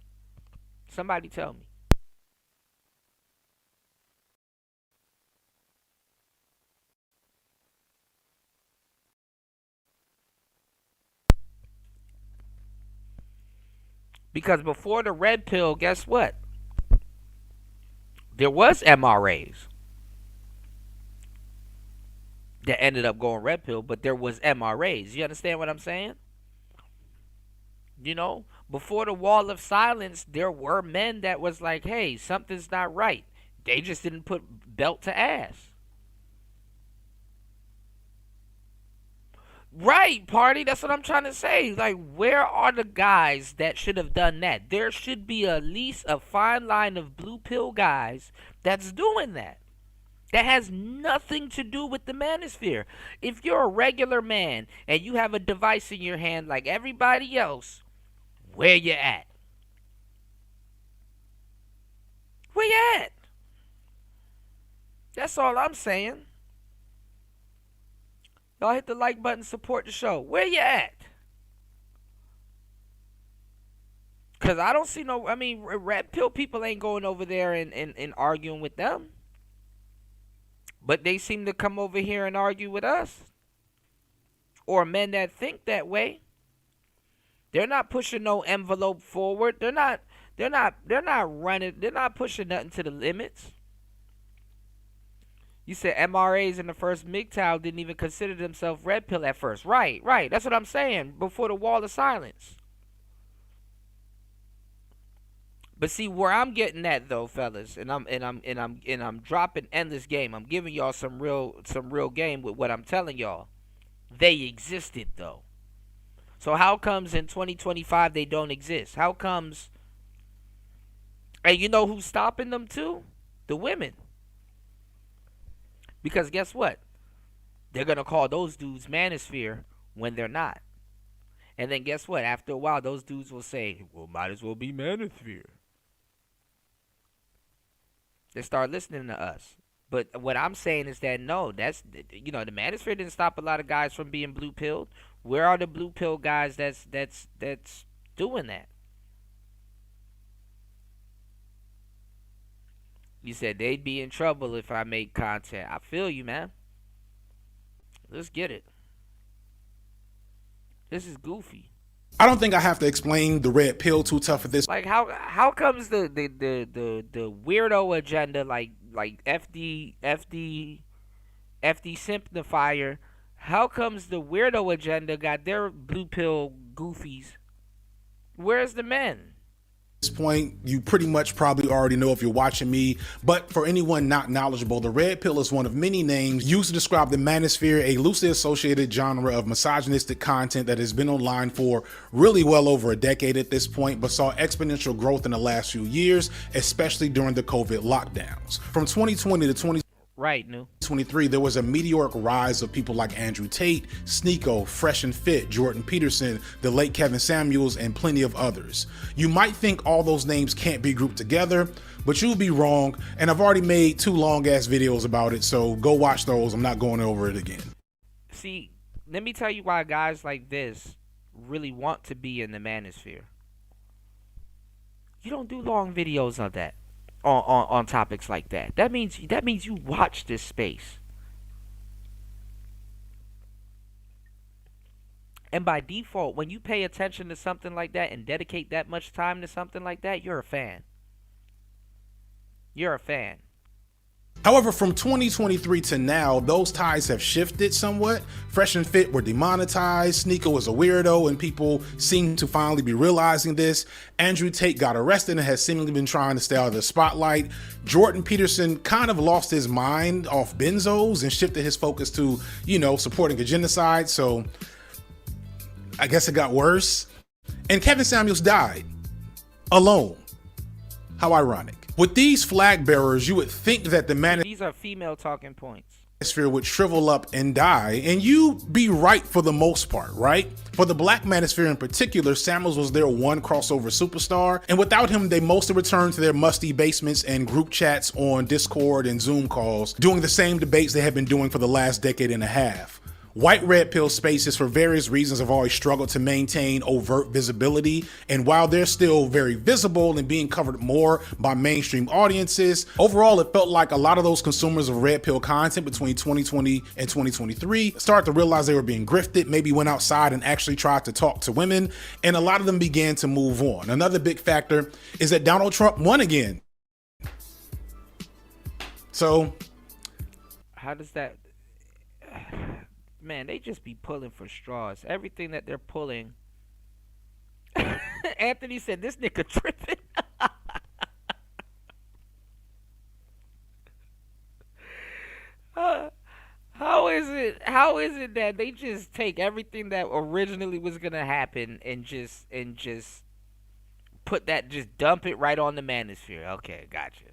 Somebody tell me. Because before the red pill, guess what? There was MRAs that ended up going red pill, but there was MRAs. You understand what I'm saying? You know, before the wall of silence, there were men that was like, hey, something's not right. They just didn't put belt to ass. Right, party. That's what I'm trying to say. Like, where are the guys that should have done that? There should be at least a fine line of blue pill guys that's doing that. That has nothing to do with the manosphere. If you're a regular man and you have a device in your hand like everybody else, where you at? Where you at? That's all I'm saying. Y'all hit the like button, support the show. Where you at? Because I don't see no... I mean, red pill people ain't going over there and arguing with them. But they seem to come over here and argue with us. Or men that think that way. They're not pushing no envelope forward. They're not running. They're not pushing nothing to the limits. You said MRAs in the first MGTOW didn't even consider themselves red pill at first. Right. That's what I'm saying. Before the wall of silence. But see where I'm getting at though, fellas, and I'm dropping endless game. I'm giving y'all some real game with what I'm telling y'all. They existed though. So how comes in 2025 they don't exist? How comes? And you know who's stopping them too? The women. Because guess what? They're gonna call those dudes manosphere when they're not. And then guess what? After a while, those dudes will say, "Well, might as well be manosphere." They start listening to us. But what I'm saying is that no, that's the manosphere didn't stop a lot of guys from being blue pilled. Where are the blue pill guys that's doing that? You said they'd be in trouble if I make content. I feel you, man. Let's get it. This is goofy. I don't think I have to explain the red pill too tough for this. Like how comes the weirdo agenda like FD Simplifier, how comes the weirdo agenda got their blue pill goofies? Where's the men? This point, you pretty much probably already know if you're watching me, but for anyone not knowledgeable, the red pill is one of many names used to describe the manosphere, a loosely associated genre of misogynistic content that has been online for really well over a decade at this point, but saw exponential growth in the last few years, especially during the COVID lockdowns. From 2020 to 2023, there was a meteoric rise of people like Andrew Tate, Sneeko, Fresh and Fit, Jordan Peterson, the late Kevin Samuels, and plenty of others. You might think all those names can't be grouped together, but you'll be wrong, and I've already made 2 long-ass videos about it, so go watch those. I'm not going over it again. See, let me tell you why guys like this really want to be in the manosphere. You don't do long videos on that. On topics like that. That means you watch this space. And by default, when you pay attention to something like that and dedicate that much time to something like that, you're a fan. You're a fan. However, from 2023 to now, those ties have shifted somewhat. Fresh and Fit were demonetized, Sneeko was a weirdo, and people seem to finally be realizing this. Andrew Tate got arrested and has seemingly been trying to stay out of the spotlight. Jordan Peterson kind of lost his mind off benzos and shifted his focus to, supporting a genocide, so I guess it got worse. And Kevin Samuels died alone. How ironic. With these flag bearers, you would think that these are female talking points. Manosphere would shrivel up and die, and you be right for the most part, right? For the black manosphere in particular, Samuels was their one crossover superstar, and without him, they mostly returned to their musty basements and group chats on Discord and Zoom calls, doing the same debates they have been doing for the last decade and a half. White red pill spaces, for various reasons, have always struggled to maintain overt visibility, and while they're still very visible and being covered more by mainstream audiences, overall it felt like a lot of those consumers of red pill content between 2020 and 2023 started to realize they were being grifted, maybe went outside and actually tried to talk to women, and a lot of them began to move on. Another big factor is that Donald Trump won again. So how does that... Man, they just be pulling for straws. Everything that they're pulling. Anthony said, this nigga tripping. How is it that they just take everything that originally was gonna happen and just put that, just dump it right on the manosphere? Okay, gotcha.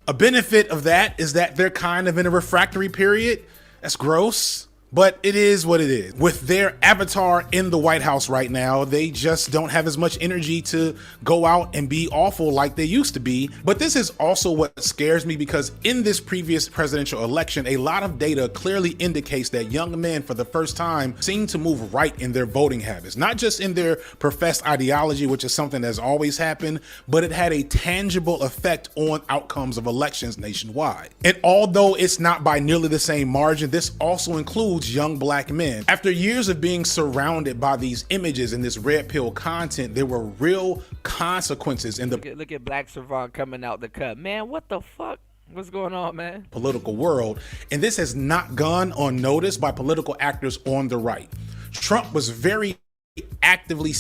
A benefit of that is that they're kind of in a refractory period. That's gross. But it is what it is. With their avatar in the White House right now, they just don't have as much energy to go out and be awful like they used to be. But this is also what scares me, because in this previous presidential election, a lot of data clearly indicates that young men for the first time seem to move right in their voting habits, not just in their professed ideology, which is something that's always happened, but it had a tangible effect on outcomes of elections nationwide. And although it's not by nearly the same margin, this also includes young black men. After years of being surrounded by these images and this red pill content, there were real consequences in the... Look at Black Savant coming out the cut. Man, what the fuck? What's going on, man? Political world, and this has not gone unnoticed by political actors on the right. Trump was very actively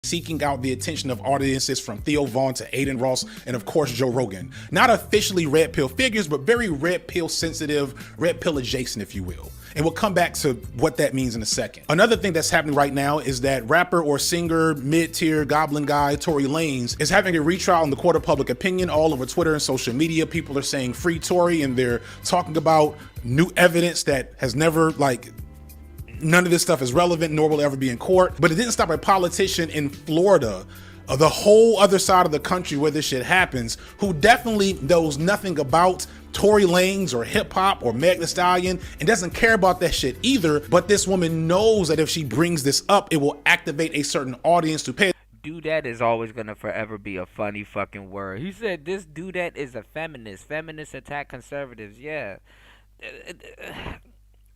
seeking out the attention of audiences from Theo Vaughn to Aiden Ross and of course Joe Rogan. Not officially red pill figures, but very red pill sensitive, red pill adjacent, if you will. And we'll come back to what that means in a second. Another thing that's happening right now is that rapper or singer, mid-tier goblin guy, Tory Lanez, is having a retrial in the court of public opinion all over Twitter and social media. People are saying free Tory, and they're talking about new evidence that has never, none of this stuff is relevant, nor will ever be in court. But it didn't stop a politician in Florida, the whole other side of the country where this shit happens, who definitely knows nothing about Tory Lanez or hip hop or Meg Thee Stallion and doesn't care about that shit either. But this woman knows that if she brings this up, it will activate a certain audience to pay. Dudette is always gonna forever be a funny fucking word. He said this dudette is a feminist. Feminists attack conservatives. Yeah.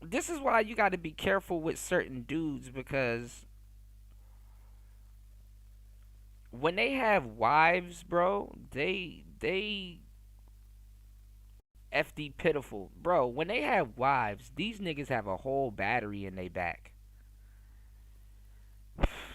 This is why you got to be careful with certain dudes, because when they have wives, bro, they FD pitiful. Bro, when they have wives, these niggas have a whole battery in their back.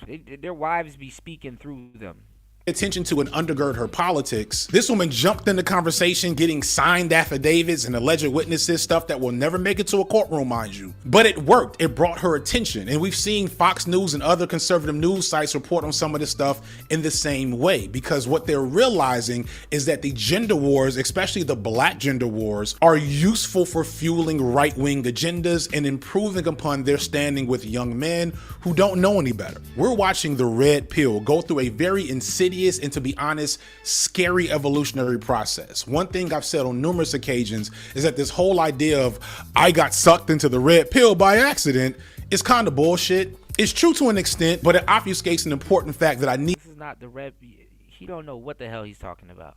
Their wives be speaking through them. Attention to and undergird her politics. This woman jumped in the conversation, getting signed affidavits and alleged witnesses, stuff that will never make it to a courtroom, mind you. But it worked. It brought her attention. And we've seen Fox News and other conservative news sites report on some of this stuff in the same way, because what they're realizing is that the gender wars, especially the black gender wars, are useful for fueling right-wing agendas and improving upon their standing with young men who don't know any better. We're watching the red pill go through a very insidious and, to be honest, scary evolutionary process. One thing I've said on numerous occasions is that this whole idea of I got sucked into the red pill by accident is kind of bullshit. It's true to an extent, but it obfuscates an important fact that I need. This is not the red. He don't know what the hell he's talking about.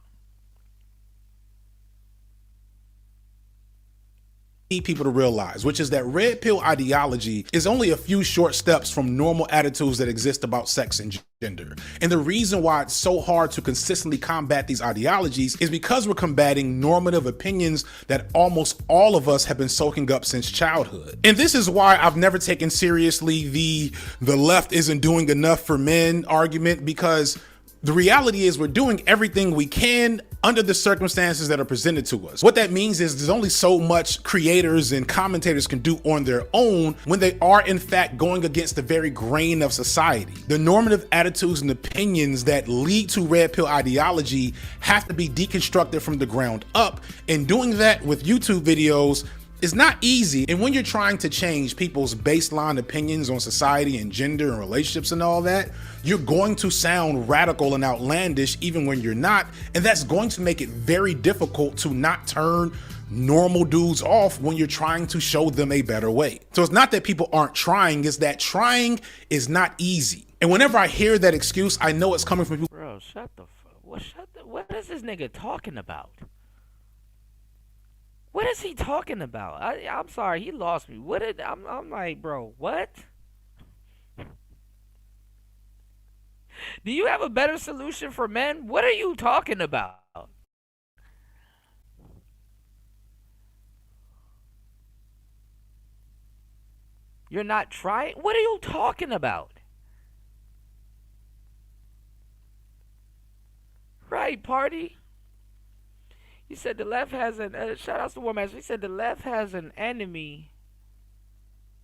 People to realize, which is that red pill ideology is only a few short steps from normal attitudes that exist about sex and gender. And the reason why it's so hard to consistently combat these ideologies is because we're combating normative opinions that almost all of us have been soaking up since childhood. And this is why I've never taken seriously the left isn't doing enough for men argument, because the reality is we're doing everything we can under the circumstances that are presented to us. What that means is there's only so much creators and commentators can do on their own when they are in fact going against the very grain of society. The normative attitudes and opinions that lead to red pill ideology have to be deconstructed from the ground up, and doing that with YouTube videos is not easy. And when you're trying to change people's baseline opinions on society and gender and relationships and all that, you're going to sound radical and outlandish even when you're not. And that's going to make it very difficult to not turn normal dudes off when you're trying to show them a better way. So it's not that people aren't trying, it's that trying is not easy. And whenever I hear that excuse, I know it's coming from people. Bro, what is this nigga talking about? What is he talking about? I'm sorry, he lost me. I'm like, bro, what? Do you have a better solution for men? What are you talking about? You're not trying? What are you talking about? Right, party? He said the left has an shout out to War Master. He said the left has an enemy.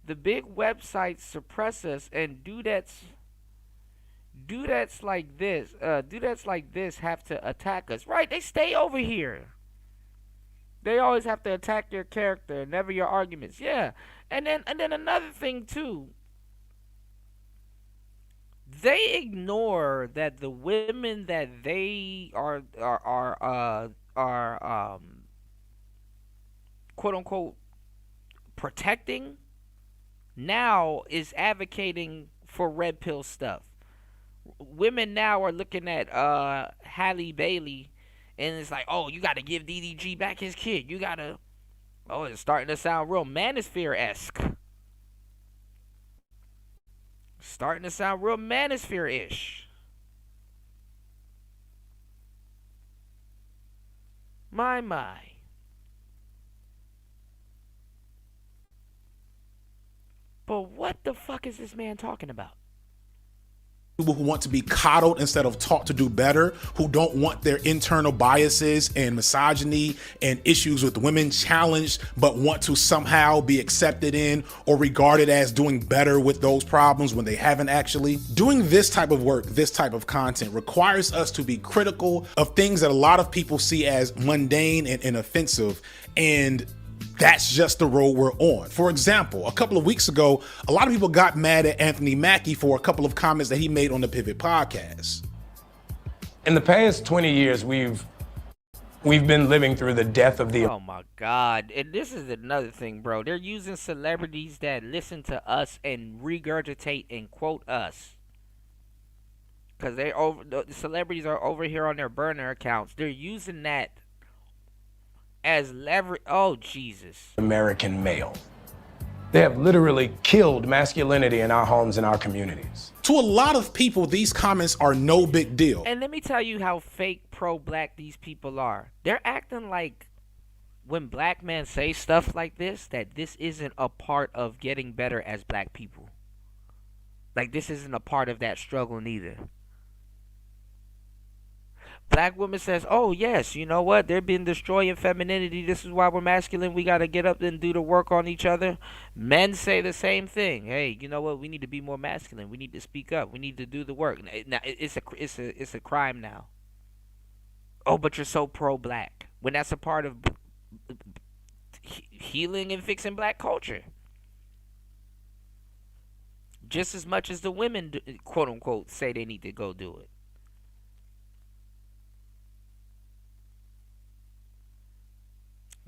The big websites suppress us, and dudettes like this have to attack us. Right? They stay over here. They always have to attack your character, never your arguments. Yeah. And then another thing too. They ignore that the women that they are quote unquote protecting now is advocating for red pill stuff. Women now are looking at Halle Bailey, and it's like, oh, you got to give DDG back his kid. You got to, oh, it's starting to sound real manosphere-esque. Starting to sound real manosphere-ish. My. But what the fuck is this man talking about? People who want to be coddled instead of taught to do better, who don't want their internal biases and misogyny and issues with women challenged, but want to somehow be accepted in or regarded as doing better with those problems when they haven't actually. Doing this type of work, this type of content requires us to be critical of things that a lot of people see as mundane and offensive, and that's just the road we're on. For example, a couple of weeks ago, a lot of people got mad at Anthony Mackie for a couple of comments that he made on the Pivot podcast. In the past 20 years, we've been living through the death of the... Oh my God. And this is another thing, bro. They're using celebrities that listen to us and regurgitate and quote us. Because the celebrities are over here on their burner accounts. They're using that as leverage. Oh, Jesus. American male. They have literally killed masculinity in our homes and our communities. To a lot of people, these comments are no big deal. And let me tell you how fake pro-black these people are. They're acting like when black men say stuff like this, that this isn't a part of getting better as black people. Like this isn't a part of that struggle neither. Black woman says, oh yes, you know what? They've been destroying femininity. This is why we're masculine. We got to get up and do the work on each other. Men say the same thing. Hey, you know what? We need to be more masculine. We need to speak up. We need to do the work. Now, it's a crime now. Oh, but you're so pro-black. When that's a part of healing and fixing black culture. Just as much as the women, quote unquote, say they need to go do it.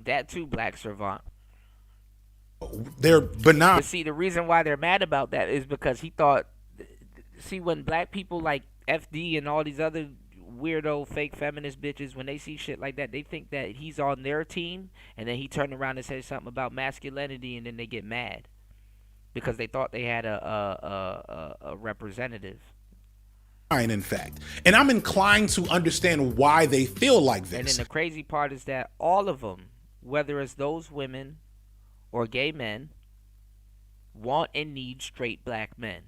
That too, Black Servant. They're benign. But see, the reason why they're mad about that is because he thought, see, when black people like FD and all these other weirdo fake feminist bitches, when they see shit like that, they think that he's on their team, and then he turned around and said something about masculinity, and then they get mad because they thought they had a representative. In fact, and I'm inclined to understand why they feel like this. And then the crazy part is that all of them, whether it's those women or gay men, want and need straight black men.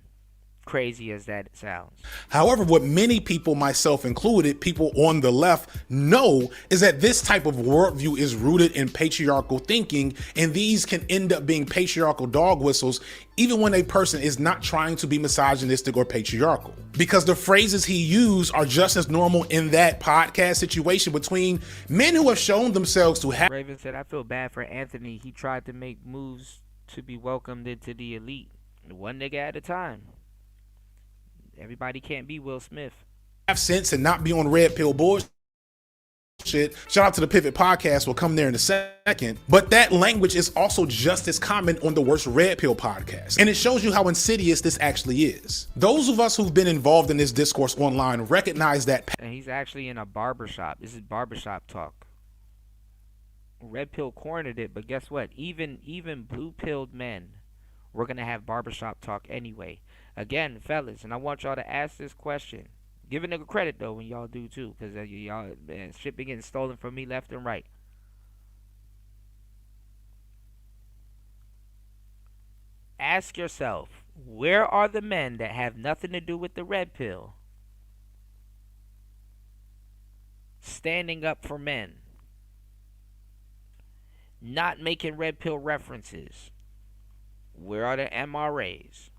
Crazy as that sounds. However, what many people, myself included, people on the left know is that this type of worldview is rooted in patriarchal thinking, and these can end up being patriarchal dog whistles even when a person is not trying to be misogynistic or patriarchal. Because the phrases he used are just as normal in that podcast situation between men who have shown themselves to have... Raven said, I feel bad for Anthony. He tried to make moves to be welcomed into the elite. One nigga at a time. Everybody can't be Will Smith. Have sense and not be on red pill bullshit. Shout out to the Pivot podcast. We'll come there in a second. But that language is also just as common on the Worst Red Pill podcast. And it shows you how insidious this actually is. Those of us who've been involved in this discourse online recognize that. And he's actually in a barbershop. This is barbershop talk. Red Pill cornered it, but guess what? Even blue-pilled men, we're going to have barbershop talk anyway. Again, fellas, and I want y'all to ask this question. Give a nigga credit, though, when y'all do, too. Because y'all, man, shit been getting stolen from me left and right. Ask yourself, where are the men that have nothing to do with the red pill standing up for men? Not making red pill references. Where are the MRAs?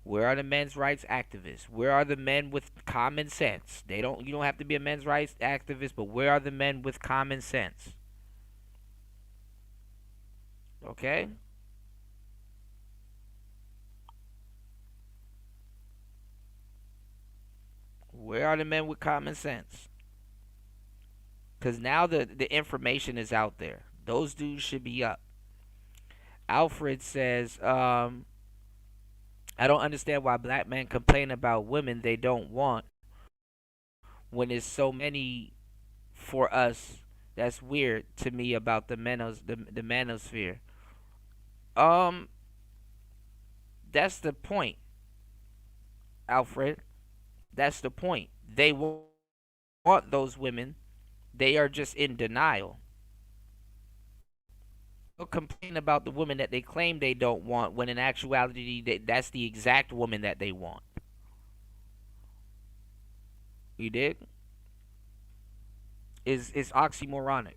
Where are the men's rights activists? Where are the men with common sense? You don't have to be a men's rights activist, but where are the men with common sense? Okay? Where are the men with common sense? Because now the information is out there. Those dudes should be up. Alfred says, I don't understand why black men complain about women they don't want when there's so many for us. That's weird to me about the manosphere. That's the point, Alfred. That's the point. They want those women They are just in denial. They'll complain about the woman that they claim they don't want, when in actuality, that's the exact woman that they want. You dig? Is oxymoronic.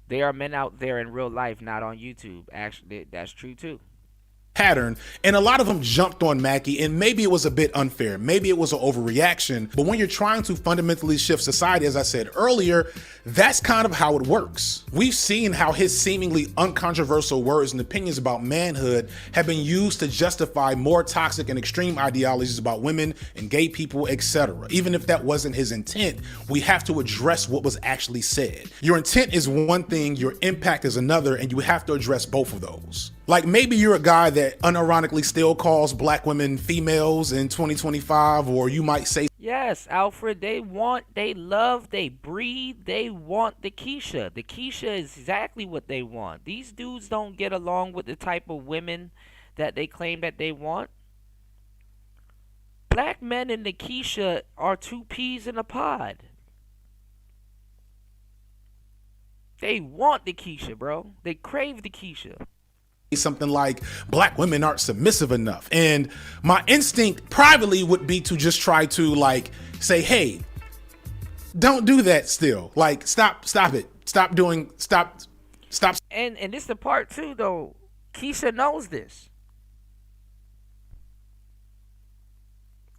There are men out there in real life, not on YouTube. Actually, that's true too. Pattern, and a lot of them jumped on Mackie, and maybe it was a bit unfair, maybe it was an overreaction, but when you're trying to fundamentally shift society, as I said earlier, that's kind of how it works. We've seen how his seemingly uncontroversial words and opinions about manhood have been used to justify more toxic and extreme ideologies about women and gay people, etc. Even if that wasn't his intent, we have to address what was actually said. Your intent is one thing, your impact is another, and you have to address both of those. Like, maybe you're a guy that unironically still calls black women females in 2025, or you might say, yes, Alfred, they love, they breathe, they want the Keisha. The Keisha is exactly what they want. These dudes don't get along with the type of women that they claim that they want. Black men in the Keisha are two peas in a pod. They want the Keisha, bro. They crave the Keisha. Something like black women aren't submissive enough, and my instinct privately would be to just try to like say, hey, don't do that. Still, like, stop it, stop. And this the part too, though. Keisha knows this.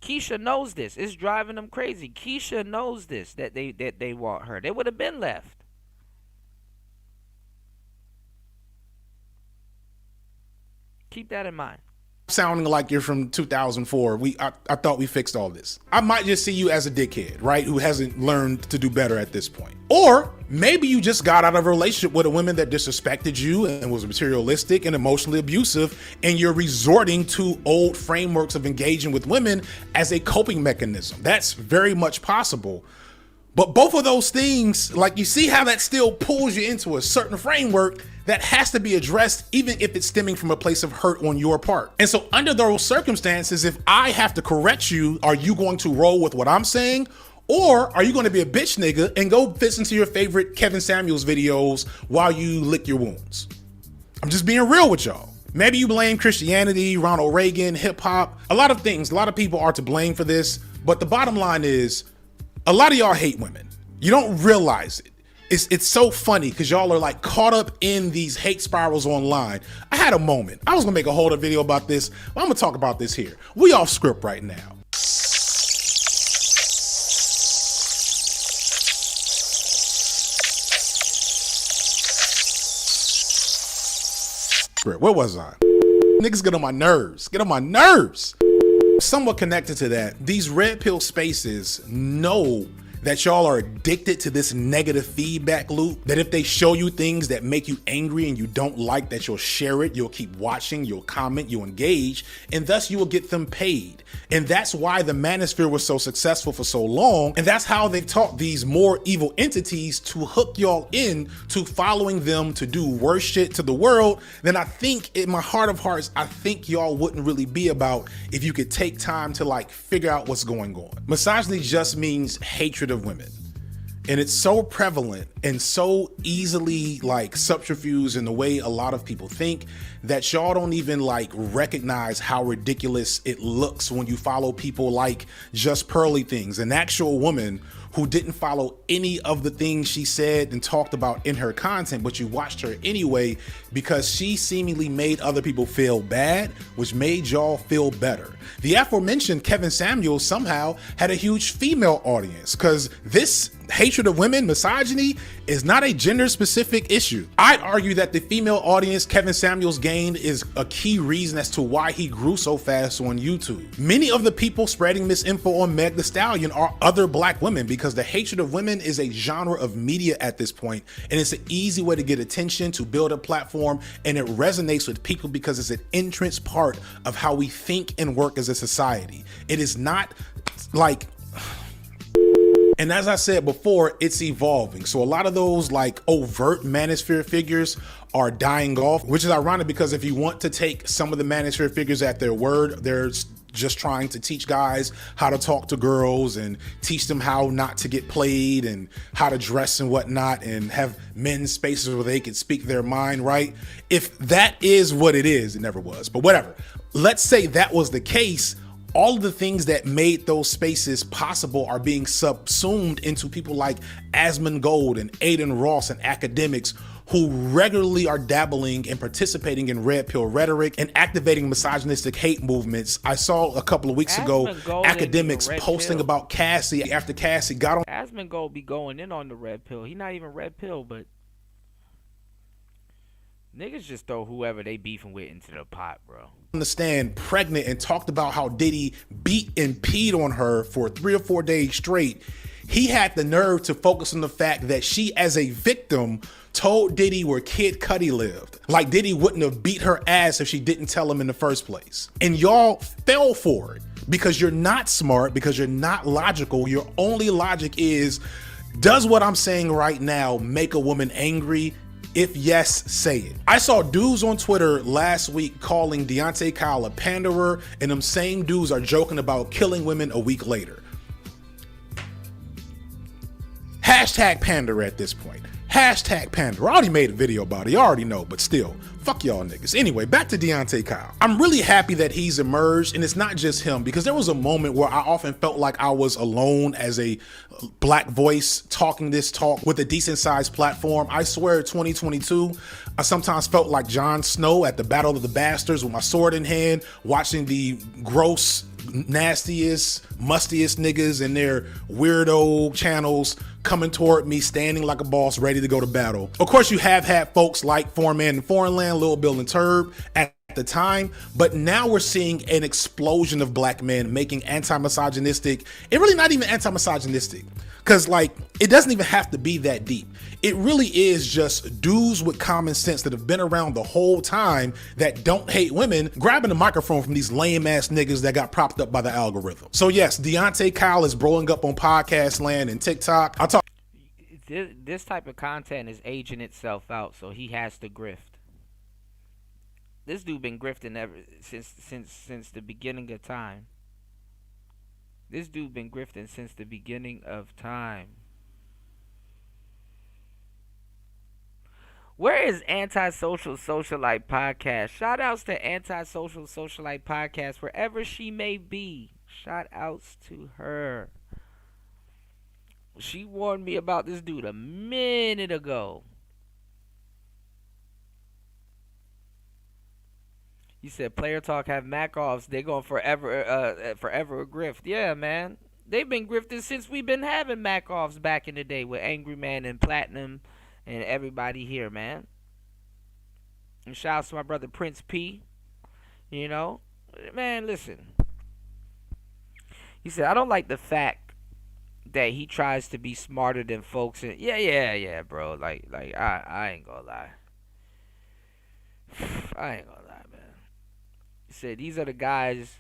Keisha knows this. It's driving them crazy. Keisha knows this, that they want her. They would have been left. Keep that in mind. Sounding like you're from 2004. I thought we fixed all this. I might just see you as a dickhead, right? Who hasn't learned to do better at this point. Or maybe you just got out of a relationship with a woman that disrespected you and was materialistic and emotionally abusive, and you're resorting to old frameworks of engaging with women as a coping mechanism. That's very much possible. But both of those things, like, you see how that still pulls you into a certain framework that has to be addressed, even if it's stemming from a place of hurt on your part. And so under those circumstances, if I have to correct you, are you going to roll with what I'm saying? Or are you going to be a bitch nigga and go listen to your favorite Kevin Samuels videos while you lick your wounds? I'm just being real with y'all. Maybe you blame Christianity, Ronald Reagan, hip hop, a lot of things. A lot of people are to blame for this. But the bottom line is, a lot of y'all hate women. You don't realize it. It's so funny because y'all are like caught up in these hate spirals online. I had a moment. I was gonna make a whole other video about this, but I'm gonna talk about this here. We off script right now. Where was I? Niggas get on my nerves. Get on my nerves. Somewhat connected to that, these red pill spaces know that y'all are addicted to this negative feedback loop, that if they show you things that make you angry and you don't like, that you'll share it, you'll keep watching, you'll comment, you'll engage, and thus you will get them paid. And that's why the manosphere was so successful for so long, and that's how they've taught these more evil entities to hook y'all in to following them to do worse shit to the world. Then I think, in my heart of hearts, I think y'all wouldn't really be about if you could take time to like figure out what's going on. Misogyny just means hatred of women. And it's so prevalent and so easily like subterfuge in the way a lot of people think that y'all don't even like recognize how ridiculous it looks when you follow people like Just Pearly Things, an actual woman who didn't follow any of the things she said and talked about in her content, but you watched her anyway because she seemingly made other people feel bad, which made y'all feel better. The aforementioned Kevin Samuels somehow had a huge female audience because this hatred of women, misogyny, is not a gender specific issue. I'd argue that the female audience Kevin Samuels gained is a key reason as to why he grew so fast on YouTube. Many of the people spreading misinfo on Meg Thee Stallion are other black women because the hatred of women is a genre of media at this point, and it's an easy way to get attention, to build a platform, and it resonates with people because it's an entrance part of how we think and work as a society. It is not like... And as I said before, it's evolving. So a lot of those like overt manosphere figures are dying off, which is ironic because if you want to take some of the manosphere figures at their word, they're just trying to teach guys how to talk to girls and teach them how not to get played and how to dress and whatnot and have men's spaces where they can speak their mind, right? If that is what it is, it never was, but whatever. Let's say that was the case. All of the things that made those spaces possible are being subsumed into people like Asmongold and Aiden Ross and academics who regularly are dabbling and participating in red pill rhetoric and activating misogynistic hate movements. I saw a couple of weeks ago academics posting about Cassie after Cassie got on. Asmongold be going in on the red pill. He not even red pill, but niggas just throw whoever they beefing with into the pot, bro. Stand pregnant and talked about how Diddy beat and peed on her for 3 or 4 days straight. He had the nerve to focus on the fact that she, as a victim, told Diddy where Kid Cudi lived. Like Diddy wouldn't have beat her ass if she didn't tell him in the first place. And y'all fell for it because you're not smart, because you're not logical. Your only logic is, does what I'm saying right now make a woman angry? If yes, say it. I saw dudes on Twitter last week calling Deontay Kyle a panderer, and them same dudes are joking about killing women a week later. Hashtag pander at this point. Hashtag pander. I already made a video about it. You already know, but still, fuck y'all niggas. Anyway, back to Deontay Kyle. I'm really happy that he's emerged, and it's not just him, because there was a moment where I often felt like I was alone as a black voice talking this talk with a decent sized platform. I swear 2022, I sometimes felt like Jon Snow at the Battle of the Bastards with my sword in hand, watching the gross, nastiest, mustiest niggas and their weirdo channels coming toward me, standing like a boss, ready to go to battle. Of course, you have had folks like Foreman and Foreign Land, Lil Bill and Turb at the time, but now we're seeing an explosion of black men making anti-misogynistic, and really not even anti-misogynistic, because like, it doesn't even have to be that deep. It really is just dudes with common sense that have been around the whole time that don't hate women, grabbing the microphone from these lame ass niggas that got propped up by the algorithm. So yes, Deontay Kyle is blowing up on podcast land and TikTok. This type of content is aging itself out, so he has to grift. This dude been grifting ever since the beginning of time. This dude been grifting since the beginning of time. Where is Antisocial Socialite Podcast? Shout outs to Antisocial Socialite Podcast, wherever she may be. Shout outs to her. She warned me about this dude a minute ago. You said Player Talk have Mac-offs. They going forever a grift. Yeah, man. They've been grifting since we've been having Mac-offs back in the day with Angry Man and Platinum and everybody here, man. And shouts to my brother Prince P. You know? Man, listen. He said, I don't like the fact that he tries to be smarter than folks. And yeah, bro. Like I ain't gonna lie. I ain't gonna lie, man. He said, these are the guys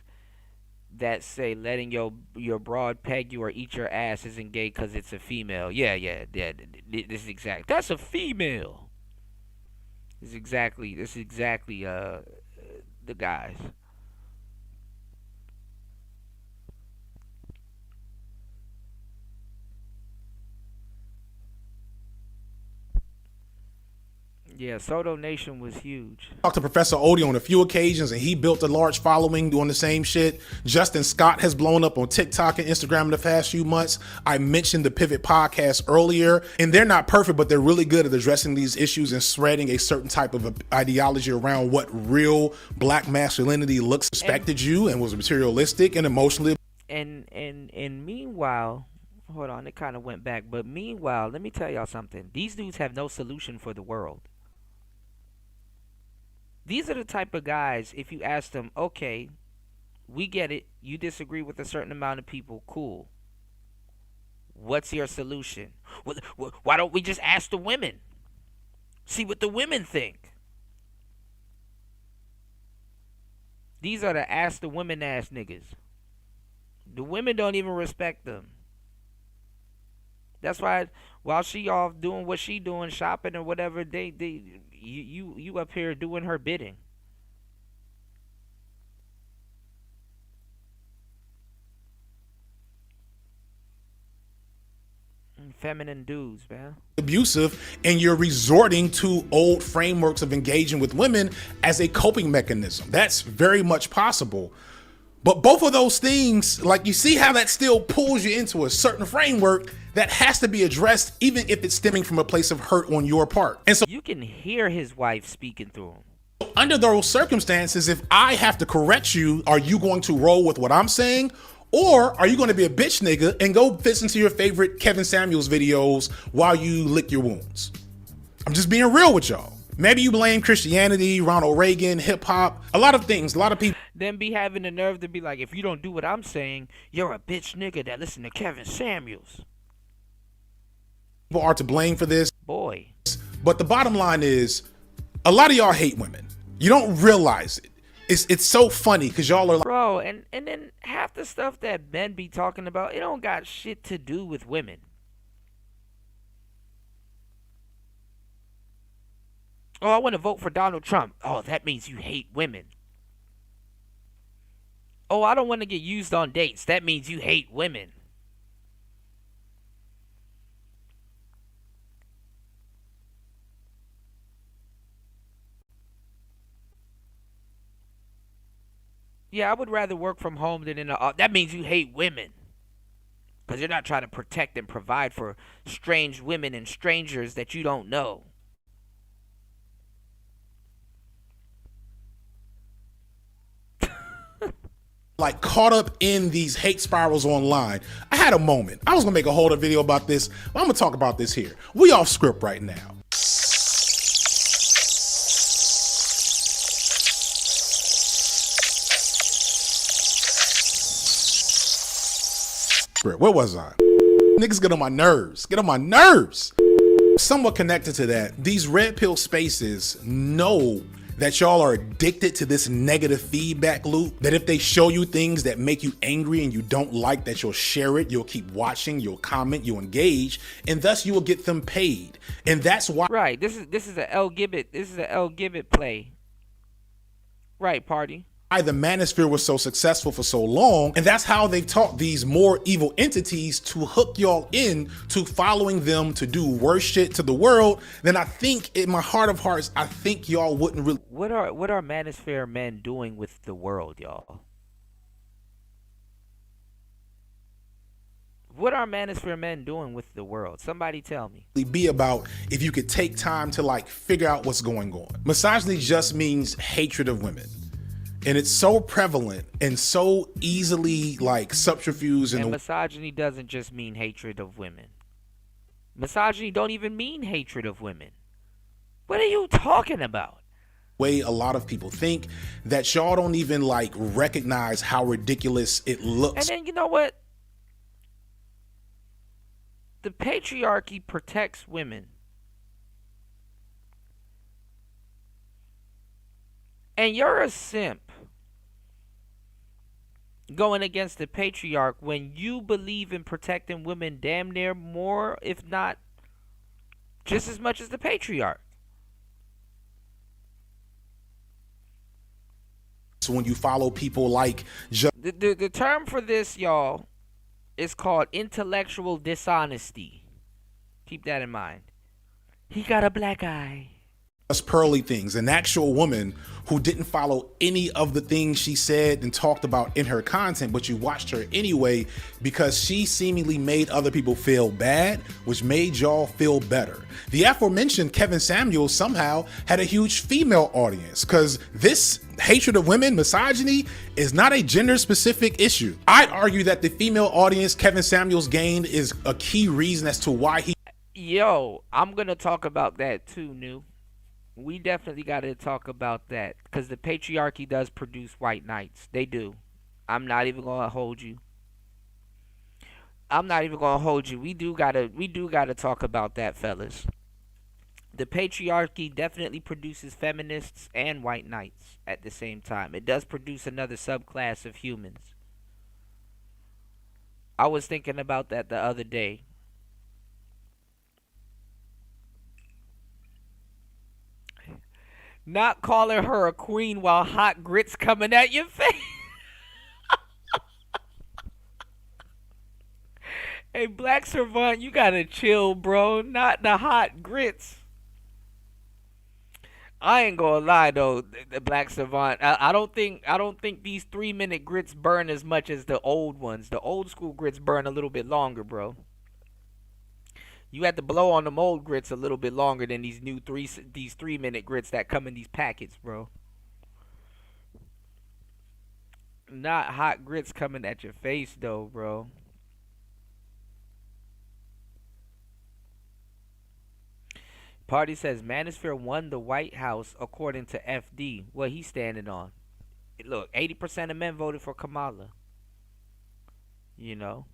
that say letting your broad peg you or eat your ass isn't gay because it's a female. Yeah. This is exactly. That's a female. This is exactly the guys. Yeah, Soto Nation was huge. Talked to Professor Odie on a few occasions, and he built a large following doing the same shit. Justin Scott has blown up on TikTok and Instagram in the past few months. I mentioned the Pivot podcast earlier, and they're not perfect, but they're really good at addressing these issues and spreading a certain type of ideology around what real black masculinity looks. Respected you and was materialistic and emotionally. And meanwhile, hold on, it kind of went back, but meanwhile, let me tell y'all something. These dudes have no solution for the world. These are the type of guys, if you ask them, okay, we get it, you disagree with a certain amount of people, cool. What's your solution? Why don't we just ask the women? See what the women think. These are the ask the women ass niggas. The women don't even respect them. That's why while she off doing what she doing, shopping or whatever, you up here doing her bidding. feminine dudes, man. Abusive, and you're resorting to old frameworks of engaging with women as a coping mechanism. That's very much possible. But both of those things, like, you see how that still pulls you into a certain framework that has to be addressed, even if it's stemming from a place of hurt on your part. And so you can hear his wife speaking through him. Under those circumstances, if I have to correct you, are you going to roll with what I'm saying? Or are you going to be a bitch nigga and go listen to your favorite Kevin Samuels videos while you lick your wounds? I'm just being real with y'all. Maybe you blame Christianity, Ronald Reagan, hip hop, a lot of things, a lot of people. Then be having the nerve to be like, if you don't do what I'm saying, you're a bitch nigga that listen to Kevin Samuels. People are to blame for this. Boy. But the bottom line is, a lot of y'all hate women. You don't realize it. It's so funny because y'all are like, bro, and then half the stuff that men be talking about, it don't got shit to do with women. Oh, I want to vote for Donald Trump. Oh, that means you hate women. Oh, I don't want to get used on dates. That means you hate women. Yeah, I would rather work from home than in a... that means you hate women. Because you're not trying to protect and provide for strange women and strangers that you don't know. like caught up in these hate spirals online. I had a moment. I was gonna make a whole other video about this, but I'm gonna talk about this here. We off script right now. Where was I? Niggas get on my nerves. Get on my nerves. Somewhat connected to that, these red pill spaces know that y'all are addicted to this negative feedback loop, that if they show you things that make you angry and you don't like, that you'll share it, you'll keep watching, you'll comment, you'll engage, and thus you will get them paid. And that's why. Right. This is a L Gibbet. This is a L Gibbet play. Right, party. Why the manosphere was so successful for so long, and that's how they've taught these more evil entities to hook y'all in to following them to do worse shit to the world. Then I think, in my heart of hearts, I think y'all wouldn't really. What are manosphere men doing with the world, y'all? What are manosphere men doing with the world? Somebody tell me. Be about if you could take time to like figure out what's going on. Misogyny just means hatred of women. And it's so prevalent and so easily like subterfuge. And misogyny doesn't just mean hatred of women. Misogyny don't even mean hatred of women. What are you talking about? Way a lot of people think that y'all don't even like recognize how ridiculous it looks. And then you know what? The patriarchy protects women. And you're a simp going against the patriarch when you believe in protecting women damn near more, if not just as much as the patriarch. So when you follow people like... The term for this, y'all, is called intellectual dishonesty. Keep that in mind. He got a black eye. Pearly things, an actual woman who didn't follow any of the things she said and talked about in her content, but you watched her anyway because she seemingly made other people feel bad, which made y'all feel better. The aforementioned Kevin Samuels somehow had a huge female audience because this hatred of women, misogyny, is not a gender specific issue. I'd argue that the female audience Kevin Samuels gained is a key reason as to why he... Yo, I'm gonna talk about that too, New. We definitely got to talk about that because the patriarchy does produce white knights. They do. I'm not even gonna hold you. We do gotta talk about that, fellas. The patriarchy definitely produces feminists and white knights at the same time. It does produce another subclass of humans. I was thinking about that the other day. Not calling her a queen while hot grits coming at your face. Hey, Black Servant, you gotta chill, bro. Not the hot grits. I ain't gonna lie though, the Black Savant. I don't think these 3-minute grits burn as much as the old ones. The old school grits burn a little bit longer, bro. You had to blow on them old grits a little bit longer than these new 3-minute grits that come in these packets, bro. Not hot grits coming at your face though, bro. Party says Manosphere won the White House according to FD. What he's standing on. Look, 80% of men voted for Kamala. You know.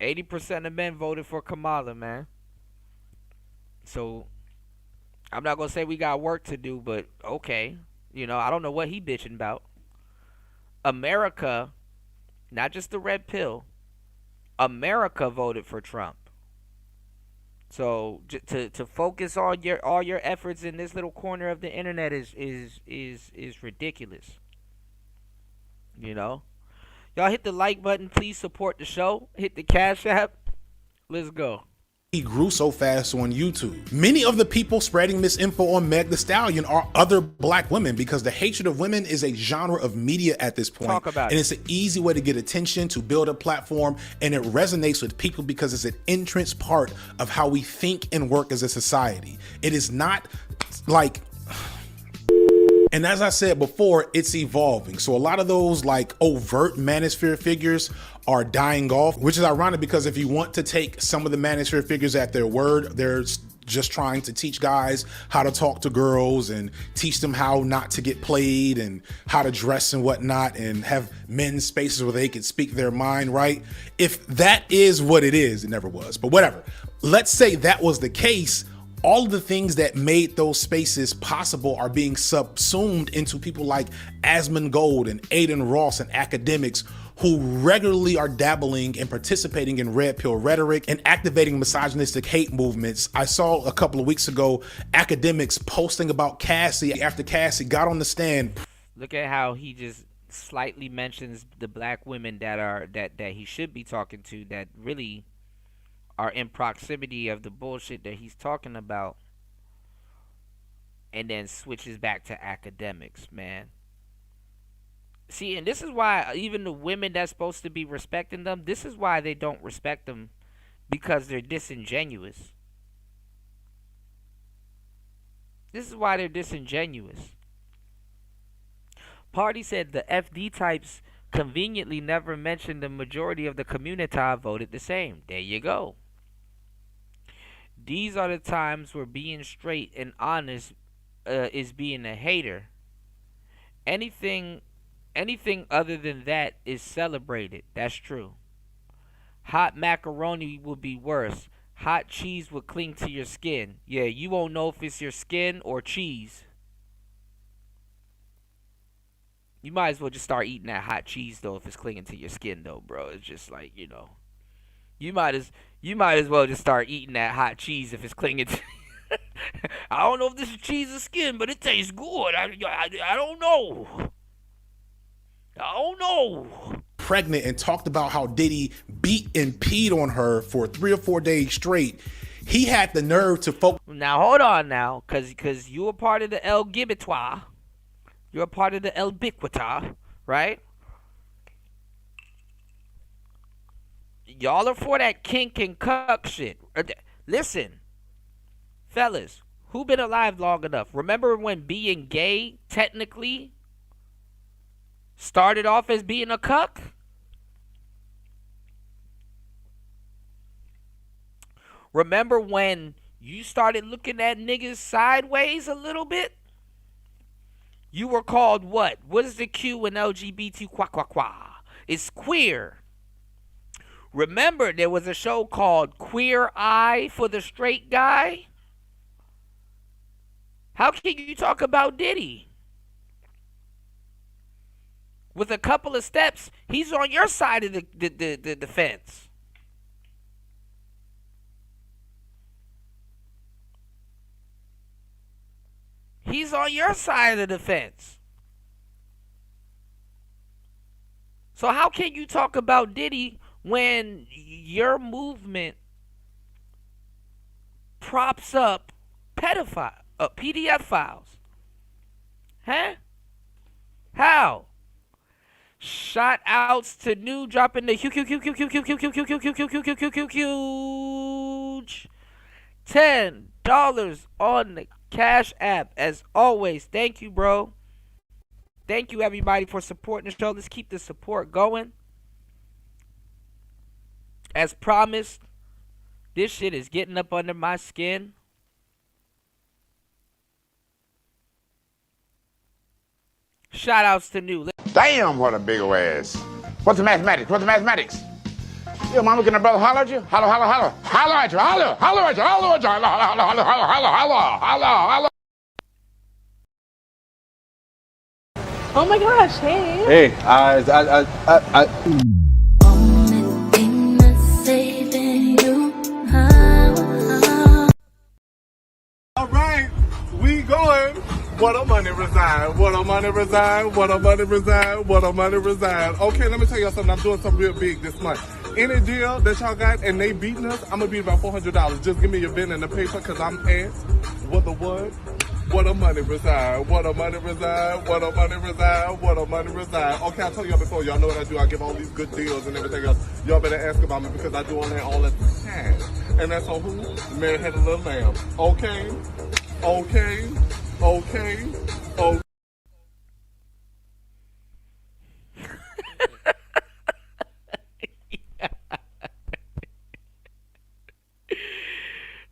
80% of men voted for Kamala, man. So, I'm not going to say we got work to do, but okay. You know, I don't know what he bitching about. America, not just the red pill, America voted for Trump. So to focus all your efforts in this little corner of the internet is ridiculous. You know, y'all hit the like button. Please support the show. Hit the Cash App. Let's go. He grew so fast on YouTube. Many of the people spreading misinfo on Meg Thee Stallion are other black women because the hatred of women is a genre of media at this point. Talk about and it. It's an easy way to get attention, to build a platform, and it resonates with people because it's an entrenched part of how we think and work as a society. It is not like... And as I said before, it's evolving. So a lot of those like overt manosphere figures are dying off, which is ironic because if you want to take some of the manosphere figures at their word, they're just trying to teach guys how to talk to girls and teach them how not to get played and how to dress and whatnot and have men's spaces where they can speak their mind, right? If that is what it is, it never was, but whatever. Let's say that was the case. All of the things that made those spaces possible are being subsumed into people like Asmongold and Aiden Ross and academics who regularly are dabbling and participating in red pill rhetoric and activating misogynistic hate movements. I saw a couple of weeks ago academics posting about Cassie after Cassie got on the stand. Look at how he just slightly mentions the black women that he should be talking to that really are in proximity of the bullshit that he's talking about, and then switches back to academics, man. See, and this is why even the women that's supposed to be respecting them, this is why they don't respect them, because they're disingenuous. This is why they're disingenuous. Party said the FD types conveniently never mentioned the majority of the community voted the same. There you go. These are the times where being straight and honest is being a hater. Anything other than that is celebrated. That's true. Hot macaroni would be worse. Hot cheese would cling to your skin. Yeah, you won't know if it's your skin or cheese. You might as well just start eating that hot cheese though if it's clinging to your skin though, bro. It's just like, you know. You might as well just start eating that hot cheese if it's clinging to I don't know if this is cheese or skin, but it tastes good. I don't know. I don't know. Pregnant and talked about how Diddy beat and peed on her for 3 or 4 days straight. He had the nerve to focus. Now hold on now, cause you were part of the El Gibitoire. You're a part of the El Biquita, right? Y'all are for that kink and cuck shit. Listen, fellas, who been alive long enough? Remember when being gay technically started off as being a cuck? Remember when you started looking at niggas sideways a little bit? You were called what? What is the Q in LGBT qua? It's queer. Remember, there was a show called Queer Eye for the Straight Guy? How can you talk about Diddy? With a couple of steps, he's on your side of the fence. He's on your side of the fence. So how can you talk about Diddy when your movement props up pedophile PDF files? Huh? How? Shout outs to New dropping the huge $10 on the Cash App. As always, thank you, bro. Thank you, everybody, for supporting the show. Let's keep the support going. As promised, this shit is getting up under my skin. Shout outs to New. Damn, what a big old ass. What's the mathematics? What's the mathematics? Your mama can a brother holler at you? Holler, holler, holler. Holler at you, holler, holler at you, holler at you, holler, holler, holler, holler, holler, holler, holler, holler. Oh my gosh, hey. Hey, All right, we going. What a money reside, what a money reside, what a money reside, what a money reside. Okay, let me tell y'all something. I'm doing something real big this month. Any deal that y'all got and they beating us, I'm gonna beat about $400. Just give me your pen and the paper, cause I'm at what the what? What a money reside, what a money reside, what a money reside, what a money reside. Okay, I told y'all before, y'all know what I do. I give all these good deals and everything else. Y'all better ask about me because I do all that all at the time. And that's on who? Mary Had a Little Lamb. Okay, okay, okay, okay.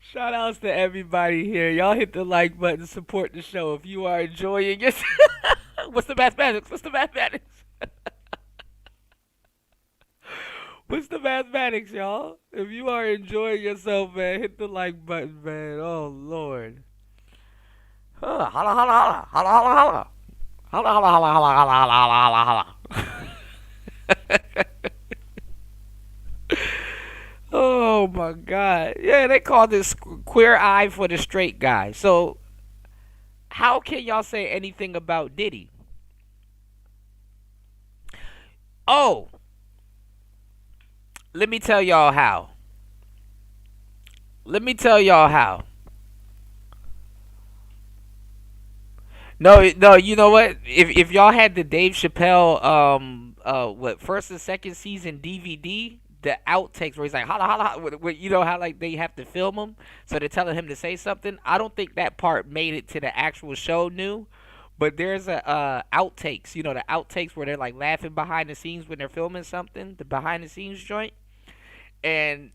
Shout outs to everybody here. Y'all hit the like button, support the show if you are enjoying it. What's the mathematics? What's the mathematics? What's the mathematics, y'all? If you are enjoying yourself, man, hit the like button, man. Oh, Lord. Holla, holla, holla, holla, holla, holla. Holla, holla, holla, holla, holla, holla, holla, holla. Oh my God. Yeah, they call this queer eye for the straight guy. So how can y'all say anything about Diddy? Oh, let me tell y'all how. Let me tell y'all how. No, you know what? If y'all had the Dave Chappelle what first and second season DVD, the outtakes where he's like holla holla, holla, you know how like they have to film him, so they're telling him to say something. I don't think that part made it to the actual show new, but there's a outtakes, you know, the outtakes where they're like laughing behind the scenes when they're filming something, the behind the scenes joint, and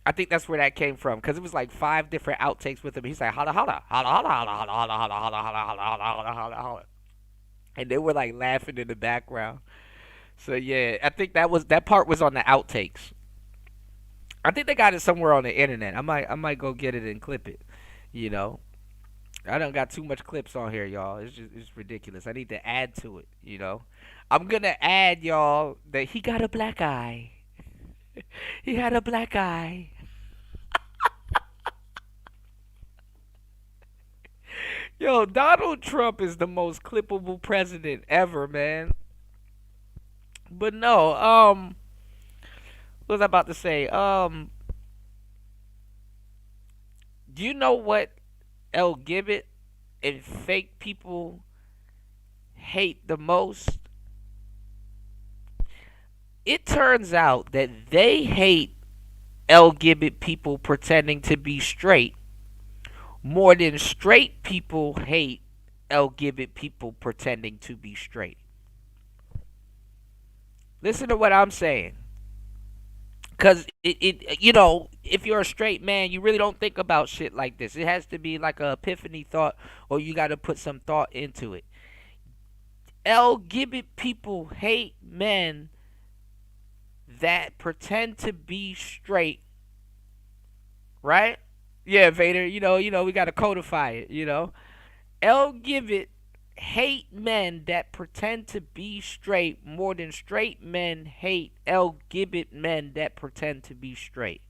I think that's where that came from because it was like 5 different outtakes with him. He's like holla holla holla holla holla holla holla holla holla holla holla holla holla holla, and they were like laughing in the background. So yeah, I think that part was on the outtakes. I think they got it somewhere on the internet. I might go get it and clip it. You know, I done got too much clips on here, y'all. It's ridiculous. I need to add to it. You know, I'm gonna add y'all that he got a black eye. He had a black eye. Yo, Donald Trump is the most clippable president ever, man. But no, what was I about to say? Do you know what El Gibbet and fake people hate the most? It turns out that they hate El Gibbet people pretending to be straight more than straight people hate El Gibbet people pretending to be straight. Listen to what I'm saying. Because, you know, if you're a straight man, you really don't think about shit like this. It has to be like a epiphany thought, or you got to put some thought into it. El Gibbet people hate men that pretend to be straight. Right? Yeah, Vader, you know, we got to codify it, you know. El Gibbet hate men that pretend to be straight more than straight men hate El Gibbet men that pretend to be straight.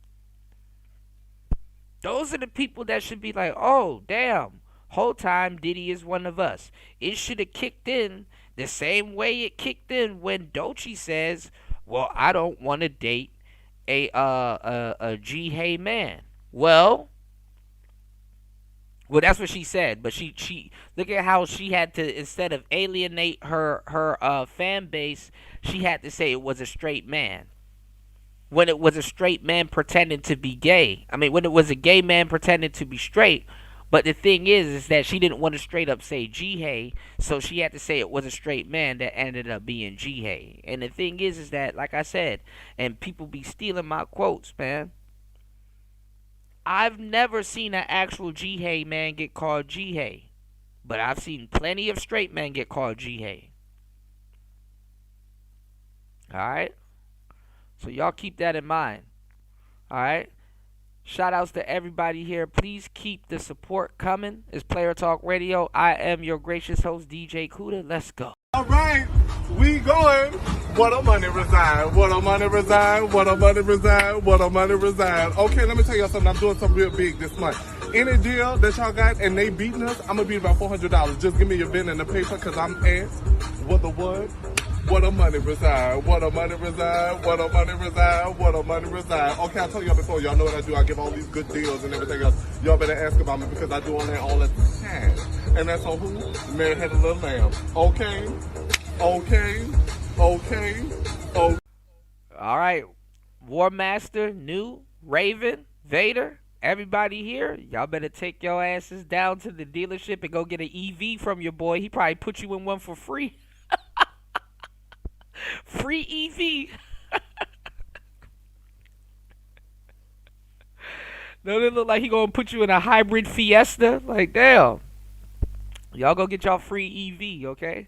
Those are the people that should be like, oh, damn, whole time Diddy is one of us. It should have kicked in the same way it kicked in when Doechii says, well, I don't want to date a G-Hay man. Well, that's what she said. But she look at how she had to, instead of alienate her fan base, she had to say it was a straight man. When it was a straight man pretending to be gay. I mean, when it was a gay man pretending to be straight. But the thing is that she didn't want to straight up say G-Hay, so she had to say it was a straight man that ended up being G-Hay. And the thing is that, like I said, and people be stealing my quotes, man. I've never seen an actual G-Hay man get called G-Hay. But I've seen plenty of straight men get called G-Hay. Alright? So y'all keep that in mind. Alright? Shout outs to everybody here. Please keep the support coming. It's Player Talk Radio. I am your gracious host, DJ Kuda. Let's go. All right, we going. What a money reside. What a money reside. What a money reside. What a money reside. Okay, let me tell y'all something. I'm doing something real big this month. Any deal that y'all got and they beating us, I'm going to be about $400. Just give me your pen and the paper because I'm asked. What the what? What a money reside, what a money reside, what a money reside, what a money reside. Okay, I told y'all before, y'all know what I do. I give all these good deals and everything else. Y'all better ask about me because I do all that all the time. And that's on who? Mary Had a Little Lamb. Okay, okay, okay, okay. All right, War Master, New, Raven, Vader, everybody here, y'all better take your asses down to the dealership and go get an EV from your boy. He probably put you in one for free. Free EV. Don't it look like he gonna put you in a hybrid Fiesta? Like, damn. Y'all go get y'all free EV, okay?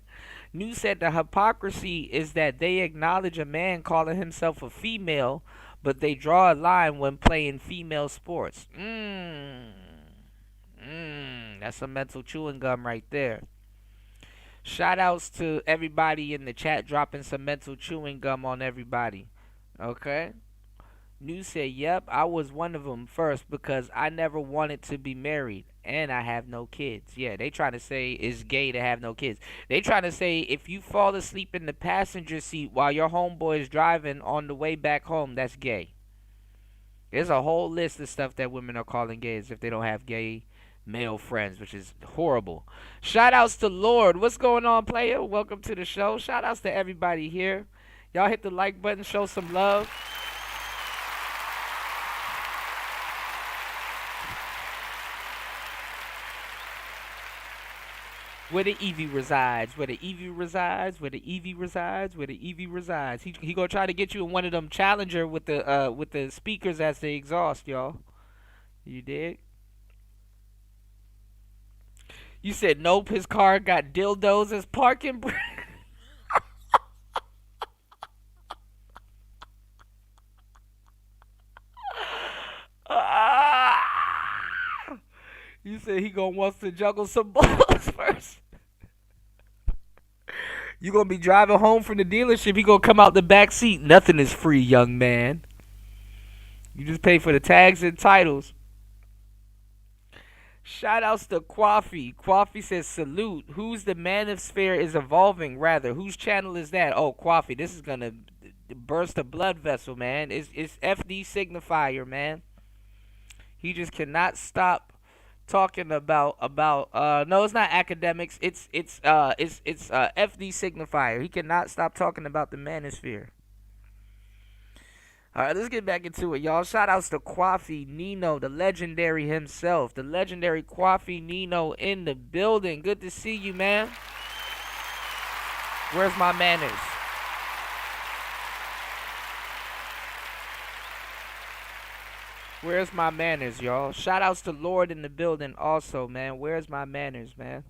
New said the hypocrisy is that they acknowledge a man calling himself a female, but they draw a line when playing female sports. That's some mental chewing gum right there. Shout outs to everybody in the chat dropping some mental chewing gum on everybody. Okay? New said, yep, I was one of them first because I never wanted to be married and I have no kids. Yeah, they trying to say it's gay to have no kids. They trying to say if you fall asleep in the passenger seat while your homeboy is driving on the way back home, that's gay. There's a whole list of stuff that women are calling gays if they don't have gay male friends, which is horrible. Shout outs to Lord. What's going on, player? Welcome to the show. Shout outs to everybody here. Y'all hit the like button, show some love. Where the Evie resides, where the Evie resides, where the Evie resides, where the Evie resides. He gonna try to get you in one of them Challenger with the speakers as the exhaust, y'all. You dig? You said nope, his car got dildos as parking brake. You said he gonna wants to juggle some balls first. You gonna be driving home from the dealership, he gonna come out the back seat. Nothing is free, young man. You just pay for the tags and titles. Shout outs to Quaffy. Quaffy says, salute. Who's the manosphere is evolving, rather? Whose channel is that? Oh, Quaffy, this is gonna burst a blood vessel, man. It's FD Signifier, man. He just cannot stop talking about no, it's not academics. It's FD Signifier. He cannot stop talking about the manosphere. All right, let's get back into it, y'all. Shout outs to Quaffy Nino, the legendary himself. The legendary Quaffy Nino in the building. Good to see you, man. Where's my manners? Where's my manners, y'all? Shout outs to Lord in the building also, man. Where's my manners, man?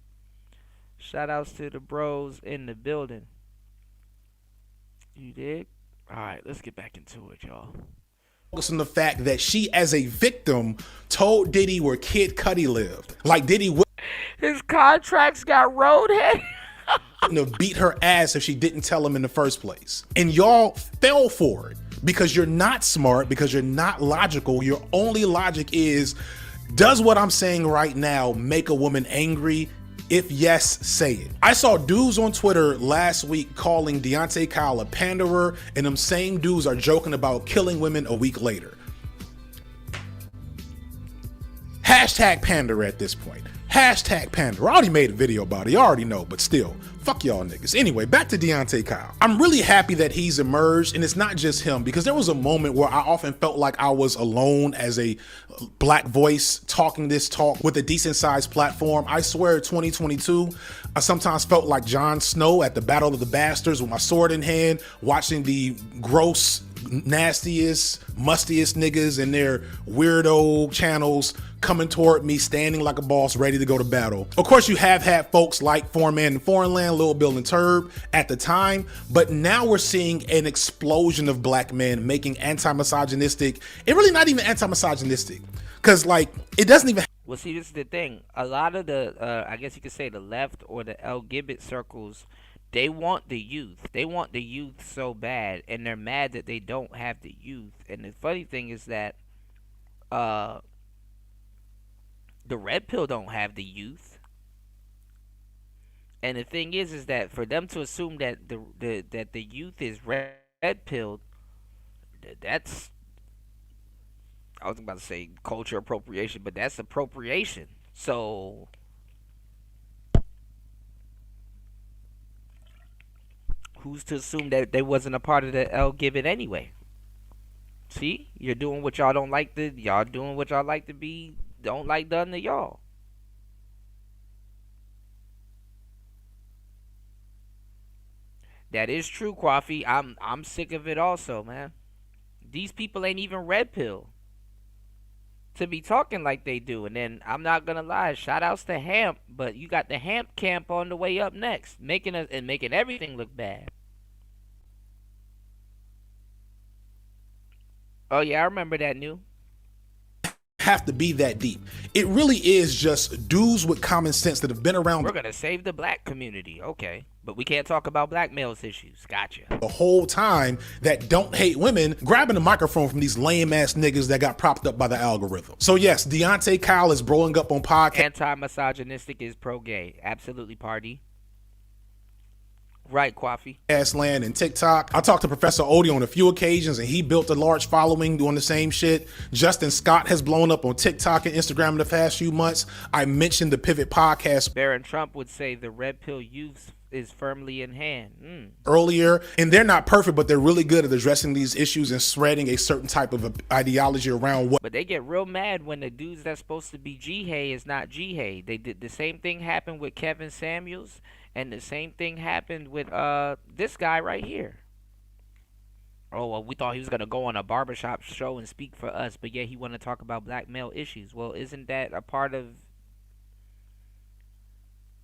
Shout outs to the bros in the building. You dig? All right, let's get back into it, y'all. Focus on the fact that she, as a victim, told Diddy where Kid Cudi lived. Like Diddy his contracts got roadhead. wouldn't have beat her ass if she didn't tell him in the first place. And y'all fell for it because you're not smart, because you're not logical. Your only logic is, does what I'm saying right now make a woman angry? If yes, say it. I saw dudes on Twitter last week calling Deontay Kyle a panderer, and them same dudes are joking about killing women a week later. Hashtag pander at this point. Hashtag pander. I already made a video about it. You already know, but still, fuck y'all niggas. Anyway, back to Deontay Kyle. I'm really happy that he's emerged, and it's not just him, because there was a moment where I often felt like I was alone as a black voice talking this talk with a decent sized platform. I swear 2022, I sometimes felt like Jon Snow at the Battle of the Bastards with my sword in hand, watching the gross, nastiest, mustiest niggas in their weirdo channels coming toward me, standing like a boss, ready to go to battle. Of course, you have had folks like Foreign Man in Foreign Land, Lil Bill and Turb at the time, but now we're seeing an explosion of black men making anti-misogynistic, and really not even anti-misogynistic, because like, it doesn't even. Well, see, this is the thing. A lot of the, I guess you could say the left or the LGBT circles, they want the youth. They want the youth so bad, and they're mad that they don't have the youth. And the funny thing is that, the red pill don't have the youth. And the thing is that for them to assume that the youth is red pilled, that's, I was about to say culture appropriation, but that's appropriation. So who's to assume that they wasn't a part of the LGBT anyway? See, you're doing what y'all don't like to, y'all doing what y'all like to be, don't like done to y'all. That is true, Coffee. I'm sick of it also, man. These people ain't even red pill to be talking like they do. And then I'm not gonna lie, shout outs to Hamp, but you got the Hamp camp on the way up next, making everything look bad. Oh yeah, I remember that new. Have to be that deep. It really is just dudes with common sense that have been around. We're gonna save the black community, okay, but we can't talk about black males issues. Gotcha. The whole time that don't hate women, grabbing the microphone from these lame ass niggas that got propped up by the algorithm. So yes, Deontay Kyle is blowing up on podcast. Anti-misogynistic is pro-gay. Absolutely, party. Right, Coffee. Land and TikTok. I talked to Professor Odie on a few occasions, and he built a large following doing the same shit. Justin Scott has blown up on TikTok and Instagram in the past few months. I mentioned the Pivot podcast. Baron Trump would say the red pill youth is firmly in hand. Earlier, and they're not perfect, but they're really good at addressing these issues and spreading a certain type of ideology around what. But they get real mad when the dudes that's supposed to be G-Hay is not G-Hay. They did the same thing happened with Kevin Samuels. And the same thing happened with this guy right here. Oh, well, we thought he was going to go on a barbershop show and speak for us, but yeah, he wanted to talk about black male issues. Well, isn't that a part of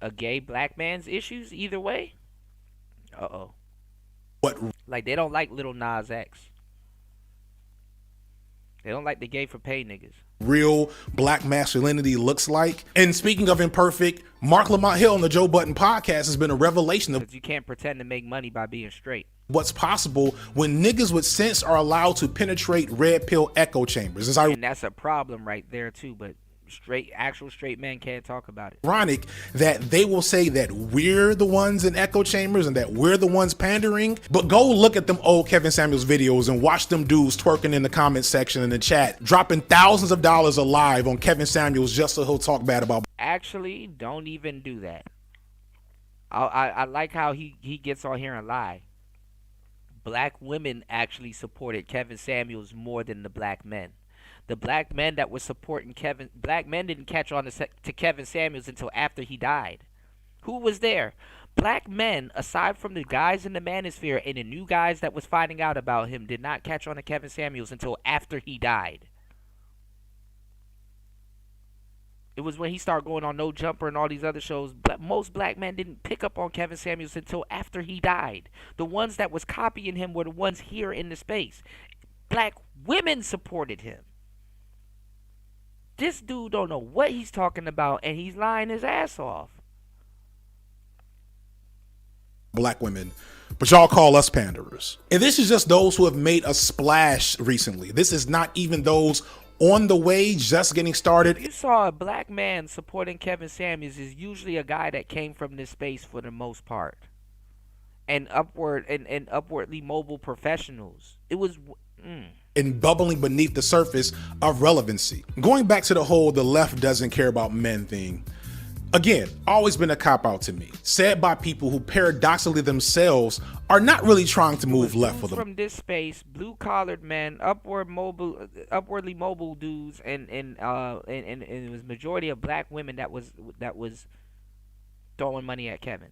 a gay black man's issues either way? Uh-oh. What? Like, they don't like Lil Nas X. They don't like the gay for pay niggas. Real black masculinity looks like. And speaking of imperfect, Mark Lamont Hill on the Joe Budden podcast has been a revelation of you can't pretend to make money by being straight. What's possible when niggas with sense are allowed to penetrate red pill echo chambers. And that's a problem right there too, but actual straight men can't talk about it. Ironic that they will say that we're the ones in echo chambers and that we're the ones pandering, but go look at them old Kevin Samuels videos and watch them dudes twerking in the comment section in the chat, dropping thousands of dollars alive on Kevin Samuels just so he'll talk bad about. Actually, don't even do that. I like how he gets on here and lie. Black women actually supported Kevin Samuels more than the black men. The black men that were supporting black men didn't catch on to Kevin Samuels until after he died. Who was there? Black men, aside from the guys in the manosphere and the new guys that was finding out about him, did not catch on to Kevin Samuels until after he died. It was when he started going on No Jumper and all these other shows. Most black men didn't pick up on Kevin Samuels until after he died. The ones that was copying him were the ones here in the space. Black women supported him. This dude don't know what he's talking about, and he's lying his ass off. Black women, but y'all call us panderers. And this is just those who have made a splash recently. This is not even those on the way, just getting started. You saw a black man supporting Kevin Samuels is usually a guy that came from this space for the most part. And upwardly mobile professionals. It was and bubbling beneath the surface of relevancy. Going back to the whole the left doesn't care about men thing. Again, always been a cop-out to me. Said by people who paradoxically themselves are not really trying to move left for them. From this space, blue-collared men, upwardly mobile dudes, and it was majority of black women that was throwing money at Kevin.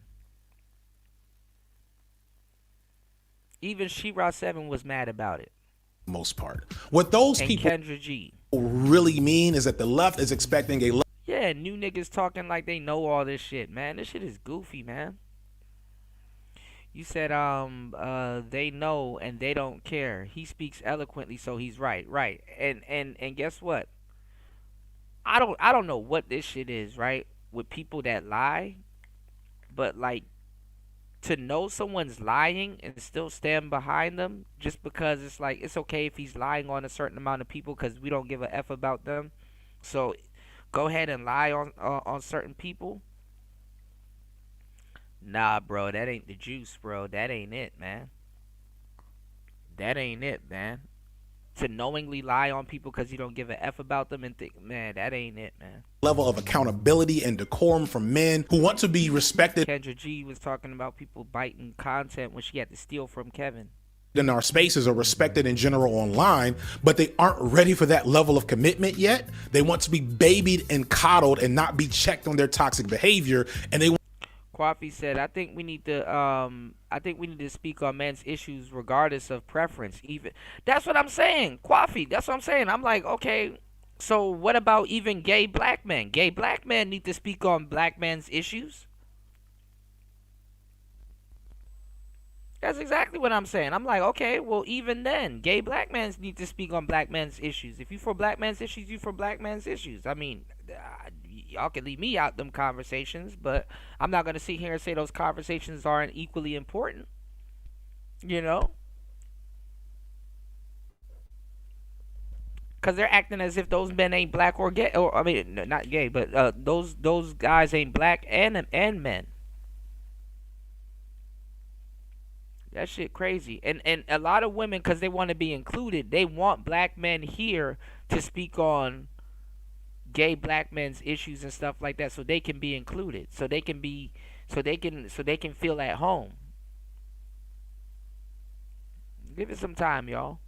Even She-Ra 7 was mad about it. Most part. What those and people Kendra G. really mean is that the left is expecting a yeah, new niggas talking like they know all this shit, man. This shit is goofy, man. You said they know and they don't care. He speaks eloquently, so he's right. Right. And guess what? I don't know what this shit is, right? With people that lie, but like to know someone's lying and still stand behind them just because it's like it's okay if he's lying on a certain amount of people because we don't give a F about them. So go ahead and lie on certain people. Nah, bro, that ain't the juice, bro. That ain't it, man. That ain't it, man. To knowingly lie on people because you don't give a F about them and think, man, that ain't it, man. Level of accountability and decorum from men who want to be respected. Kendra G was talking about people biting content when she had to steal from Kevin. In our spaces are respected in general online, but they aren't ready for that level of commitment yet. They want to be babied and coddled and not be checked on their toxic behavior. And they Kwafi said, I think we need to speak on men's issues regardless of preference. Even that's what I'm saying, Kwafi. That's what I'm saying. I'm like, okay, so what about even gay black men? Gay black men need to speak on black men's issues. That's exactly what I'm saying. I'm like, okay, well, even then, gay black men need to speak on black men's issues. If you for black men's issues, you for black men's issues. I mean, y'all can leave me out them conversations, but I'm not going to sit here and say those conversations aren't equally important. You know? Because they're acting as if those men ain't black or gay. Or, I mean, not gay, but those guys ain't black and men. That shit crazy. And a lot of women, because they want to be included, they want black men here to speak on gay black men's issues and stuff like that so they can be included. So they can feel at home. Give it some time, y'all.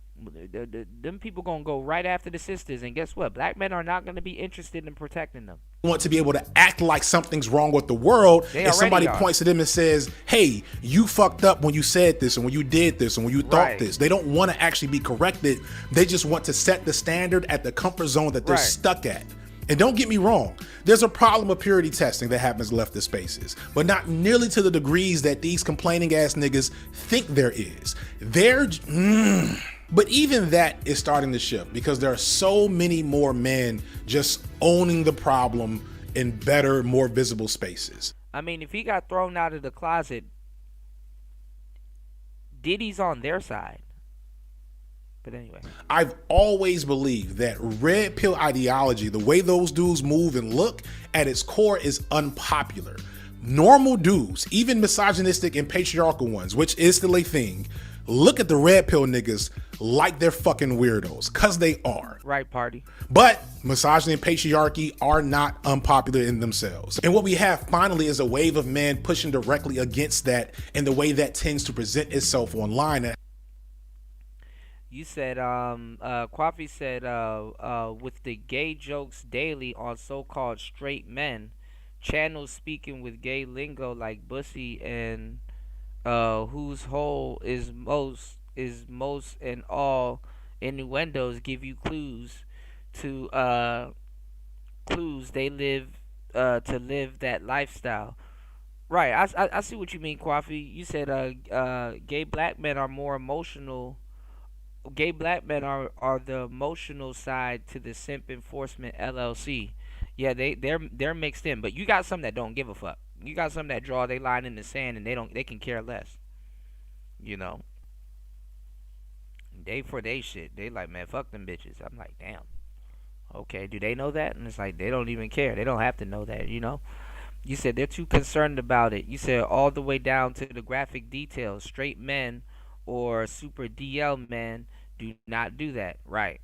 Them people gonna go right after the sisters, and guess what? Black men are not gonna be interested in protecting them. Want to be able to act like something's wrong with the world, and somebody points to them and says, hey, you fucked up when you said this and when you did this and when you thought this. They don't want to actually be corrected. They just want to set the standard at the comfort zone that they're stuck at. And don't get me wrong, there's a problem of purity testing that happens left the spaces, but not nearly to the degrees that these complaining ass niggas think there is. But even that is starting to shift because there are so many more men just owning the problem in better, more visible spaces. I mean, if he got thrown out of the closet, Diddy's on their side. But anyway. I've always believed that red pill ideology, the way those dudes move and look, at its core is unpopular. Normal dudes, even misogynistic and patriarchal ones, which is still a thing, look at the red pill niggas like they're fucking weirdos, cause they are. Right, party. But misogyny and patriarchy are not unpopular in themselves. And what we have finally is a wave of men pushing directly against that in the way that tends to present itself online. You said, Kwafi said, with the gay jokes daily on so-called straight men, channels speaking with gay lingo like bussy and whose hole is most and all innuendos give you clues they live to live that lifestyle. Right, I see what you mean, Kwafi. You said gay black men are more emotional. Gay black men are the emotional side to the simp enforcement LLC. Yeah, they're mixed in, but you got some that don't give a fuck. You got some that draw their line in the sand and they can care less. You know. They for they shit. They like, man, fuck them bitches. I'm like, damn. Okay, do they know that? And it's like they don't even care. They don't have to know that, you know? You said they're too concerned about it. You said all the way down to the graphic details. Straight men or super DL men do not do that. Right.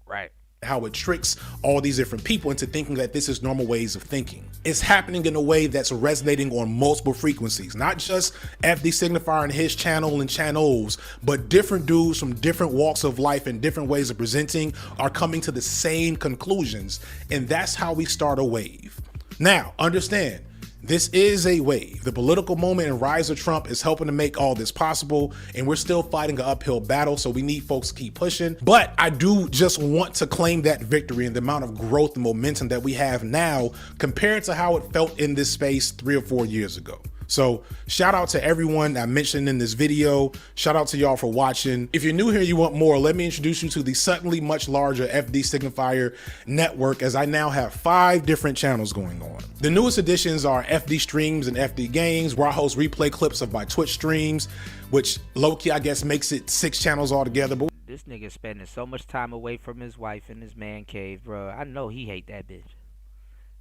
Right. How it tricks all these different people into thinking that this is normal ways of thinking. It's happening in a way that's resonating on multiple frequencies, not just FD Signifier and his channel and channels, but different dudes from different walks of life and different ways of presenting are coming to the same conclusions. And that's how we start a wave. Now, understand, this is a wave. The political moment and rise of Trump is helping to make all this possible, and we're still fighting an uphill battle, so we need folks to keep pushing. But I do just want to claim that victory and the amount of growth and momentum that we have now compared to how it felt in this space 3 or 4 years ago. So shout out to everyone I mentioned in this video. Shout out to y'all for watching. If you're new here, you want more, let me introduce you to the suddenly much larger FD Signifier network, as I now have 5 different channels going on. The newest additions are FD Streams and FD Games, where I host replay clips of my Twitch streams, which low-key I guess makes it 6 channels altogether. But This nigga spending so much time away from his wife in his man cave, bro. I know he hate that bitch.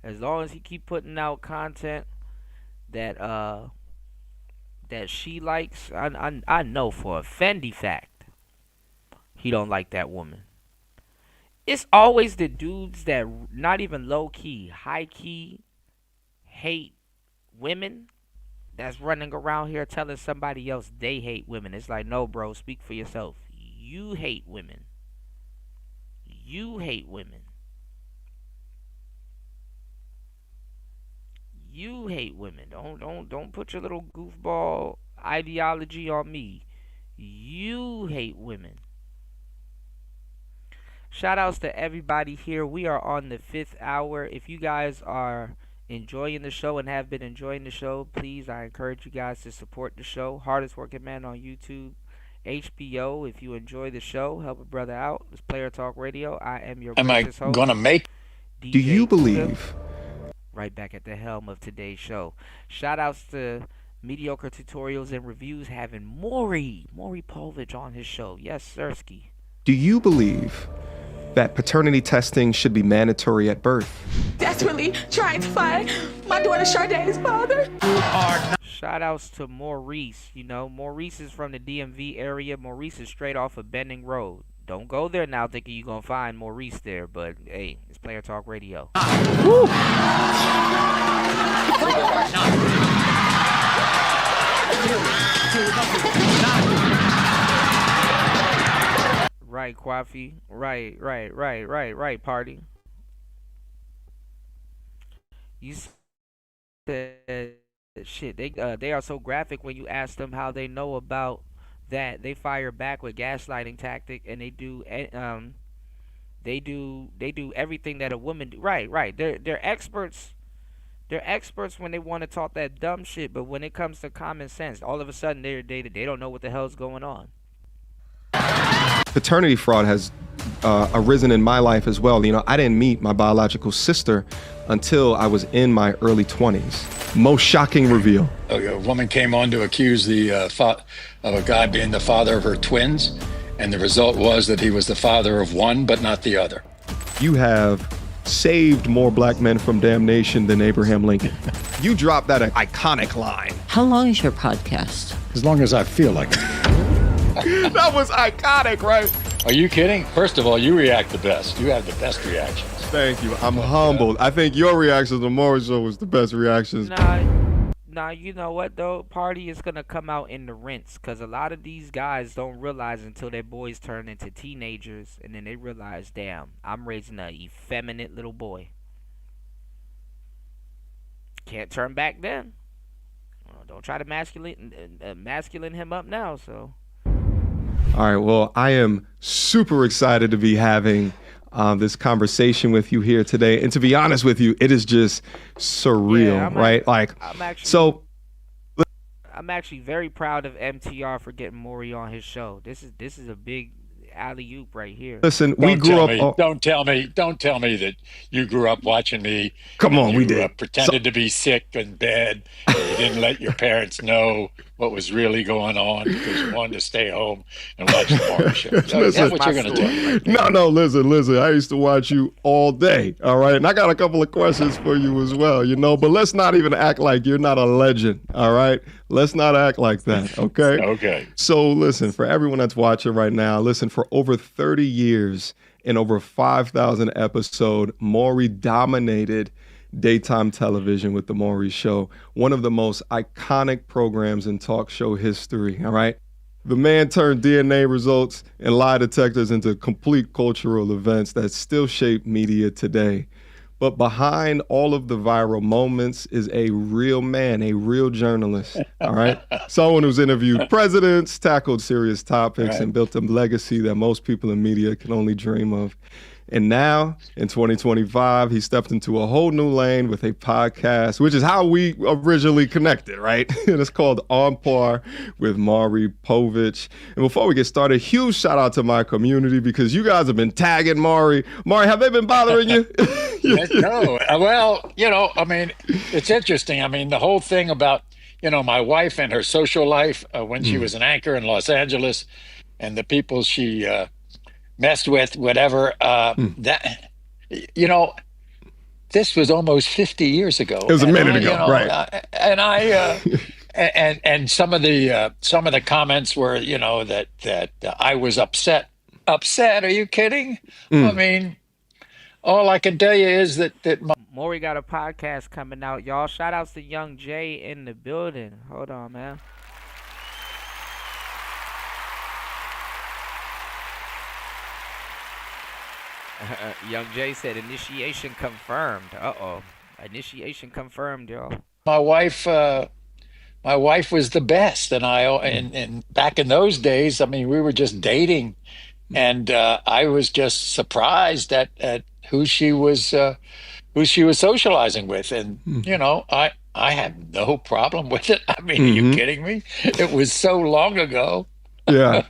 As long as he keep putting out content that that she likes, I know for a Fendi fact he don't like that woman. It's always the dudes that not even low key, high key hate women that's running around here telling somebody else they hate women. It's like, no, bro, speak for yourself. You hate women. You hate women. You hate women. Don't put your little goofball ideology on me. You hate women. Shout outs to everybody here. We are on the 5th hour. If you guys are enjoying the show and have been enjoying the show, please, I encourage you guys to support the show. Hardest Working Man on YouTube. HBO, if you enjoy the show, help a brother out. It's Player Talk Radio. I am your gracious host. Gonna make? DJ Do you believe? Right back at the helm of today's show. Shout outs to Mediocre Tutorials and Reviews having Maury Povich on his show. Yes, Sirski. Do you believe that paternity testing should be mandatory at birth? Desperately trying to find my daughter Shardae's father. Shout outs to Maurice. You know, Maurice is from the DMV area. Maurice is straight off of Bending Road. Don't go there now thinking you're going to find Maurice there, but hey, it's Player Talk Radio. Right, Kwafi. Right, party. You said shit. They are so graphic when you ask them how they know about that. They fire back with gaslighting tactic, and they do everything that a woman do. Right. They're experts. They're experts when they want to talk that dumb shit, but when it comes to common sense, all of a sudden they don't know what the hell's going on. Paternity fraud has arisen in my life as well. You know, I didn't meet my biological sister until I was in my early 20s. Most shocking reveal. A woman came on to accuse of a guy being the father of her twins, and the result was that he was the father of one but not the other. You have saved more black men from damnation than Abraham Lincoln. You dropped that iconic line. How long is your podcast? As long as I feel like it. That was iconic, right? Are you kidding? First of all, you react the best. You have the best reactions. Thank you. I'm humbled. I think your reactions on Maury show was the best reactions. Nah, you know what though? Party is gonna come out in the rinse, cause a lot of these guys don't realize until their boys turn into teenagers, and then they realize, damn, I'm raising a effeminate little boy. Can't turn back then. Well, don't try to masculine him up now. So. All right. Well, I am super excited to be having this conversation with you here today. And to be honest with you, it is just surreal, right? I'm actually very proud of MTR for getting Maury on his show. This is a big alley-oop right here. Listen, we grew up. Don't tell me that you grew up watching me. Come on, we did. Pretended to be sick in bed. You didn't let your parents know. what was really going on because you wanted to stay home and watch the Maury Show. So is that what you're going to do? No, listen. I used to watch you all day, all right? And I got a couple of questions for you as well, but let's not even act like you're not a legend, all right? Let's not act like that, okay? Okay. So listen, for everyone that's watching right now, listen, for over 30 years and over 5,000 episodes, Maury dominated daytime television with The Maury Show, one of the most iconic programs in talk show history, all right? The man turned DNA results and lie detectors into complete cultural events that still shape media today. But behind all of the viral moments is a real man, a real journalist, all right? Someone who's interviewed presidents, tackled serious topics, and built a legacy that most people in media can only dream of. And now, in 2025, he stepped into a whole new lane with a podcast, which is how we originally connected, right? And it's called On Par with Maury Povich. And before we get started, huge shout out to my community because you guys have been tagging Maury. Maury, have they been bothering you? No. Well, it's interesting. The whole thing about, my wife and her social life when she was an anchor in Los Angeles and the people she messed with, whatever, this was almost 50 years ago. It was a minute ago, right? And some of the comments were, that I was upset. Upset? Are you kidding? All I can tell you is that Maury got a podcast coming out, y'all. Shout outs to Young Jay in the building. Hold on, man. Young Jay said initiation confirmed. Initiation confirmed, y'all. My wife was the best, and back in those days, we were just dating, and I was just surprised at who she was socializing with, and I had no problem with it. Are you kidding me? It was so long ago. Yeah.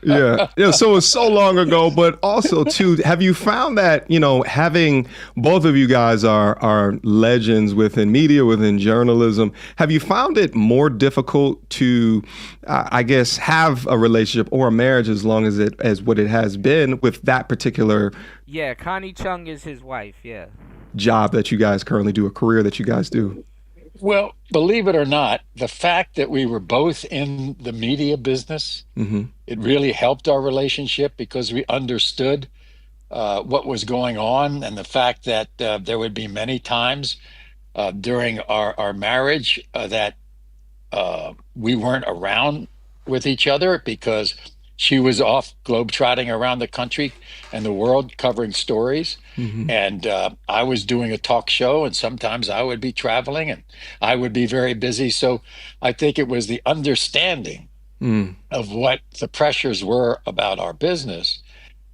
So it's so long ago, but also too, have you found that, having both of you guys are legends within media, within journalism, have you found it more difficult to, have a relationship or a marriage as long as what it has been with that particular? Yeah, Connie Chung is his wife. Yeah. Job that you guys currently do, a career that you guys do. Well, believe it or not, the fact that we were both in the media business, it really helped our relationship because we understood what was going on, and the fact that there would be many times during our marriage that we weren't around with each other because she was off globetrotting around the country and the world covering stories. And I was doing a talk show, and sometimes I would be traveling and I would be very busy. So I think it was the understanding of what the pressures were about our business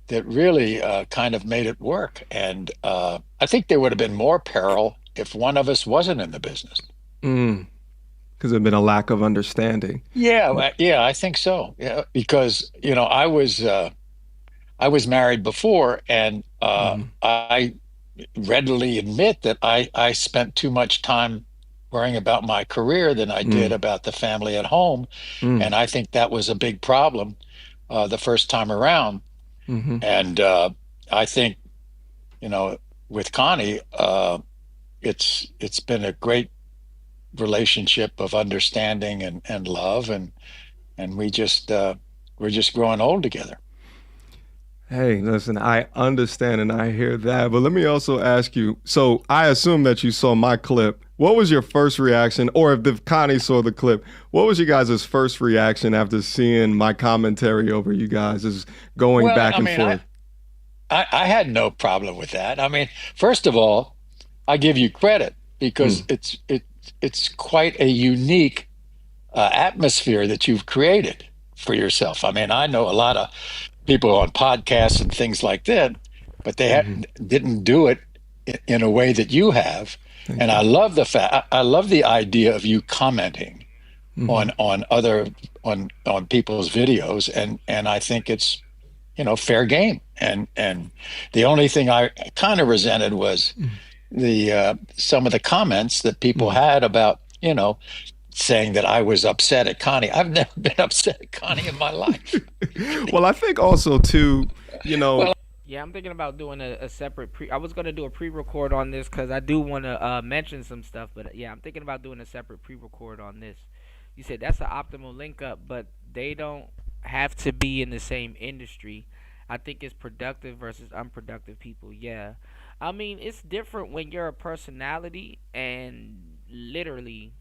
that really kind of made it work. And I think there would have been more peril if one of us wasn't in the business. Because there'd been a lack of understanding. Yeah, I think so. Yeah, because I was married before, and I readily admit that I spent too much time worrying about my career than I did about the family at home, and I think that was a big problem the first time around. And I think with Connie, it's been a great relationship of understanding and love, and we're just growing old together. Hey, listen, I understand and I hear that, but let me also ask you, so I assume that you saw my clip. What was your first reaction, or if Connie saw the clip, what was you guys' first reaction after seeing my commentary over you guys is going back and forth? I had no problem with that. First of all, I give you credit because it's quite a unique atmosphere that you've created for yourself. I know a lot of people on podcasts and things like that, but they didn't do it in a way that you have. And I love the fact, I love the idea of you commenting on people's videos, and I think it's fair game. And the only thing I kind of resented was the some of the comments that people had about saying that I was upset at Connie. I've never been upset at Connie in my life. Well, I think also too, you know. Yeah, I'm thinking about doing a separate I was gonna do a pre-record on this because I do want to mention some stuff. But yeah, I'm thinking about doing a separate pre-record on this. You said that's an optimal link up, but they don't have to be in the same industry. I think it's productive versus unproductive people. Yeah, I mean it's different when you're a personality and literally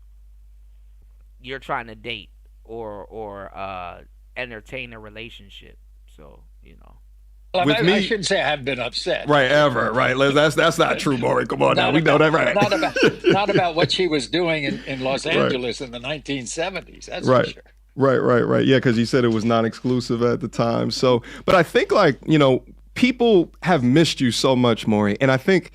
you're trying to date or entertain a relationship. So you know. Well, With me, I shouldn't say I haven't been upset. Right, ever, right? That's not true, Maury. Come on now, we know that, right? Not about what she was doing in Los Angeles in the 1970s. That's right. for sure. Right. Yeah, because you said it was non-exclusive at the time. So, but I think people have missed you so much, Maury, and I think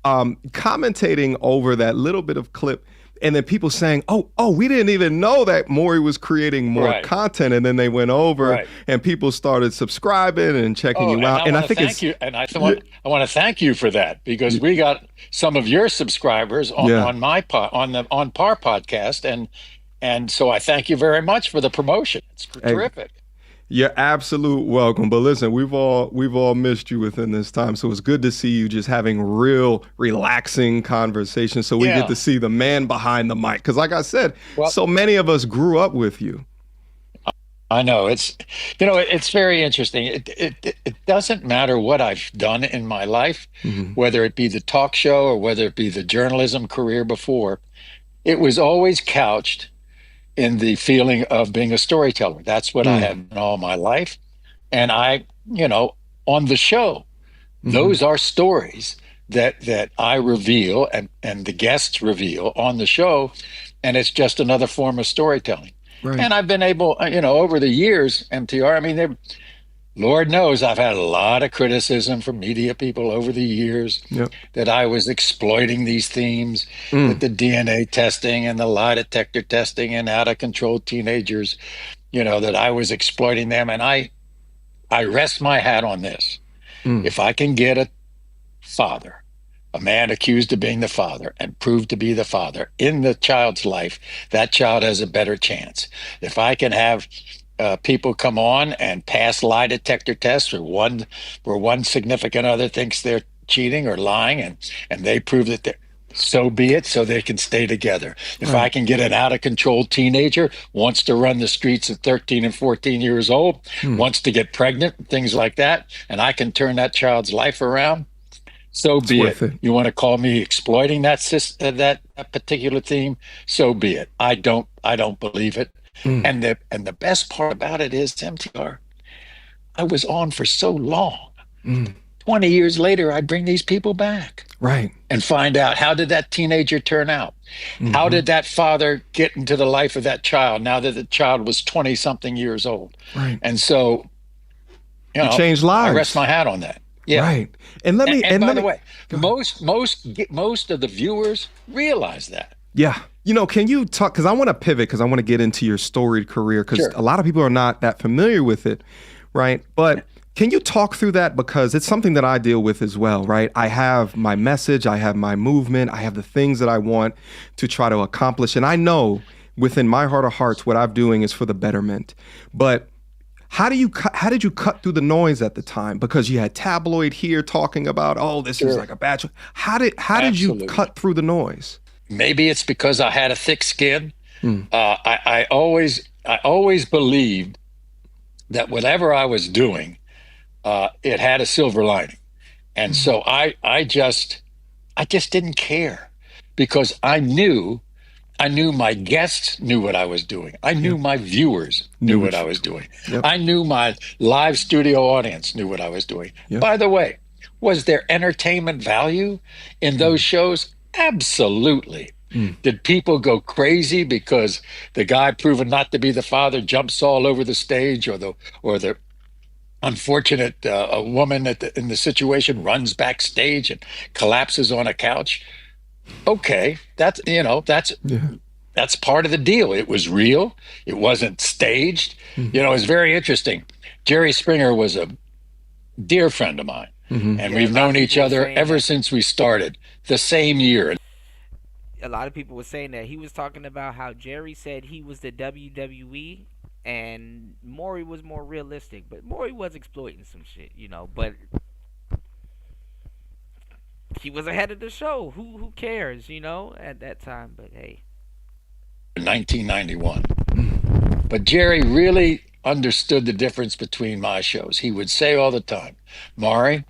commentating over that little bit of clip. And then people saying, oh, we didn't even know that Maury was creating more content. And then they went over and people started subscribing and checking you out. And I think I want to thank you for that, because we got some of your subscribers on my on Par podcast. And so I thank you very much for the promotion. It's terrific. You're absolute welcome. But listen, we've all missed you within this time. So it's good to see you just having real relaxing conversations. So we get to see the man behind the mic. Because like I said, so many of us grew up with you. I know. It's very interesting. It doesn't matter what I've done in my life, whether it be the talk show or whether it be the journalism career before. It was always couched in the feeling of being a storyteller. That's what I had done all my life. And on the show, those are stories that I reveal and the guests reveal on the show. And it's just another form of storytelling. Right. And I've been able, over the years, MTR, Lord knows I've had a lot of criticism from media people over the years that I was exploiting these themes, with the DNA testing and the lie detector testing and out of control teenagers, that I was exploiting them. And I rest my hat on this. If I can get a father, a man accused of being the father and proved to be the father in the child's life, that child has a better chance. If I can have people come on and pass lie detector tests where one significant other thinks they're cheating or lying and they prove that they're, so be it, so they can stay together. If I can get an out of control teenager, wants to run the streets at 13 and 14 years old, wants to get pregnant, things like that, and I can turn that child's life around, so be it. You want to call me exploiting that particular theme, so be it. I don't believe it. And the best part about it is, MTR, I was on for so long. 20 years later, I'd bring these people back. Right. And find out, how did that teenager turn out? How did that father get into the life of that child now that the child was 20-something years old? Right. And so, you changed lives. I rest my hat on that. Yeah. Right. And by the way, most of the viewers realize that. Yeah. Can you talk, because I want to pivot, because I want to get into your storied career, because a lot of people are not that familiar with it, right? But can you talk through that? Because it's something that I deal with as well, right? I have my message, I have my movement, I have the things that I want to try to accomplish. And I know within my heart of hearts, what I'm doing is for the betterment. But how did you cut through the noise at the time? Because you had tabloid here talking about, this is like a bad show. How did you cut through the noise? Maybe it's because I had a thick skin. I always believed that whatever I was doing, it had a silver lining. And so I just didn't care, because I knew my guests knew what I was doing. I knew my viewers knew what I was doing. I knew my live studio audience knew what I was doing. By the way, was there entertainment value in those shows? Absolutely. Did people go crazy because the guy proven not to be the father jumps all over the stage, or the unfortunate woman in the situation runs backstage and collapses on a couch? Okay, that's part of the deal. It was real. It wasn't staged. It's very interesting. Jerry Springer was a dear friend of mine, and we've known each other ever since we started the same year. a lot of people were saying that he was talking about how Jerry said he was the WWE and Maury was more realistic, but Maury was exploiting some shit, but he was ahead of the show. Who cares, at that time, but hey. 1991. But Jerry really understood the difference between my shows. He would say all the time, Maury,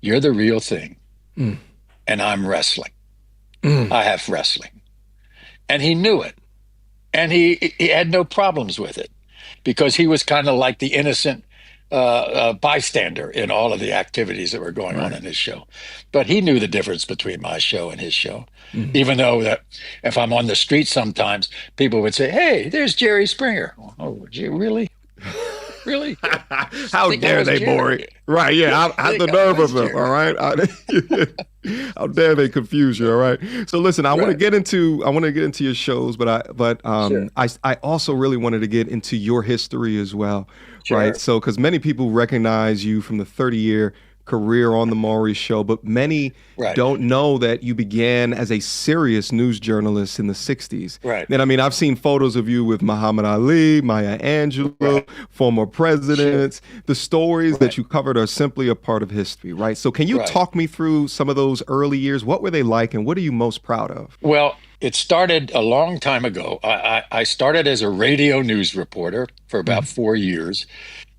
you're the real thing. And I'm wrestling. I have wrestling. And he knew it. And he had no problems with it because he was kind of like the innocent bystander in all of the activities that were going on in his show. But he knew the difference between my show and his show. Even though that if I'm on the street sometimes, people would say, hey, there's Jerry Springer. Oh, really? Really? How dare they, Maury? Right, yeah. I have the nerve of them, all right? How dare they confuse you, all right? So listen, I want to get into your shows, but I also really wanted to get into your history as well, right? So because many people recognize you from the 30-year career on the Maury Show, but many don't know that you began as a serious news journalist in the 60s. And I mean, I've seen photos of you with Muhammad Ali, Maya Angelou, former presidents. The stories that you covered are simply a part of history, right? So can you talk me through some of those early years? What were they like and what are you most proud of? Well, it started a long time ago. I started as a radio news reporter for about 4 years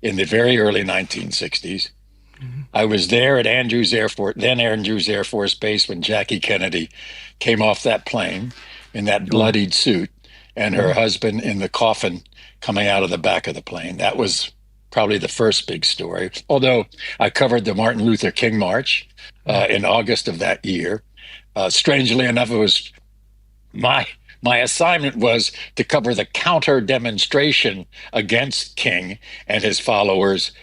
in the very early 1960s. I was there at Andrews Air Force Base when Jackie Kennedy came off that plane in that bloodied suit and her husband in the coffin coming out of the back of the plane. That was probably the first big story. Although I covered the Martin Luther King March in August of that year. Strangely enough, it was my assignment was to cover the counter demonstration against King and his followers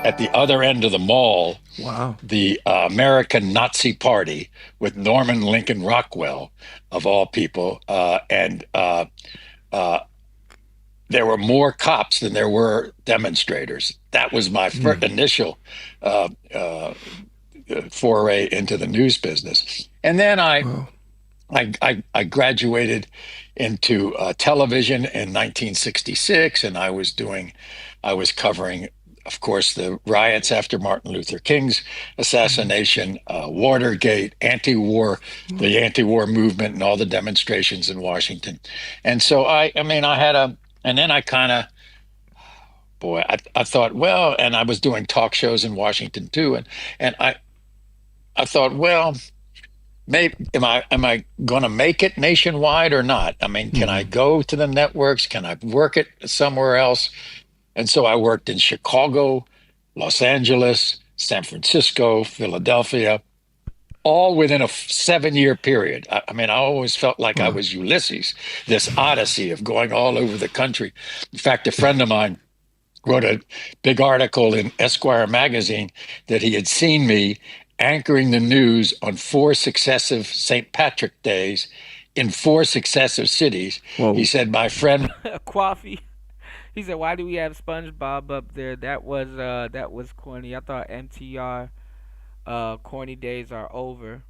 at the other end of the mall. Wow. The American Nazi Party with Norman Lincoln Rockwell, of all people. And there were more cops than there were demonstrators. That was my initial foray into the news business. And then I graduated into television in 1966, and I was covering, of course, the riots after Martin Luther King's assassination, Watergate, the anti-war movement, and all the demonstrations in Washington. And so I thought, well, and I was doing talk shows in Washington too, and I thought, well, maybe am I going to make it nationwide or not? I mean, can I go to the networks? Can I work it somewhere else? And so I worked in Chicago, Los Angeles, San Francisco, Philadelphia, all within a 7-year period. I mean, I always felt like I was Ulysses, this odyssey of going all over the country. In fact, a friend of mine wrote a big article in Esquire magazine that he had seen me anchoring the news on 4 successive St. Patrick days in 4 successive cities. Whoa. He said, my friend... Coffee. He said, why do we have SpongeBob up there? That was corny. I thought MTR corny days are over.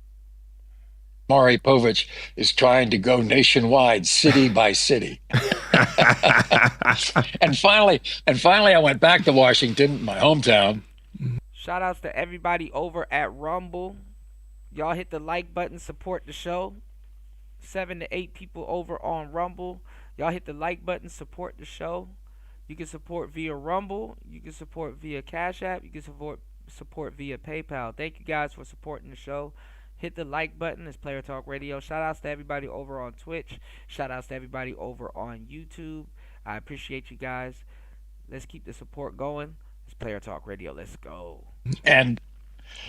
Maury Povich is trying to go nationwide, city by city. And finally I went back to Washington, my hometown. Shout outs to everybody over at Rumble. Y'all hit the like button, support the show. 7 to 8 people over on Rumble. Y'all hit the like button, support the show. You can support via Rumble. You can support via Cash App. You can support via PayPal. Thank you guys for supporting the show. Hit the like button. It's Player Talk Radio. Shout outs to everybody over on Twitch. Shout outs to everybody over on YouTube. I appreciate you guys. Let's keep the support going. It's Player Talk Radio. Let's go. And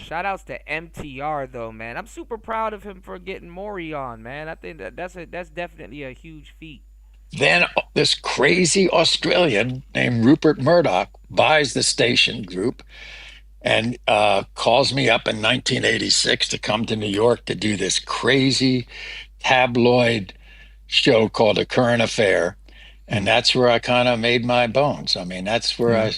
shout outs to MTR though, man. I'm super proud of him for getting Maury on, man. I think that's definitely a huge feat. Then this crazy Australian named Rupert Murdoch buys the station group and calls me up in 1986 to come to New York to do this crazy tabloid show called A Current Affair. And that's where I kind of made my bones. I mean, that's where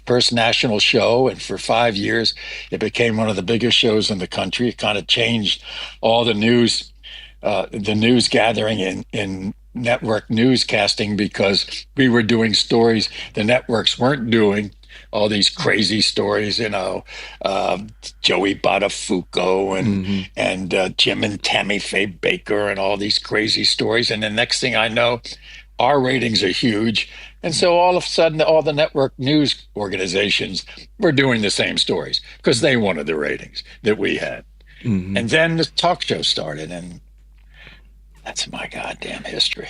first national show, and for 5 years it became one of the biggest shows in the country. It kind of changed all the news the news gathering in network newscasting, because we were doing stories the networks weren't doing. All these crazy stories, Joey Buttafuoco and Jim and Tammy Faye Baker and all these crazy stories. And the next thing I know, our ratings are huge. And so all of a sudden, all the network news organizations were doing the same stories because they wanted the ratings that we had. And then the talk show started, and that's my goddamn history.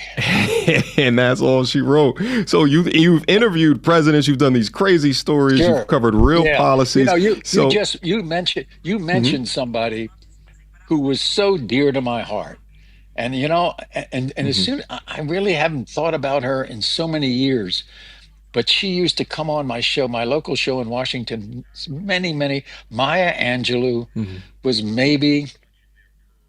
And that's all she wrote. So you've interviewed presidents. You've done these crazy stories. Sure. You've covered real policies. You mentioned somebody who was so dear to my heart, and as soon I really haven't thought about her in so many years, but she used to come on my show, my local show in Washington. Many. Maya Angelou was maybe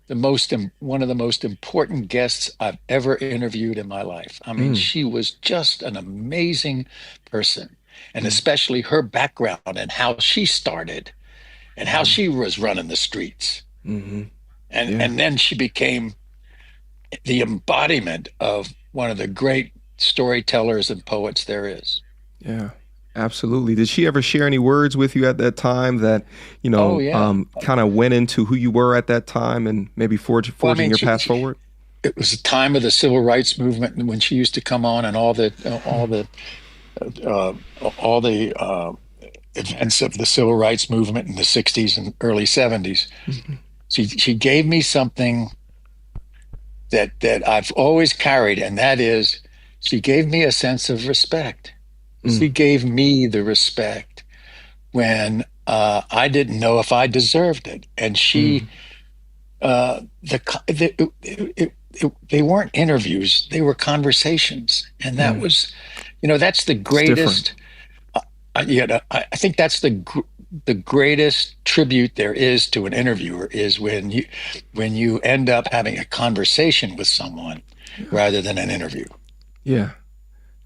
one of the most important guests I've ever interviewed in my life. I mean, she was just an amazing person, and especially her background and how she started and how she was running the streets. And then she became the embodiment of one of the great storytellers and poets there is. Yeah. Absolutely. Did she ever share any words with you at that time that, kind of went into who you were at that time and maybe forging your path forward? It was the time of the civil rights movement, and when she used to come on and all the events of the civil rights movement in the 60s and early 70s. She gave me something that I've always carried, and that is she gave me a sense of respect. She gave me the respect when I didn't know if I deserved it. And she, they weren't interviews, they were conversations. And that was, that's the greatest, I think that's the greatest tribute there is to an interviewer, is when you end up having a conversation with someone rather than an interview. Yeah.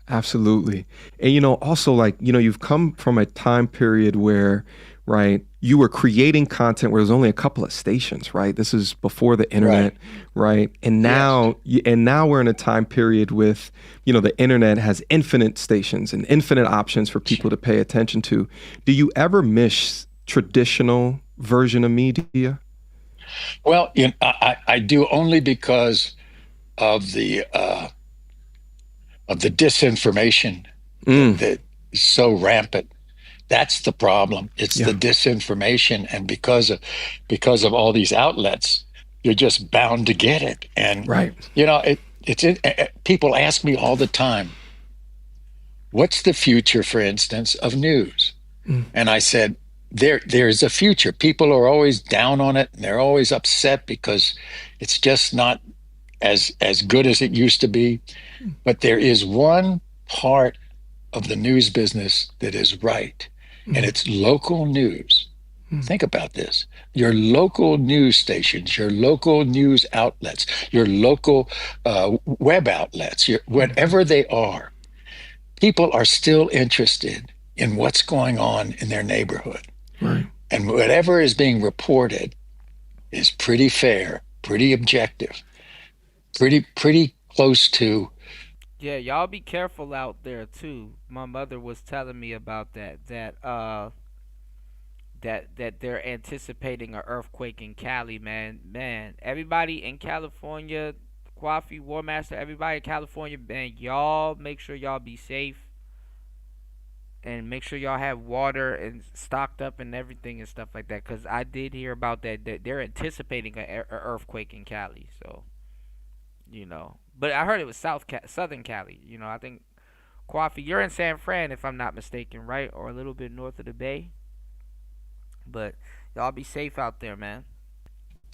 Absolutely. And, also you've come from a time period where, right, you were creating content where there's only a couple of stations, right? This is before the internet, right? And now, now we're in a time period with, the internet has infinite stations and infinite options for people to pay attention to. Do you ever miss traditional version of media? Well, I do, only because of the disinformation that is so rampant. That's the problem. It's the disinformation, and because of all these outlets, you're just bound to get it. And people ask me all the time, "What's the future, for instance, of news?" And I said, "There's a future. People are always down on it, and they're always upset because it's just not as good as it used to be. But there is one part of the news business that is right, and it's local news. Think about this. Your local news stations, your local news outlets, your local web outlets, whatever they are, people are still interested in what's going on in their neighborhood. Right. And whatever is being reported is pretty fair, pretty objective, pretty close to. Yeah, y'all be careful out there too. My mother was telling me about that they're anticipating an earthquake in Cali, man. Everybody in California, Kwafi, War Master, everybody in California, man, y'all make sure y'all be safe. And make sure y'all have water and stocked up and everything and stuff like that. Because I did hear about that they're anticipating an earthquake in Cali. So, But I heard it was Southern Cali. I think, Kwafi, you're in San Fran, if I'm not mistaken, right? Or a little bit north of the Bay. But y'all be safe out there, man.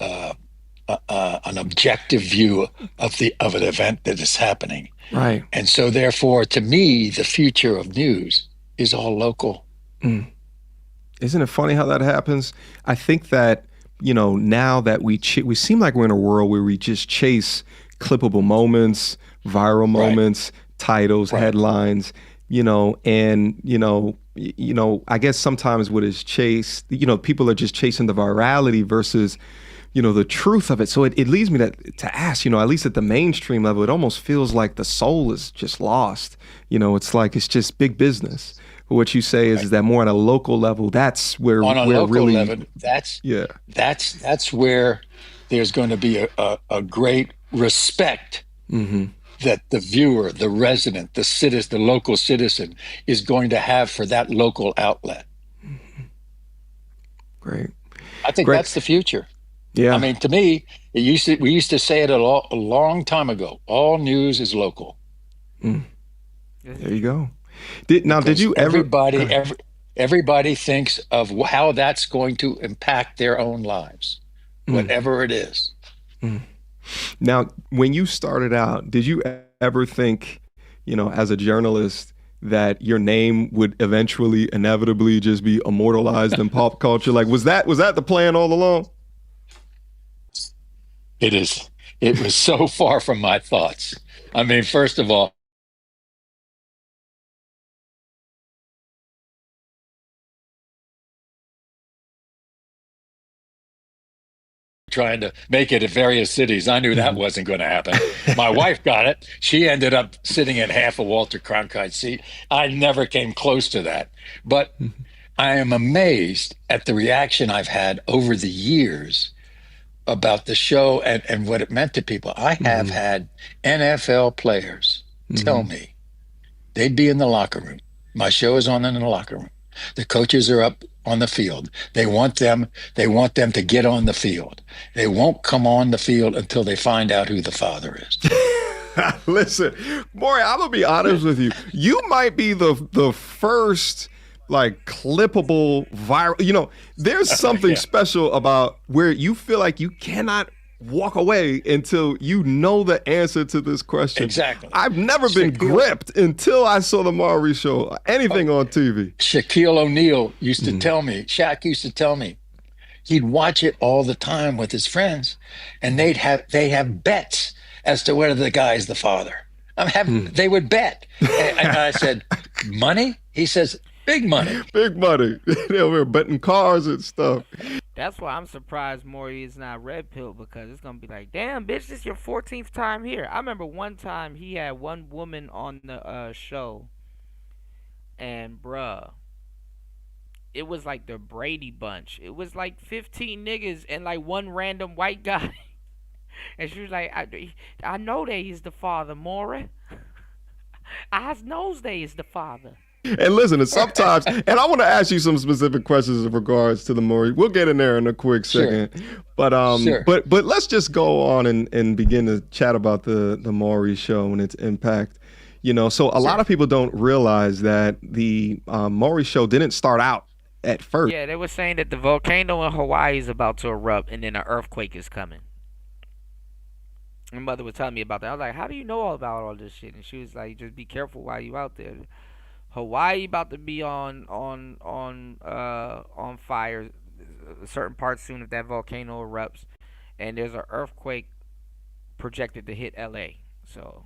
An objective view of an event that is happening. Right. And so, therefore, to me, the future of news is all local. Isn't it funny how that happens? I think that, now that we seem like we're in a world where we just chase clippable moments, viral moments, titles, headlines, I guess sometimes what is chased, people are just chasing the virality versus the truth of it. So it leads me to ask, at least at the mainstream level, it almost feels like the soul is just lost. It's like it's just big business. But what you say is that more on a local level, that's where on a where local really level, that's where there's going to be a great respect that the viewer, the resident, the citizen, the local citizen is going to have for that local outlet. Great. I think that's the future. Yeah. I mean, to me, we used to say it a long time ago. All news is local. There you go. Did you ever? Everybody thinks of how that's going to impact their own lives, whatever it is. Now, when you started out, did you ever think, as a journalist, that your name would eventually, inevitably, just be immortalized in pop culture? Like, was that the plan all along? It is. It was so far from my thoughts. I mean, first of all, trying to make it at various cities. I knew that wasn't going to happen. My wife got it. She ended up sitting in half a Walter Cronkite seat. I never came close to that. But I am amazed at the reaction I've had over the years about the show and what it meant to people. I have had NFL players tell me they'd be in the locker room. My show is on in the locker room. The coaches are up on the field. They want them to get on the field. They won't come on the field until they find out who the father is. Listen, Maury, I'm gonna be honest with you. You might be the first clippable viral. There's something special about where you feel like you cannot walk away until you know the answer to this question. Exactly. I've never been gripped until I saw the Maury Show, anything on TV. Shaquille O'Neal used to tell me, Shaq used to tell me, he'd watch it all the time with his friends, and they have bets as to whether the guy's the father. They would bet. And I said, money? He says, big money. Big money. They were betting cars and stuff. That's why I'm surprised Maury is not red pill, because it's gonna be like, damn, bitch, this is your 14th time here. I remember one time he had one woman on the show, and bruh, it was like the Brady Bunch. It was like 15 niggas and like one random white guy, and she was like, I know that he's the father, Maury. I knows that he's the father. And listen, sometimes, and I want to ask you some specific questions in regards to the Maury. We'll get in there in a quick second. But but let's just go on and begin to chat about the Maury Show and its impact. So a lot of people don't realize that the Maury Show didn't start out at first. Yeah, they were saying that the volcano in Hawaii is about to erupt and then an earthquake is coming. My mother was telling me about that. I was like, how do you know all about all this shit? And she was like, just be careful while you out there. Hawaii about to be on fire, certain parts soon if that volcano erupts, and there's an earthquake projected to hit LA. So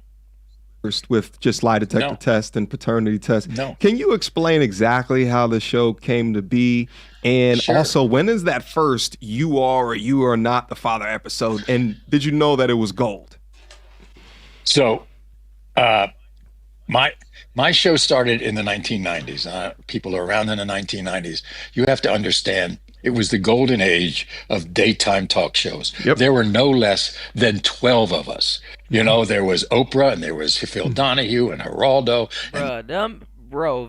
first with just lie detector test and paternity test. No. Can you explain exactly how the show came to be? And also, when is that first you are or you are not the father episode? And did you know that it was gold? So my show started in the 1990s. People are around in the 1990s. You have to understand, it was the golden age of daytime talk shows. Yep. There were no less than 12 of us. There was Oprah, and there was Phil Donahue and Geraldo.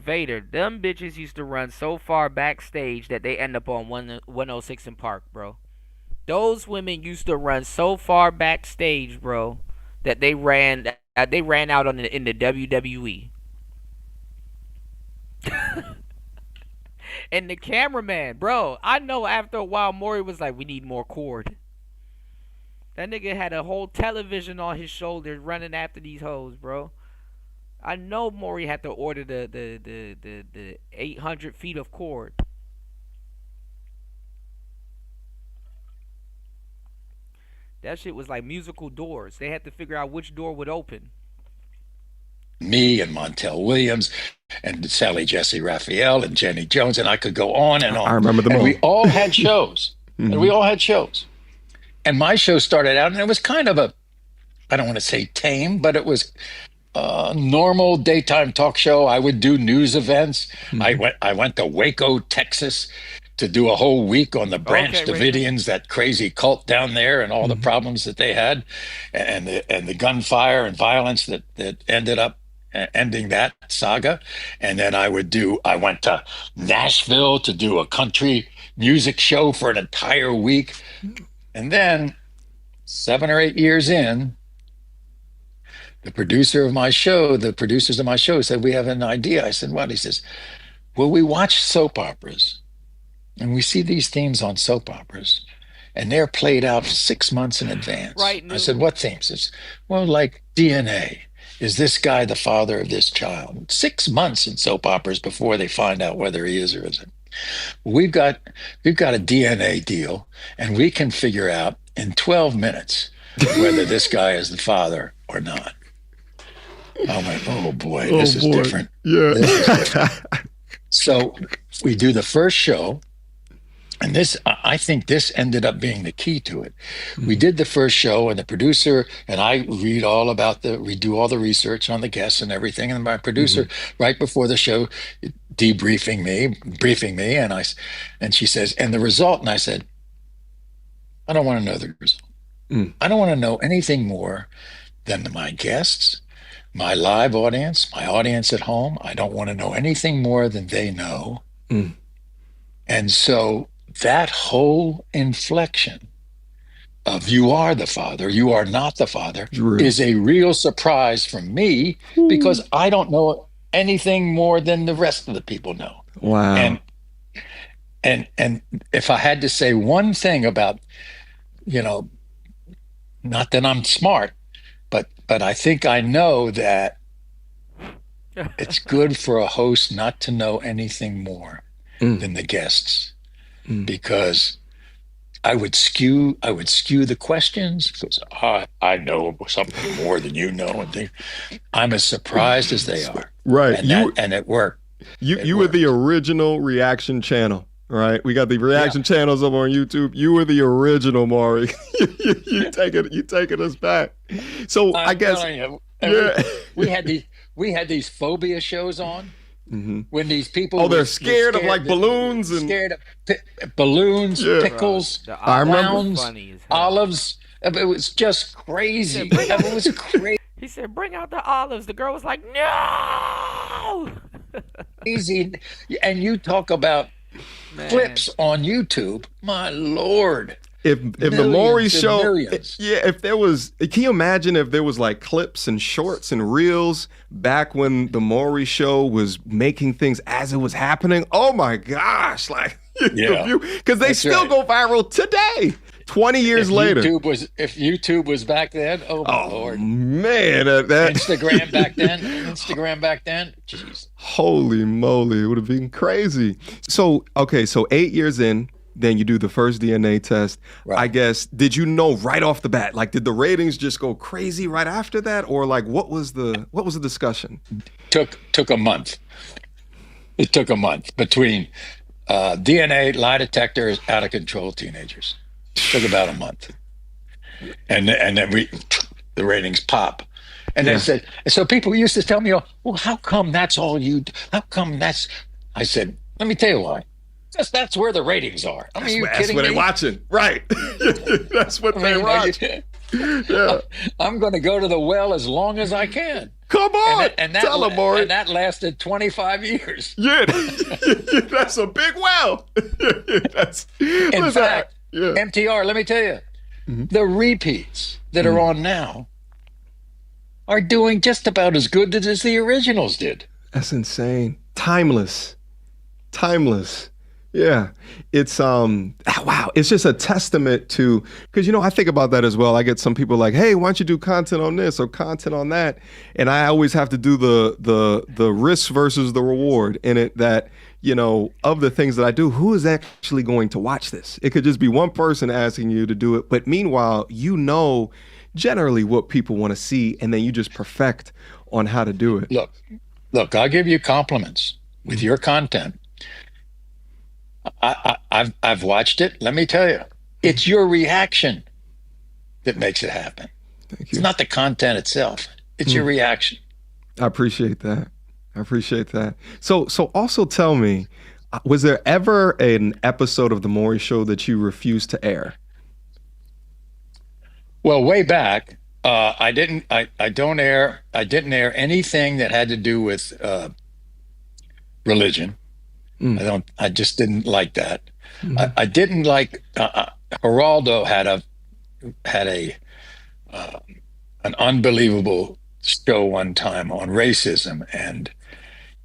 Vader, them bitches used to run so far backstage that they end up on 106 in Park, bro. Those women used to run so far backstage, bro, that they ran out in the WWE. And the cameraman, bro, I know after a while Maury was like, we need more cord. That nigga had a whole television on his shoulders running after these hoes, bro. I know Maury had to order the 800 feet of cord. That shit was like musical doors. They had to figure out which door would open. Me and Montel Williams and Sally Jesse Raphael and Jenny Jones, and I could go on and on. I remember them all. We all had shows. And we all had shows. And my show started out, and it was kind of I don't want to say tame, but it was a normal daytime talk show. I would do news events. I went to Waco, Texas, to do a whole week on the Branch Davidians, that crazy cult down there, and all the problems that they had, and the gunfire and violence that ended up ending that saga. And then I went to Nashville to do a country music show for an entire week. And then 7 or 8 years in, the producers of my show said, we have an idea. I said, what? He says, well, we watch soap operas and we see these themes on soap operas and they're played out 6 months in advance. Right. I said, what themes? He says, well, like DNA. Is this guy the father of this child? 6 months in soap operas before they find out whether he is or isn't. We've got a DNA deal, and we can figure out in 12 minutes whether this guy is the father or not. I'm like, oh boy, this is different. Yeah. This is different. So we do the first show, and I think this ended up being the key to it. We did the first show, and the producer and I we do all the research on the guests and everything, and my producer right before the show briefing me, and she says, and the result, and I said, I don't want to know the result. I don't want to know anything more than my guests, my live audience, my audience at home. I don't want to know anything more than they know. And so that whole inflection of you are the father, you are not the father, is a real surprise for me because I don't know anything more than the rest of the people know. Wow. And if I had to say one thing about, not that I'm smart, but I think I know that it's good for a host not to know anything more than the guests, because I would skew the questions because I know something more than you know, and I'm as surprised as they are. Right. And it worked. You were the original reaction channel, right? We got the reaction channels up on YouTube. You were the original, Maury. you taking us back. So I guess we had these phobia shows on. When these people they're scared of like balloons and scared of balloons, pickles, rounds, olives. It was just crazy. It was crazy. He said, "Bring out the olives." The girl was like, "No." Easy, and you talk about clips on YouTube. My Lord. If the Maury show, if there was, can you imagine if there was like clips and shorts and reels back when the Maury show was making things as it was happening? Oh my gosh, like, because they still go viral today, 20 years later. If YouTube was back then, oh my Lord, man, Instagram back then, jeez, holy moly, it would have been crazy. So 8 years in. Then you do the first DNA test. Right. I guess, did you know right off the bat? Like, did the ratings just go crazy right after that, or like, what was the discussion? Took a month. It took a month between DNA, lie detectors, out of control teenagers. Took about a month, and then the ratings pop, and then said. So people used to tell me, "Well, how come that's all you? How come that's?" I said, "Let me tell you why." That's where the ratings are. I mean, that's what they're watching, right? That's what they watch. Yeah. I'm going to go to the well as long as I can. Come on, tell them, Maury. And that lasted 25 years. Yeah, that's a big well. In fact, MTR, let me tell you, the repeats that are on now are doing just about as good as the originals did. That's insane. Timeless. Yeah, it's wow. It's just a testament to, because I think about that as well. I get some people like, hey, why don't you do content on this or content on that? And I always have to do the risk versus the reward in it. That of the things that I do, who is actually going to watch this? It could just be one person asking you to do it, but meanwhile, generally what people want to see, and then you just perfect on how to do it. Look, I'll give you compliments with your content. I've watched it. Let me tell you, it's your reaction that makes it happen. It's not the content itself. It's your reaction. I appreciate that. So also tell me, was there ever an episode of The Maury Show that you refused to air? Well, way back, I didn't air anything that had to do with religion. I just didn't like that. I didn't like Geraldo had an unbelievable show one time on racism, and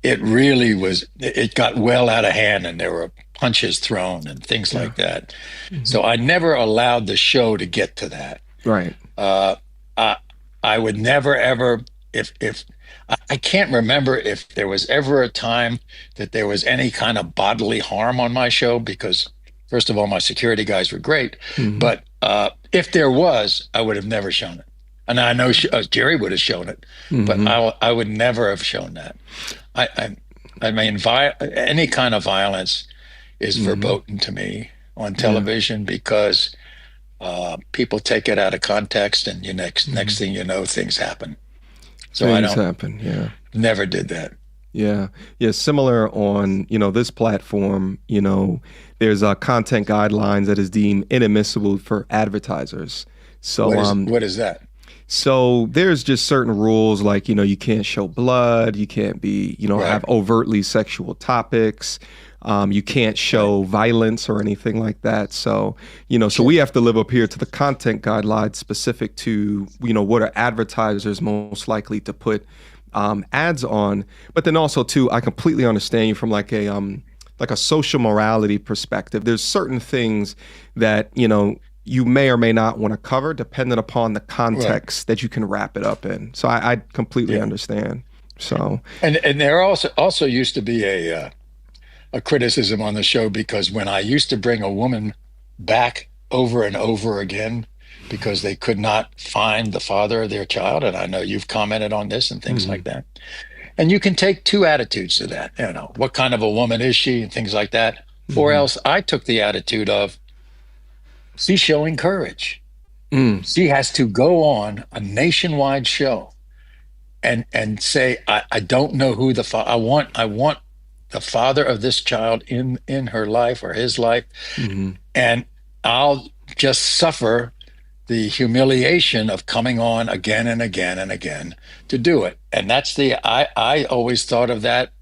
it got well out of hand, and there were punches thrown and things like that. So I never allowed the show to get to that. Right. I would never ever, if I can't remember if there was ever a time that there was any kind of bodily harm on my show, because first of all, my security guys were great, but if there was, I would have never shown it. And I know Jerry would have shown it, but I would never have shown that. I mean, any kind of violence is verboten to me on television, because people take it out of context, and next thing you know, things happen. So never did that. Yeah. Similar on, this platform, there's content guidelines that is deemed inadmissible for advertisers. So what is that? So there's just certain rules, like, you can't show blood, you can't be, have overtly sexual topics. You can't show violence or anything like that. So, so we have to live up here to the content guidelines specific to, what are advertisers most likely to put ads on. But then also too, I completely understand you from like a social morality perspective. There's certain things that, you may or may not want to cover depending upon the context that you can wrap it up in. So I completely understand. So, and there also used to be a criticism on the show, because when I used to bring a woman back over and over again because they could not find the father of their child, and I know you've commented on this and things like that, and you can take two attitudes to that, what kind of a woman is she and things like that, or else I took the attitude of, she's showing courage. She has to go on a nationwide show and say, I don't know who the father, I want the father of this child in her life or his life, and I'll just suffer the humiliation of coming on again and again and again to do it. And that's I always thought of that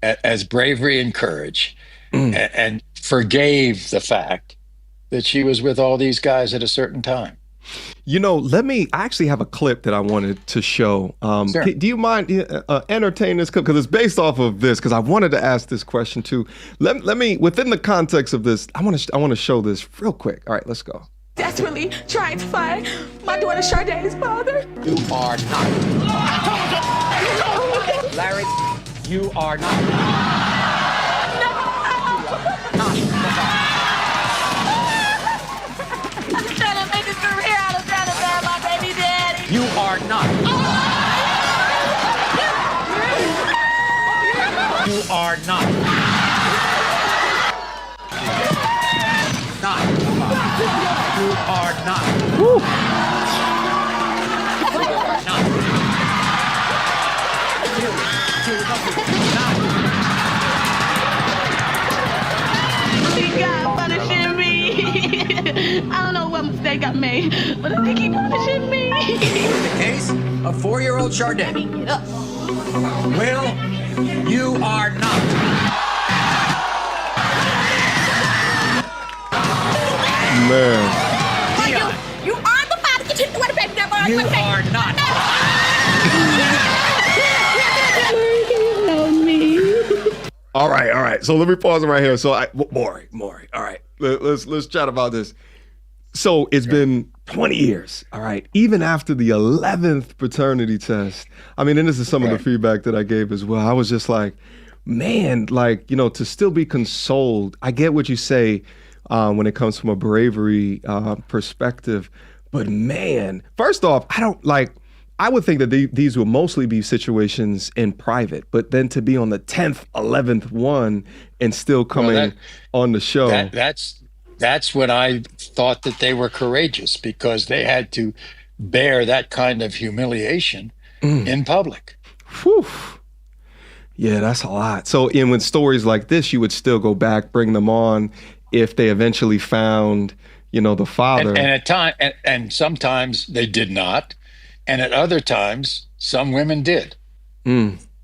as bravery and courage, and forgave the fact that she was with all these guys at a certain time. I actually have a clip that I wanted to show. Sure. Do you mind entertaining this clip? Because it's based off of this, because I wanted to ask this question too. Let me, within the context of this, I want to show this real quick. All right, let's go. Desperately trying to find my daughter Shardae's father. You are not. Larry, you are not. You are not. You are not. Not. You are not. Woo. You are not. He got punishing me. I don't know what mistake I made, but I think he punishing me. The case of 4-year-old Shardae. Will, you are not. Man. You are the father. You are not. All right. So let me pause it right here. So Maury. All right, let's chat about this. So it's been 20 years, all right? Even after the 11th paternity test, I mean, and this is some of the feedback that I gave as well. I was just like, man, like, to still be consoled. I get what you say when it comes from a bravery perspective, but man, first off, I would think that these would mostly be situations in private, but then to be on the 10th, 11th one and still coming on the show. that's when I thought that they were courageous, because they had to bear that kind of humiliation in public. Whew. Yeah, that's a lot. So with stories like this, you would still go back, bring them on if they eventually found, the father. And sometimes they did not. And at other times, some women did.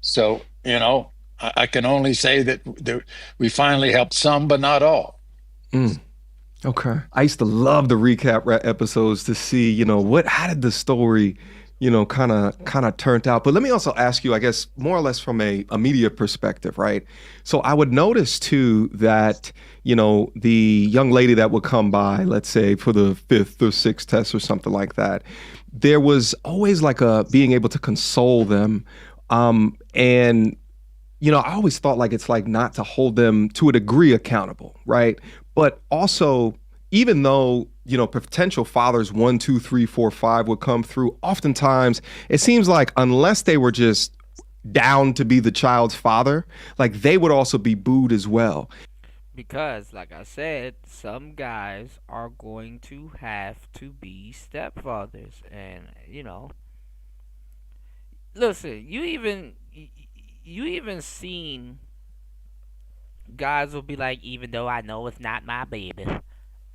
So, I can only say that we finally helped some, but not all. Okay. I used to love the recap episodes to see, how did the story, kind of turned out. But let me also ask you, I guess, more or less from a media perspective, right? So I would notice too that, the young lady that would come by, let's say for the 5th or 6th test or something like that, there was always like being able to console them. And, I always thought like it's like not to hold them to a degree accountable, right? But also, even though, potential fathers 1, 2, 3, 4, 5 would come through, oftentimes it seems like unless they were just down to be the child's father, like they would also be booed as well. Because, like I said, some guys are going to have to be stepfathers. And, listen, you even seen guys will be like, even though I know it's not my baby,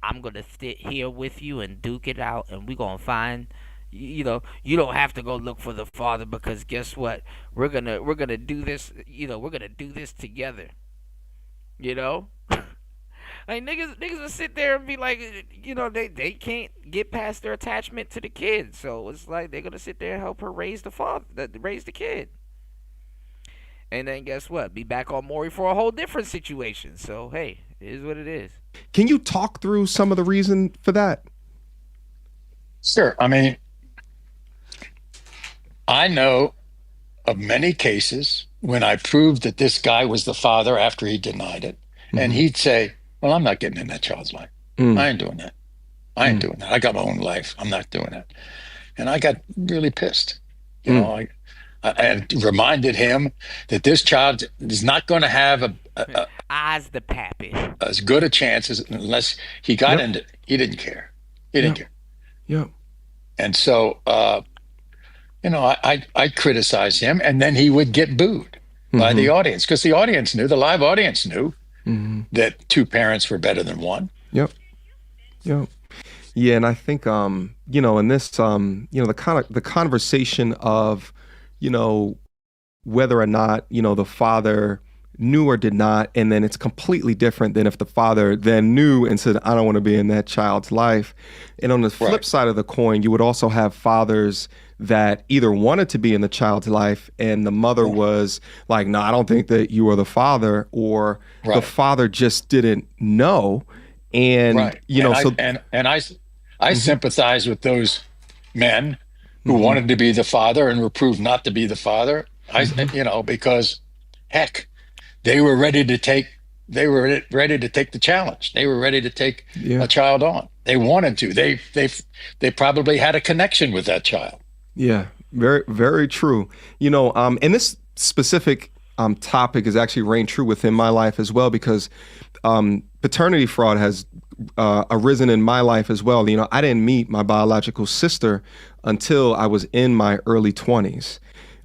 I'm going to sit here with you and duke it out, and we're going to find, you don't have to go look for the father, because guess what? We're going to do this, we're going to do this together. Like niggas will sit there and be like, they can't get past their attachment to the kid. So it's like they're going to sit there and help her raise the kid. And then guess what? Be back on Maury for a whole different situation. So, hey, it is what it is. Can you talk through some of the reason for that? Sure. I mean, I know of many cases when I proved that this guy was the father after he denied it. And he'd say, well, I'm not getting in that child's life. I ain't doing that. I ain't doing that. I got my own life. I'm not doing that. And I got really pissed. I reminded him that this child is not going to have as the pappy as good a chance as unless he got into it. He didn't care. He didn't care. Yeah. And so, I criticized him, and then he would get booed by the audience, because the audience knew, the live audience knew that two parents were better than one. Yep. Yeah, and I think in this the conversation of whether or not the father knew or did not, and then it's completely different than if the father then knew and said, I don't want to be in that child's life. And on the flip side of the coin, you would also have fathers that either wanted to be in the child's life and the mother was like, no, I don't think that you are the father, or the father just didn't know. And I sympathize with those men who wanted to be the father and were proved not to be the father. Because heck, they were ready to take the challenge. They were ready to take a child on. They wanted to. They probably had a connection with that child. Yeah, very, very true. And this specific topic has actually reigned true within my life as well, because paternity fraud has arisen in my life as well. I didn't meet my biological sister until I was in my early 20s.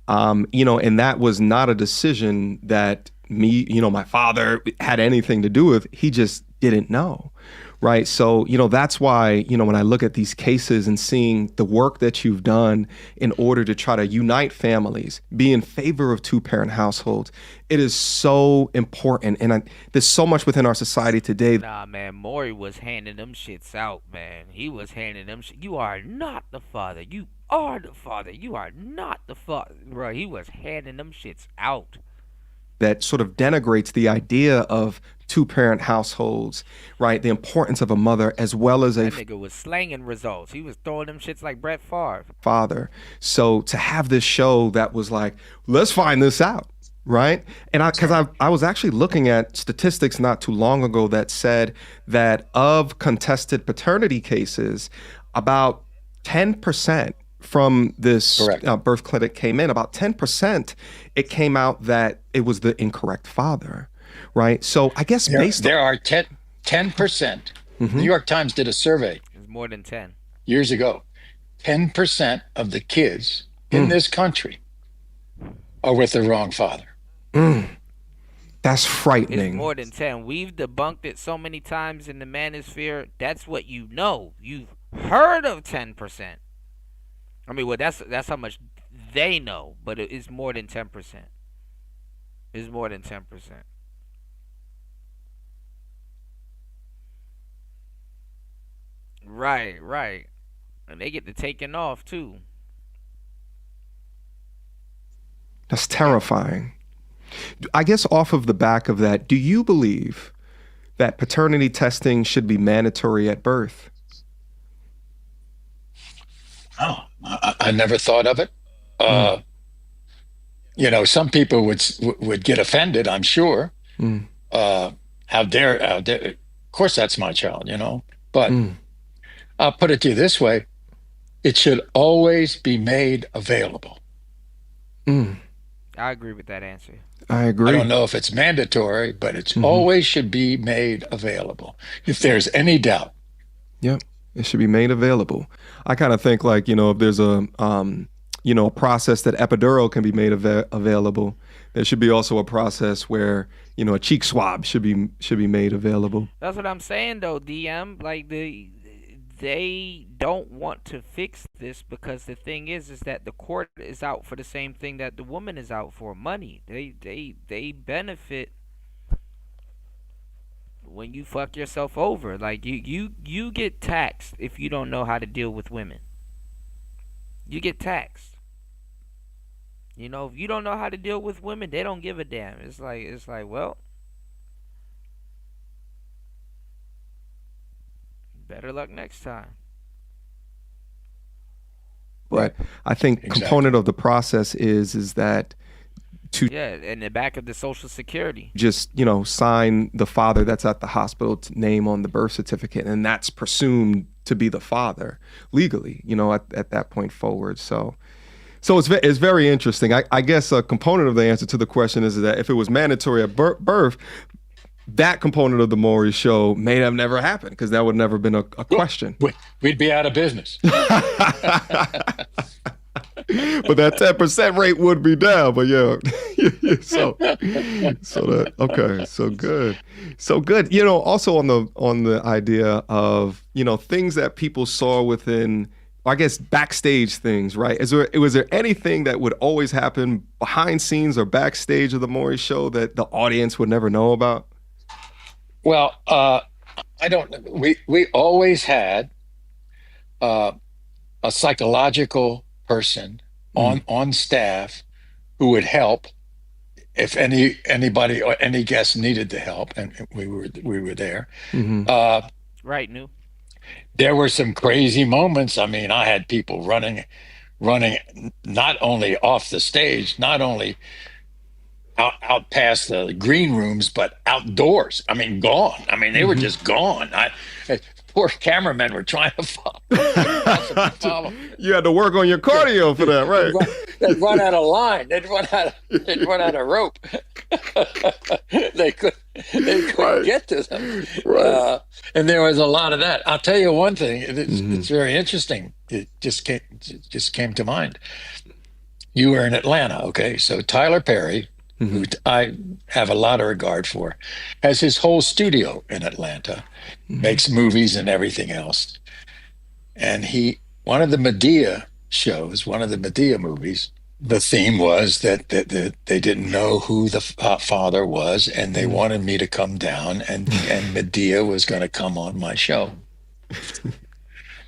And that was not a decision that my father had anything to do with. He just didn't know. Right. So, that's why, when I look at these cases and seeing the work that you've done in order to try to unite families, be in favor of 2-parent households, it is so important. And there's so much within our society today. Nah, man, Maury was handing them shits out, man. He was handing them shit. You are not the father. You are the father. You are not the father. Bro, he was handing them shits out. That sort of denigrates the idea of 2-parent households, right? The importance of a mother as well as that nigga was slanging results. He was throwing them shits like Brett Favre. Father. So to have this show that was like, let's find this out, right? And I was actually looking at statistics not too long ago that said that of contested paternity cases, about 10% from this birth clinic came in, about 10%, it came out that it was the incorrect father, right? So I guess there are 10%. New York Times did a survey. It's more than 10. Years ago. 10% of the kids in this country are with the wrong father. That's frightening. It's more than 10. We've debunked it so many times in the manosphere. That's what you know. You've heard of 10%. I mean, well, that's how much they know, but it is more than 10%. It's more than 10%. Right. And they get to taking off, too. That's terrifying. I guess off of the back of that, do you believe that paternity testing should be mandatory at birth? Oh, I never thought of it. You know, some people would get offended, I'm sure. How dare, of course that's my child, you know. But I'll put it to you this way. It should always be made available. I agree with that answer. I agree. I don't know if it's mandatory, but it's always should be made available. If there's any doubt. Yep. It should be made available. I kind of think like, you know, if there's a, a process that epidural can be made available, there should be also a process where, you know, a cheek swab should be made available. That's what I'm saying, though, DM. Like, they don't want to fix this because the thing is that the court is out for the same thing that the woman is out for, money. They benefit when you fuck yourself over. Like, you get taxed if you don't know how to deal with women. You get taxed. You know, if you don't know how to deal with women, they don't give a damn. It's like, well, better luck next time. But I think component of the process is that to in the back of the Social Security, just, you know, sign the father that's at the hospital name on the birth certificate, and that's presumed to be the father legally, you know, at that point forward. So it's very interesting. I guess a component of the answer to the question is that if it was mandatory at birth, that component of the Maury show may have never happened because that would never been a question. We'd be out of business. But that 10% rate would be down. But yeah, so good. You know, also on the idea of, you know, things that people saw within, I guess, backstage things, right? Was there anything that would always happen behind scenes or backstage of the Maury show that the audience would never know about? Well, I don't. We always had a psychological person on staff who would help if anybody or any guest needed the help, and we were there. Right, New. There were some crazy moments. I mean, I had people running not only off the stage, not only out past the green rooms, but outdoors. I mean, gone. I mean, they were just gone. Poor cameramen were trying to follow. You had to work on your cardio for that, right? They'd run out of line. They'd run out of rope. They couldn't get to them. Right. And there was a lot of that. I'll tell you one thing. It's very interesting. It just came to mind. You were in Atlanta, okay? So Tyler Perry, who I have a lot of regard for, has his whole studio in Atlanta, makes movies and everything else. And one of the Medea shows, one of the Medea movies, the theme was that they didn't know who the father was, and they wanted me to come down, and Medea was going to come on my show.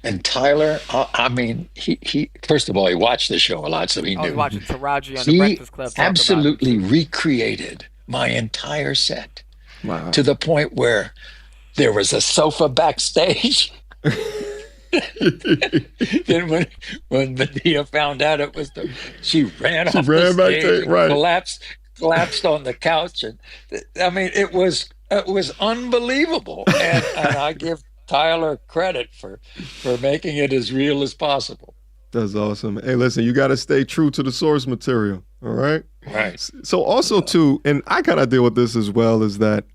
And Tyler, I mean, he first of all, he watched the show a lot, so he knew. I was watching Taraji on the Breakfast Club. He absolutely recreated my entire set. Wow. To the point where there was a sofa backstage. Then when Medea found out it was she ran off the stage, right. collapsed on the couch, and I mean, it was unbelievable, and I give Tyler credit for making it as real as possible. That's awesome. Hey, listen, you got to stay true to the source material. All right. Right. So also too, and I kind of deal with this as well, is that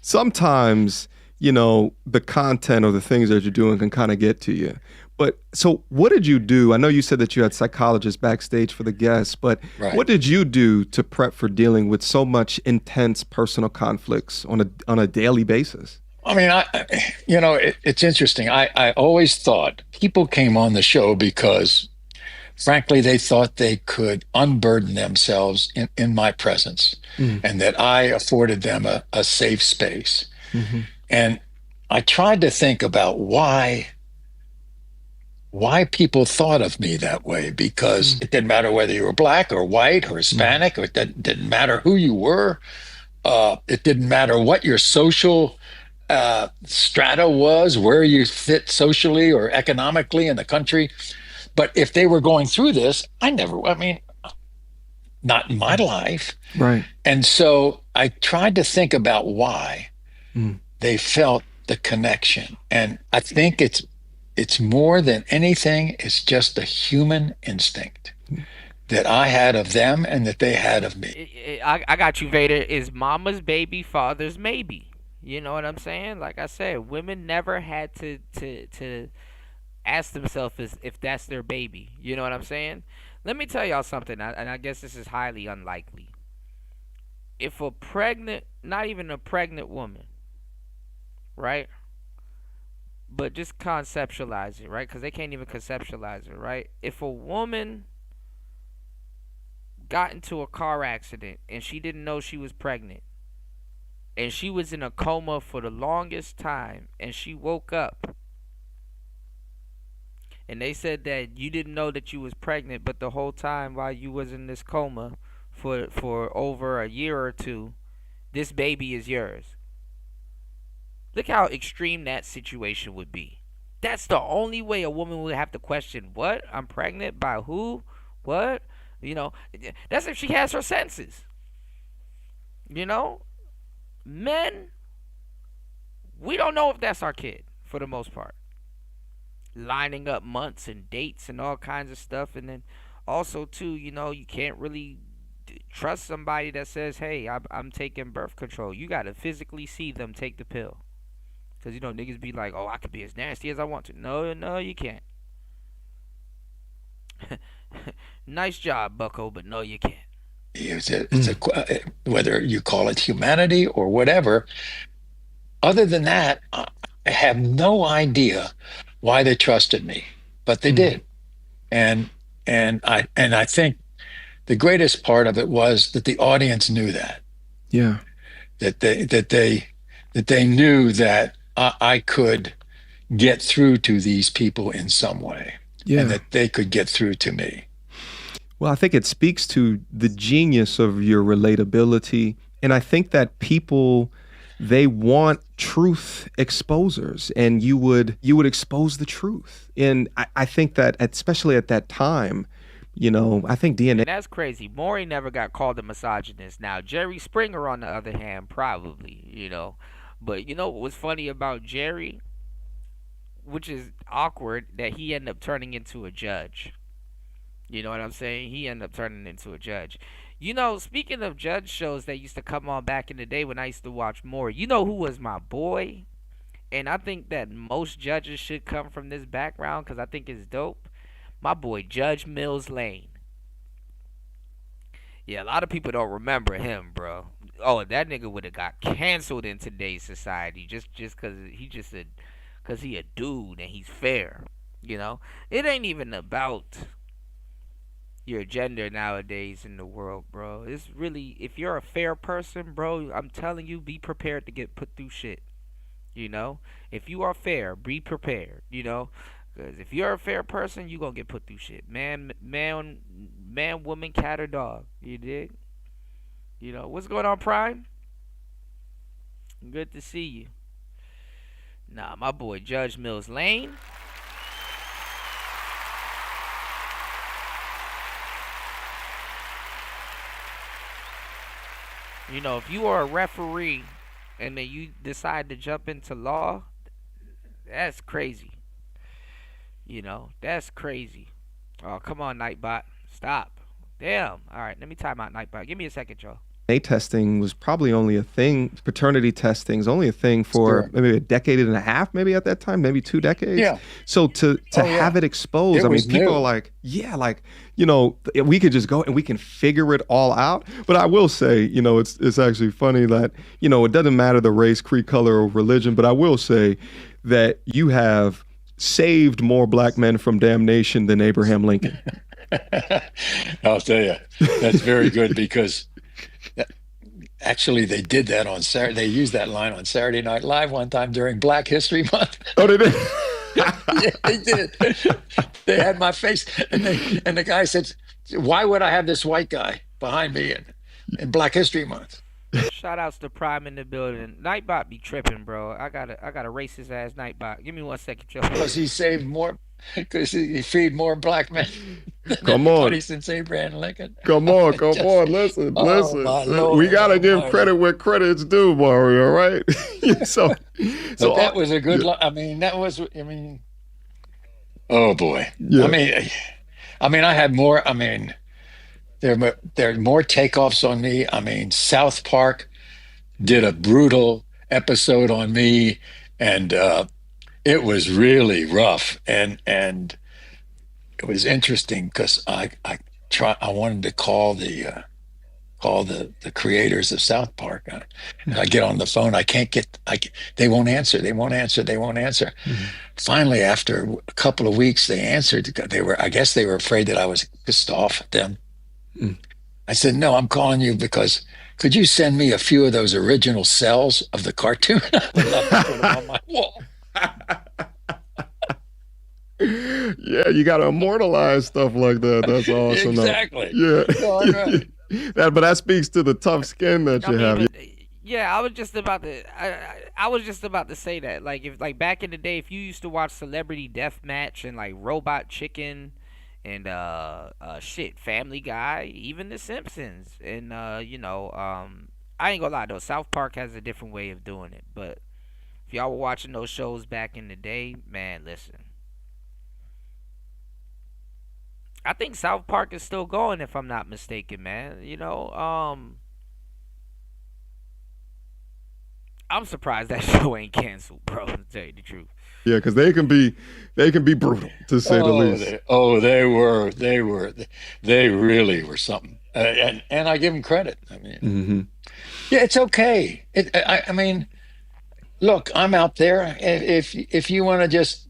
sometimes, the content or the things that you're doing can kind of get to you. But so what did you do? I know you said that you had psychologists backstage for the guests, but what did you do to prep for dealing with so much intense personal conflicts on a daily basis? I mean, it's interesting. I always thought people came on the show because, frankly, they thought they could unburden themselves in my presence, and that I afforded them a safe space. Mm-hmm. And I tried to think about why people thought of me that way, because it didn't matter whether you were black or white or Hispanic, or it didn't matter who you were. It didn't matter what your social strata was, where you fit socially or economically in the country. But if they were going through this, not in my life. Right. And so I tried to think about why they felt the connection. And I think it's more than anything, it's just a human instinct that I had of them and that they had of me. I got you, Vader. Is mama's baby, father's maybe. You know what I'm saying? Like I said, women never had to ask themselves if that's their baby. You know what I'm saying? Let me tell y'all something, and I guess this is highly unlikely. If a pregnant, not even a pregnant woman, right? But just conceptualize it, right? Because they can't even conceptualize it, right? If a woman got into a car accident and she didn't know she was pregnant, and she was in a coma for the longest time, and she woke up, and they said that you didn't know that you was pregnant, but the whole time while you was in this coma for over a year or two, this baby is yours. Look how extreme that situation would be. That's the only way a woman would have to question, what? I'm pregnant? By who? What? That's if she has her senses. Men, we don't know if that's our kid, for the most part. Lining up months and dates and all kinds of stuff. And then also, too, you can't really trust somebody that says, hey, I'm taking birth control. You got to physically see them take the pill. Because, niggas be like, oh, I could be as nasty as I want to. No, you can't. Nice job, bucko, but no, you can't. Whether you call it humanity or whatever. Other than that, I have no idea why they trusted me, but they did. And I think the greatest part of it was that the audience knew that. Yeah. That they knew that I could get through to these people in some way, and that they could get through to me. Well, I think it speaks to the genius of your relatability. And I think that people, they want truth exposers, and you would expose the truth. And I think that, especially at that time, I think DNA. And that's crazy. Maury never got called a misogynist. Now, Jerry Springer, on the other hand, probably, But what was funny about Jerry, which is awkward, that he ended up turning into a judge. You know what I'm saying? He ended up turning into a judge. Speaking of judge shows that used to come on back in the day when I used to watch more, who was my boy? And I think that most judges should come from this background because I think it's dope. My boy, Judge Mills Lane. Yeah, a lot of people don't remember him, bro. Oh, that nigga would have got canceled in today's society just because he a dude and he's fair. It ain't even about your gender nowadays in the world, bro. It's really, if you're a fair person, bro, I'm telling you, be prepared to get put through shit. If you are fair, be prepared. Because if you're a fair person, you gonna get put through shit. Man, woman, cat, or dog. You dig? What's going on, Prime? Good to see you. Nah, my boy Judge Mills Lane. If you are a referee and then you decide to jump into law, that's crazy. That's crazy. Oh, come on, Nightbot. Stop. Damn. All right, let me time out Nightbot. Give me a second, y'all. testing was probably only a thing. Paternity testing is only a thing for maybe a decade and a half, maybe at that time, maybe 2 decades. Yeah. So to have it exposed, people are like, we could just go and we can figure it all out. But I will say, it's actually funny that, it doesn't matter the race, creed, color, or religion, but I will say that you have saved more black men from damnation than Abraham Lincoln. I'll tell you, that's very good because actually they did that on Saturday. They used that line on Saturday Night Live one time during Black History Month. Oh, they did? Yeah, they did. They had my face, and the guy said, "Why would I have this white guy behind me in Black History Month?" Shout outs to Prime in the building. Nightbot be tripping, bro. I got a racist ass Nightbot. Give me 1 second, Joe. Because he saved more, because he freed more black men. Come on. Since Abraham Lincoln. Come on. Listen. We gotta give credit where credit's due, Mario. All right. so that was a good. Oh boy. Yeah. I had more. There are more takeoffs on me. South Park did a brutal episode on me, and it was really rough. And it was interesting because I wanted to call the creators of South Park. I get on the phone. They won't answer. Mm-hmm. Finally, after a couple of weeks, they answered. I guess they were afraid that I was pissed off at them. Mm. I said, "No, I'm calling you because could you send me a few of those original cells of the cartoon? I would love to put them on my wall." Yeah, you got to immortalize stuff like that. That's awesome. Exactly. Yeah. All right. But that speaks to the tough skin that you have. Yeah, I was just about to. I was just about to say that. If back in the day, if you used to watch Celebrity Deathmatch and Robot Chicken, and Family Guy, even The Simpsons, and I ain't gonna lie though, South Park has a different way of doing it. But if y'all were watching those shows back in the day, man, listen. I think South Park is still going, if I'm not mistaken, man. I'm surprised that show ain't canceled, bro, to tell you the truth. Yeah, because they can be brutal, to say the least. They really were something, and I give them credit. Mm-hmm. Yeah, it's okay. Look, I'm out there. If you want to just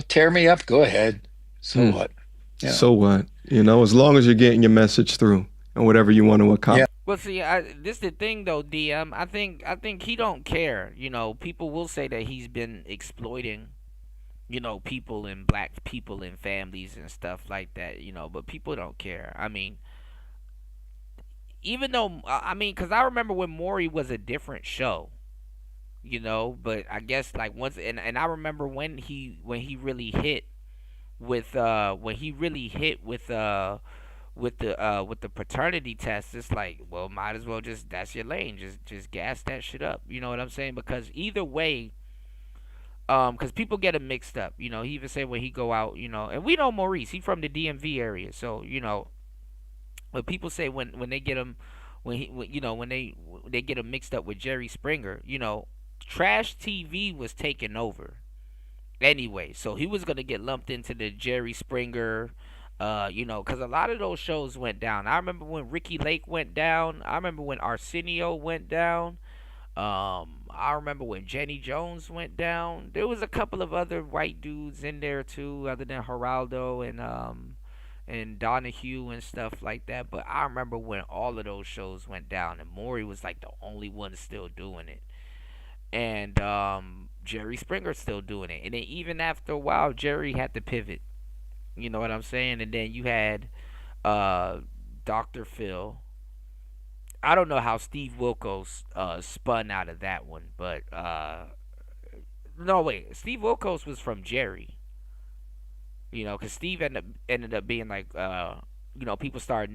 tear me up, go ahead. So what? So what? As long as you're getting your message through and whatever you want to accomplish. Yeah. Well, see, this the thing though, DM. I think he don't care. People will say that he's been exploiting, people and black people and families and stuff like that. But people don't care. Even though because I remember when Maury was a different show. But I guess once and I remember when he really hit with with the paternity test, it's might as well that's your lane, just gas that shit up, you know what I'm saying? Because either way, because people get him mixed up, he even said when he go out, and we know Maurice, he from the DMV area, so but people say when they get him when they get him mixed up with Jerry Springer, Trash TV was taking over anyway, so he was gonna get lumped into the Jerry Springer, because a lot of those shows went down. I remember when Ricky Lake went down. I remember when Arsenio went down. I remember when Jenny Jones went down. There was a couple of other white dudes in there too, other than Geraldo and Donahue and stuff like that. But I remember when all of those shows went down, and Maury was the only one still doing it. And Jerry Springer's still doing it. And then even after a while, Jerry had to pivot. You know what I'm saying? And then you had Dr. Phil. I don't know how Steve Wilkos spun out of that one, but no, wait. Steve Wilkos was from Jerry. Because Steve ended up being people start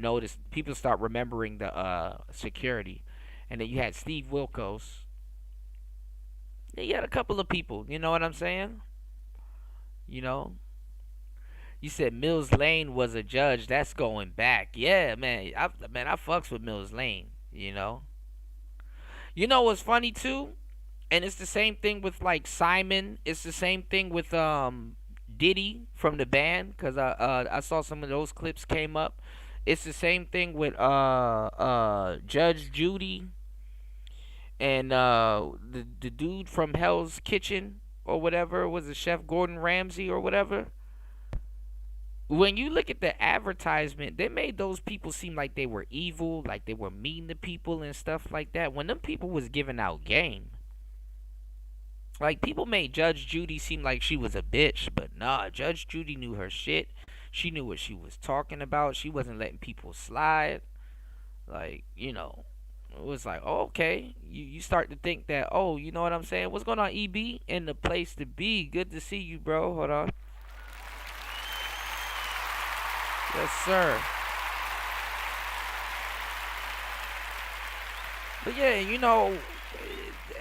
remembering the security, and then you had Steve Wilkos. Yeah, you had a couple of people. You know what I'm saying? You said Mills Lane was a judge. That's going back. Yeah, man. I fucks with Mills Lane. You know what's funny too? And it's the same thing with like Simon. It's the same thing with Diddy from the band, cuz I saw some of those clips came up. It's the same thing with Judge Judy and the dude from Hell's Kitchen or whatever, was it Chef Gordon Ramsay or whatever? When you look at the advertisement, they made those people seem like they were evil, like they were mean to people and stuff like that. When them people was giving out game. Like, people made Judge Judy seem like she was a bitch, but nah, Judge Judy knew her shit. She knew what she was talking about. She wasn't letting people slide. Like, you know, it was like, oh, okay. You start to think that, oh, you know what I'm saying? What's going on, EB? In the place to be. Good to see you, bro. Hold on. Yes, sir. But yeah, you know,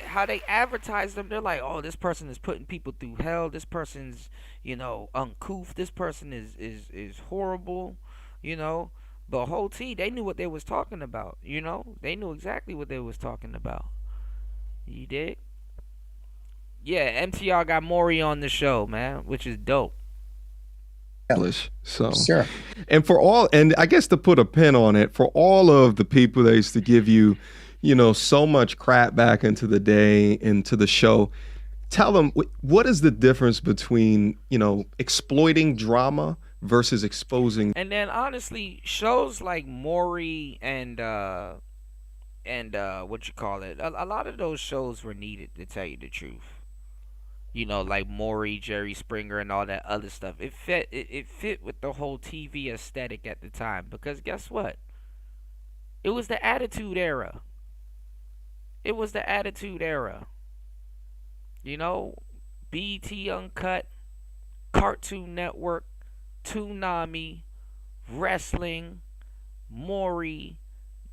how they advertise them, they're like, oh, this person is putting people through hell. This person's, you know, uncouth. This person is horrible, you know. The whole team, they knew what they was talking about, you know. They knew exactly what they was talking about. You dig? Yeah, MTR got Maury on the show, man, which is dope. So Sure. And for all, and I guess to put a pin on it, for all of the people that used to give you, you know, so much crap back into the day, into the show, tell them, what is the difference between, you know, exploiting drama versus exposing? And then honestly, shows like Maury and what you call it, a lot of those shows were needed, to tell you the truth. You know, like Maury, Jerry Springer, and all that other stuff. It fit with the whole TV aesthetic at the time. Because guess what? It was the Attitude Era. It was the Attitude Era. You know, BET Uncut, Cartoon Network, Toonami, Wrestling, Maury,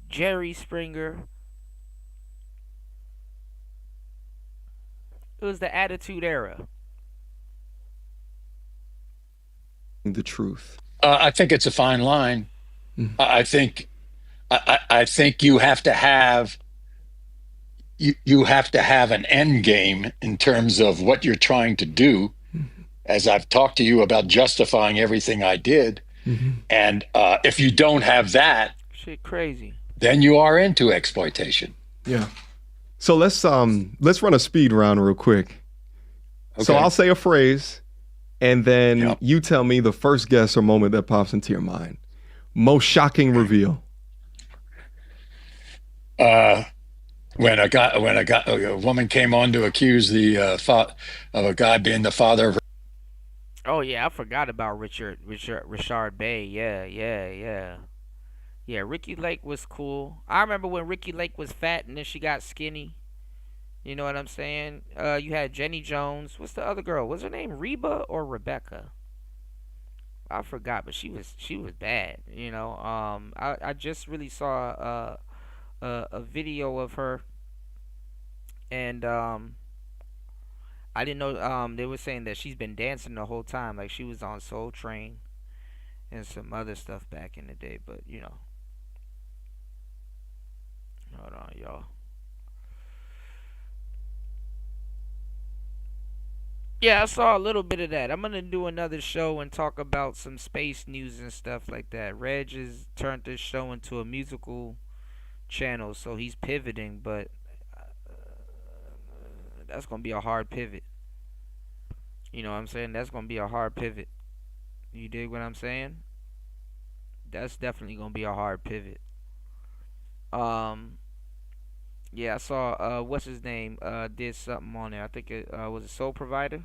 Jerry Springer. It was the Attitude Era. The truth. I think it's a fine line. I think you have to have you have to have an end game in terms of what you're trying to do. As I've talked to you about justifying everything I did, and if you don't have that, shit crazy, then you are into exploitation. Yeah. So let's run a speed round real quick. Okay. So I'll say a phrase, and then you tell me the first guess or moment that pops into your mind. Most shocking reveal. When a woman came on to accuse of a guy being the father of her. Oh yeah, I forgot about Richard Bay. Yeah, Ricky Lake was cool. I remember when Ricky Lake was fat and then she got skinny. You know what I'm saying? You had Jenny Jones. What's the other girl? Was her name Reba or Rebecca? I forgot, but she was bad. You know, I just really saw a video of her, and I didn't know. They were saying that she's been dancing the whole time, like she was on Soul Train and some other stuff back in the day. But you know, hold on, y'all. Yeah, I saw a little bit of that. I'm gonna do another show and talk about some space news and stuff like that. Reg has turned this show into a musical channel, so he's pivoting, but that's gonna be a hard pivot. You know what I'm saying? That's gonna be a hard pivot. You dig what I'm saying? That's definitely gonna be a hard pivot. Yeah, I saw what's his name did something on there. I think it was a Soul Provider.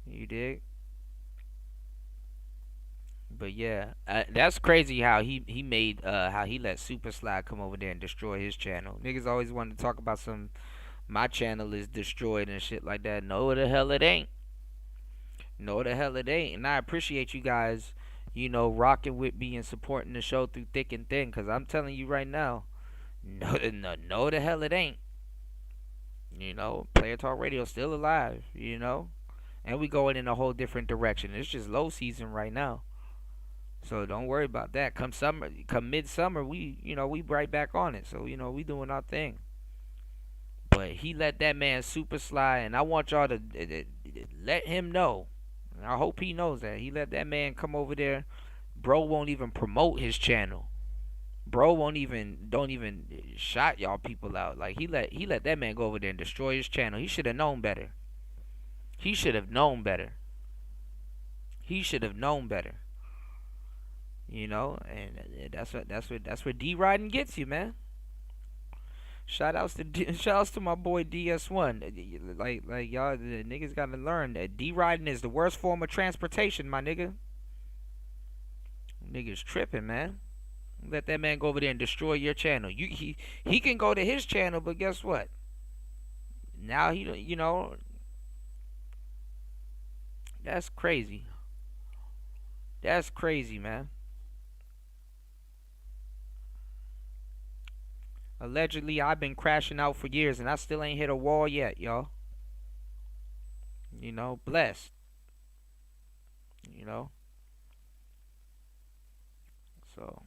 You dig? But yeah, that's crazy how he made how he let Super Slide come over there and destroy his channel. Niggas always wanted to talk about my channel is destroyed and shit like that. No, the hell it ain't. No, the hell it ain't. And I appreciate you guys, you know, rocking with me and supporting the show through thick and thin. Cause I'm telling you right now, no, the hell it ain't. You know, Player Talk Radio still alive. You know, and we going in a whole different direction. It's just low season right now. So don't worry about that. Come midsummer, we right back on it. So we doing our thing. But he let that man super slide, and I want y'all to let him know. And I hope he knows that he let that man come over there. Bro won't even promote his channel. Bro don't even shot y'all people out. Like he let that man go over there and destroy his channel. He should have known better. He should have known better. He should have known better. And that's what D riding gets you, man. Shout outs to my boy DS1. Like y'all, the niggas gotta learn that D riding is the worst form of transportation, my nigga. Niggas tripping, man. Let that man go over there and destroy your channel. He can go to his channel, but guess what? Now that's crazy. That's crazy, man. Allegedly, I've been crashing out for years, and I still ain't hit a wall yet, y'all. Blessed. So.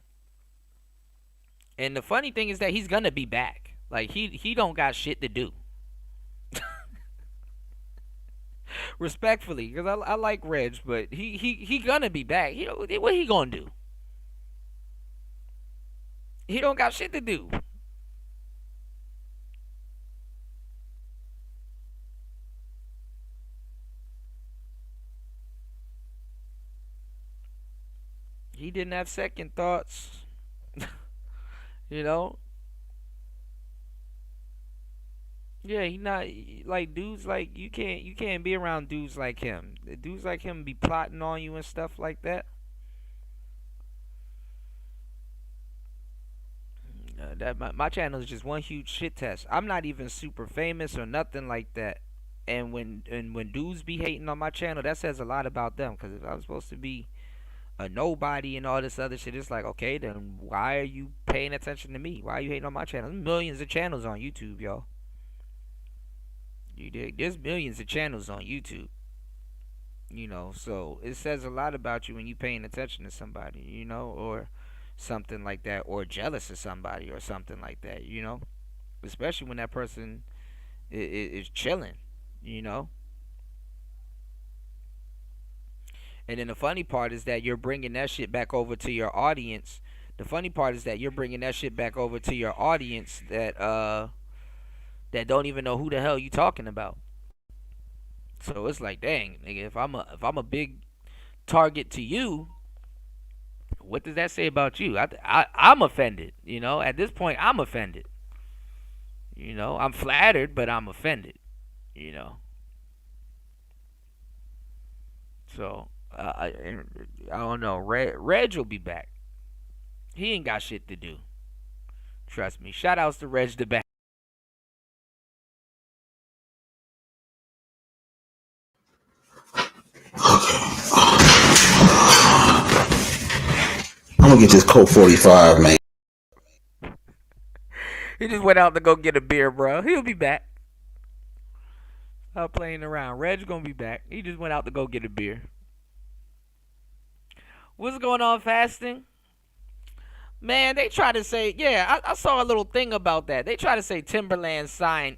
And the funny thing is that he's gonna be back. Like he don't got shit to do. Respectfully, because I like Reg, but he gonna be back. What he gonna do? He don't got shit to do. He didn't have second thoughts. Yeah, he not like dudes like you can't be around dudes like him. Dudes like him be plotting on you and stuff like that. My channel is just one huge shit test. I'm not even super famous or nothing like that. And when dudes be hating on my channel, that says a lot about them. Because if I'm supposed to be a nobody and all this other shit, it's like, okay, then why are you paying attention to me? Why are you hating on my channel? There's millions of channels on YouTube, y'all. You dig? There's millions of channels on YouTube. So it says a lot about you when you paying attention to somebody, or something like that, or jealous of somebody or something like that, especially when that person is chilling, And then the funny part is that you're bringing that shit back over to your audience. The funny part is that you're bringing that shit back over to your audience that don't even know who the hell you talking about. So it's like, dang, nigga, if I'm a big target to you, what does that say about you? I'm offended. At this point, I'm offended. I'm flattered, but I'm offended. So I don't know. Reg will be back. He ain't got shit to do. Trust me. Shout outs to Reg the back. I'm gonna get this Colt 45, man. He just went out to go get a beer, bro. He'll be back. Stop playing around. Reg's gonna be back. He just went out to go get a beer. What's going on, fasting? Man, they try to say, yeah, I saw a little thing about that. They try to say Timberland signed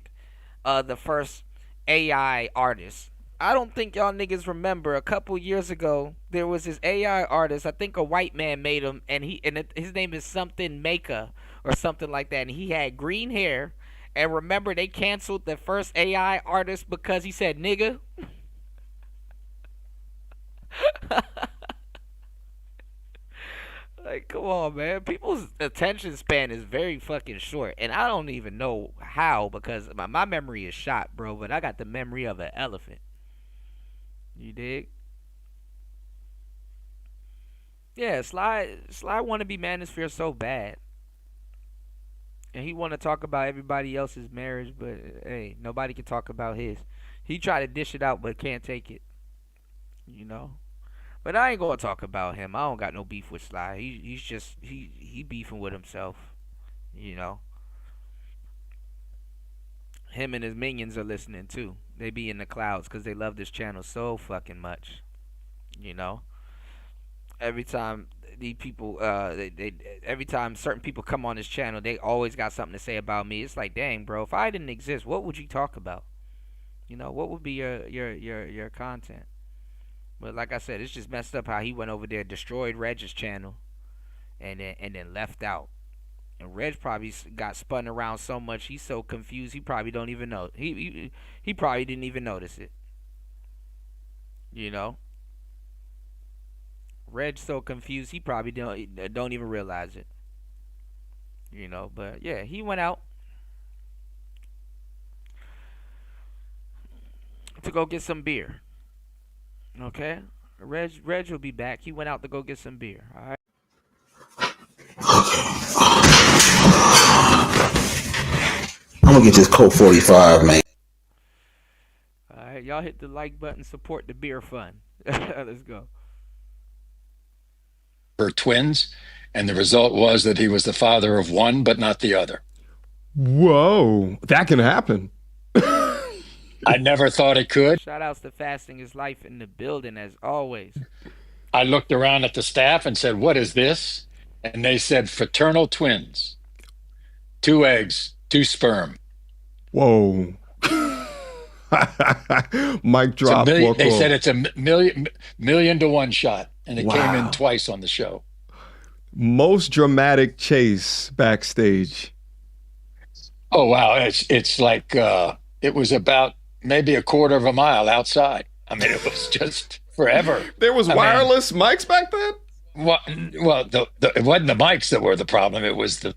the first AI artist. I don't think y'all niggas remember a couple years ago there was this AI artist. I think a white man made him, and his name is something Maker or something like that. And he had green hair. And remember, they canceled the first AI artist because he said nigga. Like, come on, man. People's attention span is very fucking short. And I don't even know how, because my memory is shot, bro. But I got the memory of an elephant. You dig? Yeah, Sly want to be manosphere so bad. And he want to talk about everybody else's marriage, but hey, nobody can talk about his. He tried to dish it out, but can't take it. But I ain't gonna talk about him. I don't got no beef with Sly. He's just he beefing with himself. Him and his minions are listening too. They be in the clouds because they love this channel so fucking much. Every time these people, they every time certain people come on this channel, they always got something to say about me. It's like, dang, bro, if I didn't exist, what would you talk about? You know, what would be your content? But like I said, it's just messed up how he went over there, destroyed Reg's channel, and then left out. And Reg probably got spun around so much, he's so confused, he probably don't even know. He probably didn't even notice it. You know? Reg's so confused, he probably don't even realize it. You know, but yeah, he went out to go get some beer. Okay? Reg will be back. He went out to go get some beer. All right? I'm gonna get this Colt 45, man. All right, y'all hit the like button, support the beer fund. Let's go. Were twins, and the result was that he was the father of one, but not the other. Whoa, that can happen. I never thought it could. Shout outs to Fasting His Life in the building, as always. I looked around at the staff and said, "What is this?" And they said, "Fraternal twins. 2 eggs, 2 sperm." Whoa. Mic drop. They said it's a million to 1 shot, and it came in twice on the show. Most dramatic chase backstage. Oh wow, it's like it was about maybe a quarter of a mile outside. I mean, it was just forever. There was wireless mics back then? Well, it wasn't the mics that were the problem. It was the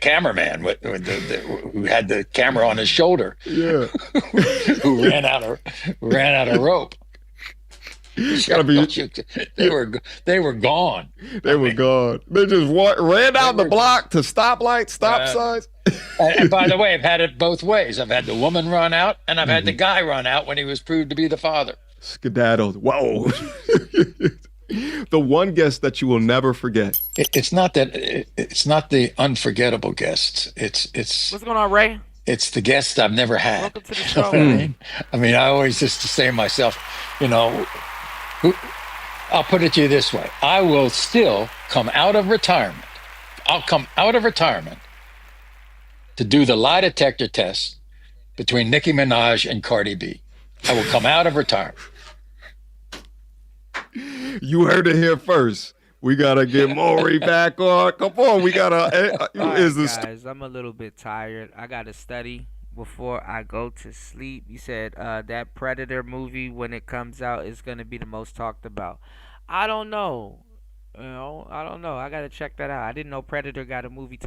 cameraman who had the camera on his shoulder. Yeah, who ran out of rope. Gotta be. They were gone. They were gone. They just ran down the block to stoplights, stop signs. And by the way, I've had it both ways. I've had the woman run out, and I've had the guy run out when he was proved to be the father. Skedaddled. Whoa. The one guest that you will never forget. It's not the unforgettable guests. It's what's going on, Ray? It's the guest I've never had. Welcome to the show. I mean, I always used to say to myself, you know, I'll put it to you this way: I will still come out of retirement. I'll come out of retirement to do the lie detector test between Nicki Minaj and Cardi B. I will come out of retirement. You heard it here first. We gotta get Maury back on. Come on, we gotta. Guys, I'm a little bit tired. I gotta study before I go to sleep. You said that Predator movie, when it comes out, is gonna be the most talked about. I don't know. I don't know. I gotta check that out. I didn't know Predator got a movie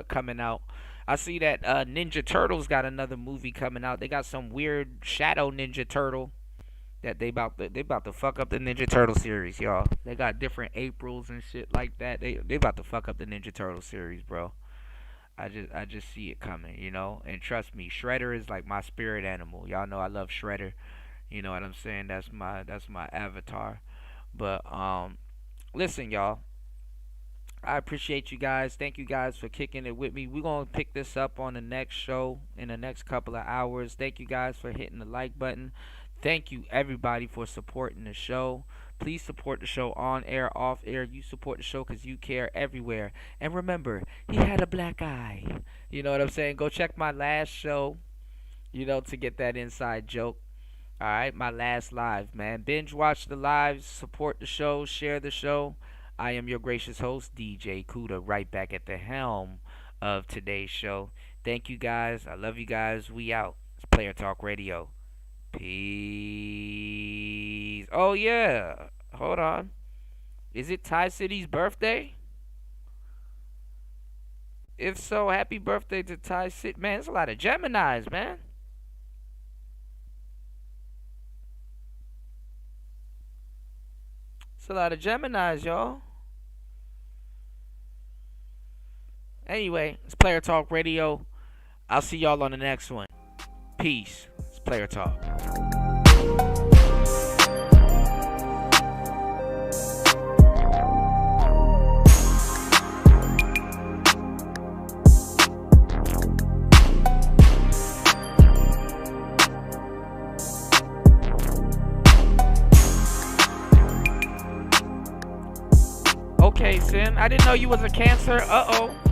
coming out. I see that Ninja Turtles got another movie coming out. They got some weird shadow Ninja Turtle that they about to fuck up the Ninja Turtle series, y'all. They got different Aprils and shit like that. They about to fuck up the Ninja Turtle series, bro. I just see it coming, you know. And trust me, Shredder is like my spirit animal. Y'all know I love Shredder. You know what I'm saying? That's my avatar. But listen, y'all. I appreciate you guys. Thank you guys for kicking it with me. We're going to pick this up on the next show in the next couple of hours. Thank you guys for hitting the like button. Thank you, everybody, for supporting the show. Please support the show on air, off air. You support the show because you care everywhere. And remember, he had a black eye. You know what I'm saying? Go check my last show, you know, to get that inside joke. All right, my last live, man. Binge watch the lives, support the show, share the show. I am your gracious host, DJ Kuda, right back at the helm of today's show. Thank you, guys. I love you guys. We out. It's Player Talk Radio. Peace. Oh, yeah. Hold on. Is it Ty City's birthday? If so, happy birthday to Ty City. Man, there's a lot of Geminis, man. It's a lot of Geminis, y'all. Anyway, it's Player Talk Radio. I'll see y'all on the next one. Peace. It's Player Talk. Okay, Sin. I didn't know you was a Cancer. Uh-oh.